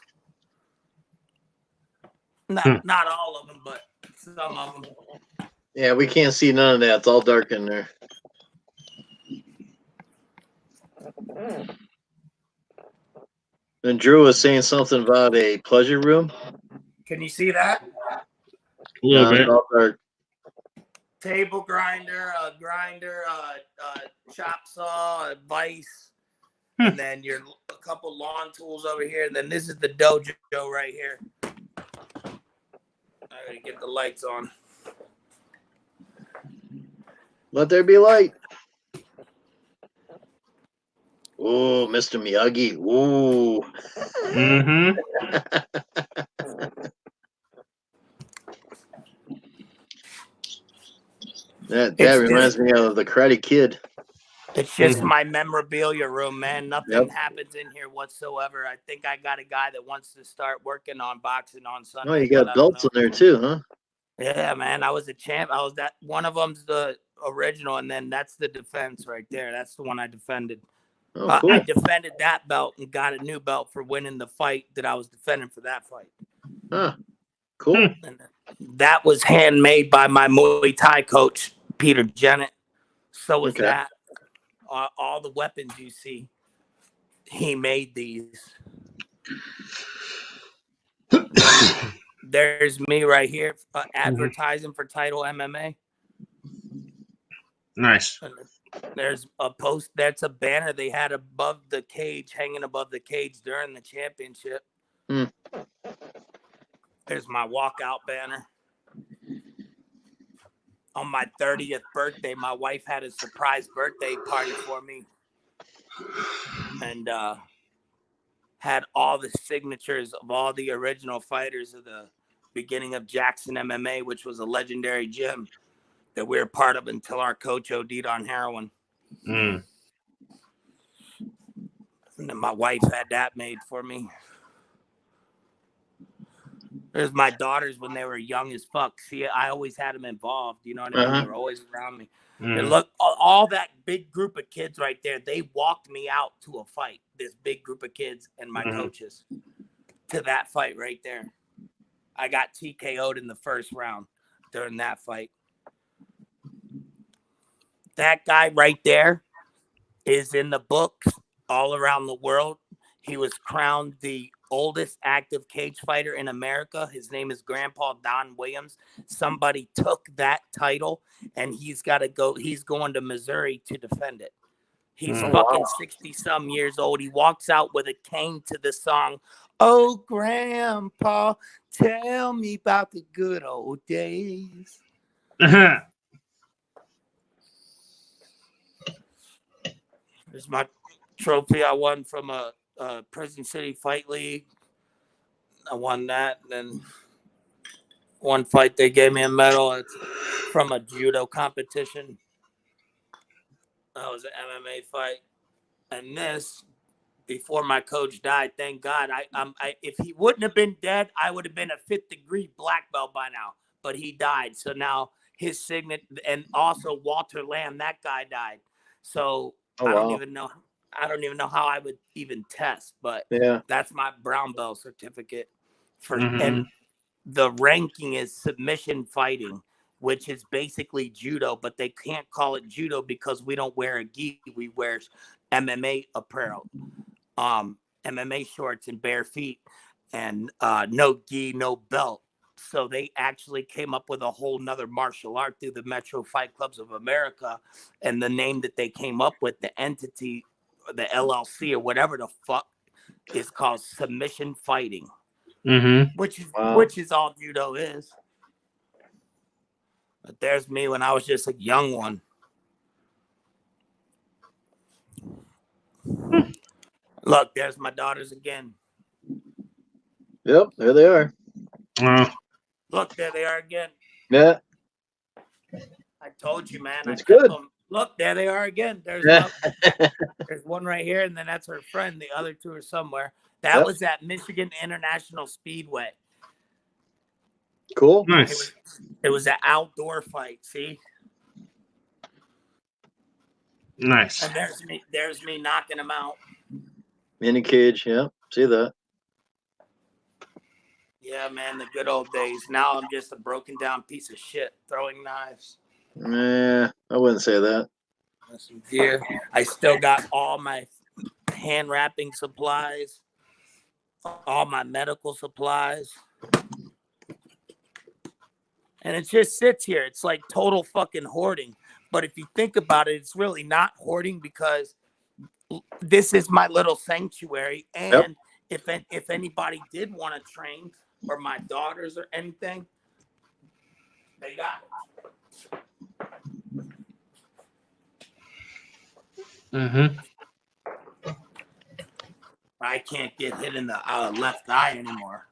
Not all of them, but some of them. Yeah, we can't see none of that. It's all dark in there. And Drew was saying something about a pleasure room. Can you see that? A little bit. All dark. Table grinder, chop saw, a vise, and then a couple lawn tools over here. And then this is the dojo right here. I gotta get the lights on. Let there be light. Oh, Mr. Miyagi. Ooh. That reminds me of the Karate Kid. It's just my memorabilia room, man. Nothing happens in here whatsoever. I think I got a guy that wants to start working on boxing on Sunday. Oh, you got belts in there too, huh? Yeah, man. I was a champ. One of them's the original, and then that's the defense right there. That's the one I defended. Oh, cool. I defended that belt and got a new belt for winning the fight that I was defending for that fight. Huh. Cool. And that was handmade by my Muay Thai coach, Peter Jennett. So was that. All the weapons you see, he made these. There's me right here advertising for Title MMA. Nice. There's a post. That's a banner they had above the cage, hanging above the cage during the championship. There's my walkout banner. On my 30th birthday, my wife had a surprise birthday party for me. And had all the signatures of all the original fighters of the beginning of Jackson MMA, which was a legendary gym that we were part of until our coach OD'd on heroin. Mm. And then my wife had that made for me. There's my daughters when they were young as fuck. See, I always had them involved. You know what I mean? They were always around me. And look, all that big group of kids right there, they walked me out to a fight. This big group of kids and my coaches to that fight right there. I got TKO'd in the first round during that fight. That guy right there is in the books all around the world. He was crowned the oldest active cage fighter in America. His name is Grandpa Don Williams. Somebody took that title, and he's got to go. He's going to Missouri to defend it. He's fucking 60-some years old. He walks out with a cane to the song, "Oh, Grandpa, tell me about the good old days." There's my trophy I won from a Prison City Fight League. I won that. And then one fight, they gave me a medal. It's from a judo competition. That was an MMA fight. And this, before my coach died, thank God. If he wouldn't have been dead, I would have been a 5th degree black belt by now. But he died. So now his signet, and also Walter Lamb, that guy died. So I don't even know how I would even test, but that's my brown belt certificate for. And the ranking is submission fighting, which is basically judo, but they can't call it judo because we don't wear a gi. We wear MMA apparel, MMA shorts and bare feet, and no gi, no belt. So they actually came up with a whole nother martial art through the Metro Fight Clubs of America. And the name that they came up with, the entity, the LLC or whatever the fuck, is called submission fighting, which is all judo is. But there's me when I was just a young one. Look, there's my daughters again. Yep, there they are. Look, there they are again. Yeah. I told you, man. That's good. Look, there they are again. There's one right here, and then that's her friend. The other two are somewhere. That was at Michigan International Speedway. Cool. Nice. It was an outdoor fight. See. Nice. And there's me knocking them out. In a cage. Yeah. See that. Yeah, man, the good old days. Now I'm just a broken down piece of shit throwing knives. Nah, I wouldn't say that. Some gear. I still got all my hand wrapping supplies, all my medical supplies. And it just sits here. It's like total fucking hoarding. But if you think about it, it's really not hoarding because this is my little sanctuary. And if anybody did want to train, or my daughters or anything, they got it. I can't get hit in the left eye anymore.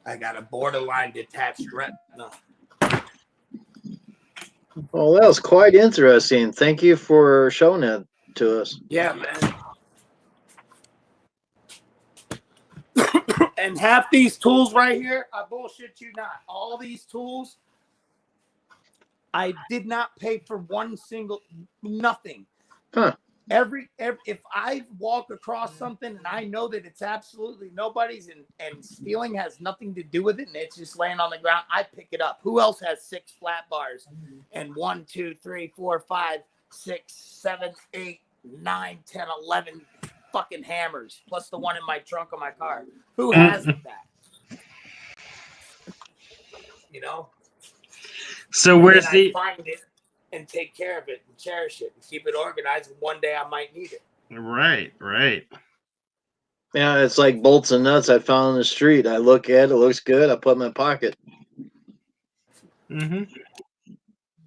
I got a borderline detached retina. Well, that was quite interesting. Thank you for showing that to us. Yeah, man. And half these tools right here, I bullshit you not. All these tools, I did not pay for one single, nothing. Huh. If I walk across something and I know that it's absolutely nobody's and stealing has nothing to do with it and it's just laying on the ground, I pick it up. Who else has 6 flat bars and 1, 2, 3, 4, 5, 6, 7, 8, 9, 10, 11 fucking hammers plus the one in my trunk of my car? Who has that? You know? So where's I find it and take care of it and cherish it and keep it organized, and one day I might need it. Right. Yeah, it's like bolts and nuts I found on the street. I look at it, looks good, I put it in my pocket. Where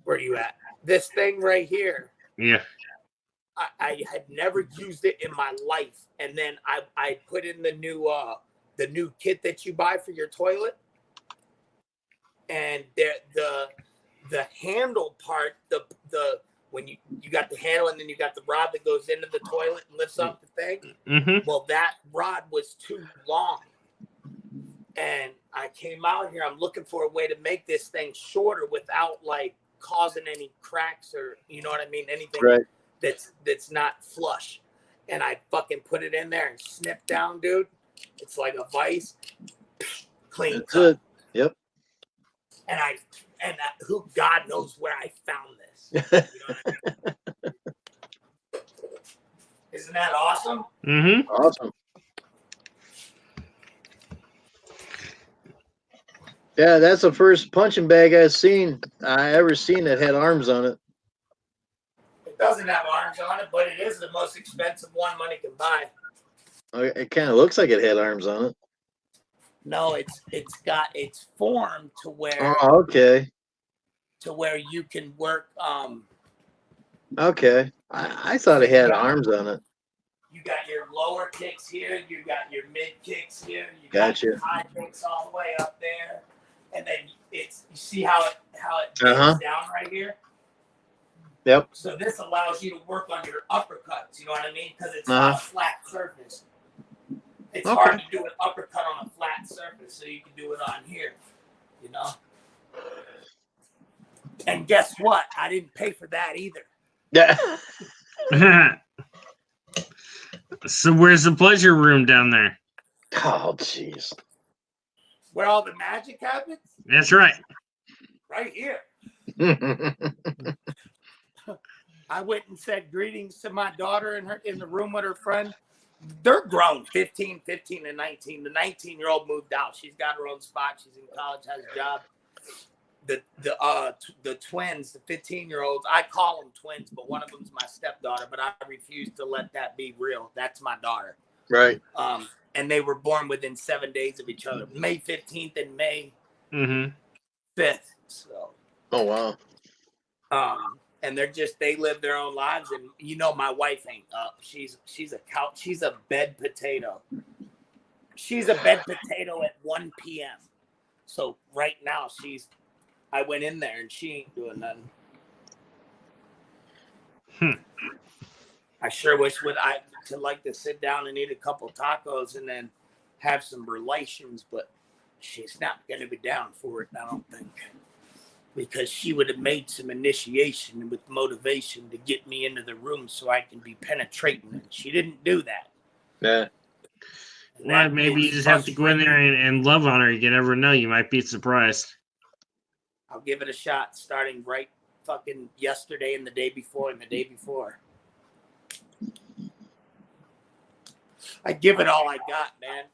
are you at? This thing right here. Yeah. I had never used it in my life, and then I put in the new kit that you buy for your toilet, and the handle part, the when you got the handle and then you got the rod that goes into the toilet and lifts up the thing. Mm-hmm. Well, that rod was too long, and I came out here. I'm looking for a way to make this thing shorter without like causing any cracks or you know what I mean, anything that's not flush. And I fucking put it in there and snip down, dude. It's like a vise, clean cut. Yep. And who God knows where I found this. You know what I mean? Isn't that awesome? Mm-hmm. Awesome. Yeah, that's the first punching bag I ever seen that had arms on it. It doesn't have arms on it, but it is the most expensive one money can buy. It kind of looks like it had arms on it. No, it's formed to where Oh, okay. To where you can work. Okay, I thought it had arms on it. You got your lower kicks here. You got your mid kicks here. You Gotcha. got your high kicks all the way up there, and then you see how it bends down right here. Yep. So this allows you to work on your uppercuts. You know what I mean? Because it's not a flat surface. It's hard to do an uppercut on a flat surface, so you can do it on here. You know. And guess what? I didn't pay for that either. Yeah. So where's the pleasure room down there? Oh, jeez. Where all the magic happens? That's right. Right here. I went and said greetings to my daughter in the room with her friend. They're grown, 15 and 19. The 19-year-old moved out. She's got her own spot. She's in college, has a job. The twins, the 15-year-olds, I call them twins, but one of them's my stepdaughter, but I refuse to let that be real. That's my daughter. Right. And they were born within 7 days of each other, May 15th and May 5th. So. Oh, wow. And they live their own lives. And you know, my wife ain't up. She's a couch. She's a bed potato. She's a bed potato at 1 p.m. So right now I went in there and she ain't doing nothing. I sure wish to like to sit down and eat a couple tacos and then have some relations, but she's not going to be down for it, I don't think. Because she would have made some initiation with motivation to get me into the room so I can be penetrating. And she didn't do that. Yeah. Well, maybe you just have to go in there and love on her. You never know. You might be surprised. I'll give it a shot starting right fucking yesterday and the day before and the day before. I give it all I got, man.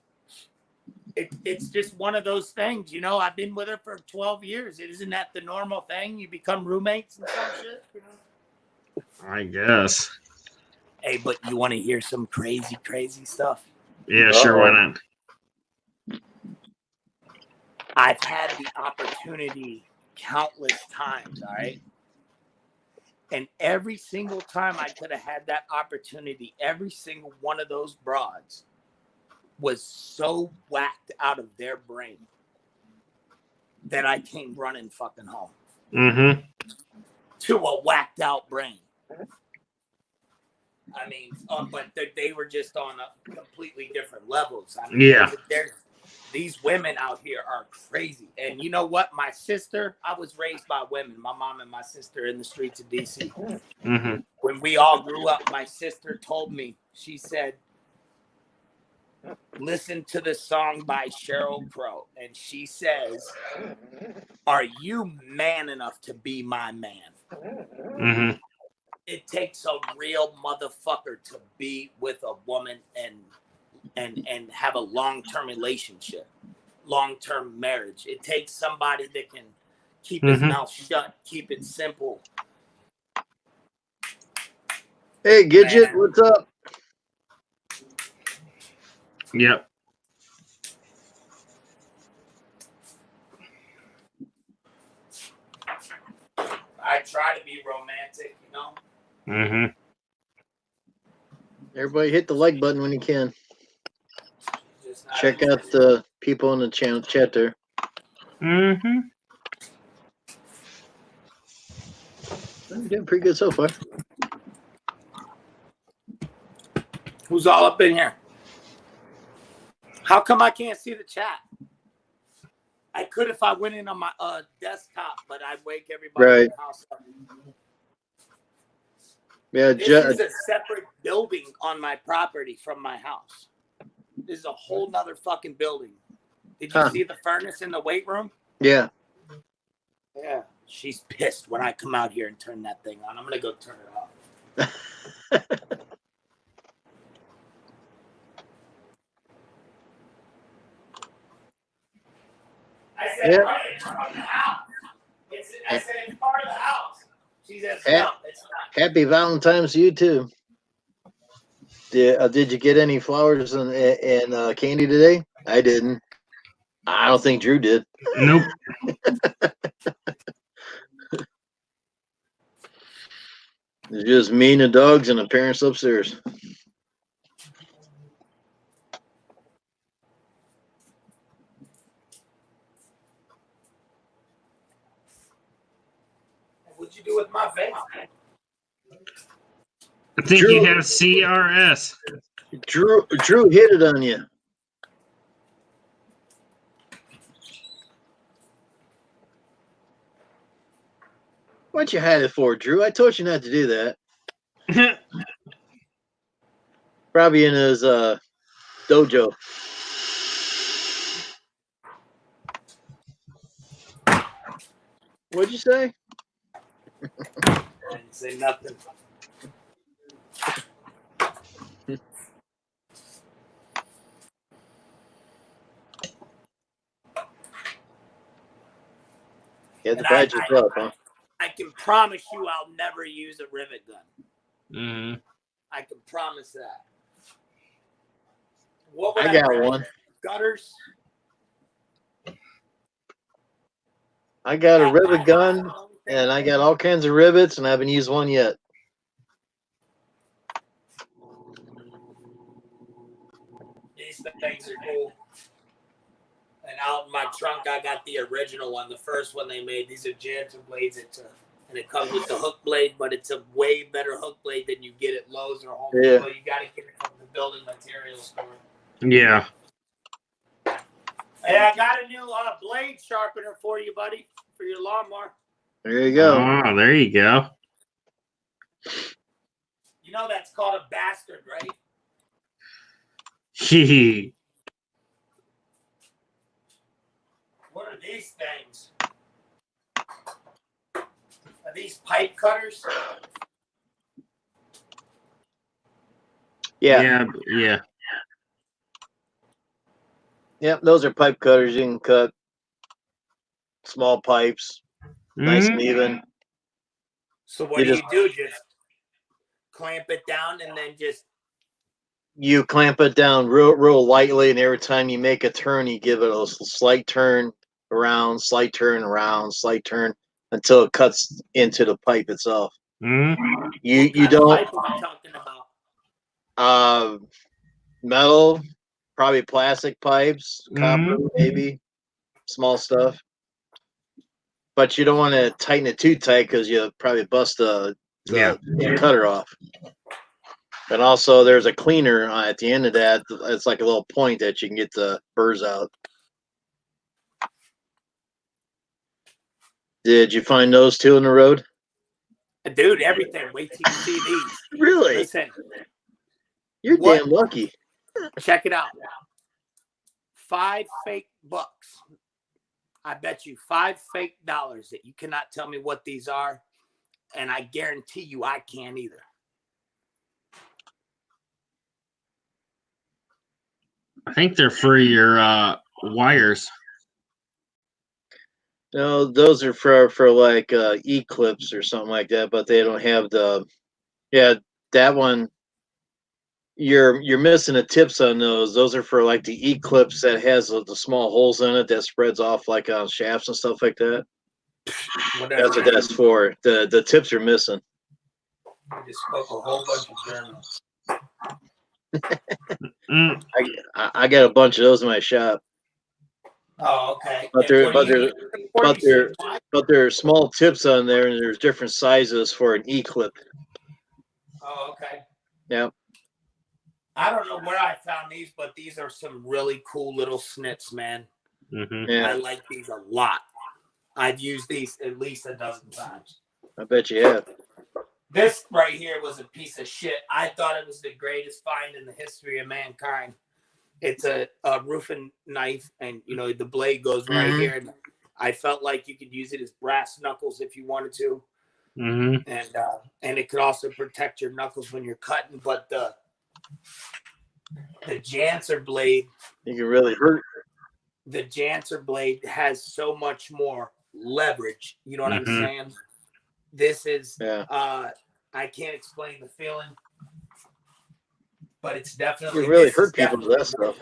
It's just one of those things, you know. I've been with her for 12 years. Isn't that the normal thing? You become roommates and some shit, you know? I guess. Hey, but you want to hear some crazy, crazy stuff? Yeah, sure. Why not? I've had the opportunity countless times, all right? And every single time I could have had that opportunity, every single one of those broads was so whacked out of their brain that I came running fucking home. To a whacked out brain. I mean, but they were just on a completely different levels. I mean, these women out here are crazy. And you know what? My sister, I was raised by women. My mom and my sister in the streets of D.C. When we all grew up, my sister told me, she said, listen to the song by Sheryl Crow. And she says, are you man enough to be my man? It takes a real motherfucker to be with a woman and have a long-term relationship, long-term marriage. It takes somebody that can keep his mouth shut, keep it simple. Hey, Gidget, what's up? Yep. I try to be romantic, you know. Everybody hit the like button when you can. Check out the people in the chat there. Mm-hmm. I'm doing pretty good so far. Who's all up in here? How come I can't see the chat? I could if I went in on my desktop, but I'd wake everybody in the house up. Yeah, This is a separate building on my property from my house. This is a whole nother fucking building. Did you see the furnace in the weight room? Yeah. Yeah. She's pissed when I come out here and turn that thing on. I'm going to go turn it off. I said, right, it's from the house. I said, it's part of the house. She says, no, it's not. Happy Valentine's to you too. Did you get any flowers and candy today? I didn't. I don't think Drew did. Nope. It's just me and the dogs and the parents upstairs. What'd you do with my vein? I think you have CRS. Drew hit it on you. What you had it for, Drew? I told you not to do that. Probably in his dojo. What'd you say? I didn't say nothing. You had to bite yourself, huh? I can promise you I'll never use a rivet gun. Mm-hmm. I can promise that. What I got one. Gutters? I got a rivet gun, and I got all kinds of rivets, and I haven't used one yet. These things are cool. And out in my trunk, I got the original one, the first one they made. These are Jansen blades. And it comes with the hook blade, but it's a way better hook blade than you get at Lowe's or Home Depot. You got to get it from the building materials store. Yeah. Hey, I got a new blade sharpener for you, buddy, for your lawnmower. There you go. Oh, there you go. You know that's called a bastard, right? Hee. What are these things? Are these pipe cutters? Yeah. Yeah. Yep, those are pipe cutters. You can cut small pipes, nice and even. So what do you do? Just clamp it down and then just... You clamp it down real lightly, and every time you make a turn, you give it a slight turn around, slight turn around, slight turn until it cuts into the pipe itself. Mm-hmm. You don't... Pipe am I talking about? Metal, probably plastic pipes, copper maybe, small stuff. But you don't want to tighten it too tight because you'll probably bust the cutter off. And also, there's a cleaner at the end of that. It's like a little point that you can get the burrs out. Did you find those two in the road? Dude, everything. Wait till you see these. Really? Listen. You're damn lucky. Check it out. 5 fake bucks. I bet you $5 fake dollars that you cannot tell me what these are. And I guarantee you I can't either. I think they're for your wires. No, those are for like E-clips or something like that, but they don't have the... Yeah, that one... You're missing the tips on those. Those are for like the E-clips that has the small holes in it that spreads off like on shafts and stuff like that. Whatever. That's what that's for. The tips are missing. I just spoke a whole bunch of German. I got a bunch of those in my shop. Oh, okay. But there are small tips on there, and there's different sizes for an E-clip. Oh, okay. Yeah. I don't know where I found these, but these are some really cool little snits, man. Yeah. I like these a lot. I've used these at least a dozen times. I bet you have. This right here was a piece of shit. I thought it was the greatest find in the history of mankind. It's a roofing knife, and the blade goes right here. And I felt like you could use it as brass knuckles if you wanted to, and it could also protect your knuckles when you're cutting. But the Janser blade, you can really hurt. The Janser blade has so much more leverage. You know what I'm saying? This is I can't explain the feeling, but it's definitely you really hurt people with that stuff.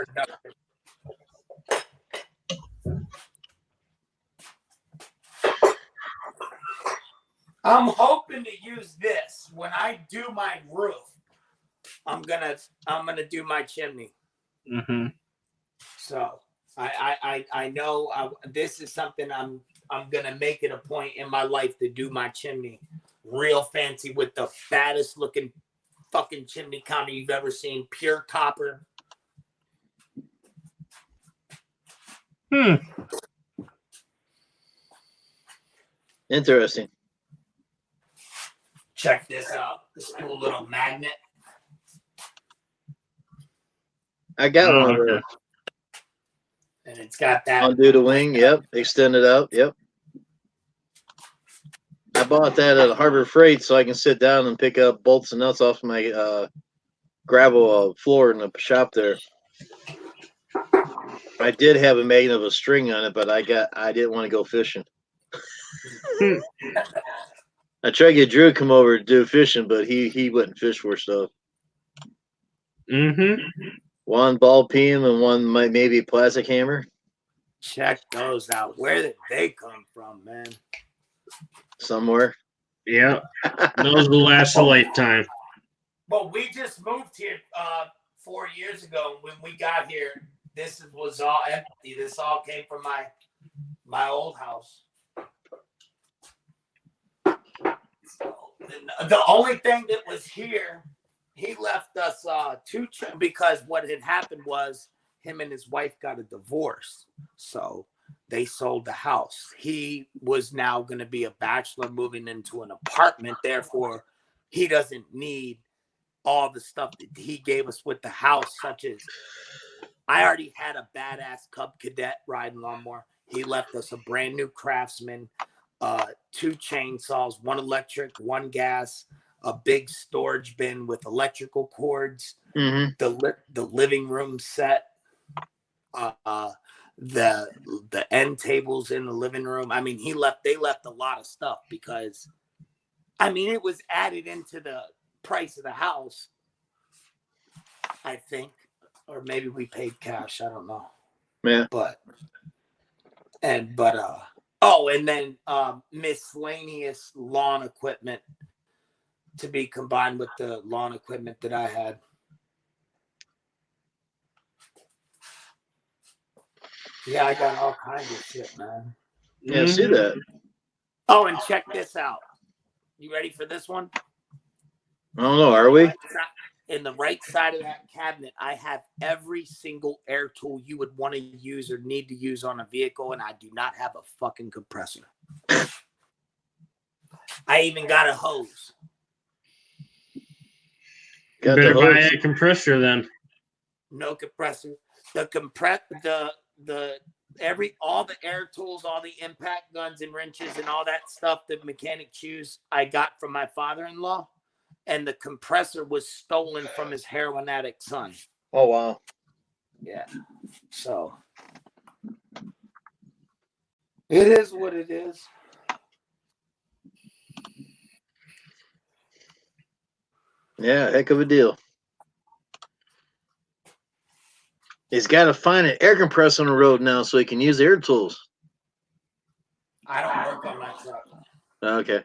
I'm hoping to use this when I do my roof. I'm gonna do my chimney. So I know this is something I'm gonna make it a point in my life to do my chimney real fancy with the fattest looking fucking chimney counter you've ever seen, pure copper. Interesting. Check this out. This cool little magnet. I got one of those. And it's got that. Undo the wing. Yep. Extend it out. Yep. I bought that at Harbor Freight so I can sit down and pick up bolts and nuts off my gravel floor in the shop there. I did have a magnet of a string on it, but I didn't want to go fishing. I tried to get Drew to come over to do fishing, but he wouldn't fish for stuff. One ball peen and one maybe plastic hammer. Check those out. Where did they come from, man? Somewhere. Yeah. Those will last a lifetime. Well, we just moved here 4 years ago. When we got here, this was all empty. This all came from my old house. The only thing that was here, he left us because what had happened was him and his wife got a divorce. So they sold the house. He was now going to be a bachelor moving into an apartment. Therefore, he doesn't need all the stuff that he gave us with the house, such as I already had a badass Cub Cadet riding lawnmower. He left us a brand new Craftsman, 2 chainsaws, 1 electric, 1 gas, a big storage bin with electrical cords, the living room set, the end tables in the living room. I mean, they left a lot of stuff because, I mean, it was added into the price of the house, I think, or maybe we paid cash. I don't know. Yeah. And then miscellaneous lawn equipment to be combined with the lawn equipment that I had. Yeah, I got all kinds of shit, man. Yeah, I see that. Oh, and check this out. You ready for this one? I don't know. Are we? In the right side of that cabinet, I have every single air tool you would want to use or need to use on a vehicle, and I do not have a fucking compressor. I even got a hose. You better buy a compressor then. No compressor. All the air tools, all the impact guns and wrenches and all that stuff that mechanics use, I got from my father-in-law, and the compressor was stolen from his heroin addict son. Oh wow. Yeah. So it is what it is. Yeah, heck of a deal. He's got to find an air compressor on the road now so he can use air tools. I don't work on my truck. Okay.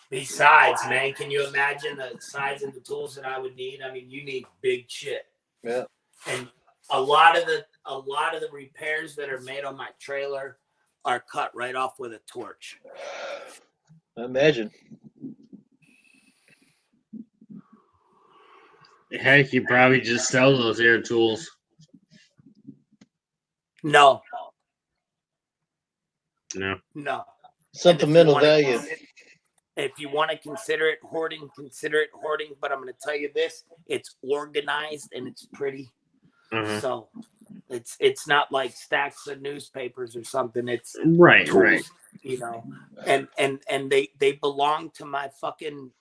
Besides, man, can you imagine the size of the tools that I would need? I mean, you need big shit. Yeah. And a lot of the repairs that are made on my trailer are cut right off with a torch. I imagine. Heck, you probably just sell those air tools. No. No. Sentimental value. If you want to consider it hoarding, consider it hoarding. But I'm going to tell you this: it's organized and it's pretty. So it's not like stacks of newspapers or something. It's right, tools, right. You know, and they belong to my fucking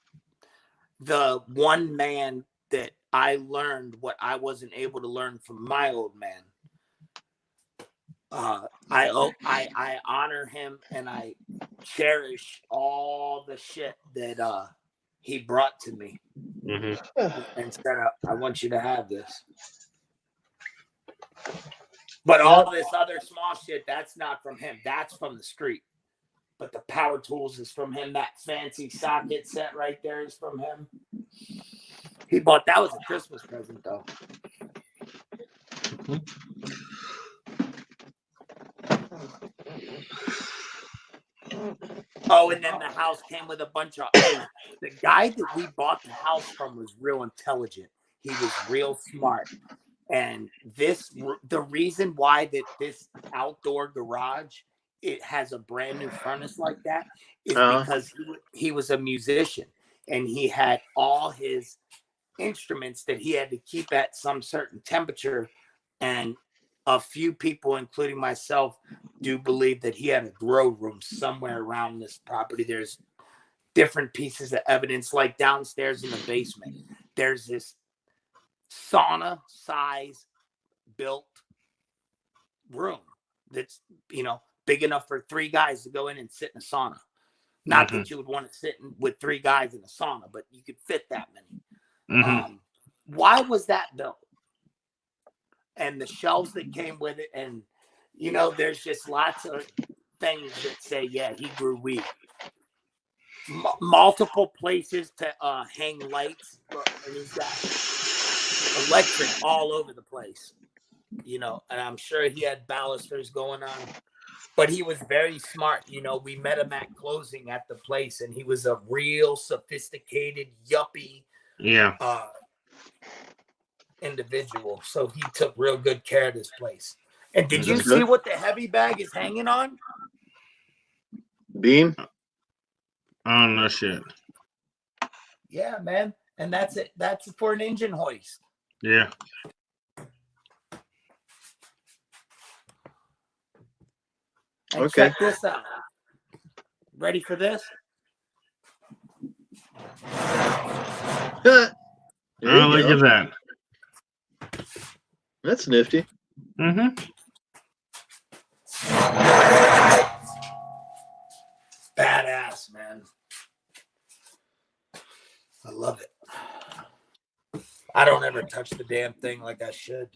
the one man that I learned what I wasn't able to learn from my old man. I honor him and I cherish all the shit that he brought to me. And said, I want you to have this. But all this other small shit, that's not from him. That's from the street. But the power tools is from him. That fancy socket set right there is from him. He bought that was a Christmas present though. Oh, and then the house came with a bunch of the guy that we bought the house from was real intelligent. He was real smart. And the reason why that this outdoor garage it has a brand new furnace like that is because he was a musician and he had all his instruments that he had to keep at some certain temperature. And a few people, including myself, do believe that he had a grow room somewhere around this property. There's different pieces of evidence, like downstairs in the basement. There's this sauna size built room that's, big enough for 3 guys to go in and sit in a sauna. Not that you would want to sit with 3 guys in a sauna, but you could fit that many. Why was that built? And the shelves that came with it, and there's just lots of things that say, yeah, he grew weed. Multiple places to hang lights, and he's got electric all over the place. And I'm sure he had balusters going on, but he was very smart. We met him at closing at the place, and he was a real sophisticated yuppie. Yeah. Individual. So he took real good care of this place. And did you see what the heavy bag is hanging on? Beam? Oh, no shit. Yeah, man. And that's it. That's for an engine hoist. Yeah. And check this out. Ready for this? Oh, look at that. That's nifty. Badass, man. I love it. I don't ever touch the damn thing like I should.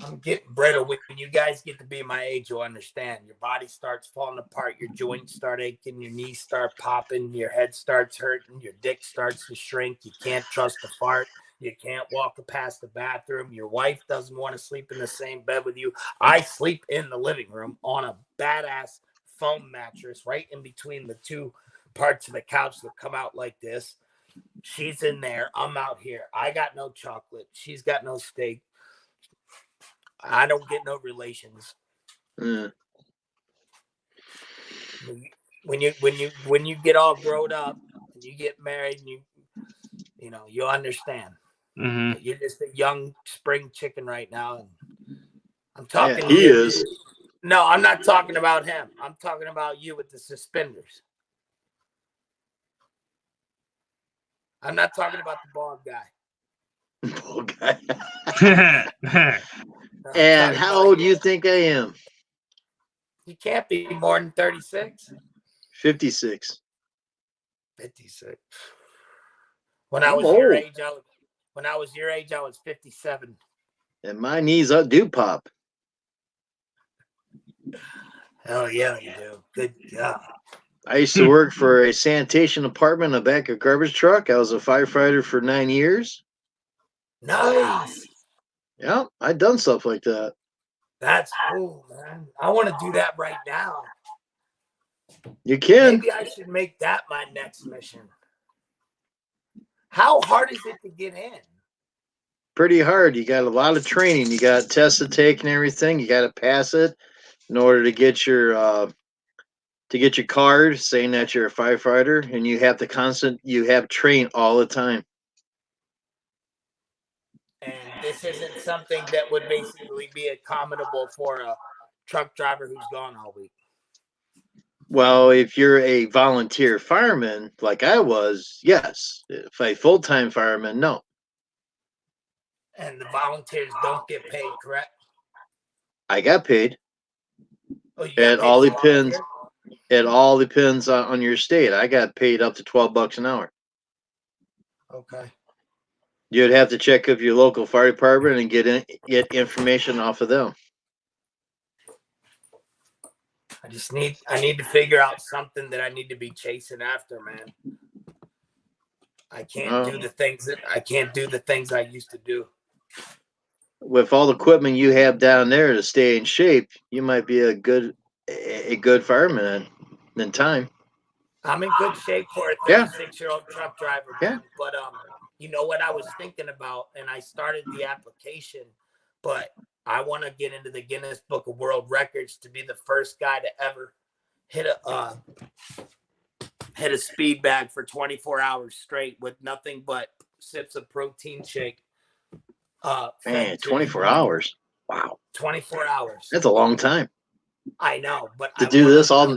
I'm getting brittle. When you guys get to be my age, you'll understand. Your body starts falling apart. Your joints start aching. Your knees start popping. Your head starts hurting. Your dick starts to shrink. You can't trust a fart. You can't walk past the bathroom. Your wife doesn't want to sleep in the same bed with you. I sleep in the living room on a badass foam mattress right in between the 2 parts of the couch that come out like this. She's in there. I'm out here. I got no chocolate. She's got no steak. I don't get no relations. When you get all grown up and you get married and you'll understand. You're just a young spring chicken right now, and I'm talking. Yeah, he is. No, I'm not talking about him. I'm talking about you with the suspenders. I'm not talking about the bald guy. Bald guy. And how old do you think I am? You can't be more than 36. 56. 56. When I was your age, I was 57. And my knees do pop. Hell yeah, you do. Good job. I used to work for a sanitation department in the back of a garbage truck. I was a firefighter for 9 years. Nice. Yeah, I've done stuff like that. That's cool, man. I want to do that right now. You can. Maybe I should make that my next mission. How hard is it to get in? Pretty hard. You got a lot of training. You got tests to take and everything. You got to pass it in order to get your card saying that you're a firefighter, and you have train all the time. And this isn't something that would basically be accommodable for a truck driver who's gone all week. Well, if you're a volunteer fireman like I was, yes. If a full-time fireman, no. And the volunteers don't get paid, correct? I got paid. Oh, you got It paid all for depends. volunteer? It all depends on your state. I got paid up to $12 an hour. Okay. You'd have to check with your local fire department and get information off of them. I need to figure out something that I need to be chasing after, man. I can't do the things I used to do. With all the equipment you have down there to stay in shape, you might be a good fireman in time. I'm in good shape for a 36-year-old truck driver, man. Yeah. But you know what I was thinking about, and I started the application, but I want to get into the Guinness Book of World Records to be the first guy to ever hit a speed bag for 24 hours straight with nothing but sips of protein shake. Man, 24 hours. Wow. 24 hours. That's a long time. I know, but To do this all.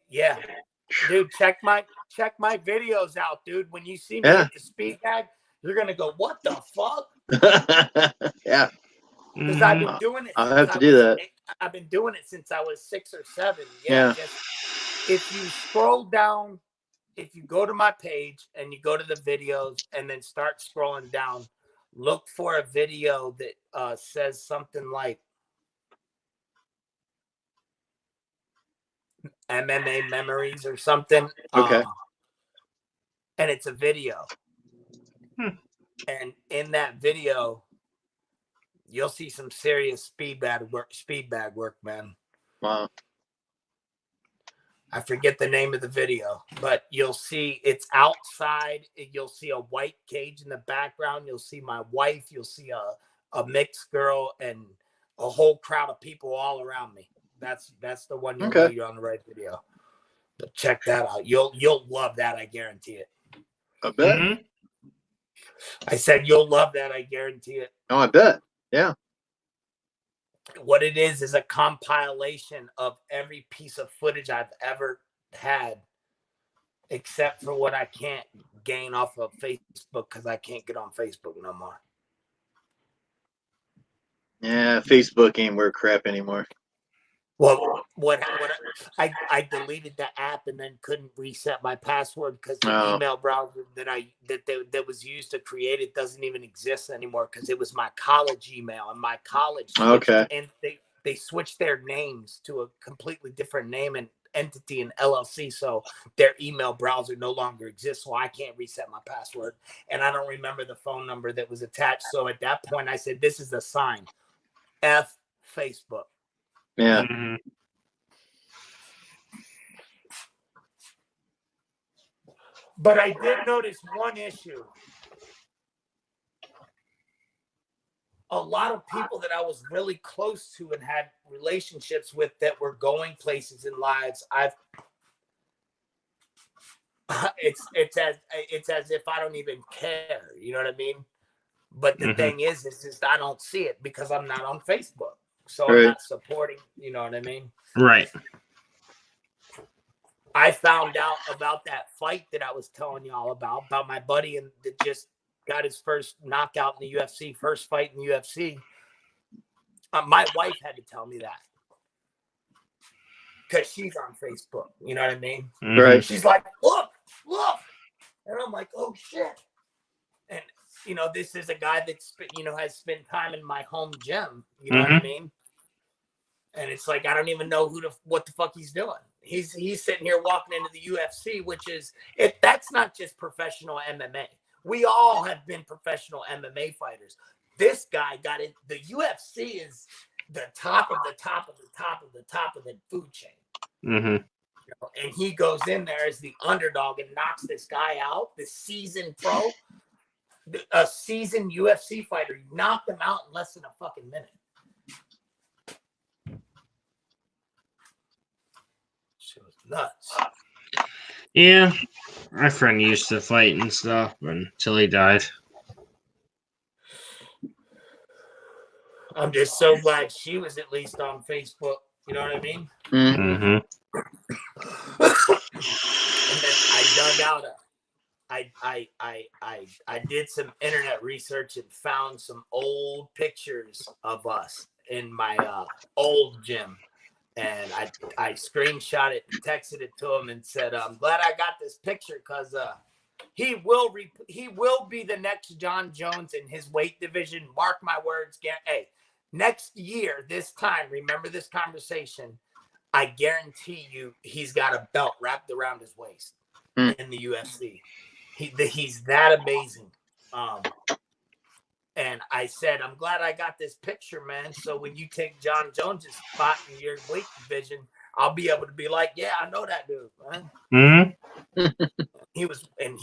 Yeah. Dude, check my videos out, dude. When you see me at the speed bag, you're gonna go, "What the fuck?" Yeah. Because I've been doing it. I'll have to do that. I've been doing it since I was 6 or 7. Yeah. Just, if you scroll down, if you go to my page and you go to the videos and then start scrolling down, look for a video that says something like MMA memories or something. Okay. And it's a video. And in that video, you'll see some serious speed bag work, man. Wow. I forget the name of the video, but you'll see it's outside. You'll see a white cage in the background. You'll see my wife. You'll see a mixed girl and a whole crowd of people all around me. That's the one you'll know you're on the right video. But check that out. You'll love that. I guarantee it. I bet. I said you'll love that. I guarantee it. Oh, I bet. Yeah. What it is a compilation of every piece of footage I've ever had, except for what I can't gain off of Facebook because I can't get on Facebook no more. Yeah, Facebook ain't worth crap anymore. Well, I deleted the app and then couldn't reset my password because the email browser that was used to create it doesn't even exist anymore because it was my college email, and my college and they switched their names to a completely different name and entity and LLC, so their email browser no longer exists, so I can't reset my password, and I don't remember the phone number that was attached. So at that point I said, this is a sign. F Facebook. Yeah. But I did notice one issue. A lot of people that I was really close to and had relationships with that were going places in lives, it's as if I don't even care, you know what I mean? But the thing is just I don't see it because I'm not on Facebook. So I'm not supporting, you know what I mean? Right. I found out about that fight that I was telling y'all about my buddy and that just got his first knockout in the UFC, first fight in the UFC. My wife had to tell me that because she's on Facebook. You know what I mean? Right. She's like, look. And I'm like, oh, shit. And, you know, this is a guy that's, you know, has spent time in my home gym. You know what I mean? And it's like, I don't even know what the fuck he's doing. He's sitting here walking into the UFC, which is that's not just professional MMA. We all have been professional MMA fighters. This guy got it. The UFC is the top of the top of the top of the top of the food chain. Mm-hmm. And he goes in there as the underdog and knocks this guy out, the seasoned pro, a seasoned UFC fighter. He knocked him out in less than a fucking minute. Shit was nuts. Yeah, my friend used to fight and stuff until he died. I'm just so glad she was at least on Facebook. You know what I mean? Mm-hmm. And then I dug out I did some internet research and found some old pictures of us in my old gym, and I screenshot it, texted it to him, and said, "I'm glad I got this picture because he will be the next John Jones in his weight division. Mark my words. Hey, next year this time, remember this conversation. I guarantee you, he's got a belt wrapped around his waist in the UFC. He's that amazing." And I said, "I'm glad I got this picture, man. So when you take John Jones's spot in your weight division, I'll be able to be like, yeah, I know that dude, man." Mm-hmm. He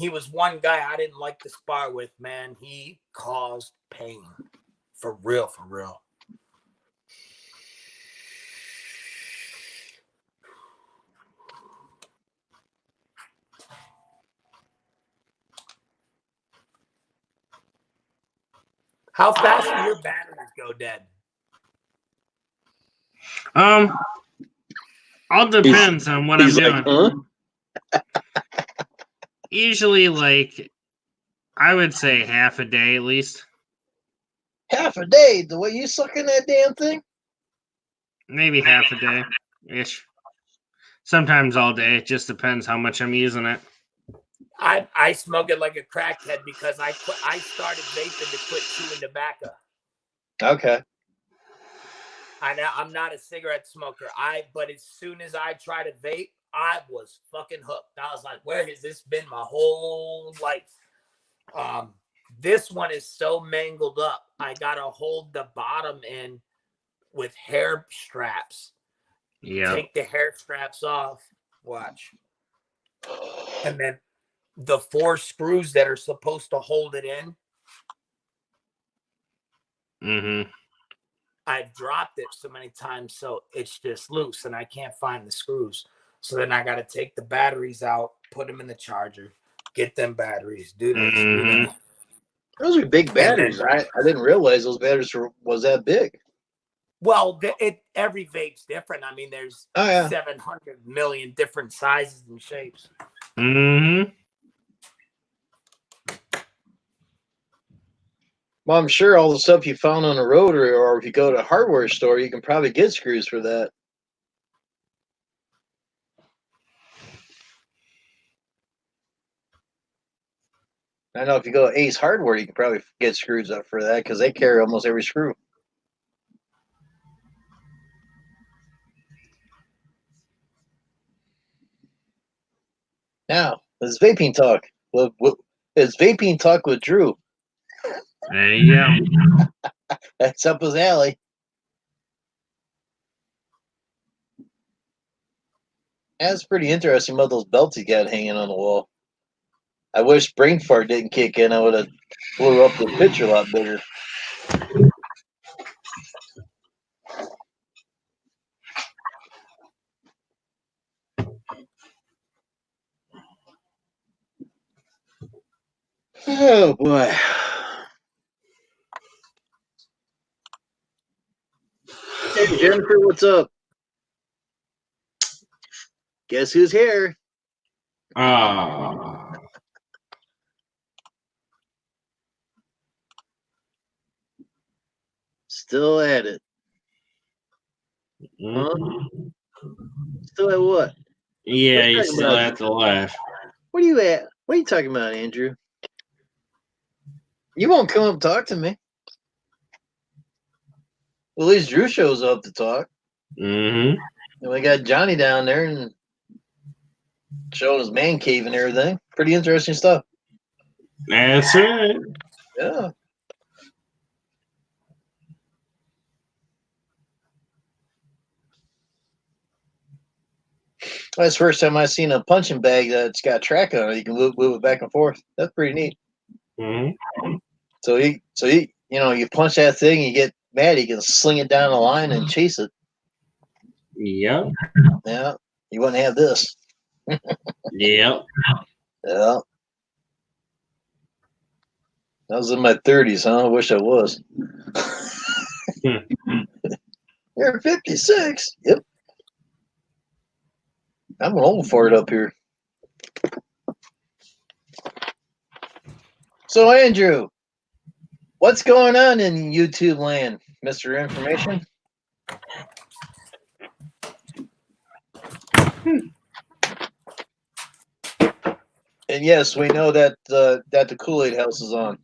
was one guy I didn't like to spar with, man. He caused pain, for real, for real. How fast do your batteries go dead? All depends on what I'm doing. Like, huh? Usually, like, I would say half a day at least. Half a day? The way you sucking that damn thing? Maybe half a day ish. Sometimes all day. It just depends how much I'm using it. I smoke it like a crackhead because I started vaping to quit chewing tobacco. Okay. I'm not a cigarette smoker. But as soon as I tried to vape, I was fucking hooked. I was like, where has this been my whole life? This one is so mangled up. I gotta hold the bottom in with hair straps. Yeah. Take the hair straps off. Watch. And then the 4 screws that are supposed to hold it in. Mm-hmm. I've dropped it so many times, so it's just loose, and I can't find the screws. So then I got to take the batteries out, put them in the charger, get them batteries, do this, do that. Those are big batteries. I didn't realize those batteries was that big. Well, every vape's different. I mean, there's 700 million different sizes and shapes. Mm-hmm. Well, I'm sure all the stuff you found on the road, or if you go to a hardware store, you can probably get screws for that. I know if you go to Ace Hardware, you can probably get screws up for that because they carry almost every screw. Now, it's vaping talk. It's vaping talk with Drew. There you go. That's up his alley. That's pretty interesting about those belts he got hanging on the wall. I wish Brain Fart didn't kick in. I would have blew up the picture a lot bigger. Oh, boy. Hey, Jennifer, what's up? Guess who's here? Still at it. Huh? Still at what? Yeah, you still have to laugh. What are you at? What are you talking about, Andrew? You won't come up and talk to me. Well, at least Drew shows up to talk. Mm-hmm. And we got Johnny down there, and Showing his man cave and everything. Pretty interesting stuff. That's right. Yeah. That's the first time I've seen a punching bag that's got track on it. You can move it back and forth. That's pretty neat. Mm-hmm. So you punch that thing, you get mad, you can sling it down the line and chase it. Yep. Yeah. You wouldn't have this. Yep. Yeah. I was in my 30s, huh? I wish I was. You're 56. Yep. I'm old for it up here. So, Andrew, what's going on in YouTube land, Mr. Information? And yes, we know that that the Kool-Aid House is on.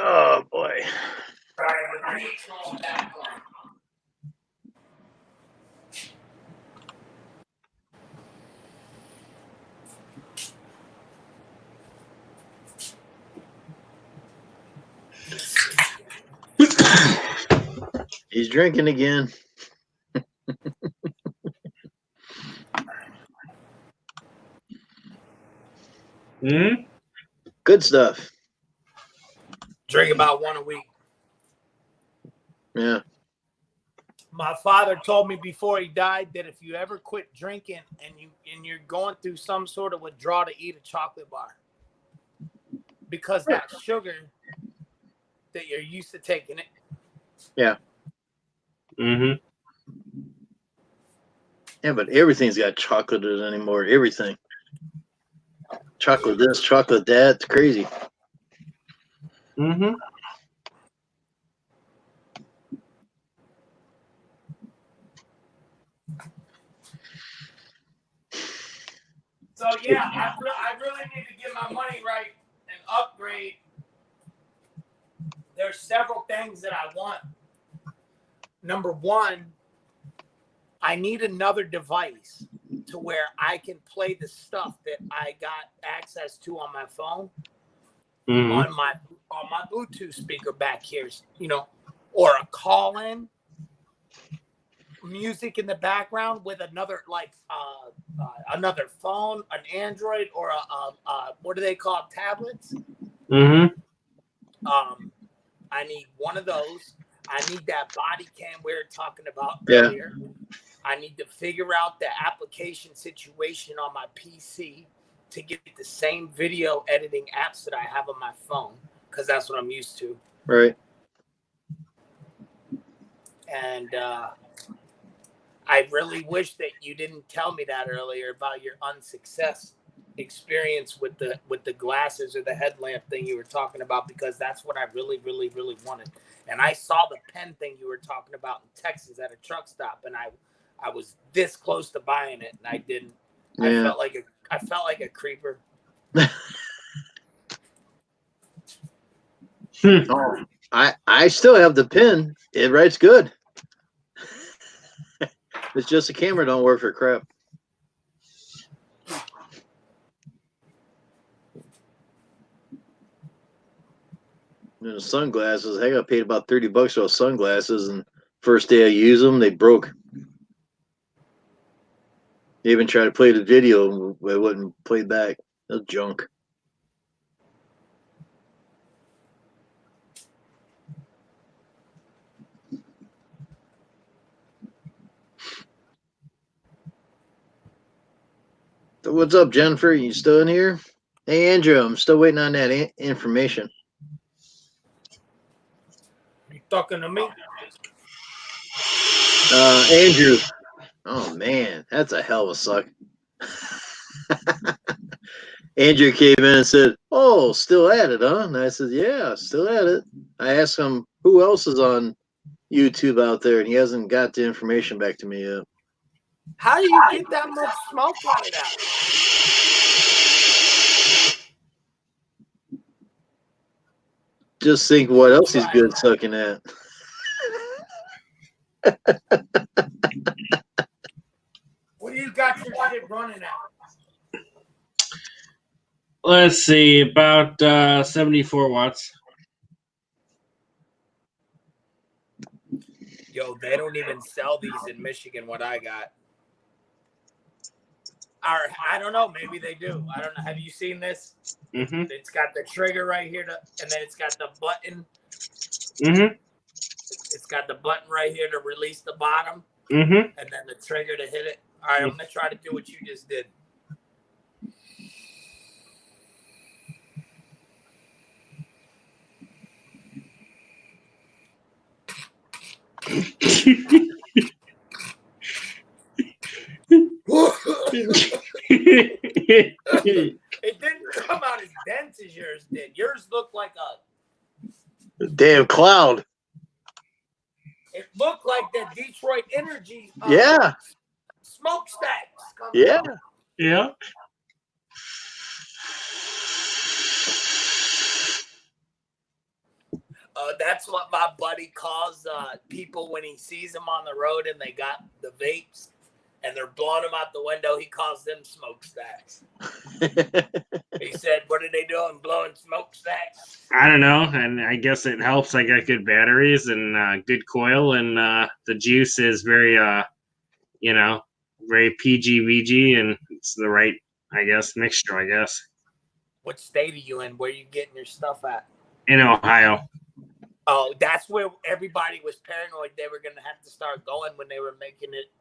Oh boy. He's drinking again. Good stuff. Drink about one a week. Yeah. My father told me before he died that if you ever quit drinking and you're going through some sort of withdrawal, to eat a chocolate bar, because that sugar that you're used to taking it. Yeah. Mm-hmm. Yeah, but everything's got chocolate in it anymore. Everything. Chocolate this, chocolate that. It's crazy. Mm-hmm. So yeah, I really need to get my money right and upgrade. There's several things that I want. Number one, I need another device to where I can play the stuff that I got access to on my phone, on my Bluetooth speaker back here, or a call-in, music in the background with another another phone, an Android, or a what do they call it, tablets? Mm-hmm. I need one of those. I need that body cam we were talking about Yeah. earlier. I need to figure out the application situation on my PC to get the same video editing apps that I have on my phone, because that's what I'm used to. Right. And I really wish that you didn't tell me that earlier about your unsuccess experience with the glasses or the headlamp thing you were talking about, because that's what I really, really, really wanted. And I saw the pen thing you were talking about in Texas at a truck stop, and I was this close to buying it, and I didn't. Yeah. I felt like a creeper. Oh, I still have the pen. It writes good. It's just the camera don't work for crap. And the sunglasses, heck, I paid about $30 for those sunglasses, and first day I used them, they broke. They even tried to play the video, but it wouldn't play back. That's junk. So what's up, Jennifer? You still in here? Hey, Andrew, I'm still waiting on that information. You talking to me? Andrew. Oh, man, that's a hell of a suck. Andrew came in and said, "Oh, still at it, huh?" And I said, "Yeah, still at it." I asked him, who else is on YouTube out there, and he hasn't got the information back to me yet. How do you get that much smoke out of that? Just think what else he's good sucking at. What do you got your shit running at? Let's see, about 74 watts. Yo, they don't even sell these in Michigan. What I got. Or I don't know. Maybe they do. I don't know. Have you seen this? Mm-hmm. It's got the trigger right here, and then it's got the button. Mm-hmm. It's got the button right here to release the bottom, Mm-hmm. and then the trigger to hit it. All right, I'm gonna try to do what you just did. It didn't come out as dense as yours did. Yours looked like a damn cloud. It looked like the Detroit Energy. Yeah. Smokestacks. Yeah. Yeah. That's what my buddy calls people when he sees them on the road and they got the vapes and they're blowing them out the window. He calls them smokestacks. He said, "What are they doing, blowing smokestacks?" I don't know, and I guess it helps. I got good batteries and good coil, and the juice is very, very PG-VG, and it's the right, I guess, mixture, I guess. What state are you in? Where are you getting your stuff at? In Ohio. Oh, that's where everybody was paranoid they were going to have to start going when they were making it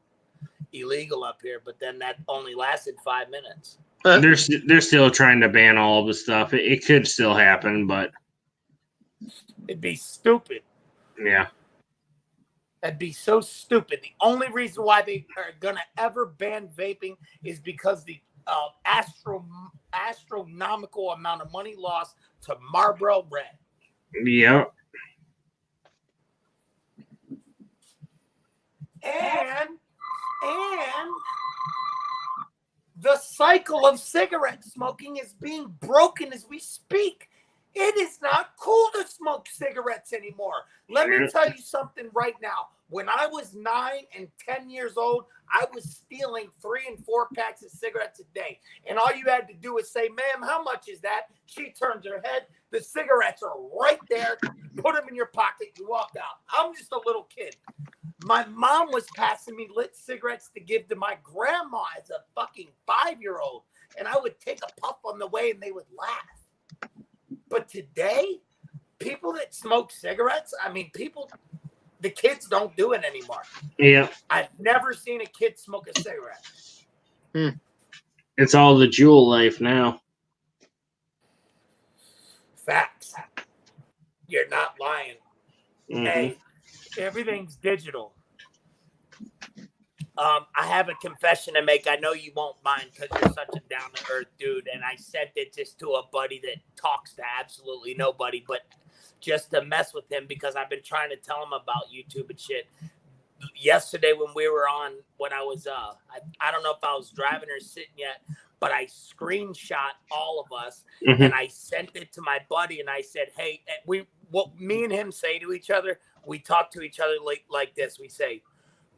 illegal up here, but then that only lasted 5 minutes. They're still trying to ban all of the stuff. It could still happen, but it'd be stupid. Yeah. That'd be so stupid. The only reason why they are gonna ever ban vaping is because the astronomical amount of money lost to Marlboro Red. Yep. And the cycle of cigarette smoking is being broken as we speak. It is not cool to smoke cigarettes anymore. Let me tell you something right now. When I was 9 and 10 years old, I was stealing 3 and 4 packs of cigarettes a day. And all you had to do was say, "Ma'am, how much is that?" She turns her head. The cigarettes are right there. You put them in your pocket. You walk out. I'm just a little kid. My mom was passing me lit cigarettes to give to my grandma as a fucking 5-year-old. And I would take a puff on the way and they would laugh. But today, people that smoke cigarettes, the kids don't do it anymore. Yeah. I've never seen a kid smoke a cigarette. It's all the Juul life now. Facts. You're not lying. Mm-hmm. Hey, everything's digital. I have a confession to make. I know you won't mind because you're such a down-to-earth dude, and I sent it just to a buddy that talks to absolutely nobody, but just to mess with him because I've been trying to tell him about YouTube and shit. Yesterday when we were on, when I was, I don't know if I was driving or sitting yet, but I screenshot all of us and I sent it to my buddy and I said, "Hey," what me and him say to each other, we talk to each other like this. We say,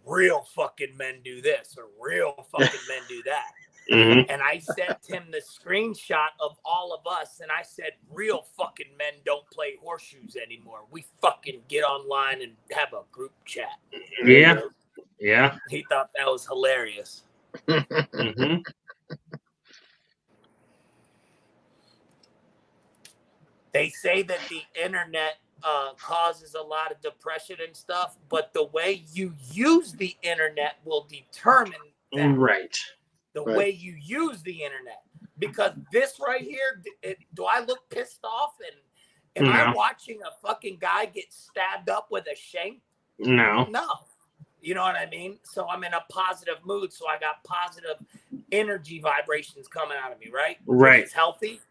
"Real fucking men do this," or "Real fucking men do that." And I sent him the screenshot of all of us, and I said, "Real fucking men don't play horseshoes anymore. We fucking get online and have a group chat." Yeah. Yeah. He thought that was hilarious. They say that the internet causes a lot of depression and stuff, but the way you use the internet will determine that. Right. The way you use the internet. Because this right here, do I look pissed off? And am I watching a fucking guy get stabbed up with a shank? No. No. You know what I mean? So I'm in a positive mood. So I got positive energy vibrations coming out of me, right? Right. Which is healthy.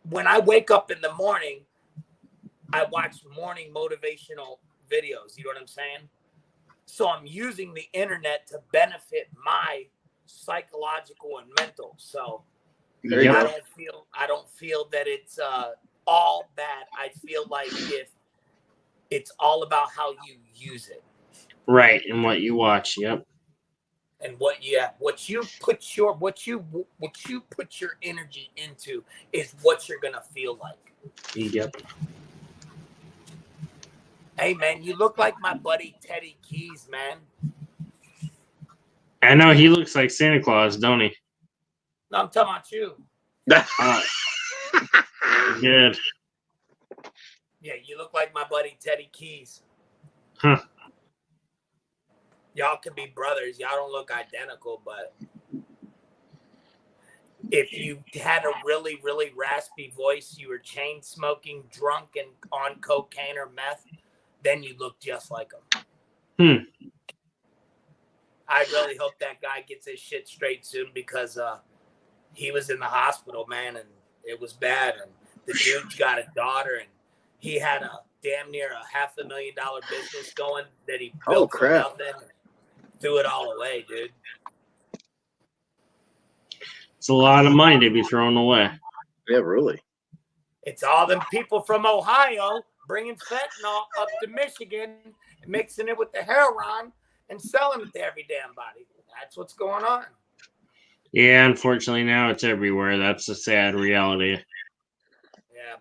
When I wake up in the morning, I watch morning motivational videos. You know what I'm saying? So I'm using the internet to benefit my psychological and mental. So I don't feel that it's all bad. I feel like if it's all about how you use it. Right, and what you watch. Yep. And what you put your energy into is what you're gonna feel like. Yep. Hey man, you look like my buddy Teddy Keys, man. I know he looks like Santa Claus, don't he? No, I'm talking about you. Good. Yeah, you look like my buddy Teddy Keys. Huh. Y'all could be brothers. Y'all don't look identical, but if you had a really, really raspy voice, you were chain smoking, drunk, and on cocaine or meth, then you look just like him. I really hope that guy gets his shit straight soon because he was in the hospital, man, and it was bad. And the dude's got a daughter, and he had a damn near $500,000 business going that he built from nothing. Threw it all away, dude. It's a lot of money to be thrown away. Yeah, really. It's all them people from Ohio bringing fentanyl up to Michigan, mixing it with the heroin, and selling it to every damn body. That's what's going on. Yeah, unfortunately now it's everywhere. That's a sad reality. Yeah,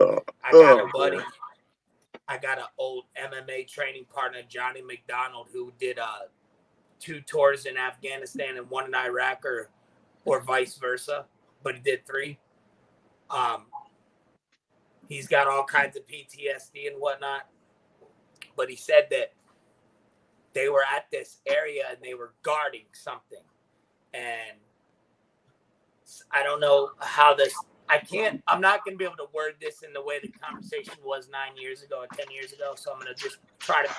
man. I got a buddy. I got an old MMA training partner, Johnny McDonald, who did 2 tours in Afghanistan and 1 in Iraq, or vice versa, but he did 3. He's got all kinds of PTSD and whatnot, but he said that they were at this area and they were guarding something, and I don't know how this. I'm not going to be able to word this in the way the conversation was 9 years ago or 10 years ago. So I'm going to just try to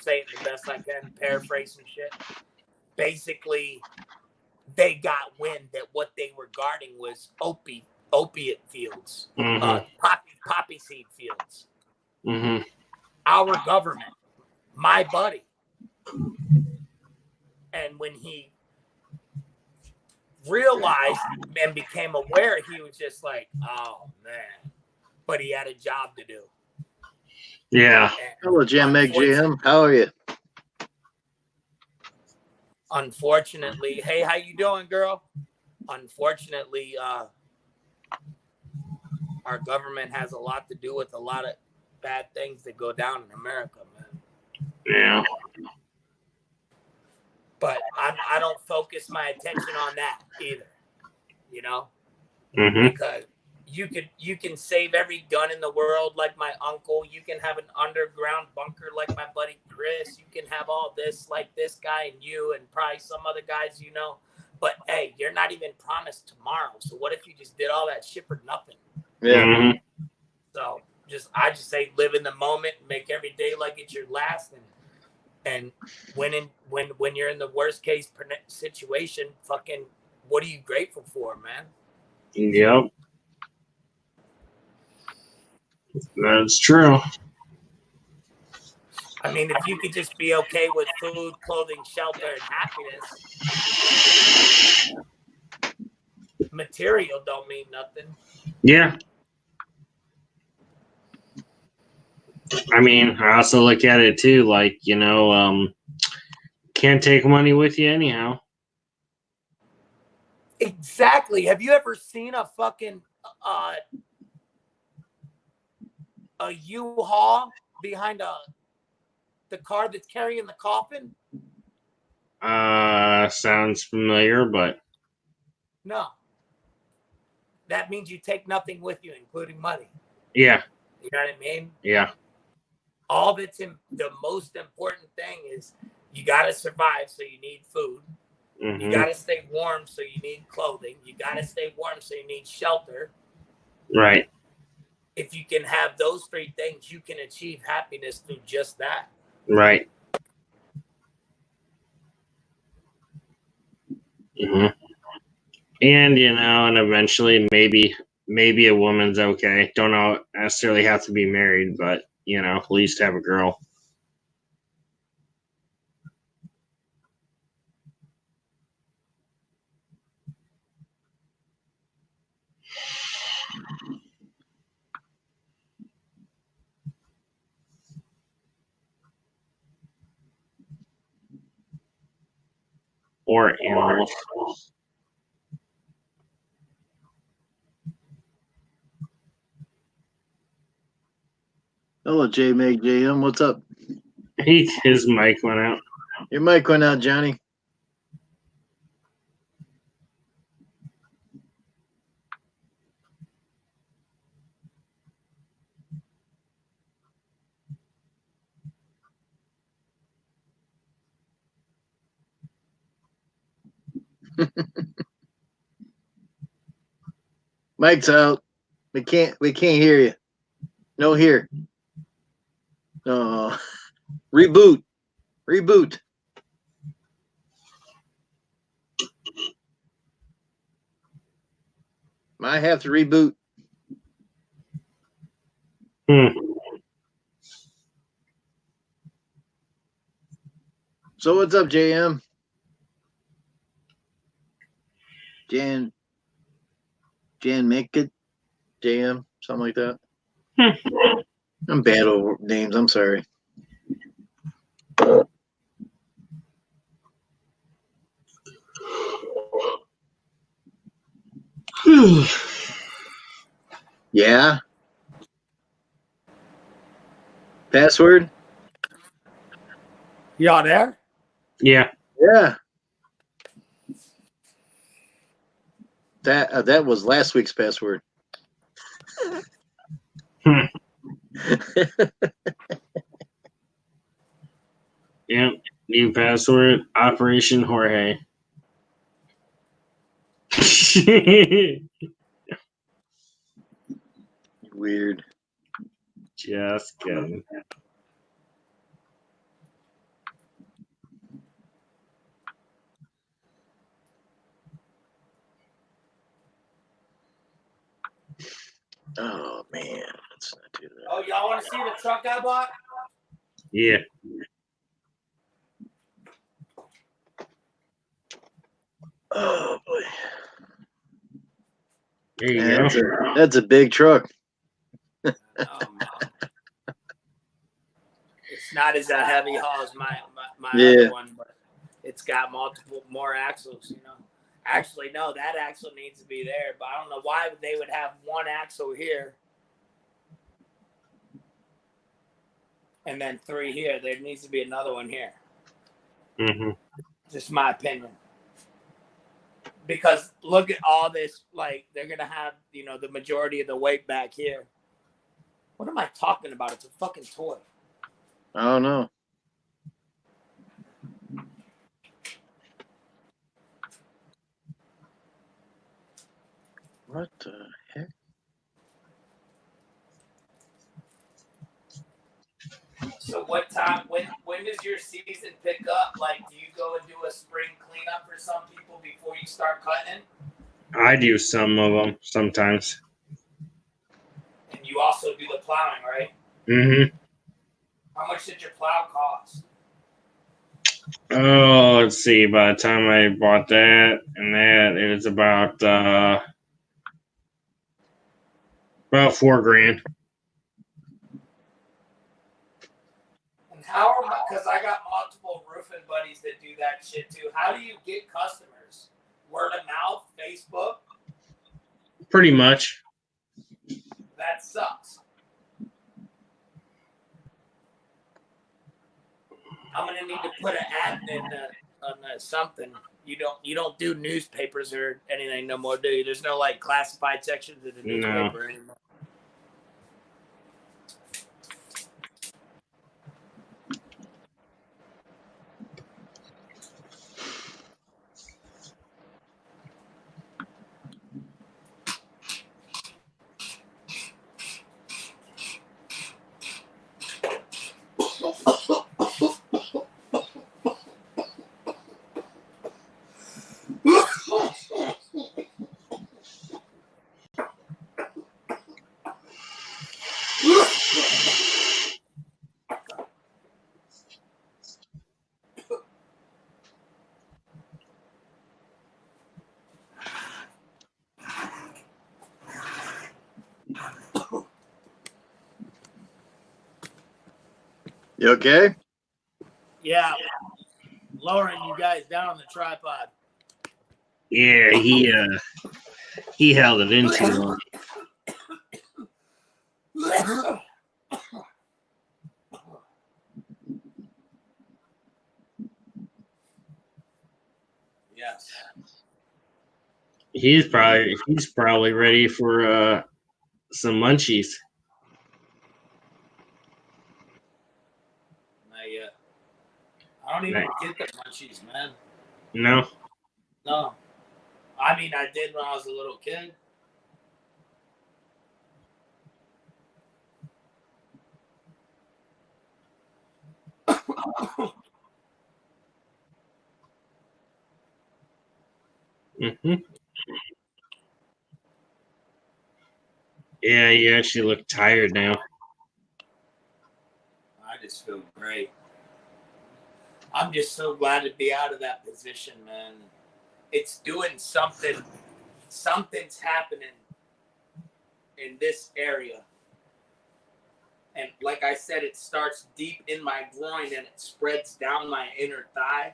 say it the best I can, paraphrase some shit. Basically, they got wind that what they were guarding was opiate fields, poppy seed fields. Mm-hmm. Our government, my buddy. And when he realized and became aware, he was just like, oh man, but he had a job to do. Yeah. Hello, Jam Egg GM. How are you? Unfortunately, hey, how you doing, girl? Unfortunately, our government has a lot to do with a lot of bad things that go down in America, man. Yeah. But I don't focus my attention on that either, you know, because you can save every gun in the world like my uncle. You can have an underground bunker like my buddy Chris. You can have all this like this guy and you and probably some other guys, you know. But hey, you're not even promised tomorrow. So what if you just did all that shit for nothing? Yeah. So I just say live in the moment, make every day like it's your last, and when you're in the worst case situation, fucking, what are you grateful for, man? Yep. That's true. I mean, if you could just be okay with food, clothing, shelter, and happiness, material don't mean nothing. Yeah. I mean, I also look at it too, like, you know, can't take money with you anyhow. Exactly. Have you ever seen a fucking a U-Haul behind the car that's carrying the coffin? Sounds familiar, but No. That means you take nothing with you, including money. yeah. You know what I mean? Yeah. All that's the most important thing is you got to survive, so you need food. You got to stay warm, so you need clothing. You got to stay warm, so you need shelter. Right. If you can have those 3 things, you can achieve happiness through just that. Right. And, you know, and eventually maybe a woman's okay. Don't necessarily have to be married, but, you know, at least have a girl. or animals. Hello, J Meg JM. What's up? His mic went out. Your mic went out, Johnny. Mike's out. We can't hear you. No here. No. Reboot. Might have to reboot. So what's up, JM? Jan Mickett? JM? Something like that. I'm bad over names. I'm sorry. Yeah. Password? Y'all there? Yeah. Yeah. That was last week's password. Yep. New password, Operation Jorge. Weird. Just kidding. Oh man, let's not do that. Oh, y'all want to see the truck I bought? Yeah. Oh boy. There you Man, go. That's a big truck. It's not as a heavy haul as my other one, but it's got more axles, you know. Actually, no, that axle needs to be there, but I don't know why they would have one axle here and then 3 here. There needs to be another one here. Mm-hmm. Just my opinion. Because look at all this, like they're gonna have, you know, the majority of the weight back here. What am I talking about? It's a fucking toy. I don't know. What the heck? So what time? When does your season pick up? Like, do you go and do a spring cleanup for some people before you start cutting? I do some of them sometimes. And you also do the plowing, right? Mm-hmm. How much did your plow cost? Oh, let's see. By the time I bought that and that, it was about $4,000. And how are my? Because I got multiple roofing buddies that do that shit too. How do you get customers? Word of mouth, Facebook. Pretty much. That sucks. I'm gonna need to put an ad in on something. You don't do newspapers or anything no more, do you? There's no like classified sections of the newspaper anymore. You okay? Yeah. lowering you guys down on the tripod. Yeah, he held it in too long. Yes. He's probably ready for some munchies. Not yet. I don't even get the munchies, man. No. No. I mean, I did when I was a little kid. Mm-hmm. Yeah, you actually look tired now. I just feel great. I'm just so glad to be out of that position, man. It's doing something. Something's happening in this area. And like I said, it starts deep in my groin and it spreads down my inner thigh.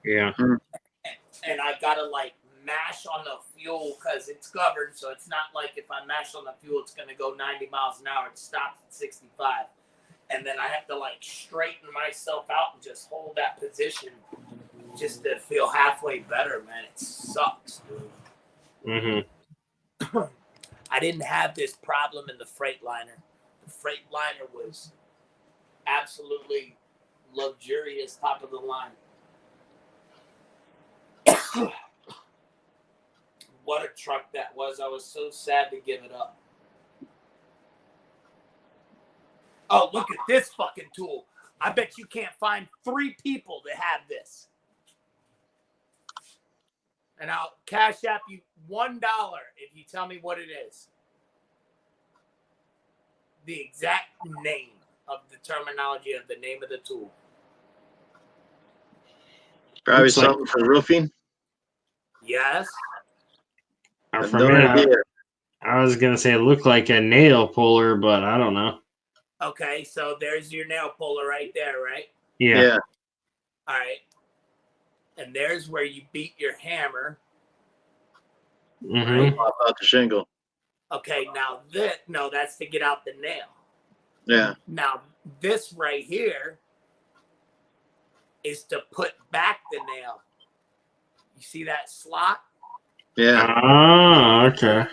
Yeah. And I gotta like mash on the fuel because it's governed. So it's not like if I mash on the fuel, it's gonna go 90 miles an hour. It stops at 65. And then I have to like straighten myself out and just hold that position just to feel halfway better, man. It sucks, dude. Mm-hmm. I didn't have this problem in the Freightliner. The Freightliner was absolutely luxurious, top of the line. What a truck that was. I was so sad to give it up. Oh, look at this fucking tool. I bet you can't find 3 people that have this. And I'll cash app you $1 if you tell me what it is. The exact name of the terminology of the name of the tool. Probably Looks like- something for roofing. Yes. I've From no it, idea. I was gonna say it looked like a nail puller, but I don't know. Okay, so there's your nail puller right there, right? Yeah. All right. And there's where you beat your hammer. Mm-hmm. Pop out the shingle. Okay, now that's to get out the nail. Yeah. Now this right here is to put back the nail. You see that slot? Yeah. Ah, okay.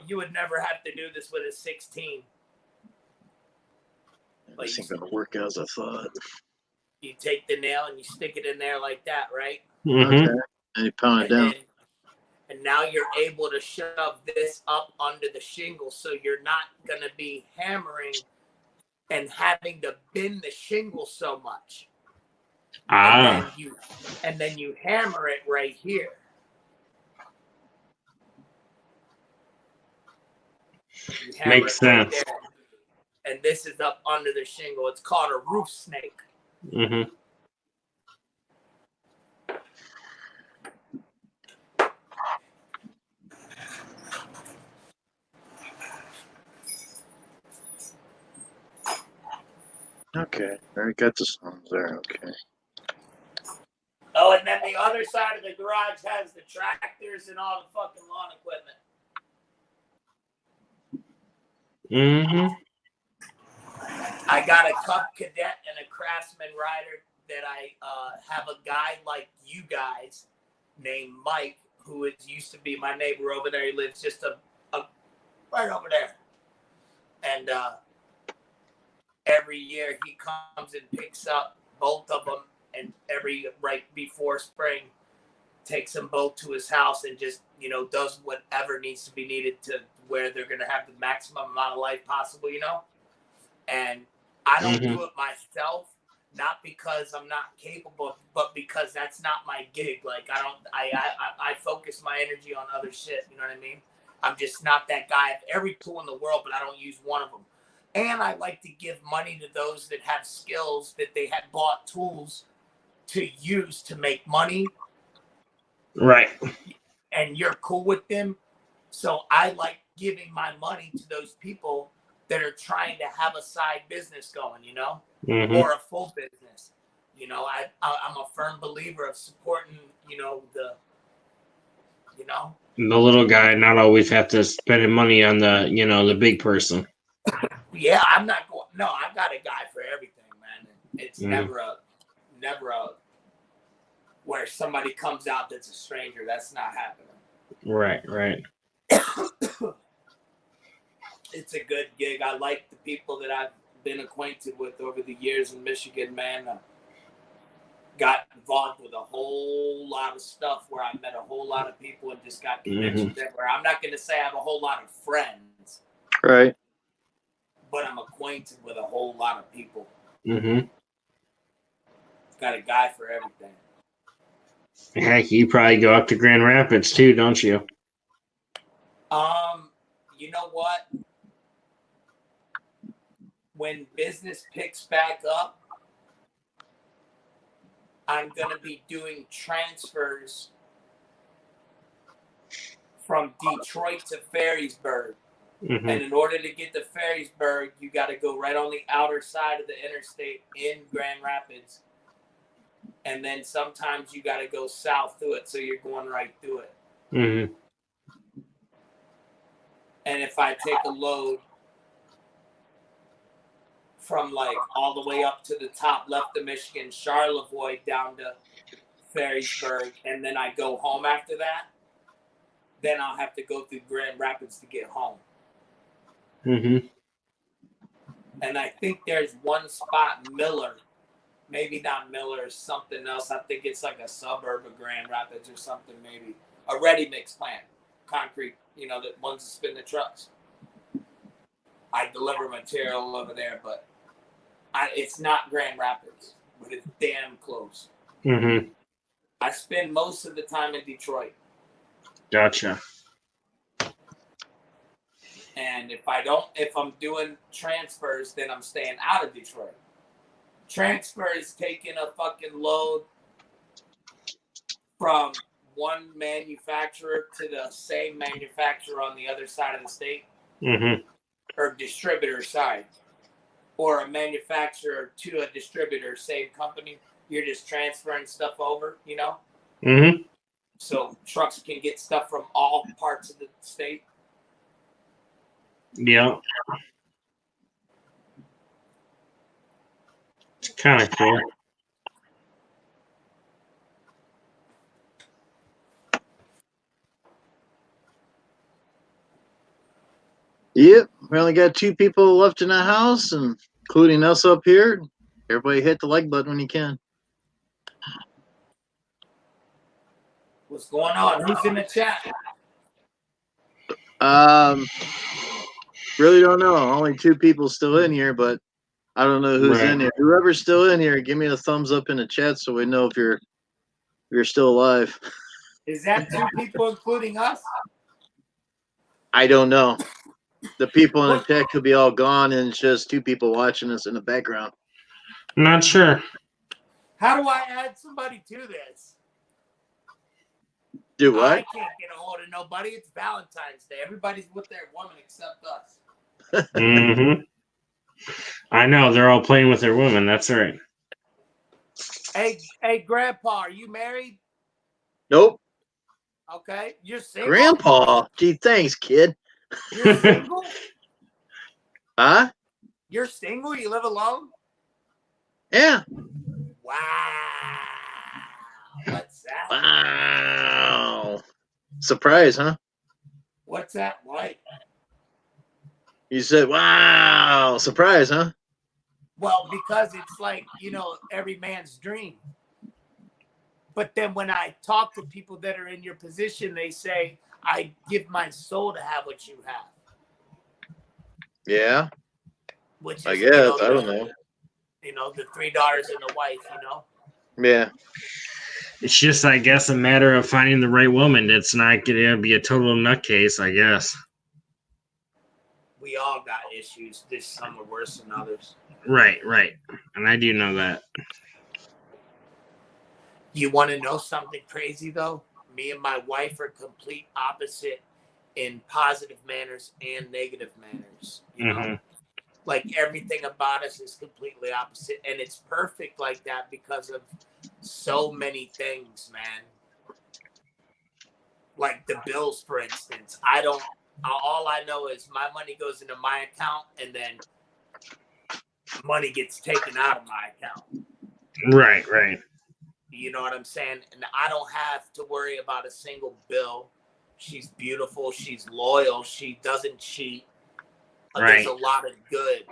You would never have to do this with a 16. This ain't gonna work as I thought. You take the nail and you stick it in there like that, right? Mm-hmm. Okay. And you pound it down. And now you're able to shove this up under the shingle, so you're not going to be hammering and having to bend the shingle so much. Ah. And then you hammer it right here. You hammer Makes it right sense. there. And this is up under the shingle. It's called a roof snake. Mm-hmm. Okay. I got the songs there. Okay. Oh, and then the other side of the garage has the tractors and all the fucking lawn equipment. Mm-hmm. I got a Cub Cadet and a Craftsman rider that I have a guy like you guys named Mike, who used to be my neighbor over there. He lives just right over there. And every year he comes and picks up both of them, and right before spring takes them both to his house and just, does whatever needs to be needed to where they're going to have the maximum amount of life possible, And I don't do it myself, not because I'm not capable, but because that's not my gig. Like I focus my energy on other shit. You know what I mean? I'm just not that guy. I have every tool in the world, but I don't use one of them. And I like to give money to those that have skills that they had bought tools to use to make money. Right. And you're cool with them. So I like giving my money to those people that are trying to have a side business going, you know, or a full business. You know, I'm a firm believer of supporting, you know, the little guy, not always have to spend money on the, you know, the big person. Yeah, I'm not going. No, I've got a guy for everything, man. It's never a where somebody comes out that's a stranger. That's not happening. Right. It's a good gig. I like the people that I've been acquainted with over the years in Michigan, man. Got involved with a whole lot of stuff where I met a whole lot of people and just got connections everywhere. I'm not going to say I have a whole lot of friends. Right. But I'm acquainted with a whole lot of people. Got a guy for everything. Heck, you probably go up to Grand Rapids too, don't you? You know what? When business picks back up, I'm going to be doing transfers from Detroit to Ferrysburg. And in order to get to Ferrysburg, you got to go right on the outer side of the interstate in Grand Rapids. And then sometimes you got to go south through it, so you're going right through it. And if I take a load from like all the way up to the top left of Michigan, Charlevoix down to Ferrysburg, and then I go home after that, then I'll have to go through Grand Rapids to get home. And I think there's one spot, Miller, maybe not Miller, something else. I think it's like a suburb of Grand Rapids or something, maybe. A ready-mix plant, concrete, you know, that ones that spin the trucks. I deliver material over there, but it's not Grand Rapids, but it's damn close. I spend most of the time in Detroit. Gotcha. And if I'm doing transfers, then I'm staying out of Detroit. Transfer is taking a fucking load from one manufacturer to the same manufacturer on the other side of the state. Or distributor side. Or a manufacturer to a distributor, same company. You're just transferring stuff over, you know? So trucks can get stuff from all parts of the state. Yeah. It's kind of cool. Yep, we only got 2 people left in the house, and including us up here. Everybody hit the like button when you can. What's going on? Who's in the chat? Really don't know. Only 2 people still in here, but I don't know who's in here. Whoever's still in here, give me a thumbs up in the chat so we know if you're still alive. Is that 2 people including us? I don't know. The people in the chat could be all gone, and it's just 2 people watching us in the background. Not sure. How do I add somebody to this? Do what? I can't get a hold of nobody. It's Valentine's Day. Everybody's with their woman except us. I know. They're all playing with their women. That's right. Hey, Grandpa, are you married? Nope. Okay. You're single? Grandpa? Gee, thanks, kid. You're single? Huh? You're single? You live alone? Yeah. Wow. What's that? Wow. Surprise, huh? What's that like? You said, wow. Surprise, huh? Well, because it's like, you know, every man's dream. But then when I talk to people that are in your position, they say, I give my soul to have what you have. Yeah. Which is, I guess. I don't know. You know, the 3 daughters and the wife, you know? Yeah. It's just, I guess, a matter of finding the right woman. It's not going to be a total nutcase, I guess. We all got issues. Some are worse than others. Right. And I do know that. You want to know something crazy though? Me and my wife are complete opposite in positive manners and negative manners. You know, like everything about us is completely opposite, and it's perfect like that because of so many things, man. Like the bills, for instance. All I know is my money goes into my account, and then money gets taken out of my account. Right. You know what I'm saying? And I don't have to worry about a single bill. She's beautiful. She's loyal. She doesn't cheat. There's a lot of good,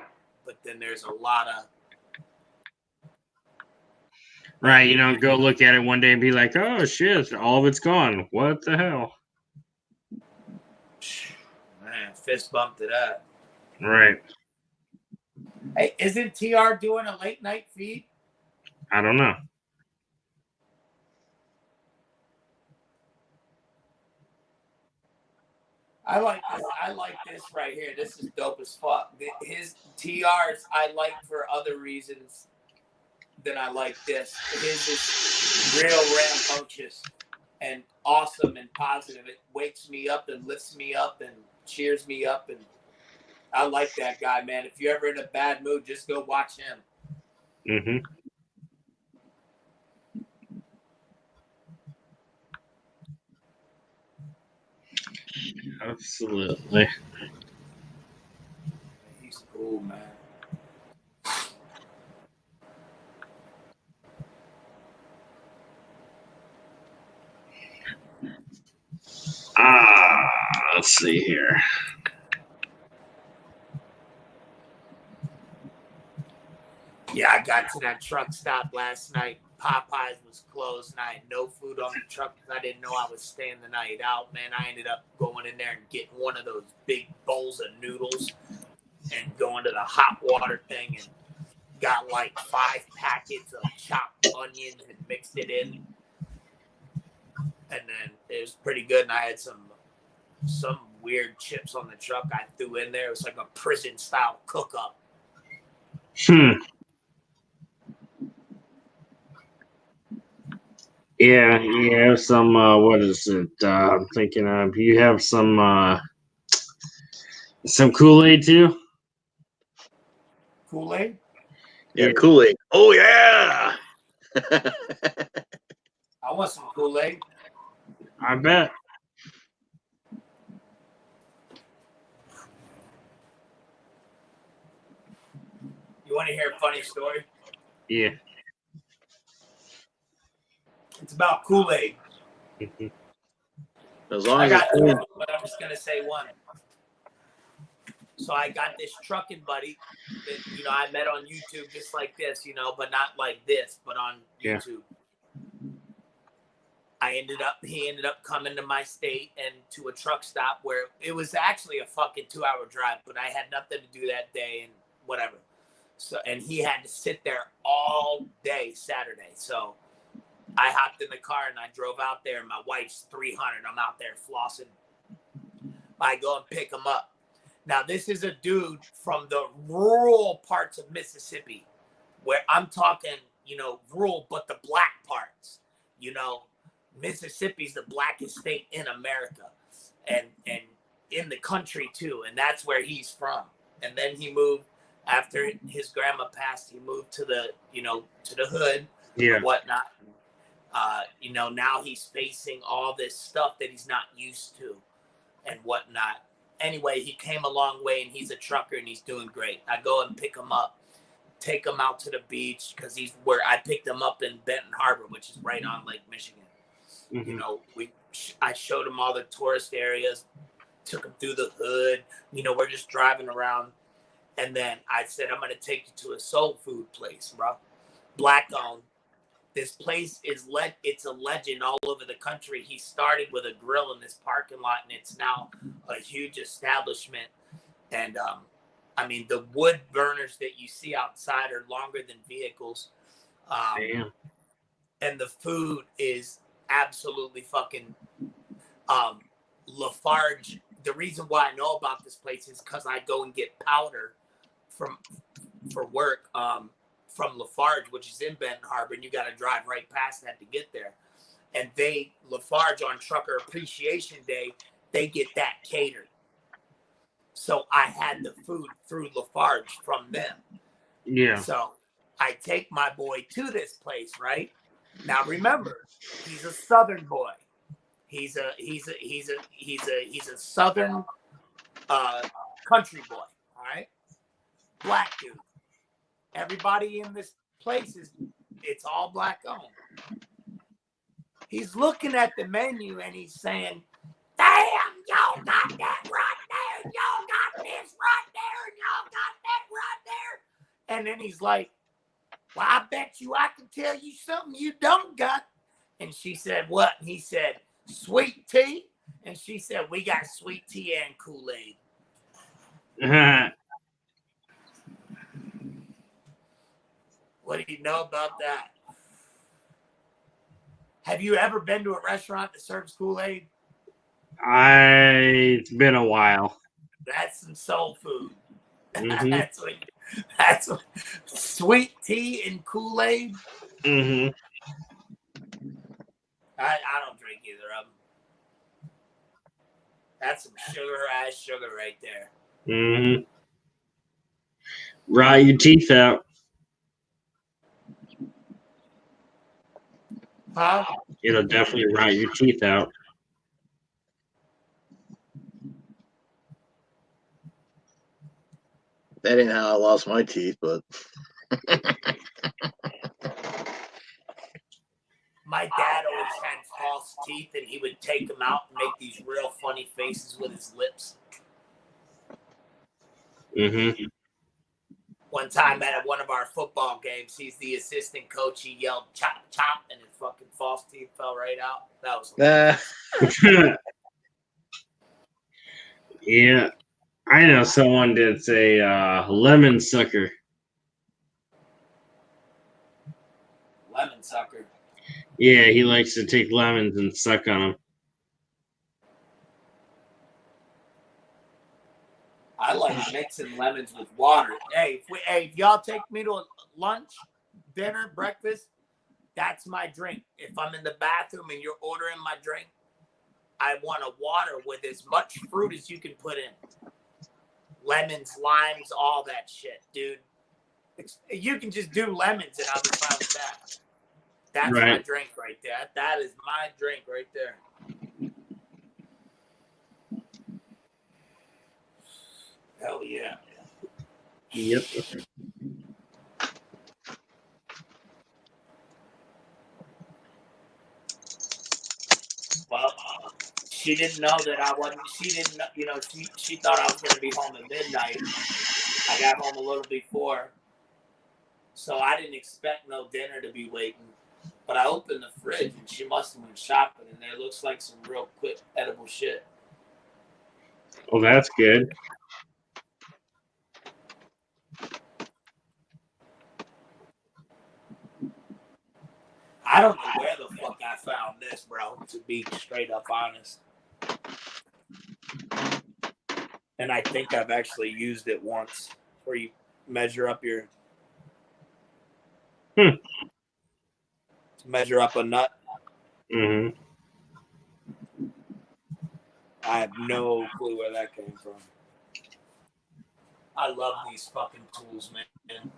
but then there's a lot of... Right. You don't go look at it one day and be like, oh, shit, all of it's gone. What the hell? Man, fist bump to that. Right. Hey, isn't TR doing a late night feed? I don't know. I like this right here. This is dope as fuck. His TRs I like for other reasons than I like this. His is real rambunctious and awesome and positive. It wakes me up and lifts me up and cheers me up, and I like that guy, man. If you're ever in a bad mood, just go watch him. Absolutely. He's cool, man. Let's see here. Yeah, I got to that truck stop last night. Popeyes was closed, and I had no food on the truck because I didn't know I was staying the night out, man. I ended up going in there and getting one of those big bowls of noodles and going to the hot water thing and got like 5 packets of chopped onions and mixed it in. And then it was pretty good, and I had some weird chips on the truck I threw in there. It was like a prison-style cook-up. Yeah, you have some, what is it? I'm thinking of, you have some Kool-Aid too? Kool-Aid? Yeah, Kool-Aid. Oh, yeah. I want some Kool-Aid. I bet. You want to hear a funny story? Yeah. It's about Kool-Aid. As long I as got it's two, but I'm just going to say one. So I got this trucking buddy that, I met on YouTube just like this, but not like this, but on YouTube. He ended up coming to my state and to a truck stop where it was actually a fucking 2-hour drive, but I had nothing to do that day and whatever. So, and he had to sit there all day Saturday. So I hopped in the car and I drove out there. My wife's 300. I'm out there flossing. I go and pick him up. Now, this is a dude from the rural parts of Mississippi, where I'm talking, rural, but the black parts. Mississippi's the blackest state in America, and in the country too, and that's where he's from. And then he moved after his grandma passed. He moved to the to the hood and whatnot. Now he's facing all this stuff that he's not used to and whatnot. Anyway, he came a long way, and he's a trucker, and he's doing great. I go and pick him up, take him out to the beach because he's where I picked him up in Benton Harbor, which is right on Lake Michigan. I showed him all the tourist areas, took him through the hood. We're just driving around, and then I said, I'm going to take you to a soul food place, bro. Black owned. This place it's a legend all over the country. He started with a grill in this parking lot, and it's now a huge establishment. And the wood burners that you see outside are longer than vehicles. And the food is absolutely fucking Lafarge. the reason why I know about this place is because I go and get powder for work from Lafarge, which is in Benton Harbor, and you got to drive right past that to get there. And Lafarge on Trucker Appreciation Day, they get that catered. So I had the food through Lafarge from them. Yeah. So I take my boy to this place, right? Now remember, he's a Southern boy. He's a Southern country boy, all right? Black dude. Everybody in this place it's all black owned. He's looking at the menu and he's saying, "Damn, y'all got that right there. Y'all got this right there. And y'all got that right there." And then he's like, "Well, I bet you I can tell you something you don't got." And she said, "What?" And he said, "Sweet tea." And she said, "We got sweet tea and Kool-Aid." What do you know about that? Have you ever been to a restaurant that serves Kool-Aid? It's been a while. That's some soul food. Mm-hmm. That's what sweet tea and Kool-Aid. Mm-hmm. I don't drink either of them. That's some sugar right there. Mm-hmm. Rot your teeth out. Huh? It'll definitely rot your teeth out. That ain't how I lost my teeth, but my dad always had false teeth, and he would take them out and make these real funny faces with his lips. Mm-hmm. One time at one of our football games, he's the assistant coach. He yelled "chop chop," and his fucking false teeth fell right out. That was Yeah, I know someone that's a lemon sucker. Lemon sucker. Yeah, he likes to take lemons and suck on them. I like mixing lemons with water. Hey, if y'all take me to a lunch, dinner, breakfast, that's my drink. If I'm in the bathroom and you're ordering my drink, I want a water with as much fruit as you can put in. Lemons, limes, all that shit, dude. You can just do lemons and I'll be fine with that. That's Right. my drink right there. That is my drink right there. Hell yeah. Yep. Well, she didn't know that I wasn't. She didn't, she thought I was going to be home at midnight. I got home a little before. So I didn't expect no dinner to be waiting. But I opened the fridge and she must have went shopping, and there looks like some real quick edible shit. Well, that's good. I don't know where the fuck I found this, bro, to be straight up honest. And I think I've actually used it once, where you measure up your... measure up a nut. Mm-hmm. I have no clue where that came from. I love these fucking tools, man.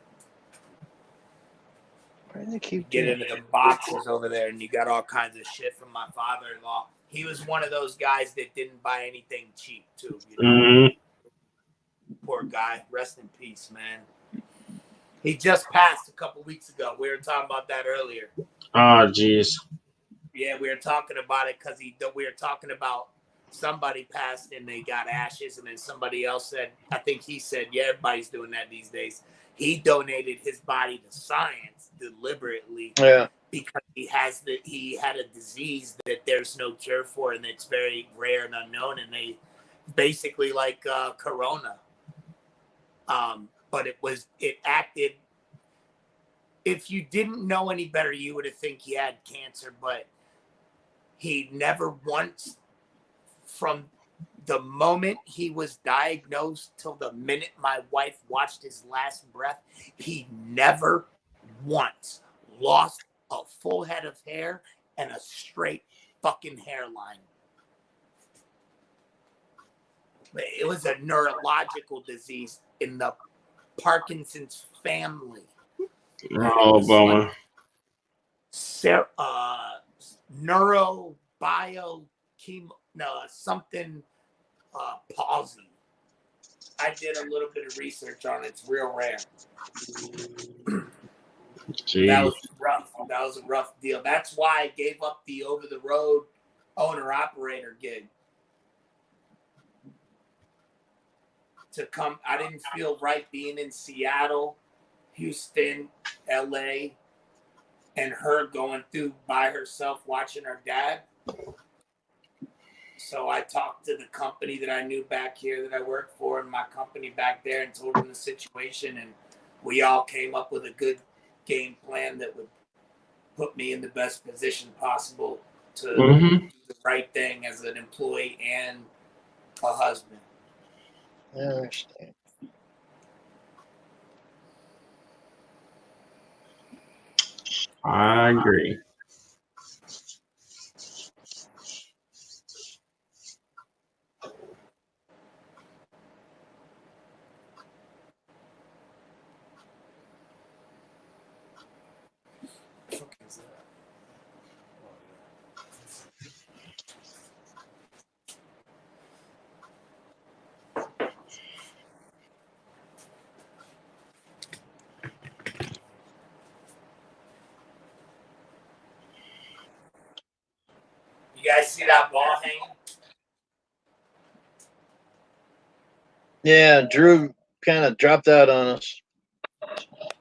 why do they keep Get doing into the boxes over there, and you got all kinds of shit from my father-in-law. He was one of those guys that didn't buy anything cheap, too. You know? Mm-hmm. Poor guy. Rest in peace, man. He just passed a couple weeks ago. We were talking about that earlier. Oh, jeez. Yeah, we were talking about it because we were talking about somebody passed and they got ashes, and then somebody else said, I think he said, yeah, everybody's doing that these days. He donated his body to science deliberately because he had a disease that there's no cure for, and it's very rare and unknown, and they basically like corona. But it acted, if you didn't know any better, you would have think he had cancer, but he never once, from the moment he was diagnosed till the minute my wife watched his last breath, he never once lost a full head of hair and a straight fucking hairline. It was a neurological disease in the Parkinson's family. Oh, bummer. Something palsy. I did a little bit of research on it. It's real rare. That was rough. That was a rough deal. That's why I gave up the over-the-road owner-operator gig. To come, I didn't feel right being in Seattle, Houston, LA, and her going through by herself watching her dad. So I talked to the company that I knew back here that I worked for and my company back there and told them the situation. And we all came up with a good game plan that would put me in the best position possible to do the right thing as an employee and a husband. I understand. I agree. You guys see that ball hanging? Yeah, Drew kind of dropped out on us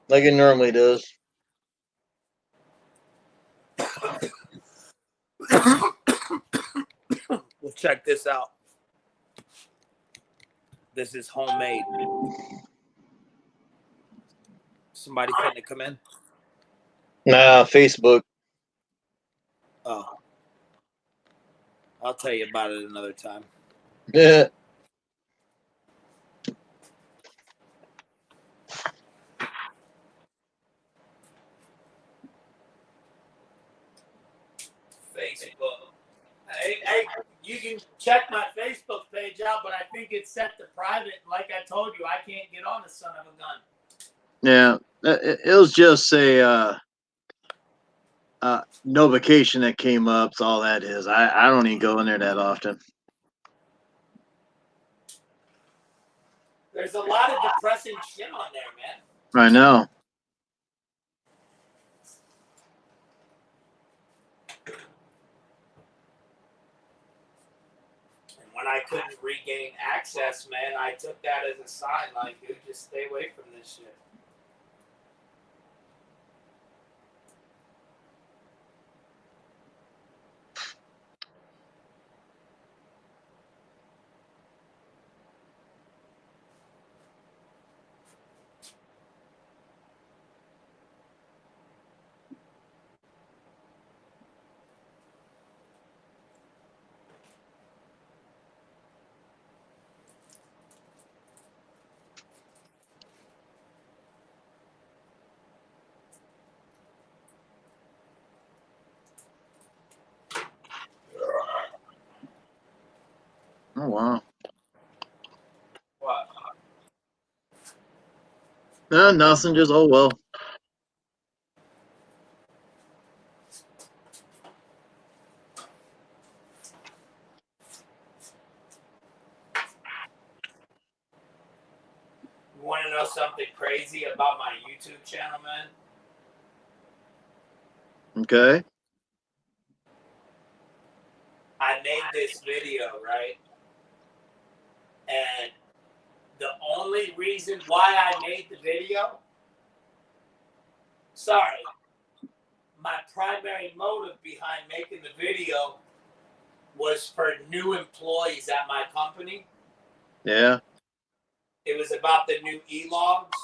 like it normally does. Well, check this out. This is homemade. Somebody finna come in? Nah, Facebook. Oh. I'll tell you about it another time. Yeah. Facebook. Hey, you can check my Facebook page out, but I think it's set to private. Like I told you, I can't get on the son of a gun. Yeah, it was just a notification that came up. That's all that is. I don't even go in there that often. There's a lot of depressing shit on there, man. I know. And when I couldn't regain access, man, I took that as a sign, like, dude, just stay away from this shit. Oh wow. What? No, nothing. Just oh well. You want to know something crazy about my YouTube channel, man? Okay. I made this video, right? And the only reason why I made the video, my primary motive behind making the video was for new employees at my company. Yeah. It was about the new e-logs.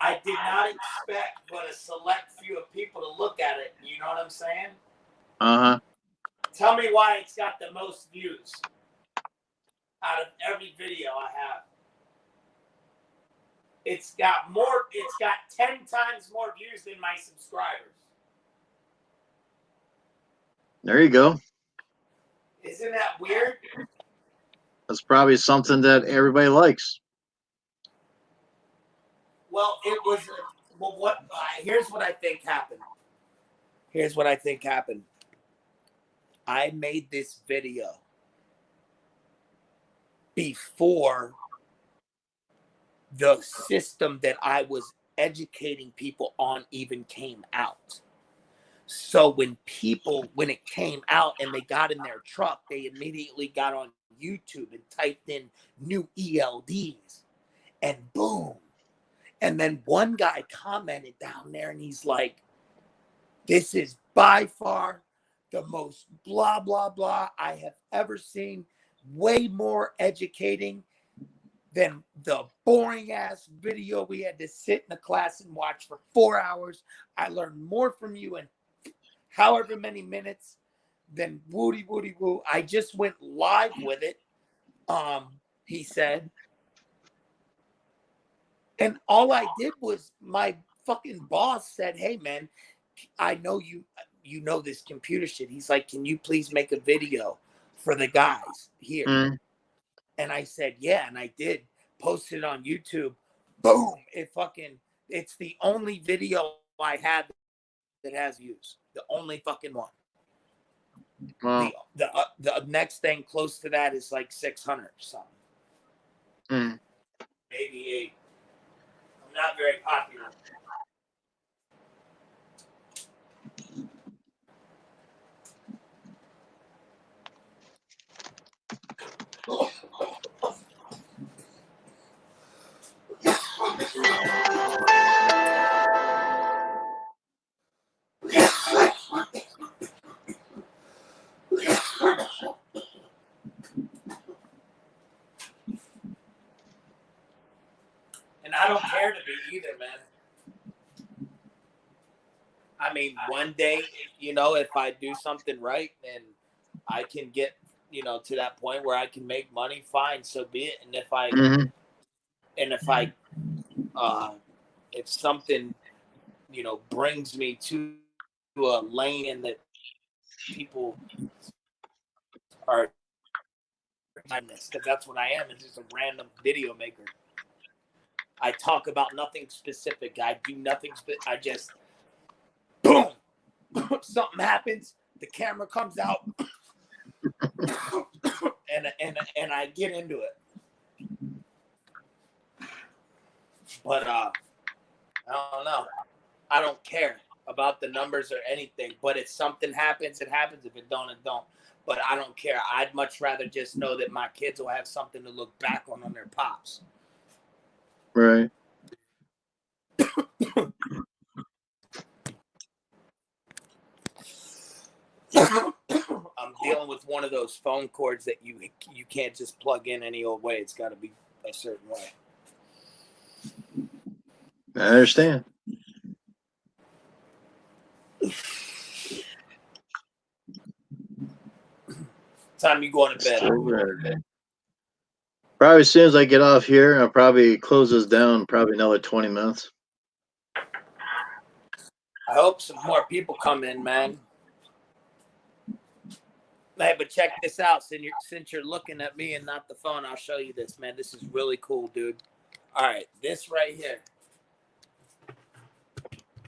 I did not expect but a select few of people to look at it. You know what I'm saying? Uh-huh. Tell me why it's got the most views out of every video I have. It's got 10 times more views than my subscribers. There you go. Isn't that weird? That's probably something that everybody likes. Well, it was. Well, here's what I think happened. I made this video before the system that I was educating people on even came out. So when it came out and they got in their truck, they immediately got on YouTube and typed in new ELDs, and boom. And then one guy commented down there and he's like, this is by far the most blah, blah, blah I have ever seen. Way more educating than the boring ass video we had to sit in a class and watch for 4 hours. I learned more from you in however many minutes than woody woo. I just went live with it. He said. And all I did was my fucking boss said, hey man, I know you know this computer shit. He's like, can you please make a video for the guys here? Mm. And I said, yeah, and I did. Posted it on YouTube. Boom. It's the only video I have that has views. The only fucking one. Wow. The next thing close to that is like 600 or something. Mm. Maybe 8. I'm not very popular. And I don't care to be either, man. I mean, one day, if I do something right and I can get, to that point where I can make money, fine, so be it. And if something, brings me to a lane that people are, because that's what I am. It's just a random video maker. I talk about nothing specific. I do nothing. I just, boom, something happens. The camera comes out, and I get into it. But I don't know. I don't care about the numbers or anything. But if something happens, it happens. If it don't, it don't. But I don't care. I'd much rather just know that my kids will have something to look back on their pops. Right. I'm dealing with one of those phone cords that you can't just plug in any old way. It's got to be a certain way. I understand. Time you going to bed? Probably as soon as I get off here, I'll probably close this down probably another 20 minutes. I hope some more people come in, man. Hey, but check this out. Since you're looking at me and not the phone, I'll show you this, man. This is really cool, dude. All right, this right here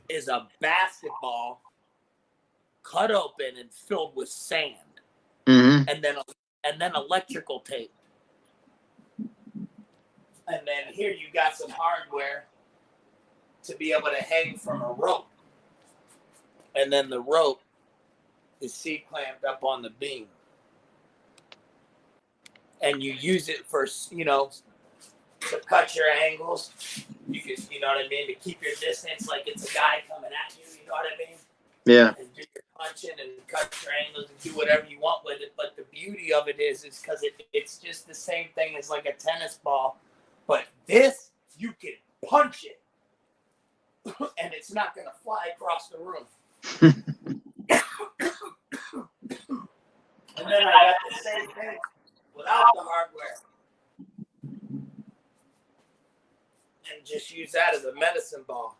is a basketball cut open and filled with sand, and then electrical tape. And then here you got some hardware to be able to hang from a rope. And then the rope is C-clamped up on the beam. And you use it for, to cut your angles. You can, you know what I mean? To keep your distance like it's a guy coming at you, you know what I mean? Yeah. And do your punching and cut your angles and do whatever you want with it. But the beauty of it is because it's just the same thing as like a tennis ball. But this, you can punch it. And it's not going to fly across the room. And then I got the same thing without the hardware. And just use that as a medicine ball.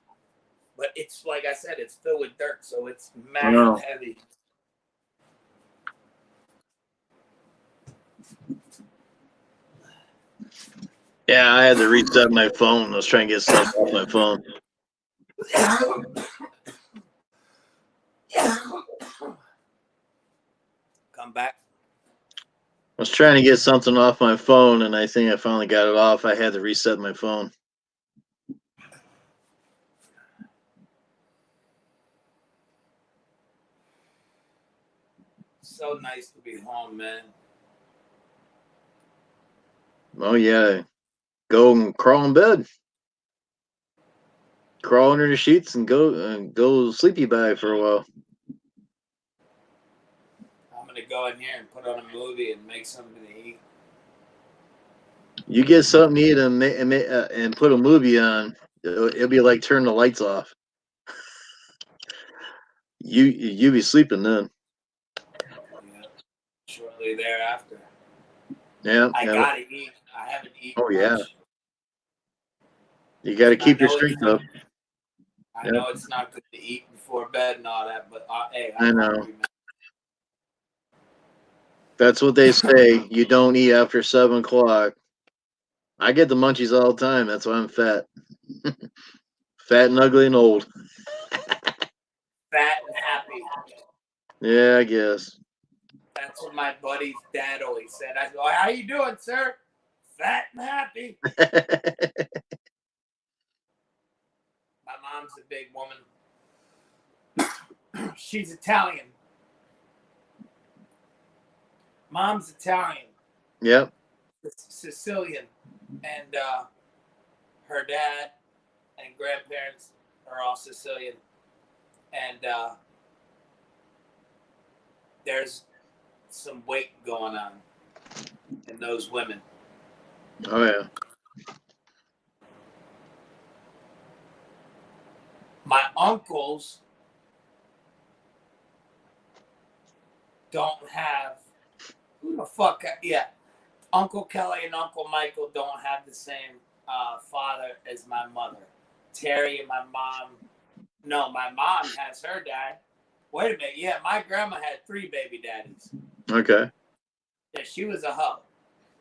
But it's, like I said, it's filled with dirt, so it's mad heavy. Yeah, I had to reset my phone. I was trying to get stuff off my phone. Come back. I was trying to get something off my phone, and I think I finally got it off. I had to reset my phone. So nice to be home, man. Oh, yeah. Go and crawl in bed. Crawl under the sheets and go sleepy bag for a while. I'm going to go in here and put on a movie and make something to eat. You get something to eat and put a movie on, it'll be like turn the lights off. You be sleeping then. Yeah. Shortly thereafter. Yeah. I gotta eat. I haven't eaten. Oh yeah. You got to keep your strength up. I know it's not good to eat before bed and all that, but hey, I know. That's what they say. You don't eat after 7 o'clock. I get the munchies all the time. That's why I'm fat. Fat and ugly and old. Fat and happy. Yeah, I guess. That's what my buddy's dad always said. I go, "How you doing, sir? Fat and happy." My mom's a big woman. She's Italian. Mom's Italian. Yep. Sicilian. And her dad and grandparents are all Sicilian. And there's some weight going on in those women. Oh, yeah. My uncles don't have, who the fuck, yeah, Uncle Kelly and Uncle Michael don't have the same father as my mother. Terry and my mom, no, my mom has her dad. Wait a minute, yeah, my grandma had 3 baby daddies. Okay. Yeah, she was a hoe.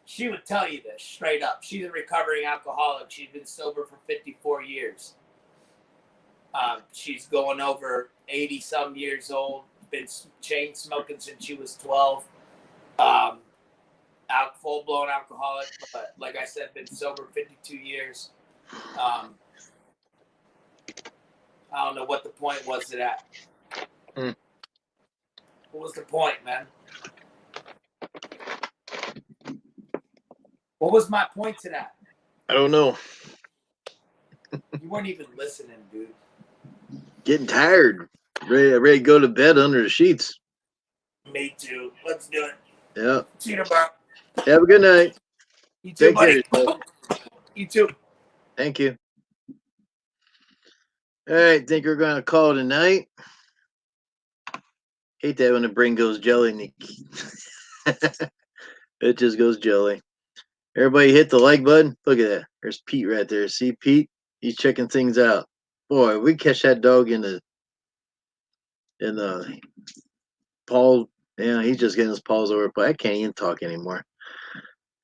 She would tell you this straight up. She's a recovering alcoholic. She's been sober for 54 years. She's going over 80-some years old. Been chain smoking since she was 12. Full-blown alcoholic, but like I said, been sober 52 years. I don't know what the point was to that. What was the point, man? What was my point to that? I don't know. You weren't even listening, dude. Getting tired. Ready to go to bed under the sheets. Me too. Let's do it. Yeah. See you tomorrow. Have a good night. You too, Take buddy. care. You too. Thank you. All right, think we're going to call it a night. Hate that when the brain goes jelly, Nikki. It just goes jelly. Everybody hit the like button. Look at that. There's Pete right there. See Pete? He's checking things out. Boy, we catch that dog in the paw. Yeah, he's just getting his paws over. But I can't even talk anymore.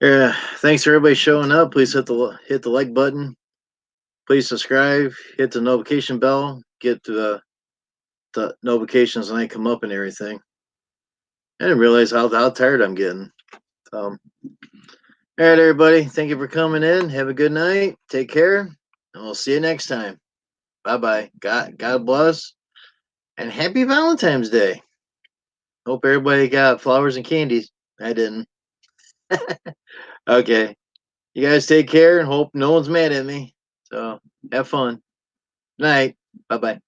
Yeah, thanks for everybody showing up. Please hit the like button. Please subscribe. Hit the notification bell. Get the notifications when they come up and everything. I didn't realize how tired I'm getting. All right, everybody. Thank you for coming in. Have a good night. Take care, and we'll see you next time. Bye-bye. God bless, and happy Valentine's Day. Hope everybody got flowers and candies. I didn't. Okay. You guys take care and hope no one's mad at me. So have fun. Night. Bye-bye.